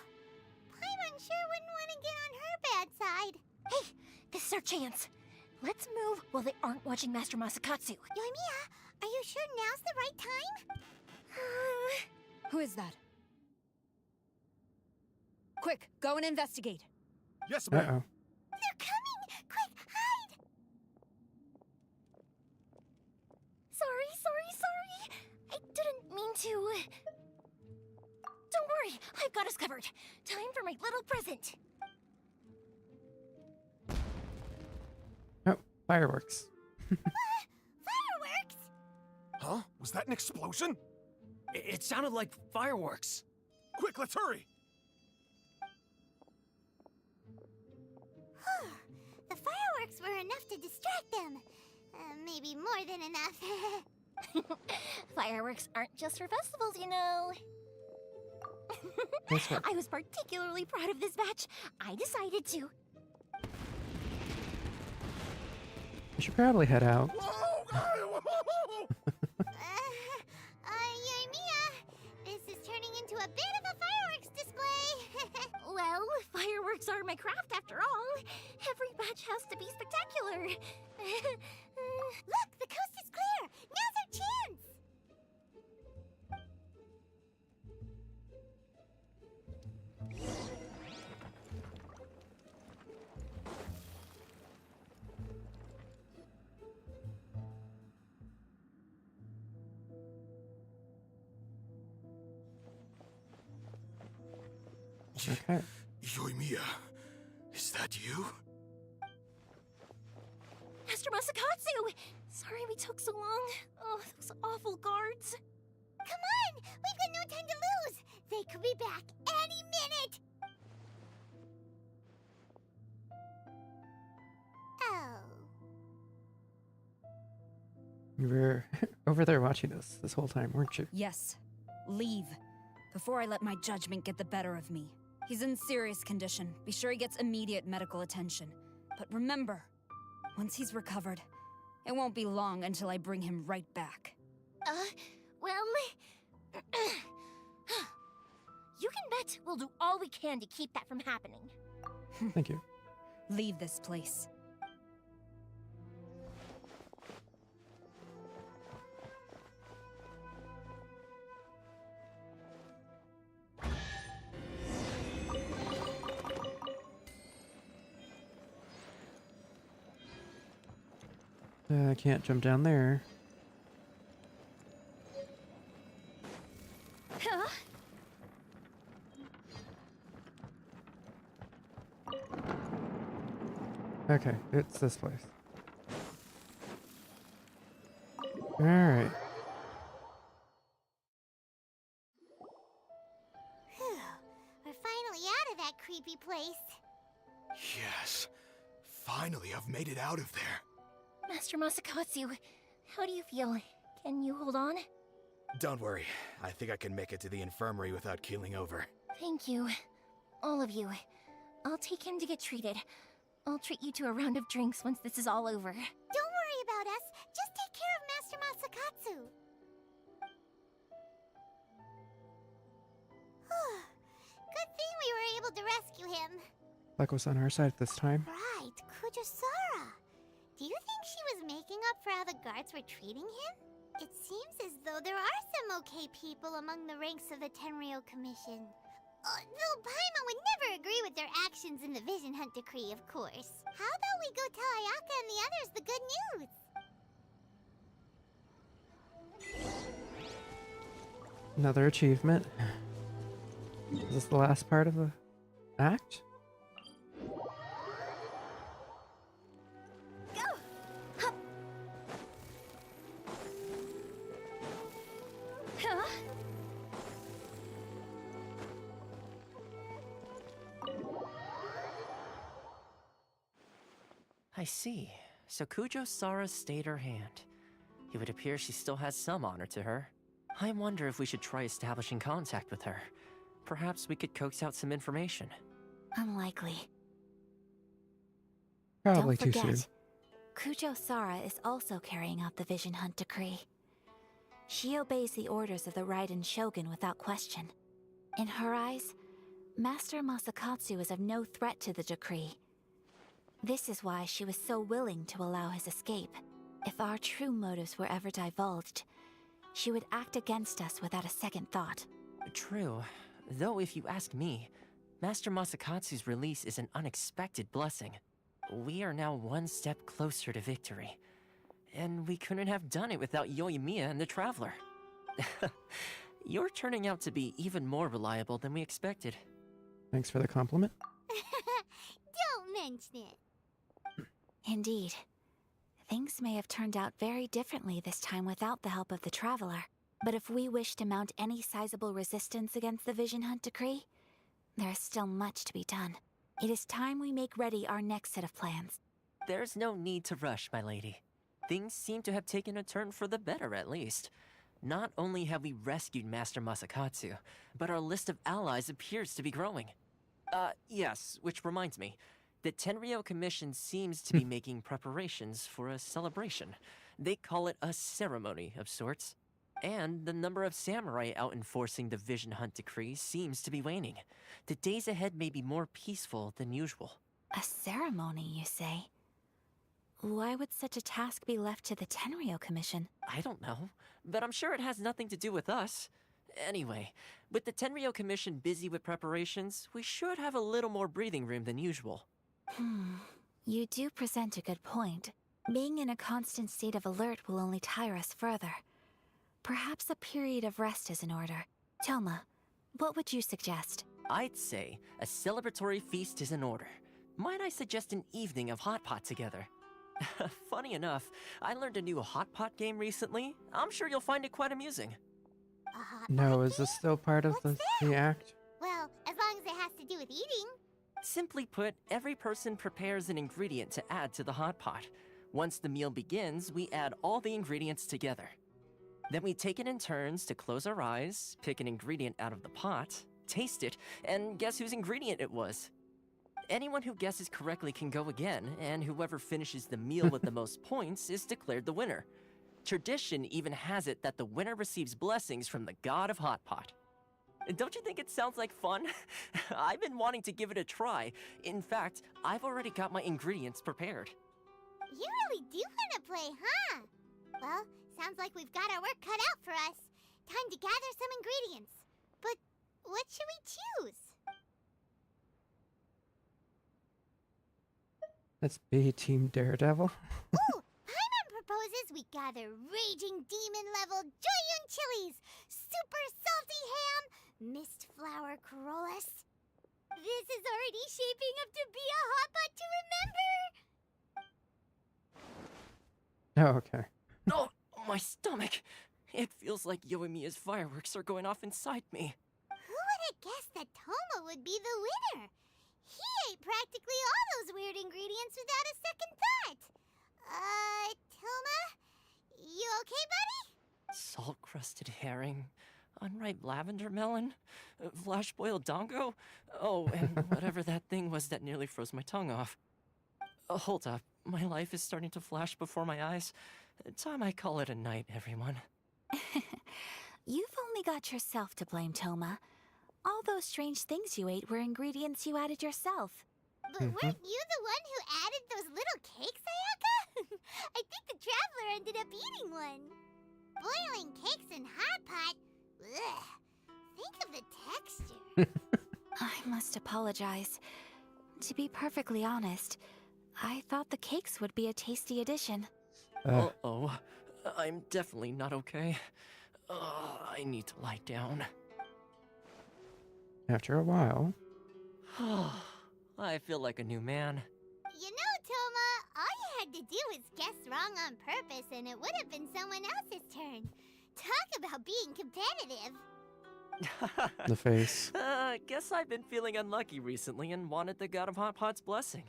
Paimon sure wouldn't want to get on her bad side. Hey, this is our chance. Let's move while they aren't watching Master Masakatsu. Yoimiya, are you sure now's the right time? Who is that? Quick, go and investigate. Yes, ma'am. Uh-oh. They're coming! Quick, hide! Sorry. I didn't mean to. Don't worry, I've got us covered. Time for my little present. Oh, fireworks. Fireworks? Huh? Was that an explosion? It sounded like fireworks. Quick, let's hurry! The fireworks were enough to distract them. Maybe more than enough. Fireworks aren't just for festivals, you know. I was particularly proud of this batch. I decided to. I should probably head out. Yoimiya, this is turning into a bit of a fireworks display. Well, fireworks are my craft after all. Every batch has to be spectacular. Look, the coast is clear. Now's our chance. Okay. Yoimiya, is that you? Master Masakatsu! Sorry we took so long. Oh, those awful guards. Come on! We've got no time to lose! They could be back any minute! Oh. You were over there watching us this whole time, weren't you? Yes. Leave. Before I let my judgment get the better of me. He's in serious condition. Be sure he gets immediate medical attention. But remember, once he's recovered, it won't be long until I bring him right back. Well... you can bet we'll do all we can to keep that from happening. Thank you. Leave this place. I can't jump down there. Huh? Okay, it's this place. Alright. We're finally out of that creepy place. Yes. Finally, I've made it out of there. Master Masakatsu, how do you feel? Can you hold on? Don't worry. I think I can make it to the infirmary without keeling over. Thank you. All of you. I'll take him to get treated. I'll treat you to a round of drinks once this is all over. Don't worry about us. Just take care of Master Masakatsu. Good thing we were able to rescue him. Luck was on our side this time. Right, Kujosara. Do you think she was making up for how the guards were treating him? It seems as though there are some okay people among the ranks of the Tenryou Commission. Though Paimon would never agree with their actions in the Vision Hunt Decree, of course. How about we go tell Ayaka and the others the good news? Another achievement. Is this the last part of the act? I see. So Kujo-Sara stayed her hand. It would appear she still has some honor to her. I wonder if we should try establishing contact with her. Perhaps we could coax out some information. Unlikely. Probably Don't too forget, soon. Kujo Sara is also carrying out the Vision Hunt decree. She obeys the orders of the Raiden Shogun without question. In her eyes, Master Masakatsu is of no threat to the decree. This is why she was so willing to allow his escape. If our true motives were ever divulged, she would act against us without a second thought. True. Though if you ask me, Master Masakatsu's release is an unexpected blessing. We are now one step closer to victory. And we couldn't have done it without Euthymia and the Traveler. You're turning out to be even more reliable than we expected. Thanks for the compliment. Don't mention it. Indeed. Things may have turned out very differently this time without the help of the Traveler. But if we wish to mount any sizable resistance against the Vision Hunt decree, there is still much to be done. It is time we make ready our next set of plans. There's no need to rush, my lady. Things seem to have taken a turn for the better, at least. Not only have we rescued Master Masakatsu, but our list of allies appears to be growing. Yes, which reminds me. The Tenryou Commission seems to be making preparations for a celebration. They call it a ceremony of sorts. And the number of samurai out enforcing the Vision Hunt decree seems to be waning. The days ahead may be more peaceful than usual. A ceremony, you say? Why would such a task be left to the Tenryou Commission? I don't know, but I'm sure it has nothing to do with us. Anyway, with the Tenryou Commission busy with preparations, we should have a little more breathing room than usual. You do present a good point. Being in a constant state of alert will only tire us further. Perhaps a period of rest is in order. Toma, what would you suggest? I'd say a celebratory feast is in order. Might I suggest an evening of hot pot together? Funny enough, I learned a new hot pot game recently. I'm sure you'll find it quite amusing. No, is this still part of the act? Well, as long as it has to do with eating. Simply put, every person prepares an ingredient to add to the hot pot. Once the meal begins, we add all the ingredients together. Then we take it in turns to close our eyes, pick an ingredient out of the pot, taste it, and guess whose ingredient it was. Anyone who guesses correctly can go again, and whoever finishes the meal with the most points is declared the winner. Tradition even has it that the winner receives blessings from the god of Hot Pot. Don't you think it sounds like fun? I've been wanting to give it a try. In fact, I've already got my ingredients prepared. You really do want to play, huh? Well, sounds like we've got our work cut out for us. Time to gather some ingredients. But what should we choose? Let's be Team Daredevil. Ooh, Paimon proposes we gather raging demon-level Joyun chilies, super salty ham, mist flower corollas. This is already shaping up to be a hot pot to remember. Oh, okay. Oh, my stomach! It feels like Yoimiya's fireworks are going off inside me. Who would have guessed that Toma would be the winner? He ate practically all those weird ingredients without a second thought. Toma? You okay, buddy? Salt-crusted herring, unripe lavender melon, flash-boiled dongo. Oh, and whatever that thing was that nearly froze my tongue off. Hold up, my life is starting to flash before my eyes. Time I call it a night, everyone. You've only got yourself to blame, Toma. All those strange things you ate were ingredients you added yourself. But weren't you the one who added those little cakes, Ayaka? I think the Traveler ended up eating one. Boiling cakes in hot pot? Ugh. Think of the texture. I must apologize. To be perfectly honest, I thought the cakes would be a tasty addition. Uh-oh. I'm definitely not okay. I need to lie down. After a while. I feel like a new man. You know, Toma, all you had to do was guess wrong on purpose and it would have been someone else's turn. Talk about being competitive. The face. Guess I've been feeling unlucky recently and wanted the god of Hot Pot's blessing.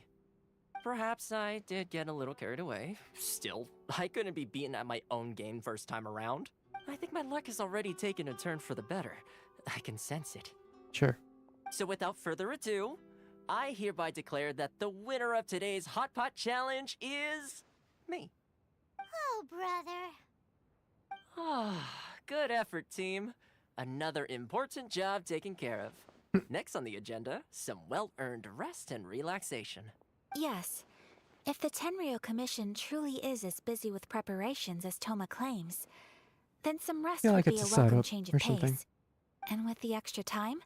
Perhaps I did get a little carried away. Still, I couldn't be beaten at my own game first time around. I think my luck has already taken a turn for the better. I can sense it. Sure. So without further ado, I hereby declare that the winner of today's Hot Pot Challenge is me. Oh, brother. Ah, good effort, team. Another important job taken care of. Next on the agenda, some well-earned rest and relaxation. Yes. If the Tenryou Commission truly is as busy with preparations as Toma claims, then some rest feel would like be it's a a welcome setup change of or pace. something. And with the extra time,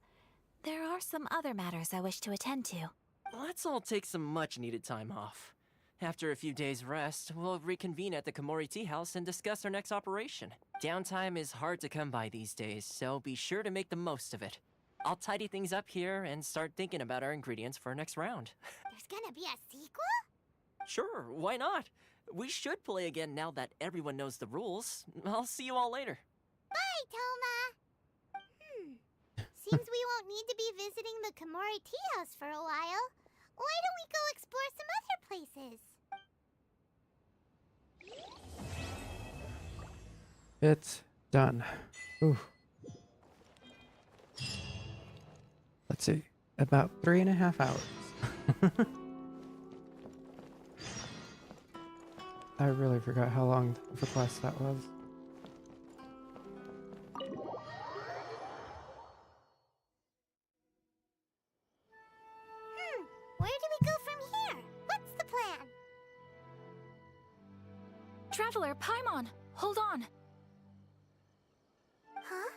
there are some other matters I wish to attend to. Let's all take some much-needed time off. After a few days' rest, we'll reconvene at the Komori Tea House and discuss our next operation. Downtime is hard to come by these days, so be sure to make the most of it. I'll tidy things up here and start thinking about our ingredients for our next round. There's gonna be a sequel? Sure, why not? We should play again now that everyone knows the rules. I'll see you all later. Bye, Toma! Seems we won't need to be visiting the Komori Tea House for a while. Why don't we go explore some other places? It's done. Ooh. Let's see. About 3.5 hours. I really forgot how long of a quest that was. Where do we go from here? What's the plan? Traveler, Paimon, hold on. Huh?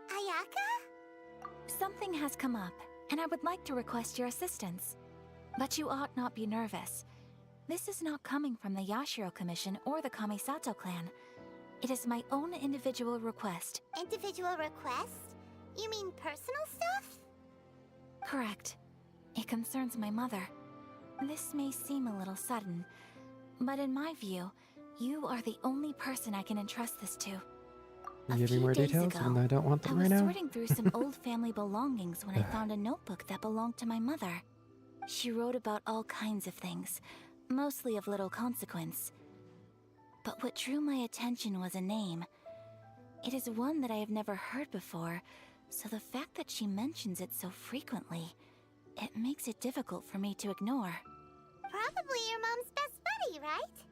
Ayaka? Something has come up, and I would like to request your assistance. But you ought not be nervous. This is not coming from the Yashiro Commission or the Kamisato clan. It is my own individual request. Individual request? You mean personal stuff? Correct. It concerns my mother. This may seem a little sudden, but in my view, you are the only person I can entrust this to. Can you give me more details? And I don't want them right I was now. sorting through some old family belongings when I found a notebook that belonged to my mother. She wrote about all kinds of things, mostly of little consequence. But what drew my attention was a name. It is one that I have never heard before, so the fact that she mentions it so frequently, it makes it difficult for me to ignore. Probably your mom's best buddy, right?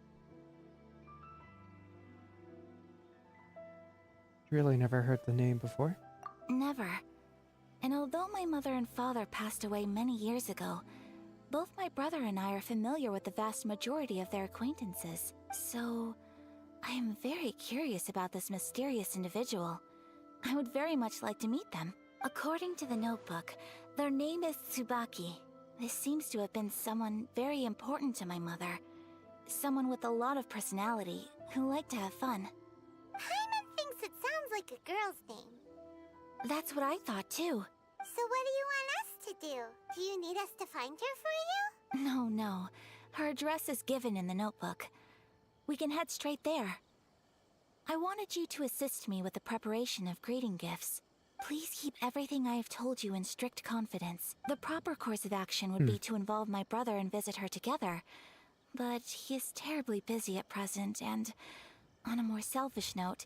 Really never heard the name before. Never. And although my mother and father passed away many years ago, both my brother and I are familiar with the vast majority of their acquaintances. So, I am very curious about this mysterious individual. I would very much like to meet them. According to the notebook, their name is Tsubaki. This seems to have been someone very important to my mother. Someone with a lot of personality, who liked to have fun. Paimon thinks it sounds like a girl's name. That's what I thought too. So what do you want us to do? Do you need us to find her for you? No. Her address is given in the notebook. We can head straight there. I wanted you to assist me with the preparation of greeting gifts. Please keep everything I have told you in strict confidence. The proper course of action would be to involve my brother and visit her together. But he is terribly busy at present, and on a more selfish note,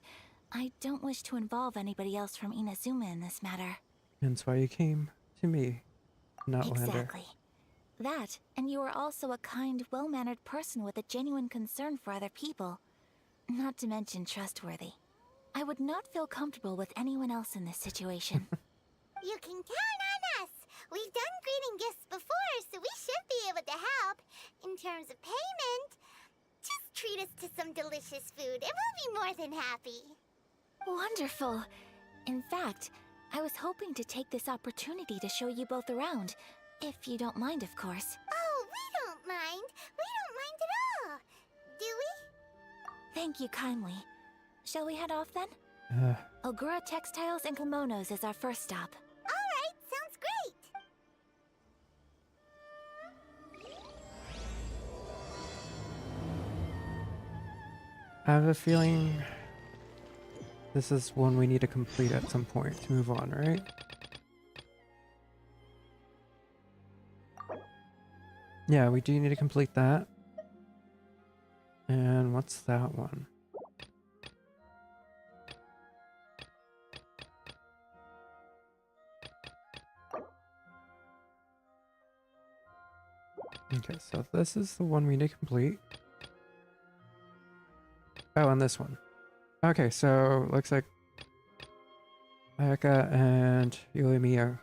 I don't wish to involve anybody else from Inazuma in this matter. Hence why you came to me, not Lander. Exactly. That, and you are also a kind, well-mannered person with a genuine concern for other people. Not to mention trustworthy. I would not feel comfortable with anyone else in this situation. You can count on us. We've done greeting gifts before, so we should be able to help. In terms of payment, just treat us to some delicious food and we'll be more than happy. Wonderful. In fact, I was hoping to take this opportunity to show you both around. If you don't mind, of course. Oh, we don't mind. We don't mind at all. Do we? Thank you kindly. Shall we head off then? Ogura Textiles and Kimonos is our first stop. Alright, sounds great. I have a feeling this is one we need to complete at some point to move on, right? Yeah, we do need to complete that. And what's that one? Okay, so this is the one we need to complete. Oh, and this one. Okay, so looks like Ayaka and Euthymia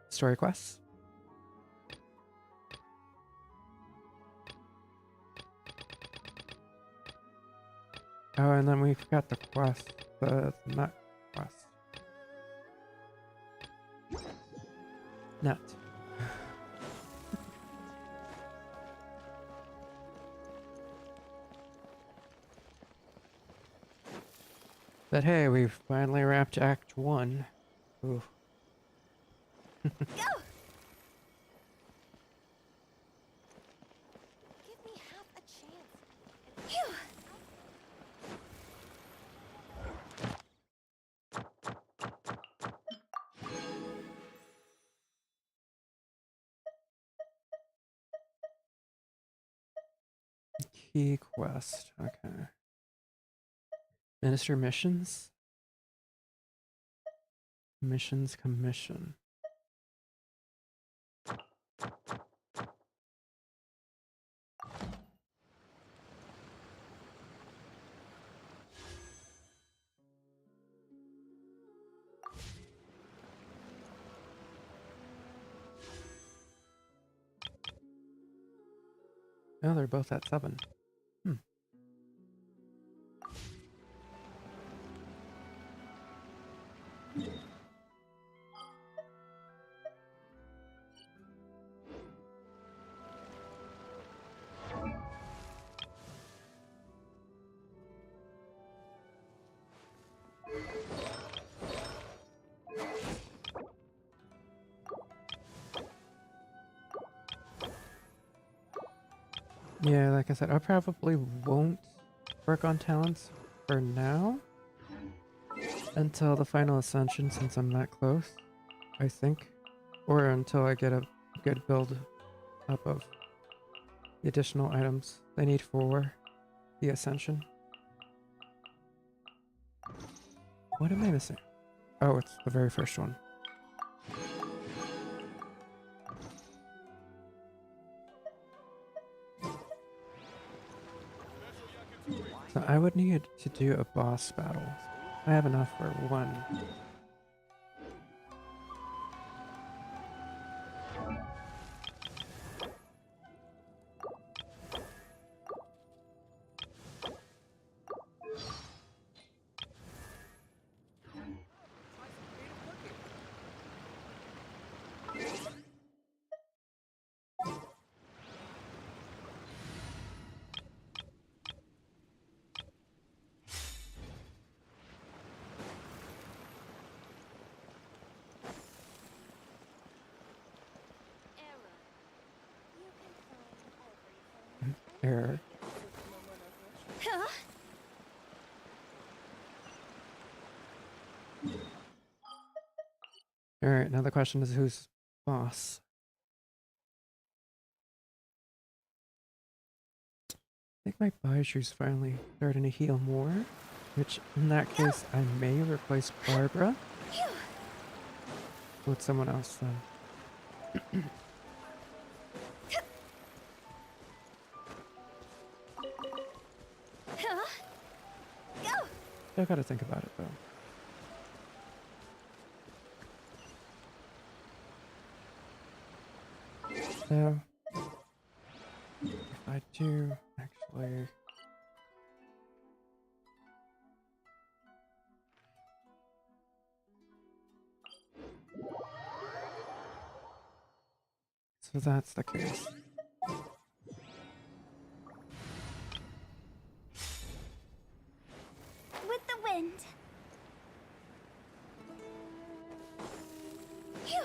story quests. Oh, and then we've got the quest, the nut quest. Nut. But hey, we've finally wrapped Act 1. Ooh. Go! Give me half a chance. Phew! Key quest. Okay. Minister missions? Missions commission. Oh, they're both at 7. Hmm. Yeah, like I said, I probably won't work on talents for now until the final ascension, since I'm that close, I think, or until I get a good build up of the additional items they need for the ascension. What am I missing? Oh, it's the very first one. So I would need to do a boss battle. I have enough for one. Error. Huh? Alright, now the question is who's boss? I think my Baiju's finally starting to heal more, which in that case I may replace Barbara with someone else then. Still gotta think about it though. So, if I do actually... So that's the case. With the wind. Phew.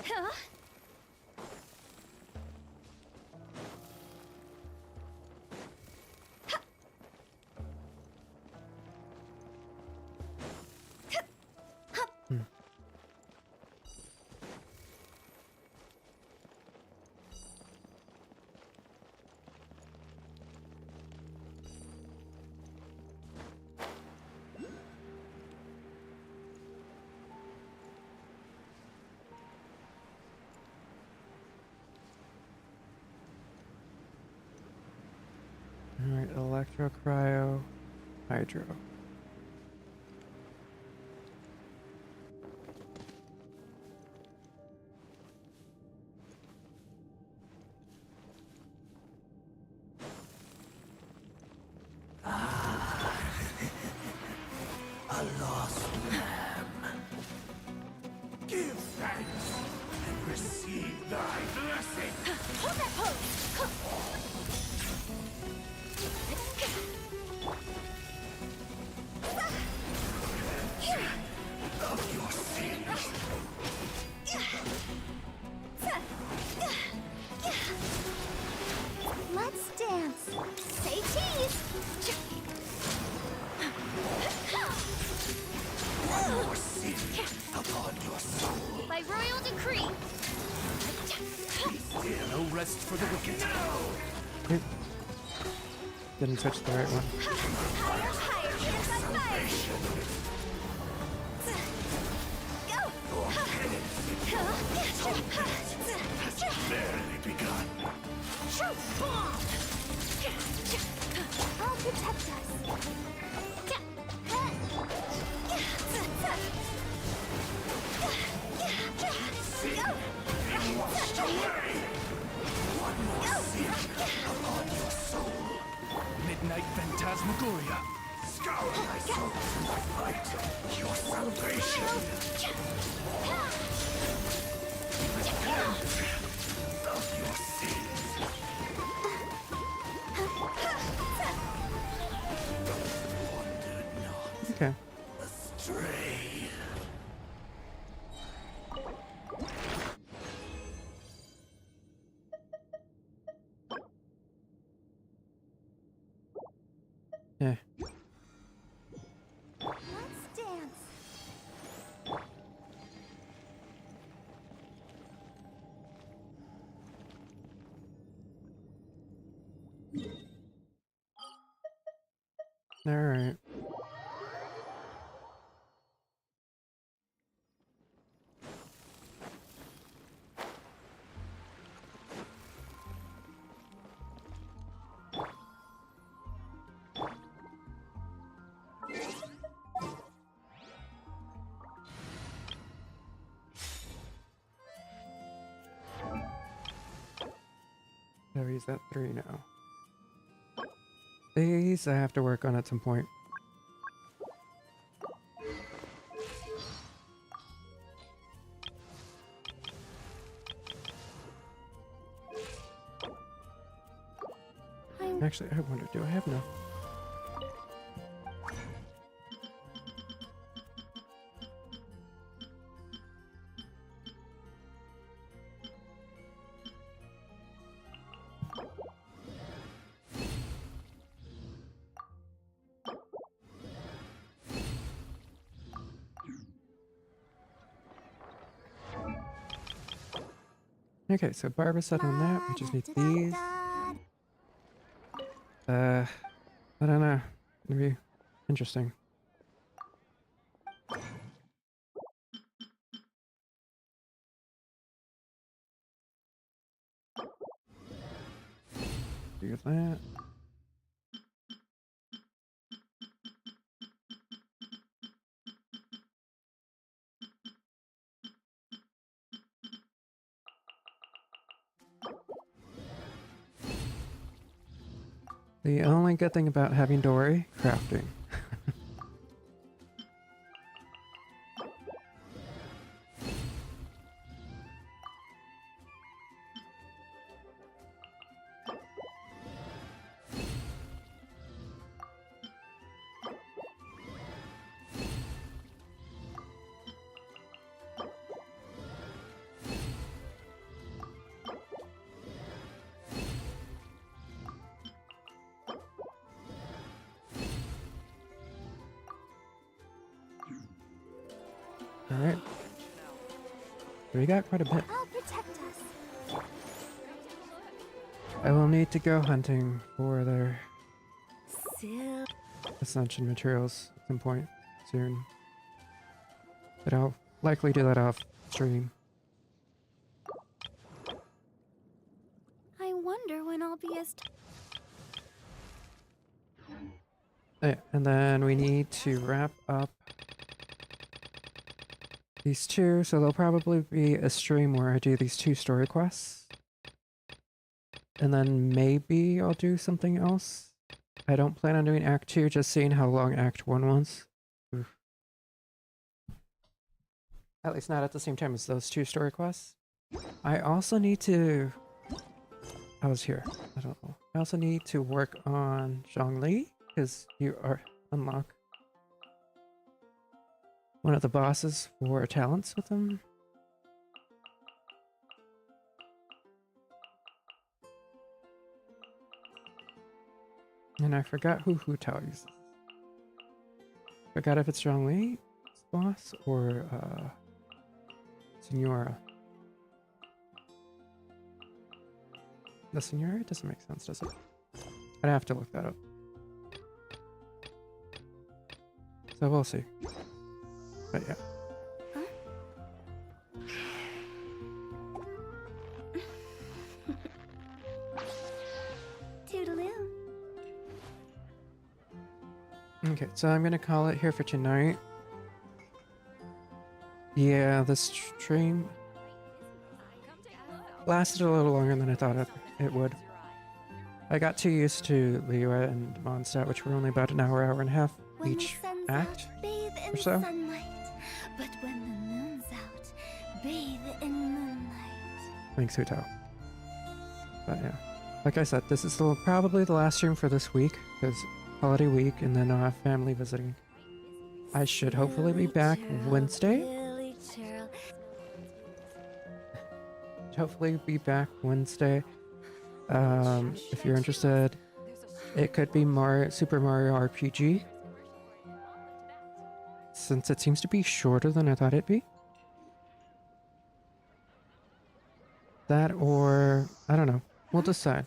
Huh? Alright, electro, cryo, hydro. A lost lamb. Give thanks and receive thy blessing. Hold that pose! Of your sins. Let's dance. Say cheese. One more sin upon your soul. By royal decree. No rest for the wicked. Oop. Didn't touch the right one. Has barely begun. I'll protect us. Sin washed away. One more sin upon your soul. Midnight Phantasmagoria. Scour my soul through my fight. Your salvation. Of your sins. Okay. Astray. Yeah. Let's dance. All right. So he's at 3 now. These I have to work on at some point. Actually, I wonder, do I have enough? Okay, so Barbara said on that, we just need these. I don't know. It'll be interesting. Do that. The only good thing about having Dory, crafting. Alright. We got quite a bit. I'll protect us. I will need to go hunting for their ascension materials at some point soon. But I'll likely do that off stream. I wonder when I'll be as Yeah, and then we need to wrap up these two, so there'll probably be a stream where I do these 2 story quests. And then maybe I'll do something else. I don't plan on doing Act 2, just seeing how long Act 1 was. Oof. At least not at the same time as those 2 story quests. I also need to... I was here. I don't know. I also need to work on Zhongli, because you are unlock one of the bosses for talents with him. And I forgot who Tao uses. Forgot if it's Zhongli's boss or Senora. The Senora doesn't make sense, does it? I'd have to look that up. So we'll see. But yeah. Toodaloo. Okay, so I'm gonna call it here for tonight. Yeah, this stream lasted a little longer than I thought it would. I got too used to Liyue and Mondstadt, which were only about an hour and a half each act or so. Sunlight, but when the moon's out, bathe in moonlight. Thanks, Hutao. But yeah, like I said, this is probably the last stream for this week, because holiday week, and then I'll have family visiting. I should hopefully be back Wednesday. Hopefully be back Wednesday. If you're interested, it could be Super Mario RPG, since it seems to be shorter than I thought it'd be. That, or I don't know. We'll decide.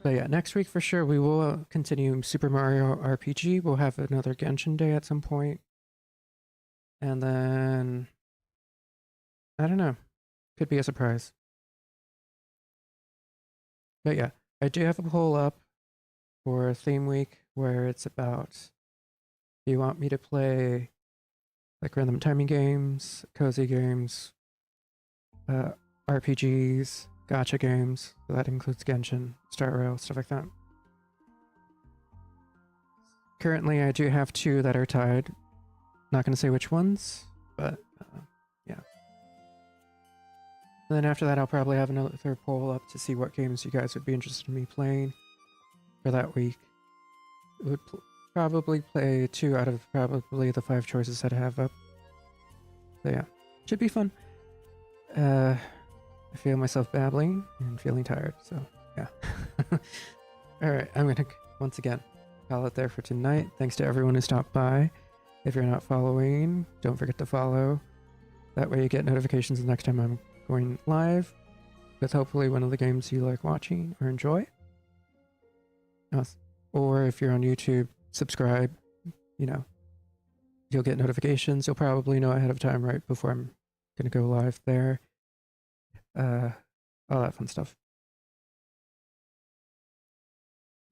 But yeah, next week for sure we will continue Super Mario RPG. We'll have another Genshin day at some point. And then I don't know. Could be a surprise. But yeah, I do have a poll up for theme week where it's about, do you want me to play like random timing games, cozy games, RPGs, gacha games, so that includes Genshin, Star Rail, stuff like that. Currently I do have 2 that are tied. Not going to say which ones, but yeah. And then after that I'll probably have another third poll up to see what games you guys would be interested in me playing for that week. It would probably play 2 out of probably the 5 choices that I have up. So yeah, should be fun. I feel myself babbling and feeling tired, so yeah. Alright, I'm gonna once again call it there for tonight. Thanks to everyone who stopped by. If you're not following, don't forget to follow. That way you get notifications the next time I'm going live with hopefully one of the games you like watching or enjoy. Or if you're on YouTube, subscribe. You know, you'll get notifications. You'll probably know ahead of time right before I'm gonna go live there. All that fun stuff.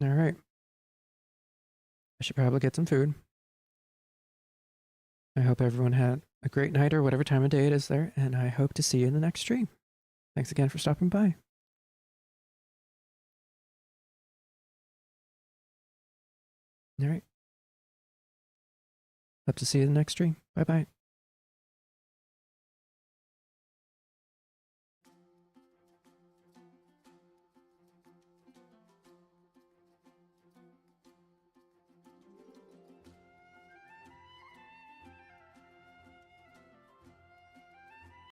All right. I should probably get some food. I hope everyone had a great night or whatever time of day it is there, and I hope to see you in the next stream. Thanks again for stopping by. All right. Hope to see you in the next stream. Bye-bye.